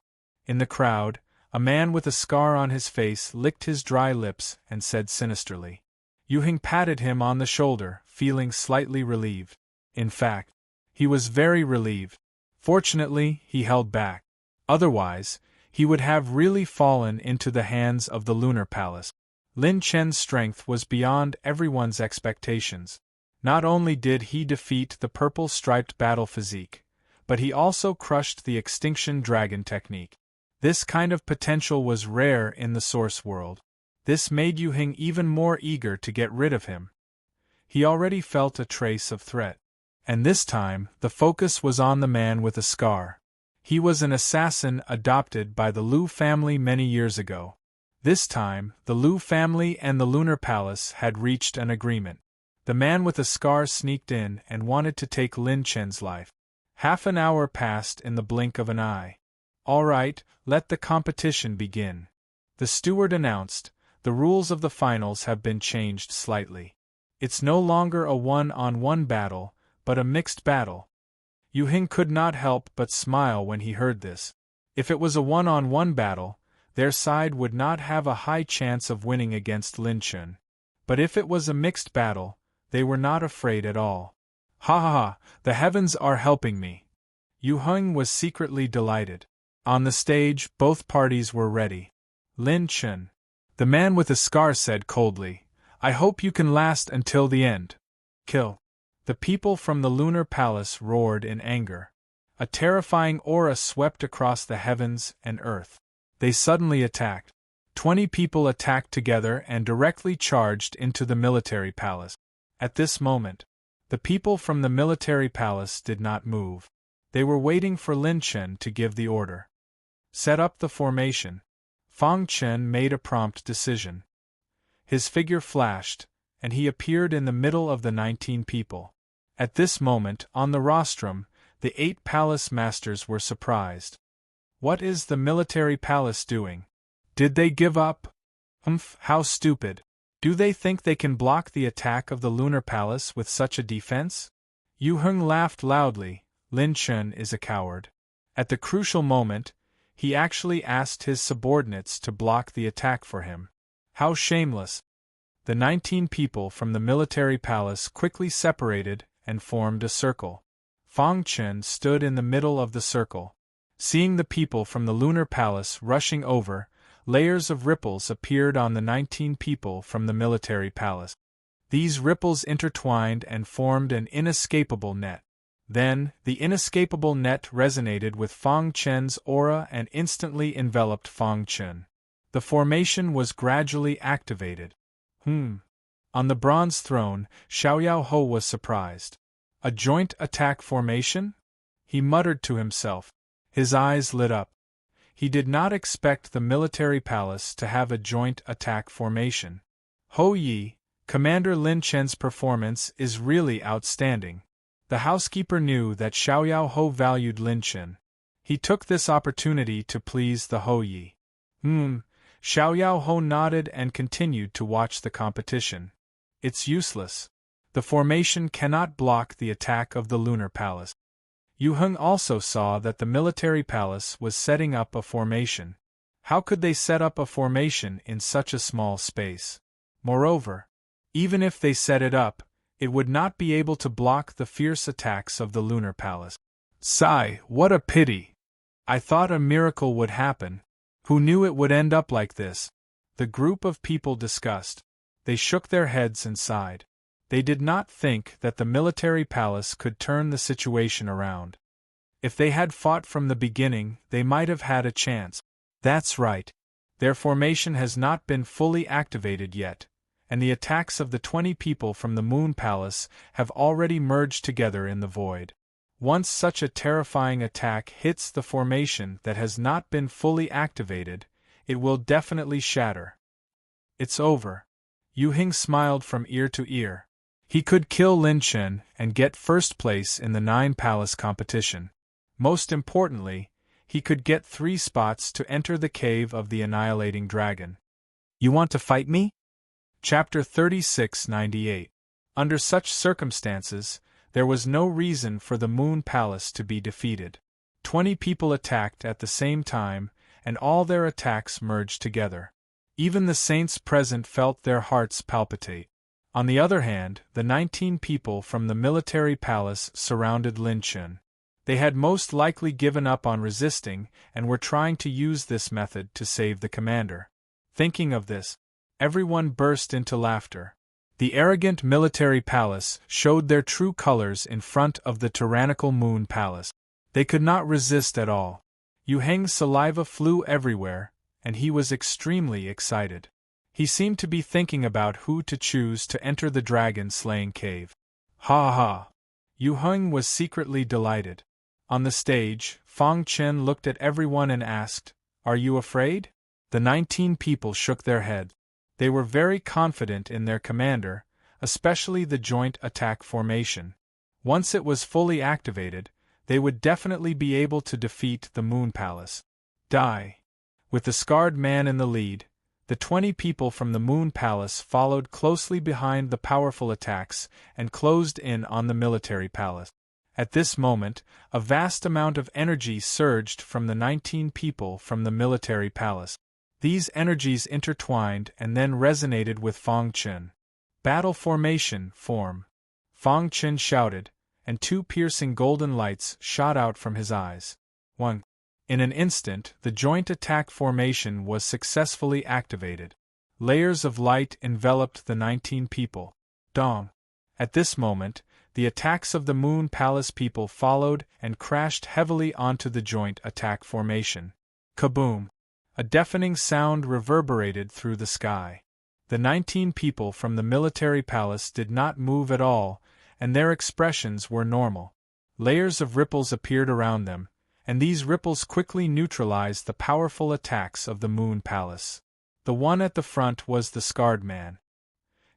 In the crowd, a man with a scar on his face licked his dry lips and said sinisterly. Yu Heng patted him on the shoulder, feeling slightly relieved. In fact, he was very relieved. Fortunately, he held back. Otherwise, he would have really fallen into the hands of the Lunar Palace. Lin Chen's strength was beyond everyone's expectations. Not only did he defeat the purple-striped battle physique, but he also crushed the extinction dragon technique. This kind of potential was rare in the source world. This made Yu Heng even more eager to get rid of him. He already felt a trace of threat. And this time, the focus was on the man with a scar. He was an assassin adopted by the Lu family many years ago. This time, the Lu family and the Lunar Palace had reached an agreement. The man with a scar sneaked in and wanted to take Lin Chen's life. Half an hour passed in the blink of an eye. "All right, let the competition begin," the steward announced. "The rules of the finals have been changed slightly. It's no longer a one-on-one battle, but a mixed battle." Yu Heng could not help but smile when he heard this. If it was a one-on-one battle, their side would not have a high chance of winning against Lin Chen. But if it was a mixed battle, they were not afraid at all. "Ha ha ha, the heavens are helping me." Yu Heng was secretly delighted. On the stage, both parties were ready. Lin Chen, the man with a scar, said coldly, "I hope you can last until the end." "Kill." The people from the Lunar Palace roared in anger. A terrifying aura swept across the heavens and earth. They suddenly attacked. 20 people attacked together and directly charged into the military palace. At this moment, the people from the military palace did not move. They were waiting for Lin Chen to give the order. "Set up the formation." Fang Chen made a prompt decision. His figure flashed, and he appeared in the middle of the 19 people. At this moment, on the rostrum, the 8 palace masters were surprised. What is the military palace doing? Did they give up? How stupid. Do they think they can block the attack of the Lunar Palace with such a defense? Yu Heng laughed loudly. Lin Chen is a coward. At the crucial moment, he actually asked his subordinates to block the attack for him. How shameless. The 19 people from the military palace quickly separated and formed a circle. Fang Chen stood in the middle of the circle. Seeing the people from the Lunar Palace rushing over, layers of ripples appeared on the 19 people from the military palace. These ripples intertwined and formed an inescapable net. Then, the inescapable net resonated with Fang Chen's aura and instantly enveloped Fang Chen. The formation was gradually activated. On the bronze throne, Xiaoyao Ho was surprised. A joint attack formation? He muttered to himself. His eyes lit up. He did not expect the military palace to have a joint attack formation. Ho Yi, Commander Lin Chen's performance is really outstanding. The housekeeper knew that Xiaoyao Ho valued Lin Chen. He took this opportunity to please the Ho Yi. Xiaoyao Ho nodded and continued to watch the competition. It's useless. The formation cannot block the attack of the Lunar Palace. Yu Heng also saw that the military palace was setting up a formation. How could they set up a formation in such a small space? Moreover, even if they set it up, it would not be able to block the fierce attacks of the Lunar Palace. Sigh, what a pity! I thought a miracle would happen. Who knew it would end up like this? The group of people discussed. They shook their heads and sighed. They did not think that the military palace could turn the situation around. If they had fought from the beginning, they might have had a chance. That's right. Their formation has not been fully activated yet, and the attacks of the 20 people from the Moon Palace have already merged together in the void. Once such a terrifying attack hits the formation that has not been fully activated, it will definitely shatter. It's over. Yu Heng smiled from ear to ear. He could kill Lin Chen and get first place in the 9 palace competition. Most importantly, he could get 3 spots to enter the cave of the annihilating dragon. You want to fight me? Chapter 3698. Under such circumstances, there was no reason for the Moon Palace to be defeated. 20 people attacked at the same time, and all their attacks merged together. Even the saints present felt their hearts palpitate. On the other hand, the 19 people from the military palace surrounded Lin Chen. They had most likely given up on resisting and were trying to use this method to save the commander. Thinking of this, everyone burst into laughter. The arrogant military palace showed their true colors in front of the tyrannical moon palace. They could not resist at all. Yu Heng's saliva flew everywhere, and he was extremely excited. He seemed to be thinking about who to choose to enter the dragon-slaying cave. Ha ha! Yu Heng was secretly delighted. On the stage, Fang Chen looked at everyone and asked, "Are you afraid?" The 19 people shook their heads. They were very confident in their commander, especially the joint attack formation. Once it was fully activated, they would definitely be able to defeat the Moon Palace. Die! With the scarred man in the lead, the 20 people from the Moon Palace followed closely behind the powerful attacks and closed in on the military palace. At this moment, a vast amount of energy surged from the 19 people from the military palace. These energies intertwined and then resonated with Fang Chen. "Battle formation, form!" Fang Chen shouted, and 2 piercing golden lights shot out from his eyes. 1. In an instant, the joint attack formation was successfully activated. Layers of light enveloped the 19 people. Dong! At this moment, the attacks of the Moon Palace people followed and crashed heavily onto the joint attack formation. Kaboom! A deafening sound reverberated through the sky. The 19 people from the military palace did not move at all, and their expressions were normal. Layers of ripples appeared around them, and these ripples quickly neutralized the powerful attacks of the Moon Palace. The one at the front was the scarred man.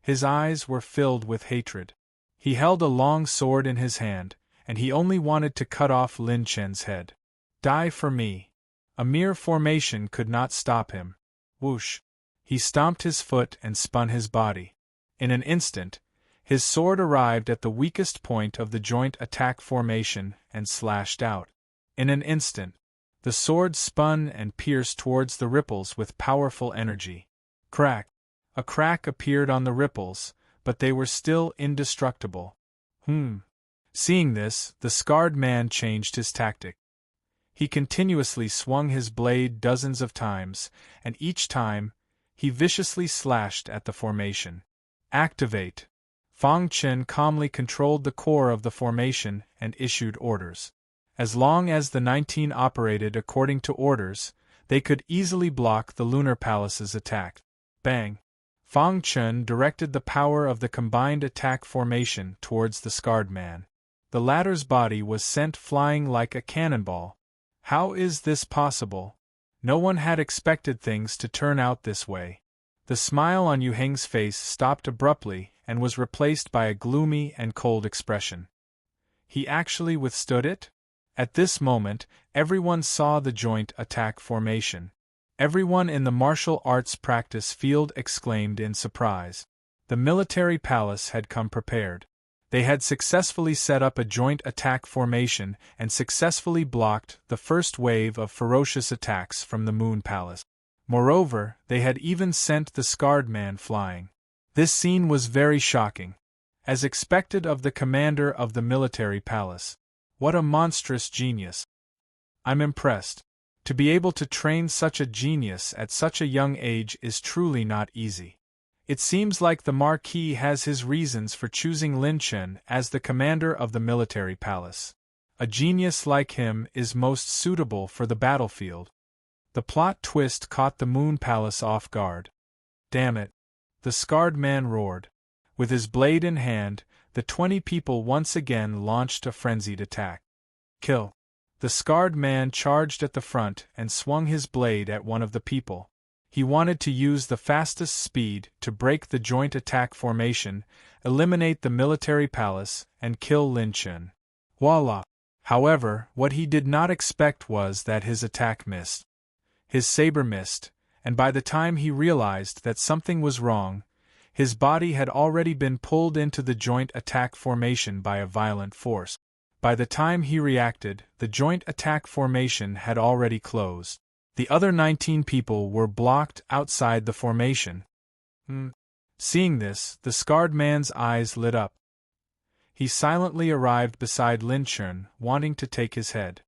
His eyes were filled with hatred. He held a long sword in his hand, and he only wanted to cut off Lin Chen's head. "Die for me!" A mere formation could not stop him. Whoosh! He stomped his foot and spun his body. In an instant, his sword arrived at the weakest point of the joint attack formation and slashed out. In an instant, the sword spun and pierced towards the ripples with powerful energy. Crack! A crack appeared on the ripples, but they were still indestructible. Seeing this, the scarred man changed his tactic. He continuously swung his blade dozens of times, and each time, he viciously slashed at the formation. "Activate!" Fang Chen calmly controlled the core of the formation and issued orders. As long as the 19 operated according to orders, they could easily block the Lunar Palace's attack. Bang! Fang Chen directed the power of the combined attack formation towards the scarred man. The latter's body was sent flying like a cannonball. How is this possible? No one had expected things to turn out this way. The smile on Yu Heng's face stopped abruptly and was replaced by a gloomy and cold expression. He actually withstood it? At this moment, everyone saw the joint attack formation. Everyone in the martial arts practice field exclaimed in surprise. The military palace had come prepared. They had successfully set up a joint attack formation and successfully blocked the first wave of ferocious attacks from the Moon Palace. Moreover, they had even sent the scarred man flying. This scene was very shocking. As expected of the commander of the military palace. What a monstrous genius! I'm impressed. To be able to train such a genius at such a young age is truly not easy. It seems like the Marquis has his reasons for choosing Lin Chen as the commander of the military palace. A genius like him is most suitable for the battlefield. The plot twist caught the Moon Palace off guard. Damn it! The scarred man roared. With his blade in hand, the 20 people once again launched a frenzied attack. Kill! The scarred man charged at the front and swung his blade at one of the people. He wanted to use the fastest speed to break the joint attack formation, eliminate the military palace, and kill Lin Chen. Voila! However, what he did not expect was that his attack missed. His saber missed, and by the time he realized that something was wrong, his body had already been pulled into the joint attack formation by a violent force. By the time he reacted, the joint attack formation had already closed. The other 19 people were blocked outside the formation. Seeing this, the scarred man's eyes lit up. He silently arrived beside Lin Chun, wanting to take his head.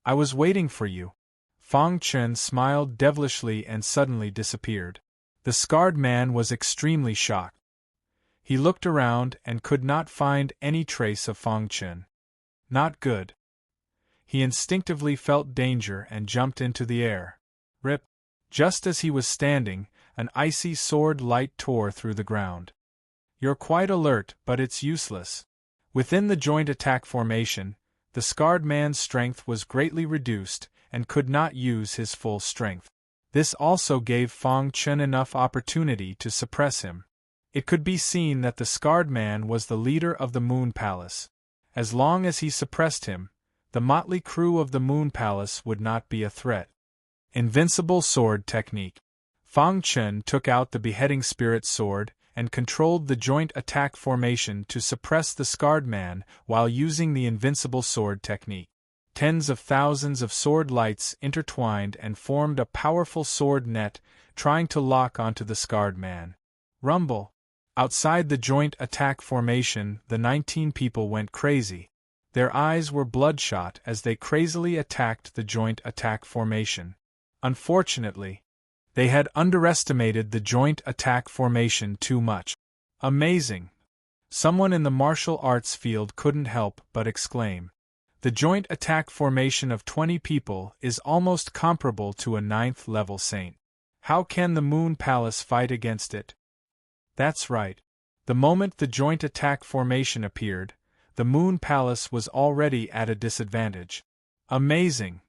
"I was waiting for you." Fang Chun smiled devilishly and suddenly disappeared. The scarred man was extremely shocked. He looked around and could not find any trace of Fang Chun. Not good. He instinctively felt danger and jumped into the air. Rip! Just as he was standing, an icy sword light tore through the ground. "You're quite alert, but it's useless." Within the joint attack formation, the scarred man's strength was greatly reduced and could not use his full strength. This also gave Fang Chun enough opportunity to suppress him. It could be seen that the scarred man was the leader of the Moon Palace. As long as he suppressed him, the motley crew of the Moon Palace would not be a threat. Invincible sword technique. Fang Chun took out the beheading spirit sword and controlled the joint attack formation to suppress the scarred man while using the invincible sword technique. Tens of thousands of sword lights intertwined and formed a powerful sword net, trying to lock onto the scarred man. Rumble! Outside the joint attack formation, the 19 people went crazy. Their eyes were bloodshot as they crazily attacked the joint attack formation. Unfortunately, they had underestimated the joint attack formation too much. Amazing! Someone in the martial arts field couldn't help but exclaim. The joint attack formation of 20 people is almost comparable to a 9th-level saint. How can the Moon Palace fight against it? That's right. The moment the joint attack formation appeared, the Moon Palace was already at a disadvantage. Amazing!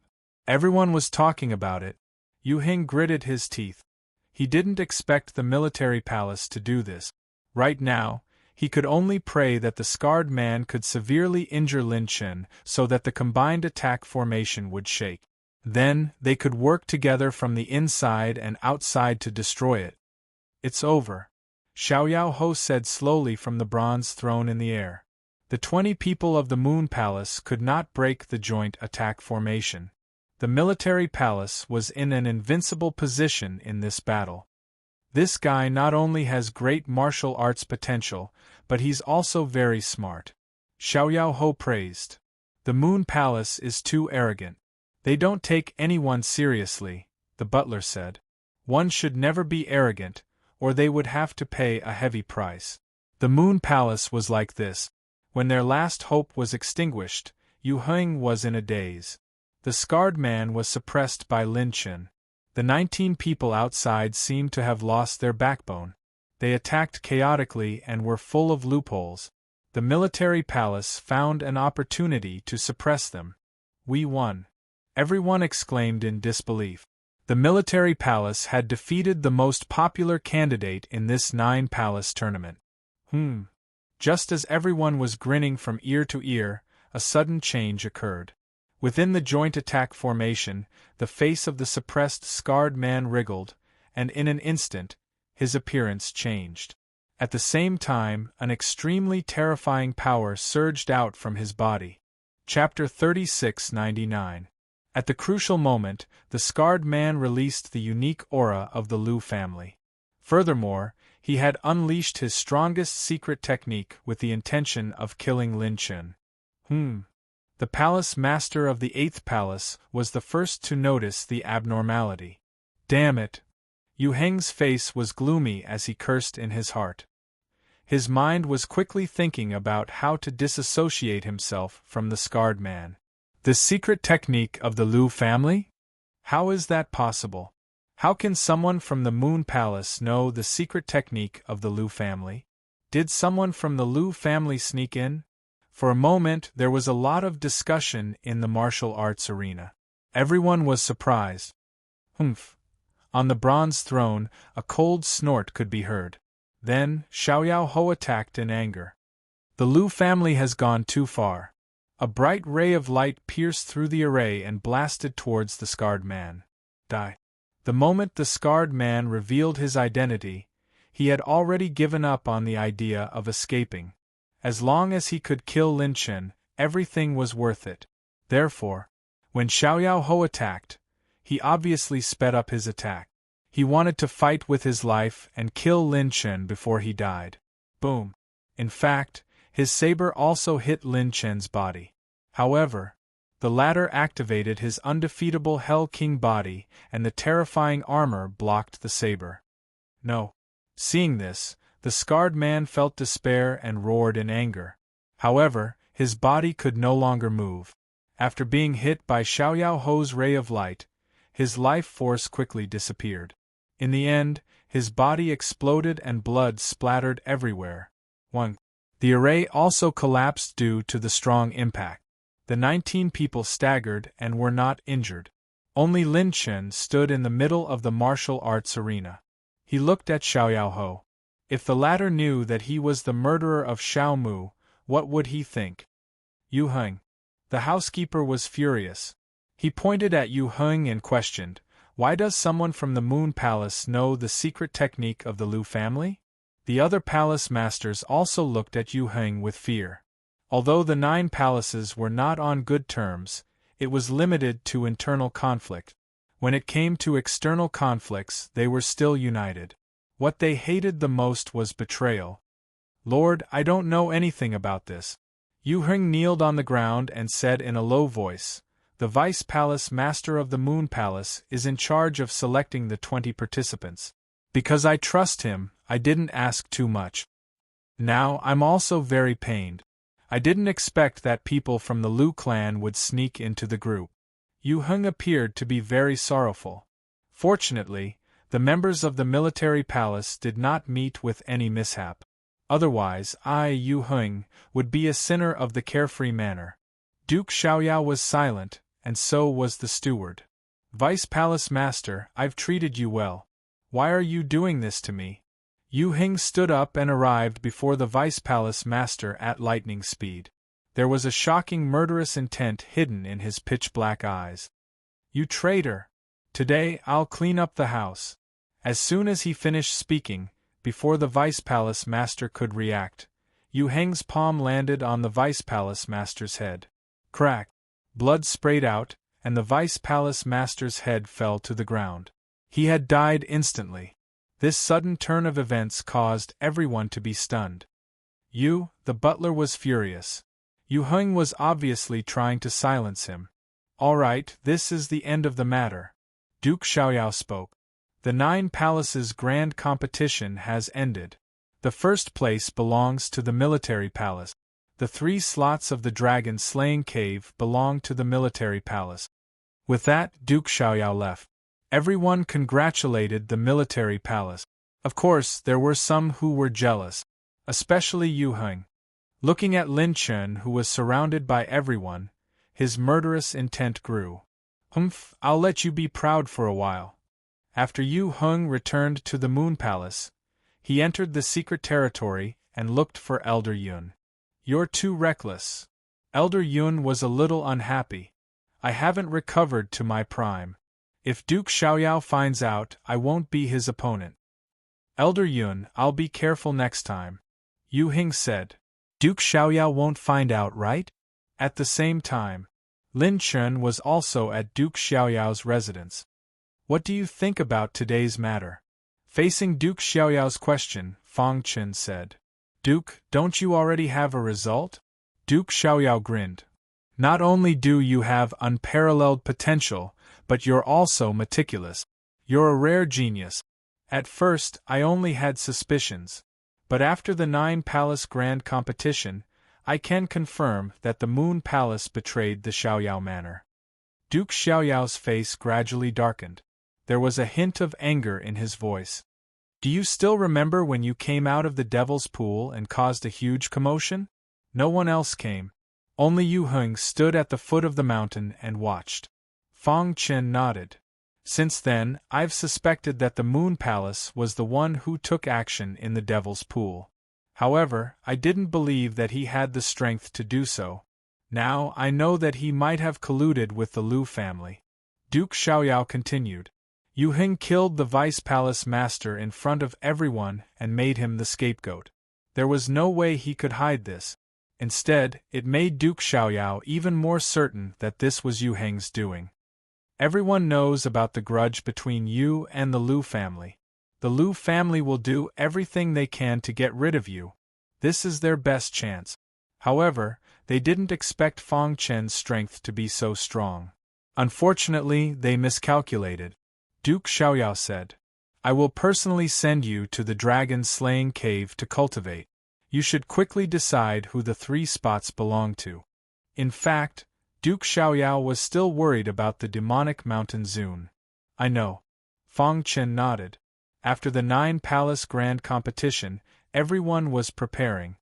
Everyone was talking about it. Yu Hing gritted his teeth. He didn't expect the military palace to do this. Right now, he could only pray that the scarred man could severely injure Lin Chun so that the combined attack formation would shake. Then, they could work together from the inside and outside to destroy it. "It's over," Xiaoyao Ho said slowly from the bronze throne in the air. The 20 people of the Moon Palace could not break the joint attack formation. The military palace was in an invincible position in this battle. This guy not only has great martial arts potential, but he's also very smart. Xiaoyao Ho praised. The Moon Palace is too arrogant. They don't take anyone seriously, the butler said. One should never be arrogant, or they would have to pay a heavy price. The Moon Palace was like this. When their last hope was extinguished, Yu Hing was in a daze. The scarred man was suppressed by Lin Chun. The 19 people outside seemed to have lost their backbone. They attacked chaotically and were full of loopholes. The military palace found an opportunity to suppress them. "We won!" Everyone exclaimed in disbelief. The military palace had defeated the most popular candidate in this 9-palace tournament. Just as everyone was grinning from ear to ear, a sudden change occurred. Within the joint attack formation, the face of the suppressed scarred man wriggled, and in an instant, his appearance changed. At the same time, an extremely terrifying power surged out from his body. Chapter 3699. At the crucial moment, the scarred man released the unique aura of the Lu family. Furthermore, he had unleashed his strongest secret technique with the intention of killing Lin Chun. The palace master of the 8th palace was the first to notice the abnormality. Damn it! Yu Heng's face was gloomy as he cursed in his heart. His mind was quickly thinking about how to disassociate himself from the scarred man. The secret technique of the Lu family? How is that possible? How can someone from the Moon Palace know the secret technique of the Lu family? Did someone from the Lu family sneak in? For a moment there was a lot of discussion in the martial arts arena. Everyone was surprised. Humph! On the bronze throne, a cold snort could be heard. Then, Xiaoyao Ho attacked in anger. The Lu family has gone too far. A bright ray of light pierced through the array and blasted towards the scarred man. Die. The moment the scarred man revealed his identity, he had already given up on the idea of escaping. As long as he could kill Lin Chun, everything was worth it. Therefore, when Xiaoyao Ho attacked, he obviously sped up his attack. He wanted to fight with his life and kill Lin Chun before he died. Boom! In fact, His saber also hit Lin Chen's body. However, the latter activated his undefeatable Hell King body, and the terrifying armor blocked the saber. No. Seeing this, the scarred man felt despair and roared in anger. However, his body could no longer move. After being hit by Xiaoyao Ho's ray of light, his life force quickly disappeared. In the end, his body exploded and blood splattered everywhere. 1. The array also collapsed due to the strong impact. The 19 people staggered and were not injured. Only Lin Chen stood in the middle of the martial arts arena. He looked at Xiaoyao Ho. If the latter knew that he was the murderer of Xiao Mu, what would he think? Yu Heng. The housekeeper was furious. He pointed at Yu Heng and questioned, "Why does someone from the Moon Palace know the secret technique of the Lu family?" The other palace masters also looked at Yu Heng with fear. Although the 9 palaces were not on good terms, it was limited to internal conflict. When it came to external conflicts, they were still united. What they hated the most was betrayal. "Lord, I don't know anything about this." Yu Heng kneeled on the ground and said in a low voice, "The Vice Palace Master of the Moon Palace is in charge of selecting the 20 participants. Because I trust him, I didn't ask too much. Now I'm also very pained. I didn't expect that people from the Lu clan would sneak into the group." Yu Heng appeared to be very sorrowful. Fortunately, the members of the military palace did not meet with any mishap. Otherwise, Yu Heng, would be a sinner of the carefree manner. Duke Xiaoyao was silent, and so was the steward. "Vice Palace Master, I've treated you well. Why are you doing this to me?" Yu Heng stood up and arrived before the Vice Palace Master at lightning speed. There was a shocking murderous intent hidden in his pitch-black eyes. "You traitor! Today I'll clean up the house." As soon as he finished speaking, before the Vice Palace Master could react, Yu Heng's palm landed on the Vice Palace Master's head. Crack! Blood sprayed out, and the Vice Palace Master's head fell to the ground. He had died instantly. This sudden turn of events caused everyone to be stunned. The butler was furious. Yu Heng was obviously trying to silence him. "All right, this is the end of the matter." Duke Xiaoyao spoke. "The 9 palaces' grand competition has ended. The first place belongs to the military palace. The 3 slots of the dragon slaying cave belong to the military palace." With that, Duke Xiaoyao left. Everyone congratulated the military palace. Of course, there were some who were jealous, especially Yu Heng. Looking at Lin Chen, who was surrounded by everyone, his murderous intent grew. I'll let you be proud for a while." After Yu Heng returned to the Moon Palace, he entered the secret territory and looked for Elder Yun. "You're too reckless." Elder Yun was a little unhappy. "I haven't recovered to my prime. If Duke Xiaoyao finds out, I won't be his opponent." "Elder Yun, I'll be careful next time," Yu Heng said. "Duke Xiaoyao won't find out, right?" At the same time, Lin Chen was also at Duke Xiaoyao's residence. "What do you think about today's matter?" Facing Duke Xiaoyao's question, Fang Chen said. "Duke, don't you already have a result?" Duke Xiaoyao grinned. "Not only do you have unparalleled potential, but you're also meticulous. You're a rare genius. At first, I only had suspicions. But after the 9 Palace Grand Competition, I can confirm that the Moon Palace betrayed the Xiaoyao Manor." Duke Xiaoyao's face gradually darkened. There was a hint of anger in his voice. "Do you still remember when you came out of the Devil's Pool and caused a huge commotion?" No one else came. Only Yu Heng stood at the foot of the mountain and watched. Fang Chen nodded. "Since then, I've suspected that the Moon Palace was the one who took action in the Devil's Pool. However, I didn't believe that he had the strength to do so. Now I know that he might have colluded with the Lu family." Duke Xiaoyao continued. "Yu Heng killed the Vice Palace Master in front of everyone and made him the scapegoat. There was no way he could hide this. Instead, it made Duke Xiaoyao even more certain that this was Yu Heng's doing. Everyone knows about the grudge between you and the Lu family. The Lu family will do everything they can to get rid of you. This is their best chance. However, they didn't expect Fang Chen's strength to be so strong. Unfortunately, they miscalculated. Duke Xiaoyao said, I will personally send you to the dragon-slaying cave to cultivate. You should quickly decide who the 3 spots belong to. In fact, Duke Xiaoyao was still worried about the demonic mountain Zun. I know. Fang Chen nodded. After the 9 Palace Grand Competition, everyone was preparing.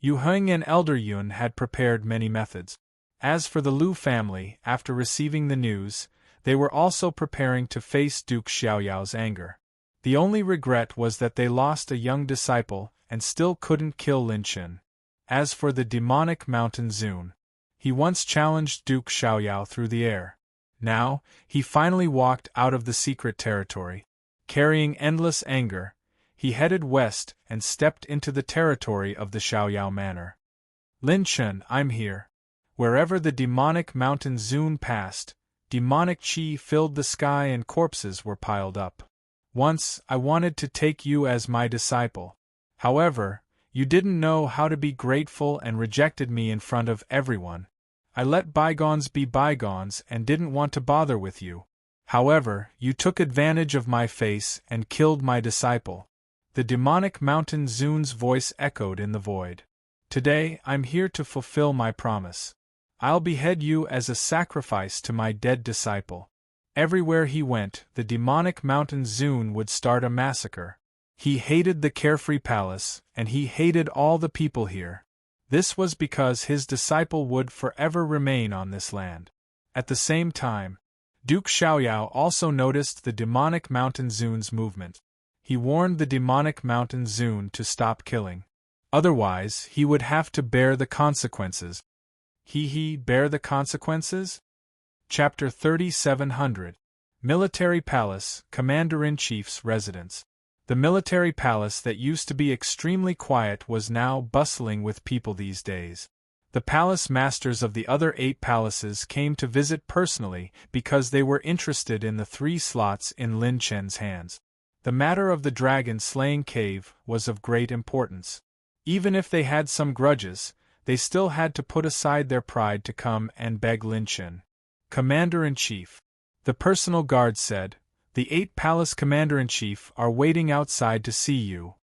Yu Heng and Elder Yun had prepared many methods. As for the Lu family, after receiving the news, they were also preparing to face Duke Xiaoyao's anger. The only regret was that they lost a young disciple and still couldn't kill Lin Chen. As for the demonic mountain Zun, he once challenged Duke Xiaoyao through the air. Now, he finally walked out of the secret territory. Carrying endless anger, he headed west and stepped into the territory of the Xiaoyao Manor. Lin Chen, I'm here. Wherever the demonic mountain Zun passed, demonic qi filled the sky and corpses were piled up. Once, I wanted to take you as my disciple. However, you didn't know how to be grateful and rejected me in front of everyone. I let bygones be bygones and didn't want to bother with you. However, you took advantage of my face and killed my disciple. The demonic mountain Zun's voice echoed in the void. Today, I'm here to fulfill my promise. I'll behead you as a sacrifice to my dead disciple. Everywhere he went, the demonic mountain Zun would start a massacre. He hated the carefree palace, and he hated all the people here. This was because his disciple would forever remain on this land. At the same time, Duke Xiaoyao also noticed the demonic mountain Zun's movement. He warned the demonic mountain Zun to stop killing. Otherwise, he would have to bear the consequences. Bear the consequences? Chapter 3700. Military Palace, Commander-in-Chief's Residence. The military palace that used to be extremely quiet was now bustling with people these days. The palace masters of the other 8 palaces came to visit personally because they were interested in the 3 slots in Lin Chen's hands. The matter of the dragon-slaying cave was of great importance. Even if they had some grudges, they still had to put aside their pride to come and beg Lin Chen. Commander-in-Chief. The personal guard said, the 8 palace commander-in-chief are waiting outside to see you.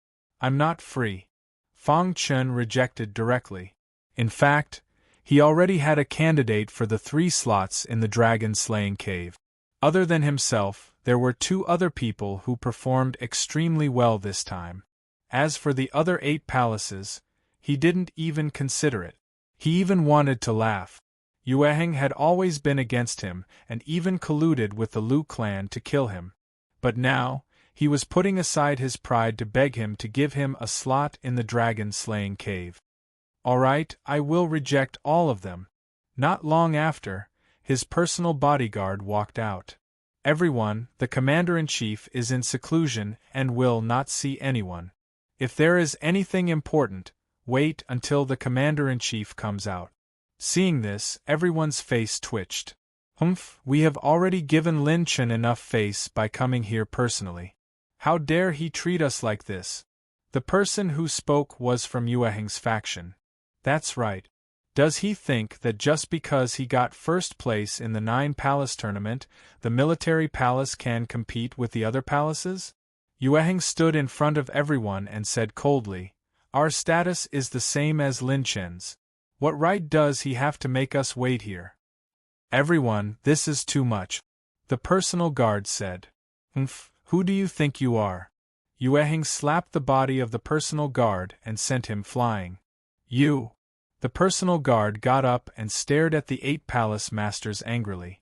I'm not free. Fang Chen rejected directly. In fact, he already had a candidate for the 3 slots in the dragon-slaying cave. Other than himself, there were 2 other people who performed extremely well this time. As for the other 8 palaces, he didn't even consider it. He even wanted to laugh. Yueheng had always been against him and even colluded with the Lu clan to kill him. But now, he was putting aside his pride to beg him to give him a slot in the dragon-slaying cave. All right, I will reject all of them. Not long after, his personal bodyguard walked out. Everyone, the commander-in-chief is in seclusion and will not see anyone. If there is anything important, wait until the commander-in-chief comes out. Seeing this, everyone's face twitched. Humph, we have already given Lin Chen enough face by coming here personally. How dare he treat us like this? The person who spoke was from Yueheng's faction. That's right. Does he think that just because he got first place in the 9 palace tournament, the military palace can compete with the other palaces? Yueheng stood in front of everyone and said coldly, our status is the same as Lin Chen's. What right does he have to make us wait here? Everyone, this is too much. The personal guard said. Who do you think you are? Yueheng slapped the body of the personal guard and sent him flying. You! The personal guard got up and stared at the 8 palace masters angrily.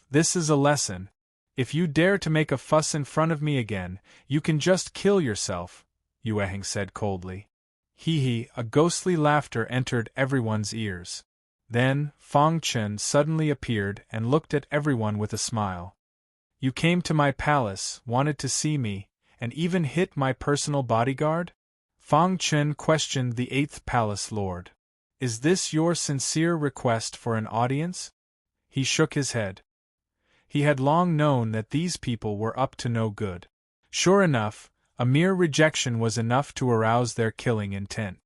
This is a lesson. If you dare to make a fuss in front of me again, you can just kill yourself, Yueheng said coldly. A ghostly laughter entered everyone's ears. Then, Fang Chen suddenly appeared and looked at everyone with a smile. You came to my palace, wanted to see me, and even hit my personal bodyguard? Fang Chen questioned the 8th palace lord. Is this your sincere request for an audience? He shook his head. He had long known that these people were up to no good. Sure enough, a mere rejection was enough to arouse their killing intent.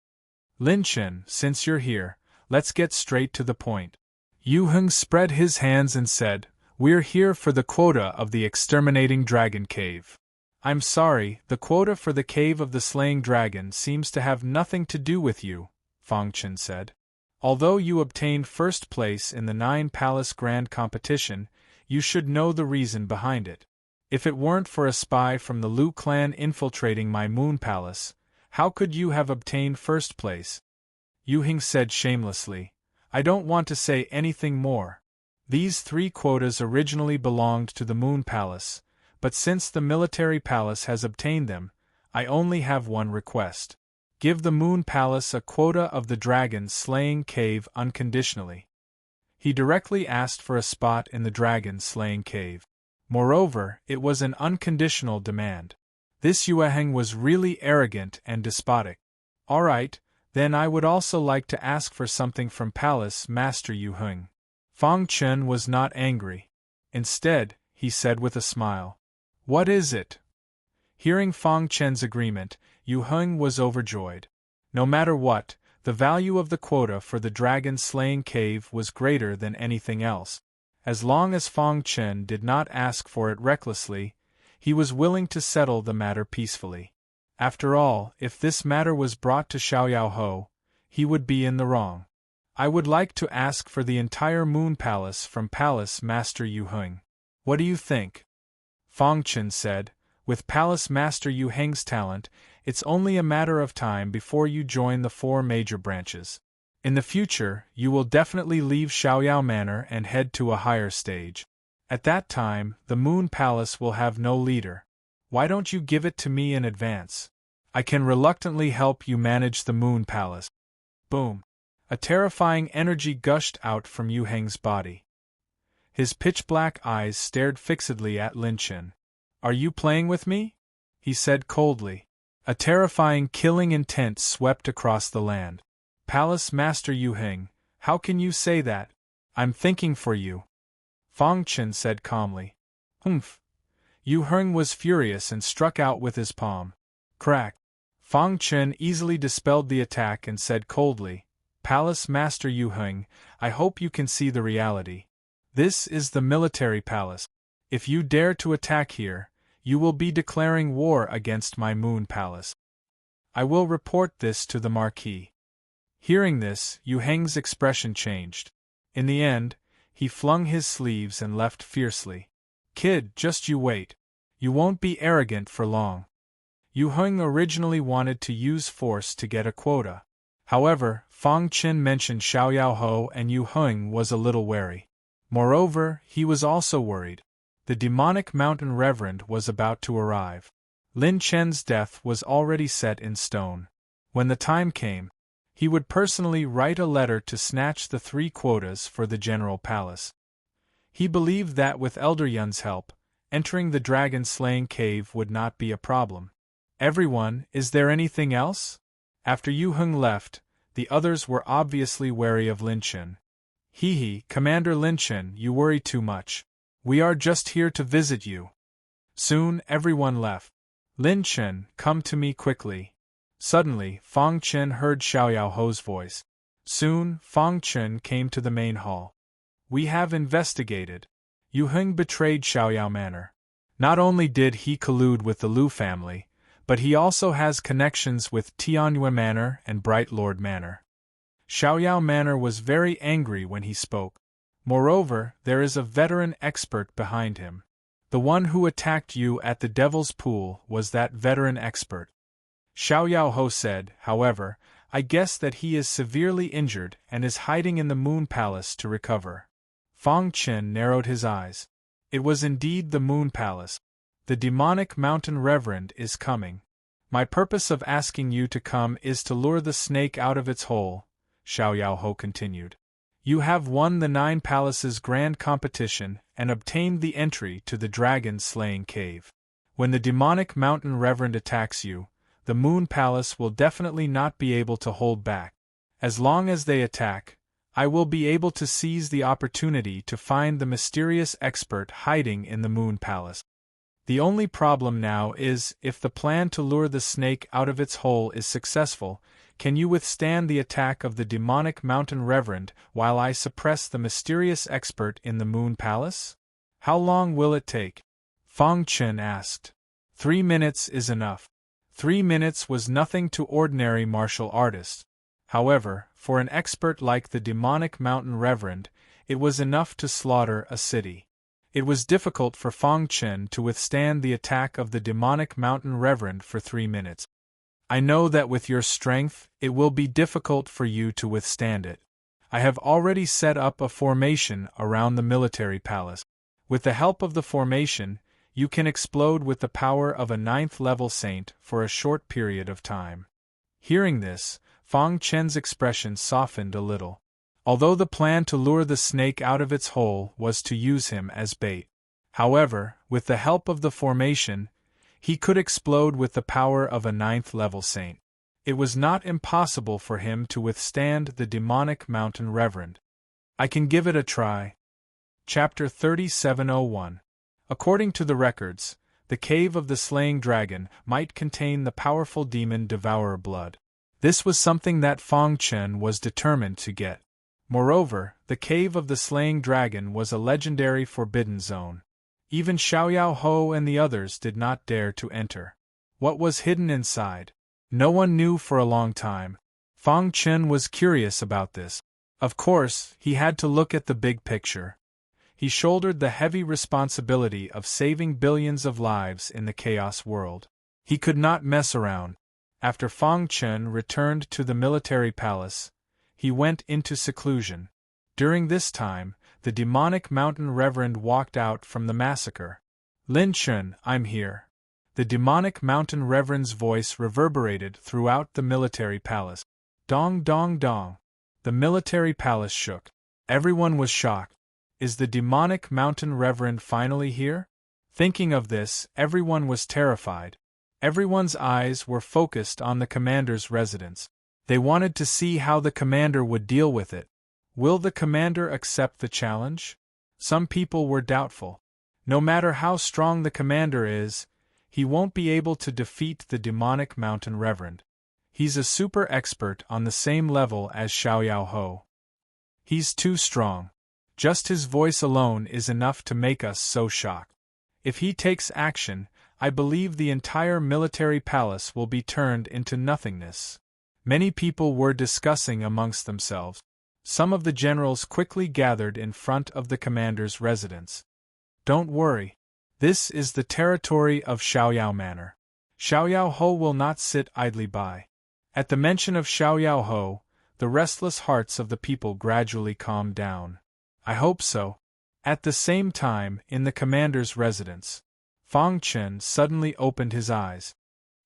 Lin Chen, since you're here, let's get straight to the point. Yu Heng spread his hands and said, "We're here for the quota of the exterminating dragon cave." "I'm sorry, the quota for the cave of the slaying dragon seems to have nothing to do with you," Fang Chen said. "Although you obtained first place in the 9 Palace Grand Competition, you should know the reason behind it. If it weren't for a spy from the Lu clan infiltrating my Moon Palace, how could you have obtained first place?" Yu Heng said shamelessly, "I don't want to say anything more. These 3 quotas originally belonged to the Moon Palace, but since the military palace has obtained them, I only have one request. Give the Moon Palace a quota of the dragon slaying cave unconditionally." He directly asked for a spot in the dragon slaying cave. Moreover, it was an unconditional demand. This Yue Heng was really arrogant and despotic. "All right, then I would also like to ask for something from Palace Master Yu Heng." Fang Chen was not angry. Instead, he said with a smile, "What is it?" Hearing Fang Chen's agreement, Yu Heng was overjoyed. No matter what, the value of the quota for the dragon slaying cave was greater than anything else. As long as Fang Chen did not ask for it recklessly, he was willing to settle the matter peacefully. After all, if this matter was brought to Xiaoyao Ho, he would be in the wrong. "I would like to ask for the entire Moon Palace from Palace Master Yu Heng. What do you think?" Fang Chen said, "With Palace Master Yu Heng's talent, it's only a matter of time before you join the 4 major branches. In the future, you will definitely leave Xiaoyao Manor and head to a higher stage. At that time, the Moon Palace will have no leader. Why don't you give it to me in advance? I can reluctantly help you manage the Moon Palace." Boom! A terrifying energy gushed out from Yu Heng's body. His pitch-black eyes stared fixedly at Lin Chen. "Are you playing with me?" he said coldly. A terrifying killing intent swept across the land. "Palace Master Yu Heng, how can you say that? I'm thinking for you." Fang Chen said calmly. "Humph." Yu Heng was furious and struck out with his palm. Crack! Fang Chen easily dispelled the attack and said coldly, "Palace Master Yu Heng, I hope you can see the reality. This is the military palace. If you dare to attack here, you will be declaring war against my Moon Palace. I will report this to the Marquis." Hearing this, Yu Heng's expression changed. In the end, he flung his sleeves and left fiercely. "Kid, just you wait. You won't be arrogant for long." Yu Heng originally wanted to use force to get a quota. However, Fang Chen mentioned Xiaoyao Ho and Yu Heng was a little wary. Moreover, he was also worried. The demonic mountain reverend was about to arrive. Lin Chen's death was already set in stone. When the time came, he would personally write a letter to snatch the 3 quotas for the General Palace. He believed that with Elder Yun's help, entering the dragon-slaying cave would not be a problem. "Everyone, is there anything else?" After Yu Heng left, the others were obviously wary of Lin Chen. "Hee, Commander Lin Chen, you worry too much. We are just here to visit you." Soon everyone left. "Lin Chen, come to me quickly." Suddenly, Fang Chen heard Xiaoyao Ho's voice. Soon, Fang Chen came to the main hall. "We have investigated. Yu Heng betrayed Xiaoyao Manor. Not only did he collude with the Lu family, but he also has connections with Tianyue Manor and Bright Lord Manor." Xiaoyao Manor was very angry when he spoke. Moreover, there is a veteran expert behind him. The one who attacked you at the Devil's Pool was that veteran expert. Xiaoyao Ho said, however, "I guess that he is severely injured and is hiding in the Moon Palace to recover." Fang Chen narrowed his eyes. It was indeed the Moon Palace. "The demonic mountain reverend is coming. My purpose of asking you to come is to lure the snake out of its hole," Xiaoyao Ho continued. "You have won the 9 Palaces Grand Competition and obtained the entry to the dragon-slaying cave. When the demonic mountain reverend attacks you, the Moon Palace will definitely not be able to hold back. As long as they attack, I will be able to seize the opportunity to find the mysterious expert hiding in the Moon Palace. The only problem now is, if the plan to lure the snake out of its hole is successful, Can you withstand the attack of the demonic mountain reverend while I suppress the mysterious expert in the Moon Palace? How long will it take? Fang Chen asked. 3 minutes is enough. 3 minutes was nothing to ordinary martial artists. However, for an expert like the demonic mountain reverend, it was enough to slaughter a city. It was difficult for Fang Chen to withstand the attack of the demonic mountain reverend for 3 minutes. I know that with your strength, it will be difficult for you to withstand it. I have already set up a formation around the military palace. With the help of the formation, you can explode with the power of a 9th-level saint for a short period of time. Hearing this, Fang Chen's expression softened a little. Although the plan to lure the snake out of its hole was to use him as bait. However, with the help of the formation, he could explode with the power of a 9th-level saint. It was not impossible for him to withstand the demonic mountain reverend. I can give it a try. Chapter 3701. According to the records, the cave of the slaying dragon might contain the powerful demon Devourer Blood. This was something that Fang Chen was determined to get. Moreover, the cave of the slaying dragon was a legendary forbidden zone. Even Xiaoyao Ho and the others did not dare to enter. What was hidden inside? No one knew for a long time. Fang Chen was curious about this. Of course, he had to look at the big picture. He shouldered the heavy responsibility of saving billions of lives in the chaos world. He could not mess around. After Fang Chen returned to the military palace, he went into seclusion. During this time, the demonic mountain reverend walked out from the massacre. Lin Chen, I'm here. The demonic mountain reverend's voice reverberated throughout the military palace. Dong dong dong. The military palace shook. Everyone was shocked. Is the demonic mountain reverend finally here? Thinking of this, everyone was terrified. Everyone's eyes were focused on the commander's residence. They wanted to see how the commander would deal with it. Will the commander accept the challenge? Some people were doubtful. No matter how strong the commander is, he won't be able to defeat the demonic mountain reverend. He's a super expert on the same level as Xiaoyao Ho. He's too strong. Just his voice alone is enough to make us so shocked. If he takes action, I believe the entire military palace will be turned into nothingness. Many people were discussing amongst themselves. Some of the generals quickly gathered in front of the commander's residence. Don't worry. This is the territory of Xiaoyao Manor. Xiaoyao Ho will not sit idly by. At the mention of Xiaoyao Ho, the restless hearts of the people gradually calmed down. I hope so. At the same time, in the commander's residence, Fang Chen suddenly opened his eyes.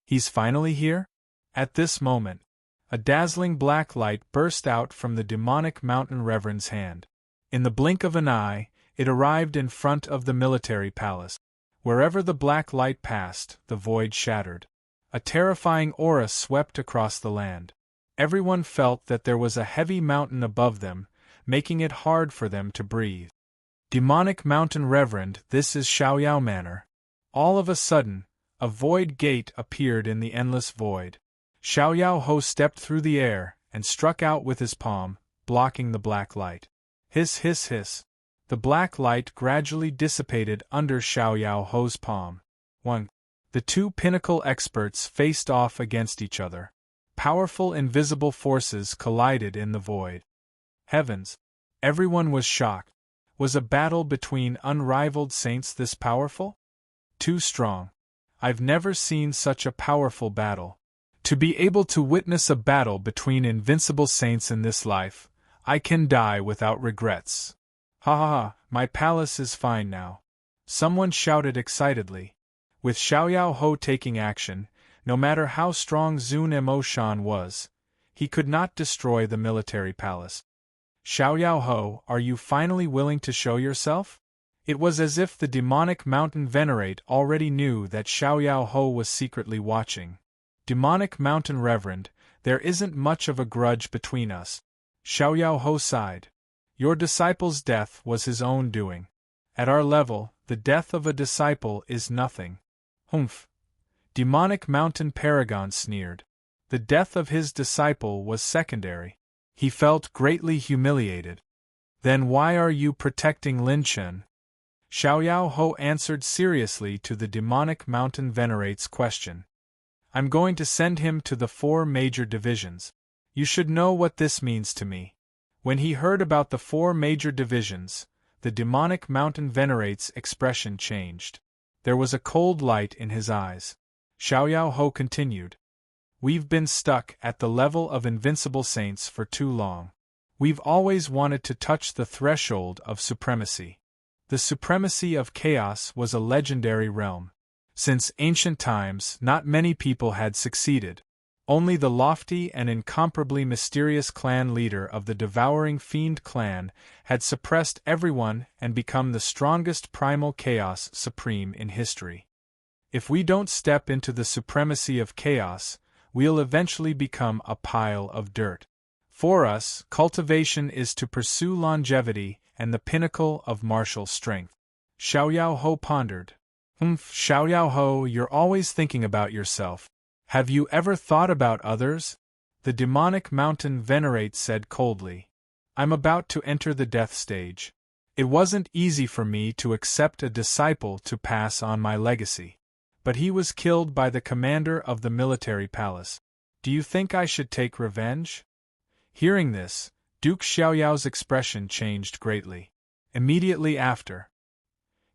He's finally here? At this moment, a dazzling black light burst out from the demonic mountain reverend's hand. In the blink of an eye, it arrived in front of the military palace. Wherever the black light passed, the void shattered. A terrifying aura swept across the land. Everyone felt that there was a heavy mountain above them, making it hard for them to breathe. Demonic mountain reverend, this is Xiaoyao Manor. All of a sudden, a void gate appeared in the endless void. Xiaoyao Ho stepped through the air and struck out with his palm, blocking the black light. Hiss hiss hiss. The black light gradually dissipated under Xiaoyao Ho's palm. 1. The two pinnacle experts faced off against each other. Powerful invisible forces collided in the void. Heavens! Everyone was shocked. Was a battle between unrivaled saints this powerful? Too strong. I've never seen such a powerful battle. To be able to witness a battle between invincible saints in this life, I can die without regrets. Ha ha ha, my palace is fine now. Someone shouted excitedly. With Xiaoyao Ho taking action, no matter how strong Zun Emoshan was, he could not destroy the military palace. Xiaoyao Ho, are you finally willing to show yourself? It was as if the demonic mountain venerate already knew that Xiaoyao Ho was secretly watching. Demonic mountain reverend, there isn't much of a grudge between us. Xiaoyao Ho sighed. Your disciple's death was his own doing. At our level, the death of a disciple is nothing. Humph. Demonic mountain paragon sneered. The death of his disciple was secondary. He felt greatly humiliated. Then why are you protecting Lin Chen? Xiao Ho answered seriously to the demonic mountain venerate's question. I'm going to send him to the 4 major divisions. You should know what this means to me. When he heard about the 4 major divisions, the demonic mountain venerate's expression changed. There was a cold light in his eyes. Xiao Ho continued. We've been stuck at the level of invincible saints for too long. We've always wanted to touch the threshold of supremacy. The supremacy of chaos was a legendary realm. Since ancient times, not many people had succeeded. Only the lofty and incomparably mysterious clan leader of the devouring fiend clan had suppressed everyone and become the strongest primal chaos supreme in history. If we don't step into the supremacy of chaos, we'll eventually become a pile of dirt. For us, cultivation is to pursue longevity and the pinnacle of martial strength. Xiao Ho pondered. Xiao Ho, you're always thinking about yourself. Have you ever thought about others? The demonic mountain venerate said coldly. I'm about to enter the death stage. It wasn't easy for me to accept a disciple to pass on my legacy. But he was killed by the commander of the military palace. Do you think I should take revenge? Hearing this, Duke Xiaoyao's expression changed greatly. Immediately after,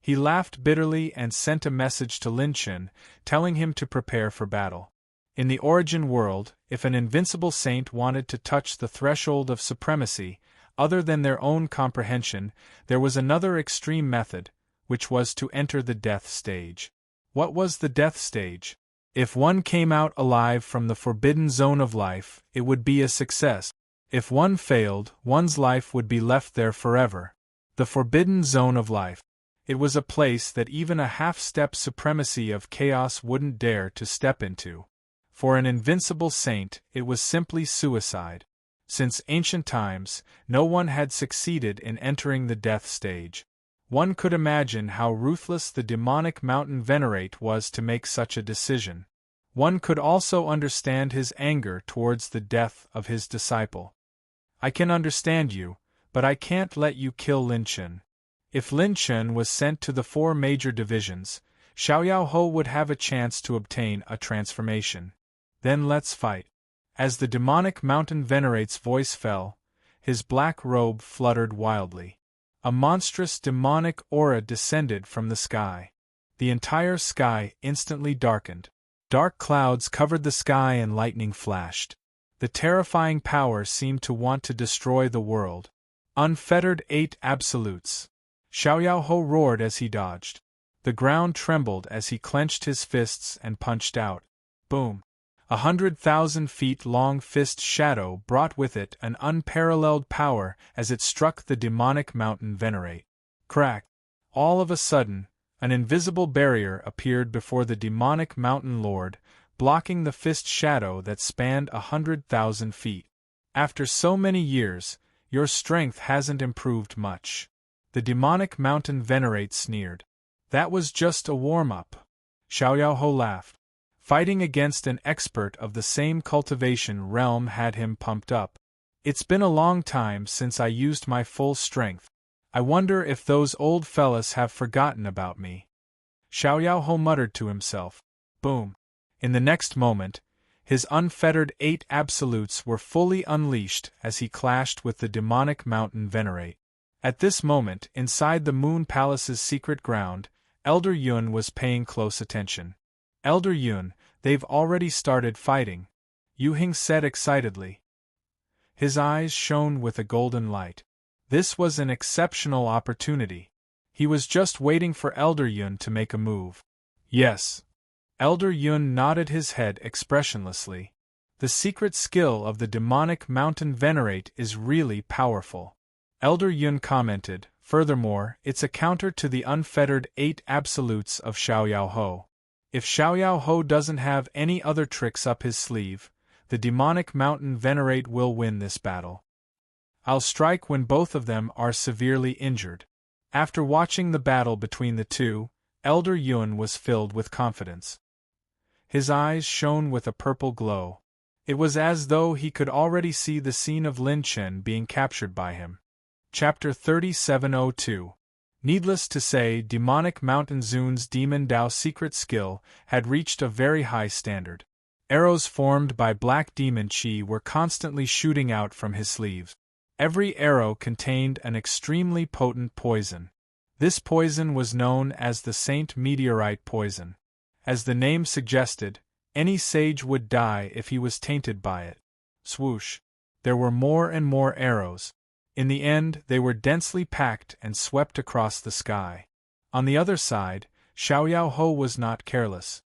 he laughed bitterly and sent a message to Lin Chen, telling him to prepare for battle. In the origin world, if an invincible saint wanted to touch the threshold of supremacy, other than their own comprehension, there was another extreme method, which was to enter the death stage. What was the death stage? If one came out alive from the forbidden zone of life, it would be a success. If one failed, one's life would be left there forever. The forbidden zone of life. It was a place that even a half-step supremacy of chaos wouldn't dare to step into. For an invincible saint, it was simply suicide. Since ancient times, no one had succeeded in entering the death stage. One could imagine how ruthless the demonic mountain venerate was to make such a decision. One could also understand his anger towards the death of his disciple. I can understand you, but I can't let you kill Lin Chen. If Lin Chen was sent to the 4 major divisions, Xiao Ho would have a chance to obtain a transformation. Then let's fight. As the demonic mountain venerate's voice fell, his black robe fluttered wildly. A monstrous demonic aura descended from the sky. The entire sky instantly darkened. Dark clouds covered the sky and lightning flashed. The terrifying power seemed to want to destroy the world. Unfettered 8 absolutes. Xiao Ho roared as he dodged. The ground trembled as he clenched his fists and punched out. Boom! 100,000 feet long fist shadow brought with it an unparalleled power as it struck the demonic mountain venerate. Crack! All of a sudden, an invisible barrier appeared before the demonic mountain lord, blocking the fist shadow that spanned 100,000 feet. After so many years, your strength hasn't improved much. The demonic mountain venerate sneered. That was just a warm-up. Xiao Ho laughed. Fighting against an expert of the same cultivation realm had him pumped up. It's been a long time since I used my full strength. I wonder if those old fellas have forgotten about me. Xiao Ho muttered to himself. Boom! In the next moment, his unfettered 8 absolutes were fully unleashed as he clashed with the demonic mountain venerate. At this moment, inside the Moon Palace's secret ground, Elder Yun was paying close attention. Elder Yun, they've already started fighting, Yu Hing said excitedly. His eyes shone with a golden light. This was an exceptional opportunity. He was just waiting for Elder Yun to make a move. Yes. Elder Yun nodded his head expressionlessly. The secret skill of the demonic mountain venerate is really powerful. Elder Yun commented, furthermore, it's a counter to the unfettered 8 absolutes of Xiao Ho. If Xiao Ho doesn't have any other tricks up his sleeve, the demonic mountain venerate will win this battle. I'll strike when both of them are severely injured. After watching the battle between the two, Elder Yun was filled with confidence. His eyes shone with a purple glow. It was as though he could already see the scene of Lin Chen being captured by him. Chapter 3702. Needless to say, Demonic Mountain Zun's Demon Dao secret skill had reached a very high standard. Arrows formed by black demon chi were constantly shooting out from his sleeves. Every arrow contained an extremely potent poison. This poison was known as the Saint Meteorite poison. As the name suggested, any sage would die if he was tainted by it. Swoosh! There were more and more arrows. In the end, they were densely packed and swept across the sky. On the other side, Xiaoyao Ho was not careless.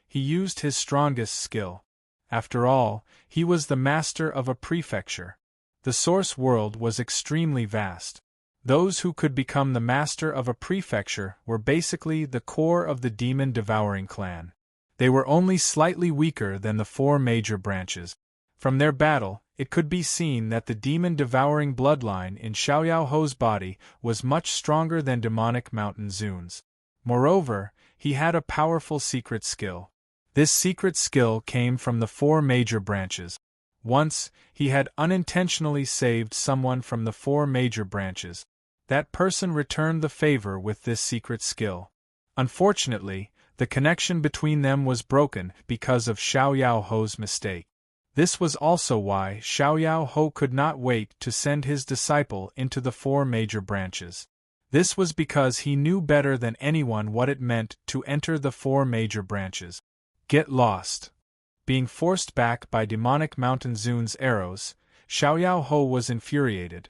He used his strongest skill. After all, he was the master of a prefecture. The source world was extremely vast. Those who could become the master of a prefecture were basically the core of the demon-devouring clan. They were only slightly weaker than the four major branches. From their battle, it could be seen that the demon-devouring bloodline in Xiaoyao Ho's body was much stronger than Demonic Mountain Zun's. Moreover, he had a powerful secret skill. This secret skill came from the four major branches. Once, he had unintentionally saved someone from the four major branches. That person returned the favor with this secret skill. Unfortunately, the connection between them was broken because of Xiaoyao Ho's mistake. This was also why Xiaoyao Ho could not wait to send his disciple into the four major branches. This was because he knew better than anyone what it meant to enter the four major branches. Get lost. Being forced back by Demonic Mountain Zun's arrows, Xiaoyao Ho was infuriated.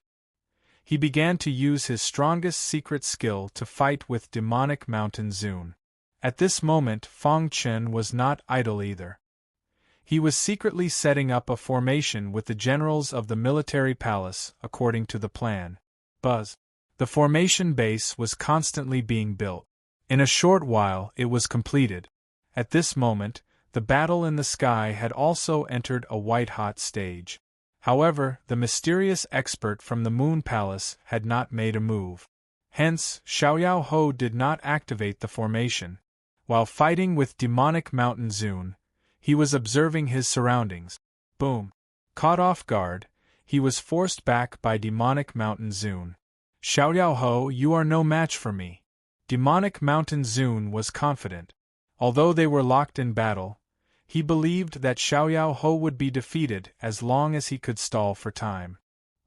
He began to use his strongest secret skill to fight with Demonic Mountain Zun. At this moment, Fang Chen was not idle either. He was secretly setting up a formation with the generals of the military palace according to the plan. Buzz. The formation base was constantly being built. In a short while, it was completed. At this moment, the battle in the sky had also entered a white-hot stage. However, the mysterious expert from the Moon Palace had not made a move. Hence, Xiaoyao Ho did not activate the formation. While fighting with Demonic Mountain Zun, he was observing his surroundings. Boom! Caught off guard, he was forced back by Demonic Mountain Zun. Xiaoyao Ho, you are no match for me. Demonic Mountain Zun was confident. Although they were locked in battle, he believed that Xiaoyao Ho would be defeated as long as he could stall for time.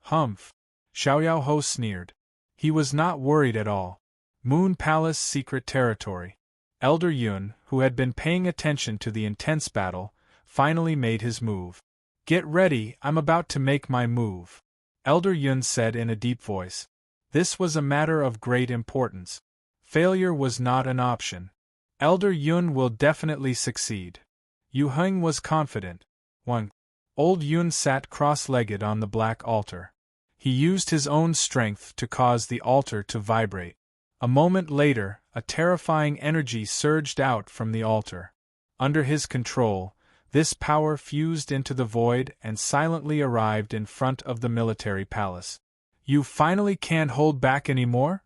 Humph! Xiaoyao Ho sneered. He was not worried at all. Moon Palace secret territory. Elder Yun, who had been paying attention to the intense battle, finally made his move. Get ready, I'm about to make my move. Elder Yun said in a deep voice. This was a matter of great importance. Failure was not an option. Elder Yun will definitely succeed. Yu Heng was confident. 1. Old Yun sat cross-legged on the black altar. He used his own strength to cause the altar to vibrate. A moment later, a terrifying energy surged out from the altar. Under his control, this power fused into the void and silently arrived in front of the military palace. You finally can't hold back anymore?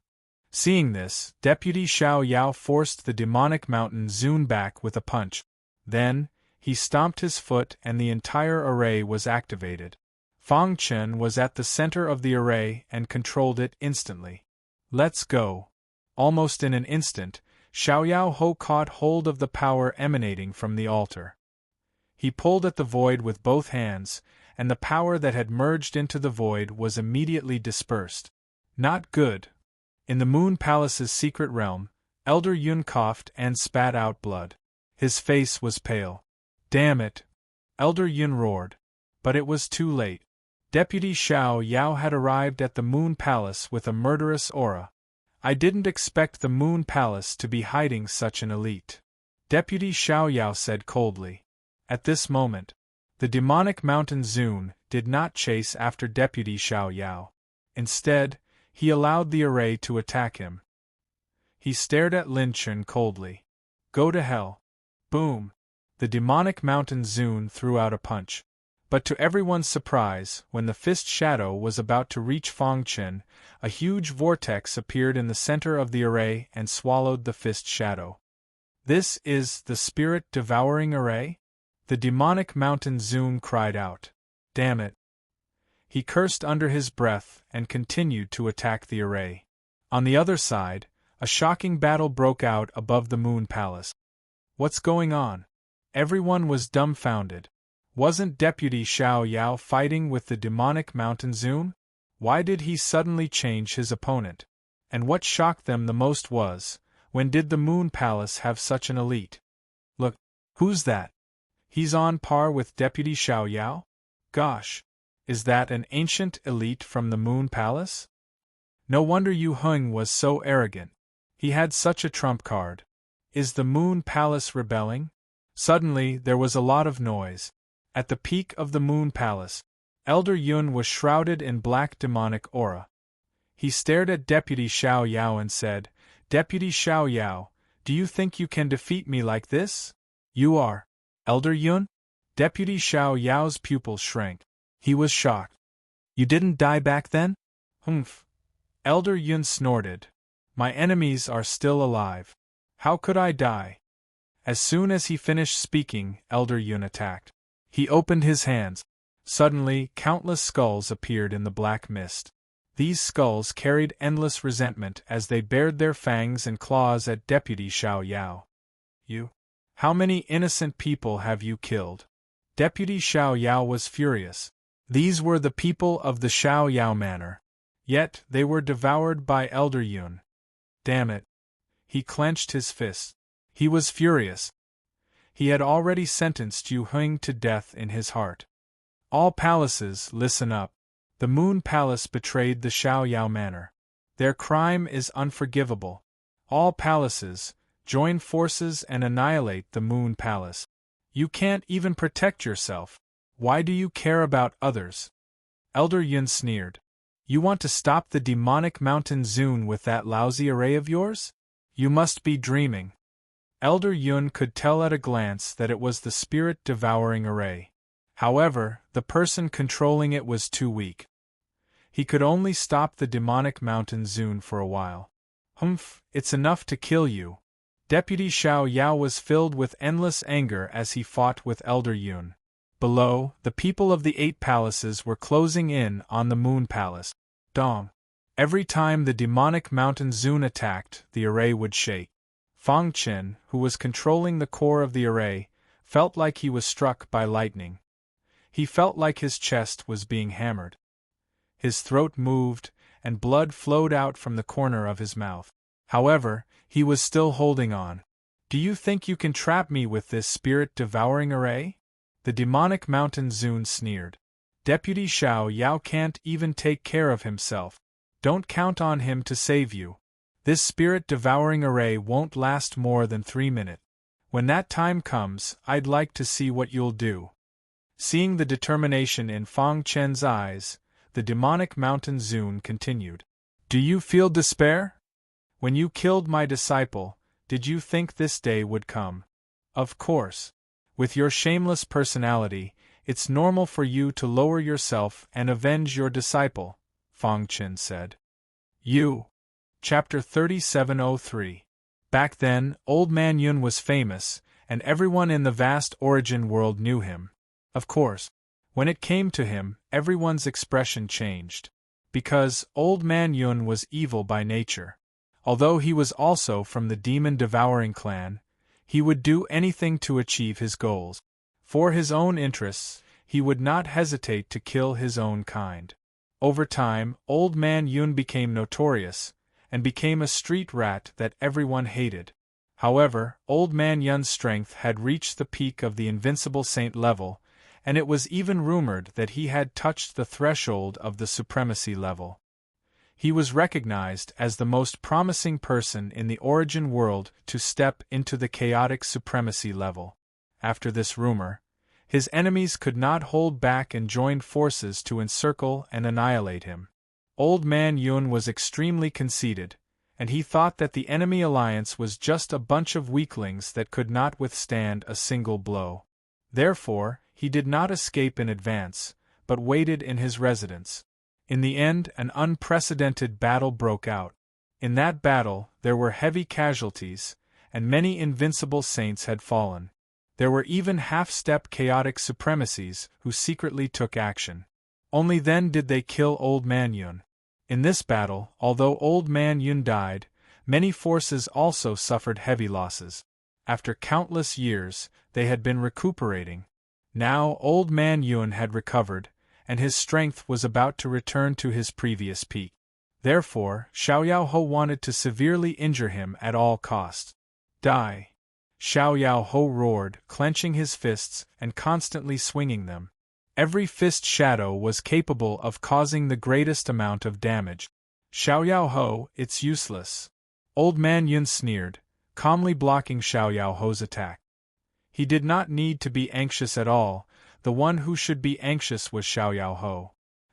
Seeing this, Deputy Xiao Yao forced the Demonic Mountain Zun back with a punch. Then, he stomped his foot and the entire array was activated. Fang Chen was at the center of the array and controlled it instantly. Let's go. Almost in an instant, Xiaoyao Ho caught hold of the power emanating from the altar. He pulled at the void with both hands, and the power that had merged into the void was immediately dispersed. Not good. In the Moon Palace's secret realm, Elder Yun coughed and spat out blood. His face was pale. Damn it! Elder Yun roared. But it was too late. Deputy Xiao Yao had arrived at the Moon Palace with a murderous aura. I didn't expect the Moon Palace to be hiding such an elite. Deputy Xiao Yao said coldly. At this moment, the Demonic Mountain Zun did not chase after Deputy Xiao Yao. Instead, he allowed the array to attack him. He stared at Lin Chen coldly. Go to hell. Boom! The Demonic Mountain Zun threw out a punch. But to everyone's surprise, when the fist shadow was about to reach Fang Chen, a huge vortex appeared in the center of the array and swallowed the fist shadow. This is the spirit-devouring array? The demonic mountain Zune cried out. Damn it! He cursed under his breath and continued to attack the array. On the other side, a shocking battle broke out above the Moon Palace. What's going on? Everyone was dumbfounded. Wasn't Deputy Xiao Yao fighting with the demonic mountain Zune? Why did he suddenly change his opponent? And what shocked them the most was, when did the Moon Palace have such an elite? Look, who's that? He's on par with Deputy Xiao Yao? Gosh, is that an ancient elite from the Moon Palace? No wonder Yu Heng was so arrogant. He had such a trump card. Is the Moon Palace rebelling? Suddenly there was a lot of noise. At the peak of the Moon Palace, Elder Yun was shrouded in black demonic aura. He stared at Deputy Xiao Yao and said, Deputy Xiao Yao, do you think you can defeat me like this? You are, Elder Yun? Deputy Xiao Yao's pupils shrank. He was shocked. You didn't die back then? Humph. Elder Yun snorted. My enemies are still alive. How could I die? As soon as he finished speaking, Elder Yun attacked. He opened his hands. Suddenly, countless skulls appeared in the black mist. These skulls carried endless resentment as they bared their fangs and claws at Deputy Xiao Yao. You? How many innocent people have you killed? Deputy Xiao Yao was furious. These were the people of the Xiao Yao Manor. Yet, they were devoured by Elder Yun. Damn it. He clenched his fists. He was furious. He had already sentenced Yu Heng to death in his heart. All palaces, listen up. The Moon Palace betrayed the Xiao Yao Manor. Their crime is unforgivable. All palaces, join forces and annihilate the Moon Palace. You can't even protect yourself. Why do you care about others? Elder Yun sneered. You want to stop the demonic mountain Zune with that lousy array of yours? You must be dreaming. Elder Yun could tell at a glance that it was the spirit-devouring array. However, the person controlling it was too weak. He could only stop the demonic mountain Zune for a while. Humph, it's enough to kill you. Deputy Xiao Yao was filled with endless anger as he fought with Elder Yun. Below, the people of the 8 palaces were closing in on the Moon Palace. Dong. Every time the demonic mountain Zune attacked, the array would shake. Fang Chen, who was controlling the core of the array, felt like he was struck by lightning. He felt like his chest was being hammered. His throat moved, and blood flowed out from the corner of his mouth. However, he was still holding on. Do you think you can trap me with this spirit-devouring array? The demonic mountain Zune sneered. Deputy Xiao Yao can't even take care of himself. Don't count on him to save you. This spirit-devouring array won't last more than 3 minutes. When that time comes, I'd like to see what you'll do. Seeing the determination in Fang Chen's eyes, the demonic mountain Zune continued. Do you feel despair? When you killed my disciple, did you think this day would come? Of course. With your shameless personality, it's normal for you to lower yourself and avenge your disciple, Fang Chen said. You. Chapter 3703. Back then, Old Man Yun was famous, and everyone in the vast origin world knew him. Of course, when it came to him, everyone's expression changed. Because Old Man Yun was evil by nature. Although he was also from the demon-devouring clan, he would do anything to achieve his goals. For his own interests, he would not hesitate to kill his own kind. Over time, Old Man Yun became notorious, and became a street rat that everyone hated. However, Old Man Yun's strength had reached the peak of the invincible saint level, and it was even rumored that he had touched the threshold of the supremacy level. He was recognized as the most promising person in the origin world to step into the chaotic supremacy level. After this rumor, his enemies could not hold back and joined forces to encircle and annihilate him. Old Man Yun was extremely conceited, and he thought that the enemy alliance was just a bunch of weaklings that could not withstand a single blow. Therefore, he did not escape in advance, but waited in his residence. In the end, an unprecedented battle broke out. In that battle, there were heavy casualties, and many invincible saints had fallen. There were even half-step chaotic supremacies who secretly took action. Only then did they kill Old Man Yun. In this battle, although Old Man Yun died, many forces also suffered heavy losses. After countless years, they had been recuperating. Now Old Man Yun had recovered, and his strength was about to return to his previous peak. Therefore, Xiao Ho wanted to severely injure him at all costs. Die! Xiao Ho roared, clenching his fists and constantly swinging them. Every fist shadow was capable of causing the greatest amount of damage. Xiao Ho, it's useless. Old Man Yun sneered, calmly blocking Xiao Ho's attack. He did not need to be anxious at all. The one who should be anxious was Xiao Ho.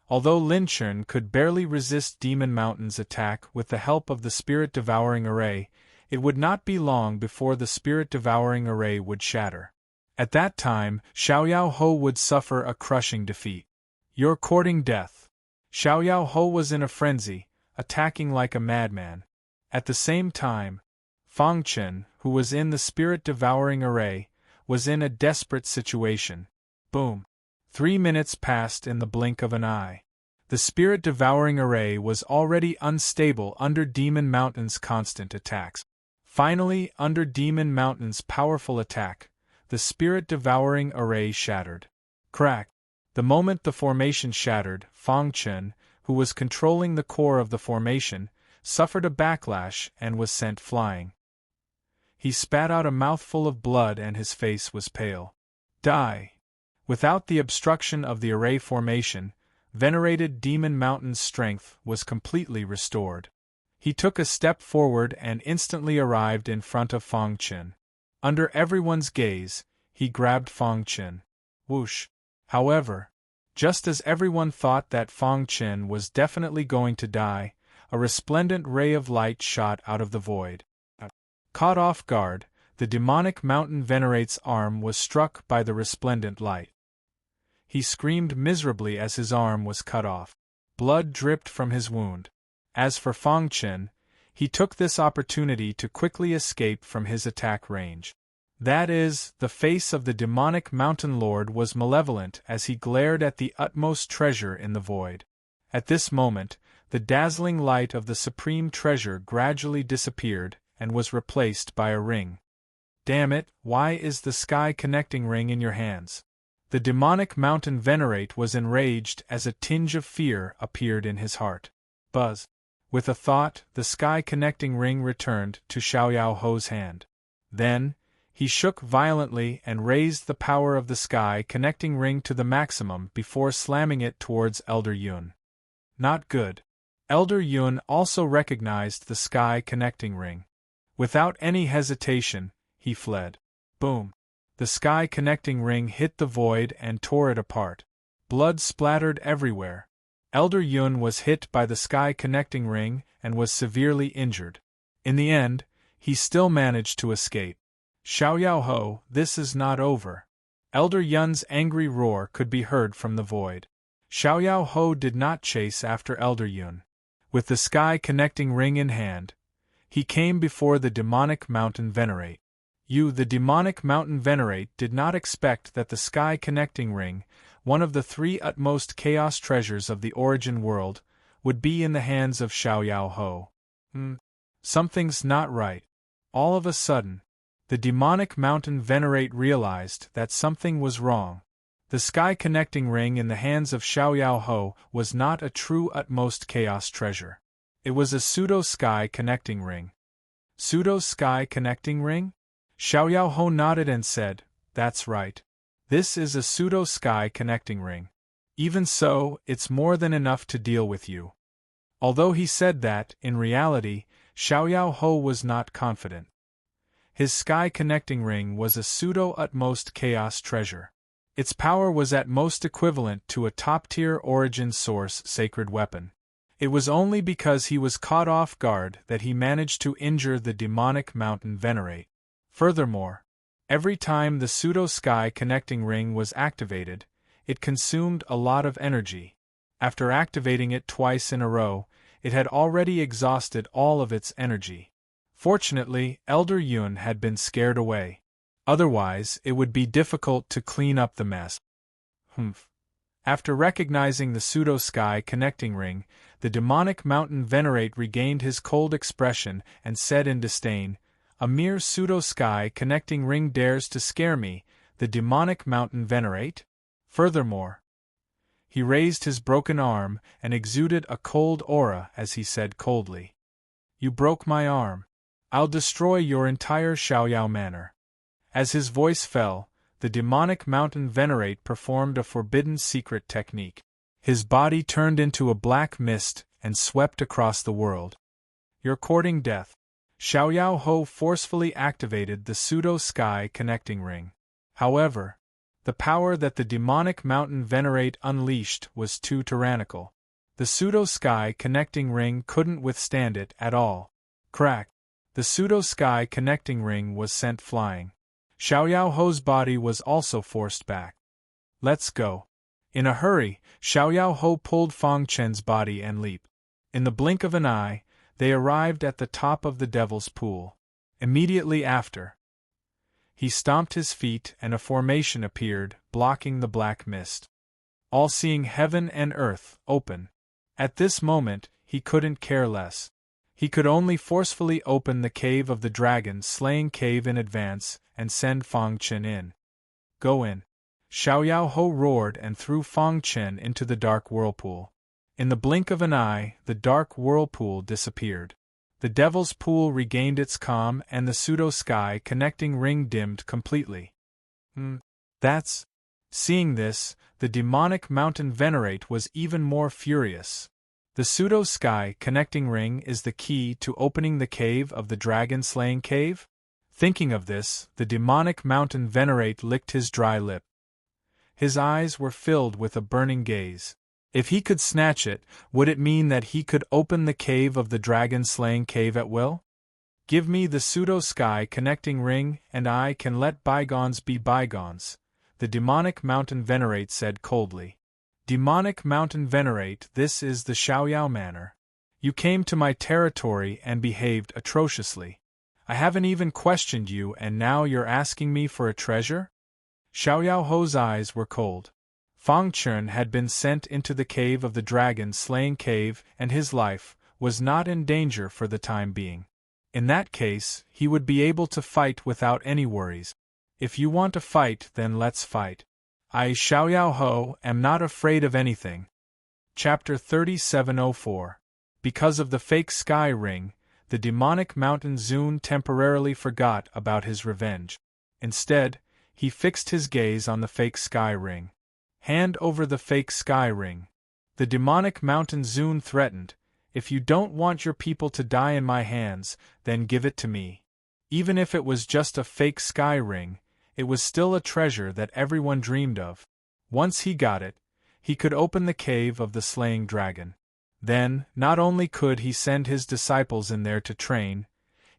Although Lin Chun could barely resist Demon Mountain's attack with the help of the Spirit-Devouring Array, it would not be long before the Spirit-Devouring Array would shatter. At that time, Xiao Ho would suffer a crushing defeat. You're courting death. Xiao Ho was in a frenzy, attacking like a madman. At the same time, Fang Chen, who was in the Spirit-Devouring Array, was in a desperate situation. Boom! 3 minutes passed in the blink of an eye. The Spirit-Devouring Array was already unstable under Demon Mountain's constant attacks. Finally, under Demon Mountain's powerful attack, the Spirit-Devouring Array shattered. Crack! The moment the formation shattered, Fang Chen, who was controlling the core of the formation, suffered a backlash and was sent flying. He spat out a mouthful of blood and his face was pale. Die! Without the obstruction of the array formation, venerated Demon Mountain's strength was completely restored. He took a step forward and instantly arrived in front of Fang Chen. Under everyone's gaze, he grabbed Fang Chen. Whoosh! However, just as everyone thought that Fang Chen was definitely going to die, a resplendent ray of light shot out of the void. Caught off guard, the demonic mountain venerate's arm was struck by the resplendent light. He screamed miserably as his arm was cut off. Blood dripped from his wound. As for Fang Chen, he took this opportunity to quickly escape from his attack range. That is, the face of the demonic mountain lord was malevolent as he glared at the utmost treasure in the void. At this moment, the dazzling light of the supreme treasure gradually disappeared and was replaced by a ring. Damn it, why is the sky connecting ring in your hands? The demonic mountain venerate was enraged as a tinge of fear appeared in his heart. Buzz! With a thought, the sky connecting ring returned to Xiao Ho's hand. Then, he shook violently and raised the power of the sky connecting ring to the maximum before slamming it towards Elder Yun. Not good. Elder Yun also recognized the sky connecting ring. Without any hesitation, he fled. Boom! The sky connecting ring hit the void and tore it apart. Blood splattered everywhere. Elder Yun was hit by the sky connecting ring and was severely injured. In the end, he still managed to escape. Xiao Ho, this is not over. Elder Yun's angry roar could be heard from the void. Xiao Ho did not chase after Elder Yun. With the sky connecting ring in hand, he came before the demonic mountain venerate. The demonic mountain venerate did not expect that the sky connecting ring, one of the 3 utmost chaos treasures of the origin world, would be in the hands of Xiao Ho. Something's not right. All of a sudden, the demonic mountain venerate realized that something was wrong. The sky connecting ring in the hands of Xiao Ho was not a true utmost chaos treasure. It was a pseudo-sky connecting ring. Pseudo-sky connecting ring? Xiao Ho nodded and said, "That's right. This is a pseudo-sky connecting ring. Even so, it's more than enough to deal with you." Although he said that, in reality, Xiao Ho was not confident. His sky connecting ring was a pseudo-utmost chaos treasure. Its power was at most equivalent to a top-tier origin source sacred weapon. It was only because he was caught off guard that he managed to injure the demonic mountain venerate. Furthermore, every time the pseudo-sky connecting ring was activated, it consumed a lot of energy. After activating it twice in a row, it had already exhausted all of its energy. Fortunately, Elder Yun had been scared away. Otherwise, it would be difficult to clean up the mess. Humph. After recognizing the pseudo-sky connecting ring, the demonic mountain Venerate regained his cold expression and said in disdain, "A mere pseudo-sky connecting ring dares to scare me, the demonic mountain Venerate?" Furthermore, he raised his broken arm and exuded a cold aura as he said coldly, "You broke my arm. I'll destroy your entire Xiaoyao manor." As his voice fell, the demonic mountain Venerate performed a forbidden secret technique. His body turned into a black mist and swept across the world. "You're courting death." Xiaoyao Ho forcefully activated the pseudo-sky connecting ring. However, the power that the demonic mountain Venerate unleashed was too tyrannical. The pseudo-sky connecting ring couldn't withstand it at all. Crack! The pseudo-sky connecting ring was sent flying. Xiaoyao Ho's body was also forced back. "Let's go." In a hurry, Xiaoyao Ho pulled Fang Chen's body and leaped. In the blink of an eye, they arrived at the top of the Devil's Pool. Immediately after, he stomped his feet and a formation appeared, blocking the black mist. All-seeing heaven and earth, open. At this moment, he couldn't care less. He could only forcefully open the cave of the dragon slaying cave in advance and send Fang Chen in. "Go in." Xiaoyao Ho roared and threw Fang Chen into the dark whirlpool. In the blink of an eye, the dark whirlpool disappeared. The Devil's Pool regained its calm and the pseudo-sky connecting ring dimmed completely. That's... Seeing this, the demonic mountain Venerate was even more furious. The pseudo-sky connecting ring is the key to opening the cave of the dragon-slaying cave? Thinking of this, the demonic mountain Venerate licked his dry lip. His eyes were filled with a burning gaze. If he could snatch it, would it mean that he could open the cave of the dragon-slaying cave at will? "Give me the pseudo-sky connecting ring and I can let bygones be bygones," the demonic mountain Venerate said coldly. "Demonic mountain Venerate, this is the Xiaoyao manor. You came to my territory and behaved atrociously. I haven't even questioned you and now you're asking me for a treasure?" Xiaoyao Ho's eyes were cold. Fang Chen had been sent into the cave of the dragon-slaying cave and his life was not in danger for the time being. In that case, he would be able to fight without any worries. "If you want to fight, then let's fight. I, Xiaoyao Ho, am not afraid of anything." Chapter 3704. Because of the fake sky ring, the demonic mountain Zun temporarily forgot about his revenge. Instead, he fixed his gaze on the fake sky ring. "Hand over the fake sky ring." The demonic mountain Zun threatened, "If you don't want your people to die in my hands, then give it to me." Even if it was just a fake sky ring, it was still a treasure that everyone dreamed of. Once he got it, he could open the cave of the slaying dragon. Then, not only could he send his disciples in there to train,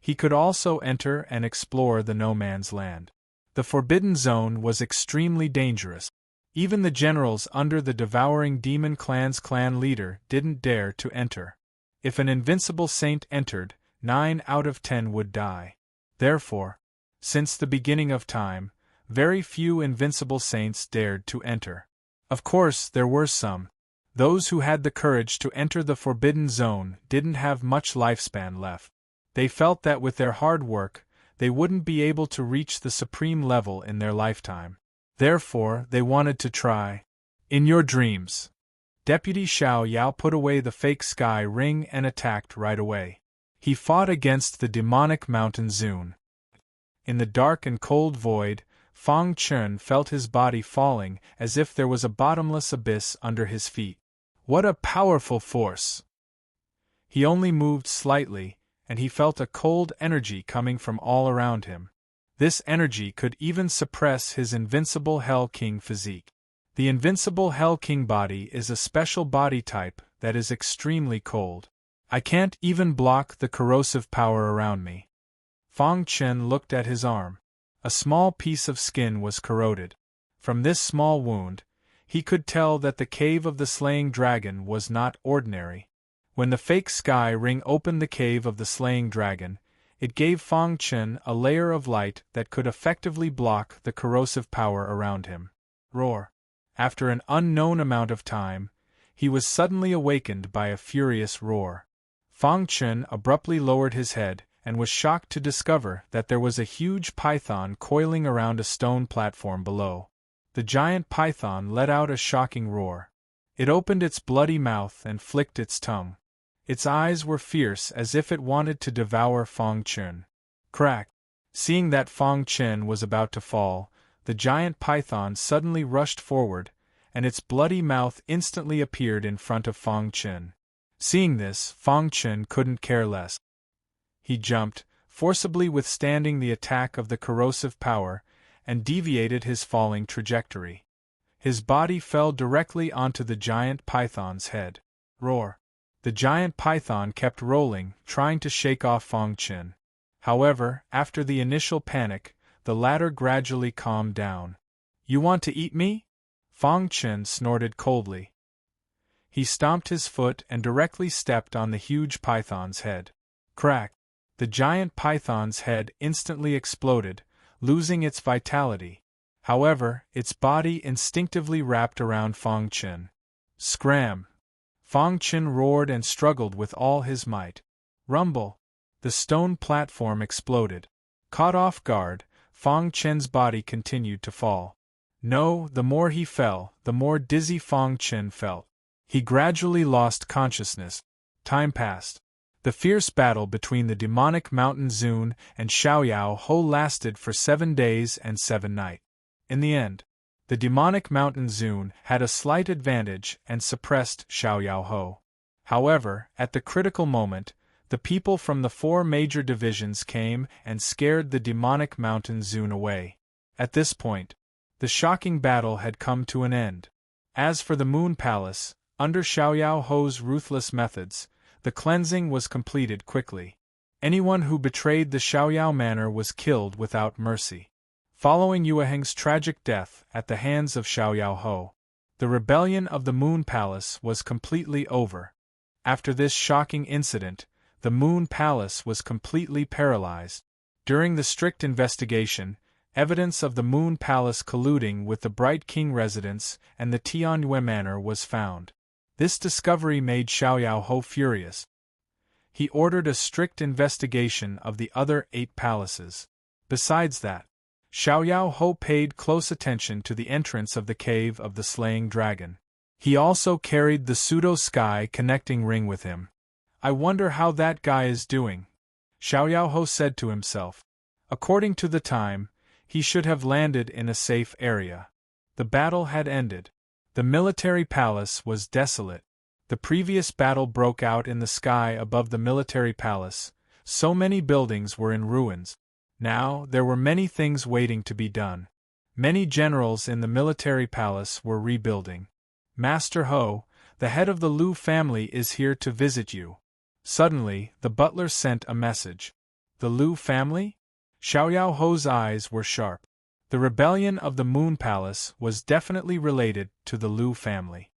he could also enter and explore the no-man's land. The Forbidden Zone was extremely dangerous. Even the generals under the devouring demon clan's clan leader didn't dare to enter. If an invincible saint entered, 9 out of 10 would die. Therefore, since the beginning of time, very few invincible saints dared to enter. Of course, there were some. Those who had the courage to enter the Forbidden Zone didn't have much lifespan left. They felt that with their hard work, they wouldn't be able to reach the supreme level in their lifetime. Therefore, they wanted to try. In your dreams. Deputy Xiao Yao put away the fake sky ring and attacked right away. He fought against the demonic mountain Zun. In the dark and cold void, Fang Chen felt his body falling as if there was a bottomless abyss under his feet. What a powerful force! He only moved slightly, and he felt a cold energy coming from all around him. This energy could even suppress his invincible Hell King physique. The invincible Hell King body is a special body type that is extremely cold. I can't even block the corrosive power around me. Fang Chen looked at his arm. A small piece of skin was corroded. From this small wound, he could tell that the cave of the slaying dragon was not ordinary. When the fake sky ring opened the cave of the slaying dragon, It gave Fang Chen a layer of light that could effectively block the corrosive power around him. Roar! After an unknown amount of time, he was suddenly awakened by a furious roar. Fang Chen abruptly lowered his head and was shocked to discover that there was a huge python coiling around a stone platform below. The giant python let out a shocking roar. It opened its bloody mouth and flicked its tongue. Its eyes were fierce as if it wanted to devour Fang Chen. Crack! Seeing that Fang Chen was about to fall, the giant python suddenly rushed forward, and its bloody mouth instantly appeared in front of Fang Chen. Seeing this, Fang Chen couldn't care less. He jumped, forcibly withstanding the attack of the corrosive power, and deviated his falling trajectory. His body fell directly onto the giant python's head. Roar! The giant python kept rolling, trying to shake off Fang Chen. However, after the initial panic, the latter gradually calmed down. "You want to eat me?" Fang Chen snorted coldly. He stomped his foot and directly stepped on the huge python's head. Crack! The giant python's head instantly exploded, losing its vitality. However, its body instinctively wrapped around Fang Chen. Scram! Fang Chen roared and struggled with all his might. Rumble! The stone platform exploded. Caught off guard, Fang Chen's body continued to fall. No, the more he fell, the more dizzy Fang Chen felt. He gradually lost consciousness. Time passed. The fierce battle between the demonic Mountain Zune and Xiaoyao Ho lasted for 7 days and 7 nights. In the end, the demonic Mountain Zune had a slight advantage and suppressed Xiaoyao Ho. However, at the critical moment, the people from the 4 major divisions came and scared the demonic Mountain Zune away. At this point, the shocking battle had come to an end. As for the Moon Palace, under Xiaoyao Ho's ruthless methods, the cleansing was completed quickly. Anyone who betrayed the Xiaoyao Manor was killed without mercy. Following Yueheng's tragic death at the hands of Xiaoyao Ho, the rebellion of the Moon Palace was completely over. After this shocking incident, the Moon Palace was completely paralyzed. During the strict investigation, evidence of the Moon Palace colluding with the Bright King residence and the Tianyue Manor was found. This discovery made Xiaoyao Ho furious. He ordered a strict investigation of the other 8 palaces. Besides that, Xiaoyao Ho paid close attention to the entrance of the cave of the Slaying Dragon. He also carried the pseudo-sky connecting ring with him. "I wonder how that guy is doing," Xiaoyao Ho said to himself. According to the time, he should have landed in a safe area. The battle had ended. The military palace was desolate. The previous battle broke out in the sky above the military palace. So many buildings were in ruins. Now, there were many things waiting to be done. Many generals in the military palace were rebuilding. "Master Ho, the head of the Lu family is here to visit you." Suddenly, the butler sent a message. The Lu family? Xiaoyao Ho's eyes were sharp. The rebellion of the Moon Palace was definitely related to the Lu family.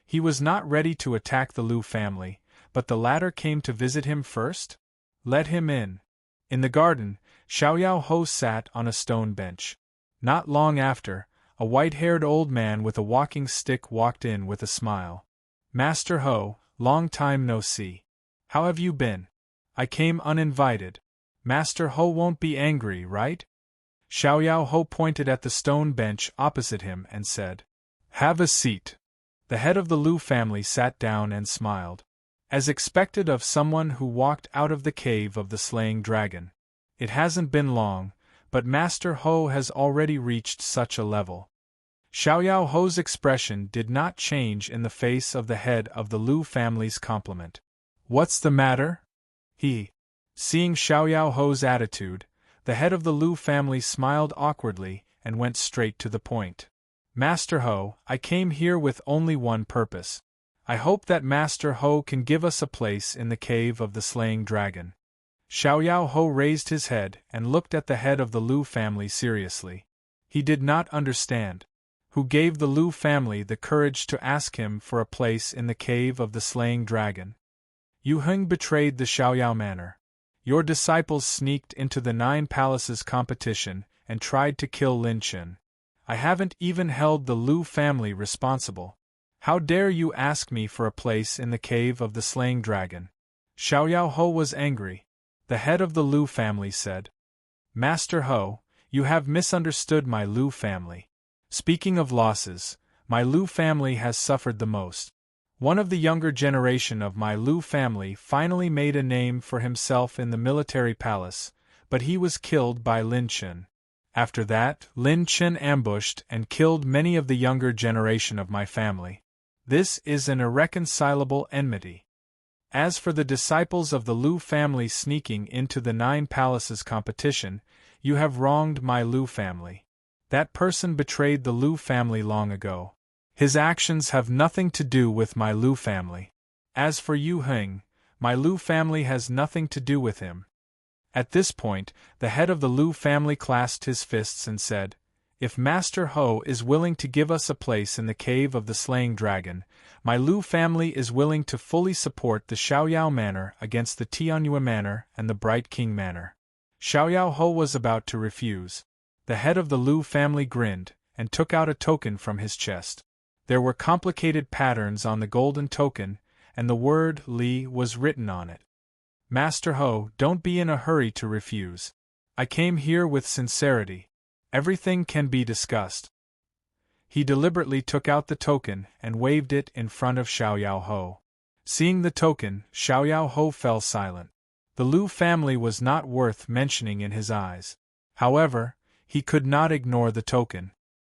He was not ready to attack the Lu family, but the latter came to visit him first? Let him in. In the garden, Xiaoyao Ho sat on a stone bench. Not long after, a white-haired old man with a walking stick walked in with a smile. "Master Ho, long time no see. How have you been? I came uninvited. Master Ho won't be angry, right?" Xiaoyao Ho pointed at the stone bench opposite him and said, "Have a seat." The head of the Lu family sat down and smiled. As expected of someone who walked out of the cave of the Slaying Dragon. It hasn't been long, but Master Ho has already reached such a level. Xiaoyao Ho's expression did not change in the face of the head of the Lu family's compliment. "What's the matter?" Seeing Xiaoyao Ho's attitude, the head of the Lu family smiled awkwardly and went straight to the point. "Master Ho, I came here with only one purpose. I hope that Master Ho can give us a place in the cave of the Slaying Dragon." Xiaoyao Ho raised his head and looked at the head of the Lu family seriously. He did not understand. Who gave the Lu family the courage to ask him for a place in the cave of the Slaying Dragon? Yu Heng betrayed the Xiaoyao Manor. Your disciples sneaked into the 9 Palaces competition and tried to kill Lin Chen. I haven't even held the Lu family responsible. How dare you ask me for a place in the cave of the slaying dragon? Xiao Ho was angry. The head of the Lu family said, Master Ho, you have misunderstood my Lu family. Speaking of losses, my Lu family has suffered the most. One of the younger generation of my Lu family finally made a name for himself in the military palace, but he was killed by Lin Chen. After that, Lin Chen ambushed and killed many of the younger generation of my family. This is an irreconcilable enmity. As for the disciples of the Lu family sneaking into the 9 Palaces competition, you have wronged my Lu family. That person betrayed the Lu family long ago. His actions have nothing to do with my Lu family. As for Yu Heng, my Lu family has nothing to do with him. At this point, the head of the Lu family clasped his fists and said, If Master Ho is willing to give us a place in the cave of the slaying dragon, my Lu family is willing to fully support the Xiaoyao Manor against the Tianyue Manor and the Bright King Manor. Xiaoyao Ho was about to refuse. The head of the Lu family grinned and took out a token from his chest. There were complicated patterns on the golden token, and the word Li was written on it. Master Ho, don't be in a hurry to refuse. I came here with sincerity. Everything can be discussed. He deliberately took out the token and waved it in front of Xiaoyao Ho. Seeing the token, Xiaoyao Ho fell silent. The Lu family was not worth mentioning in his eyes. However, he could not ignore the token.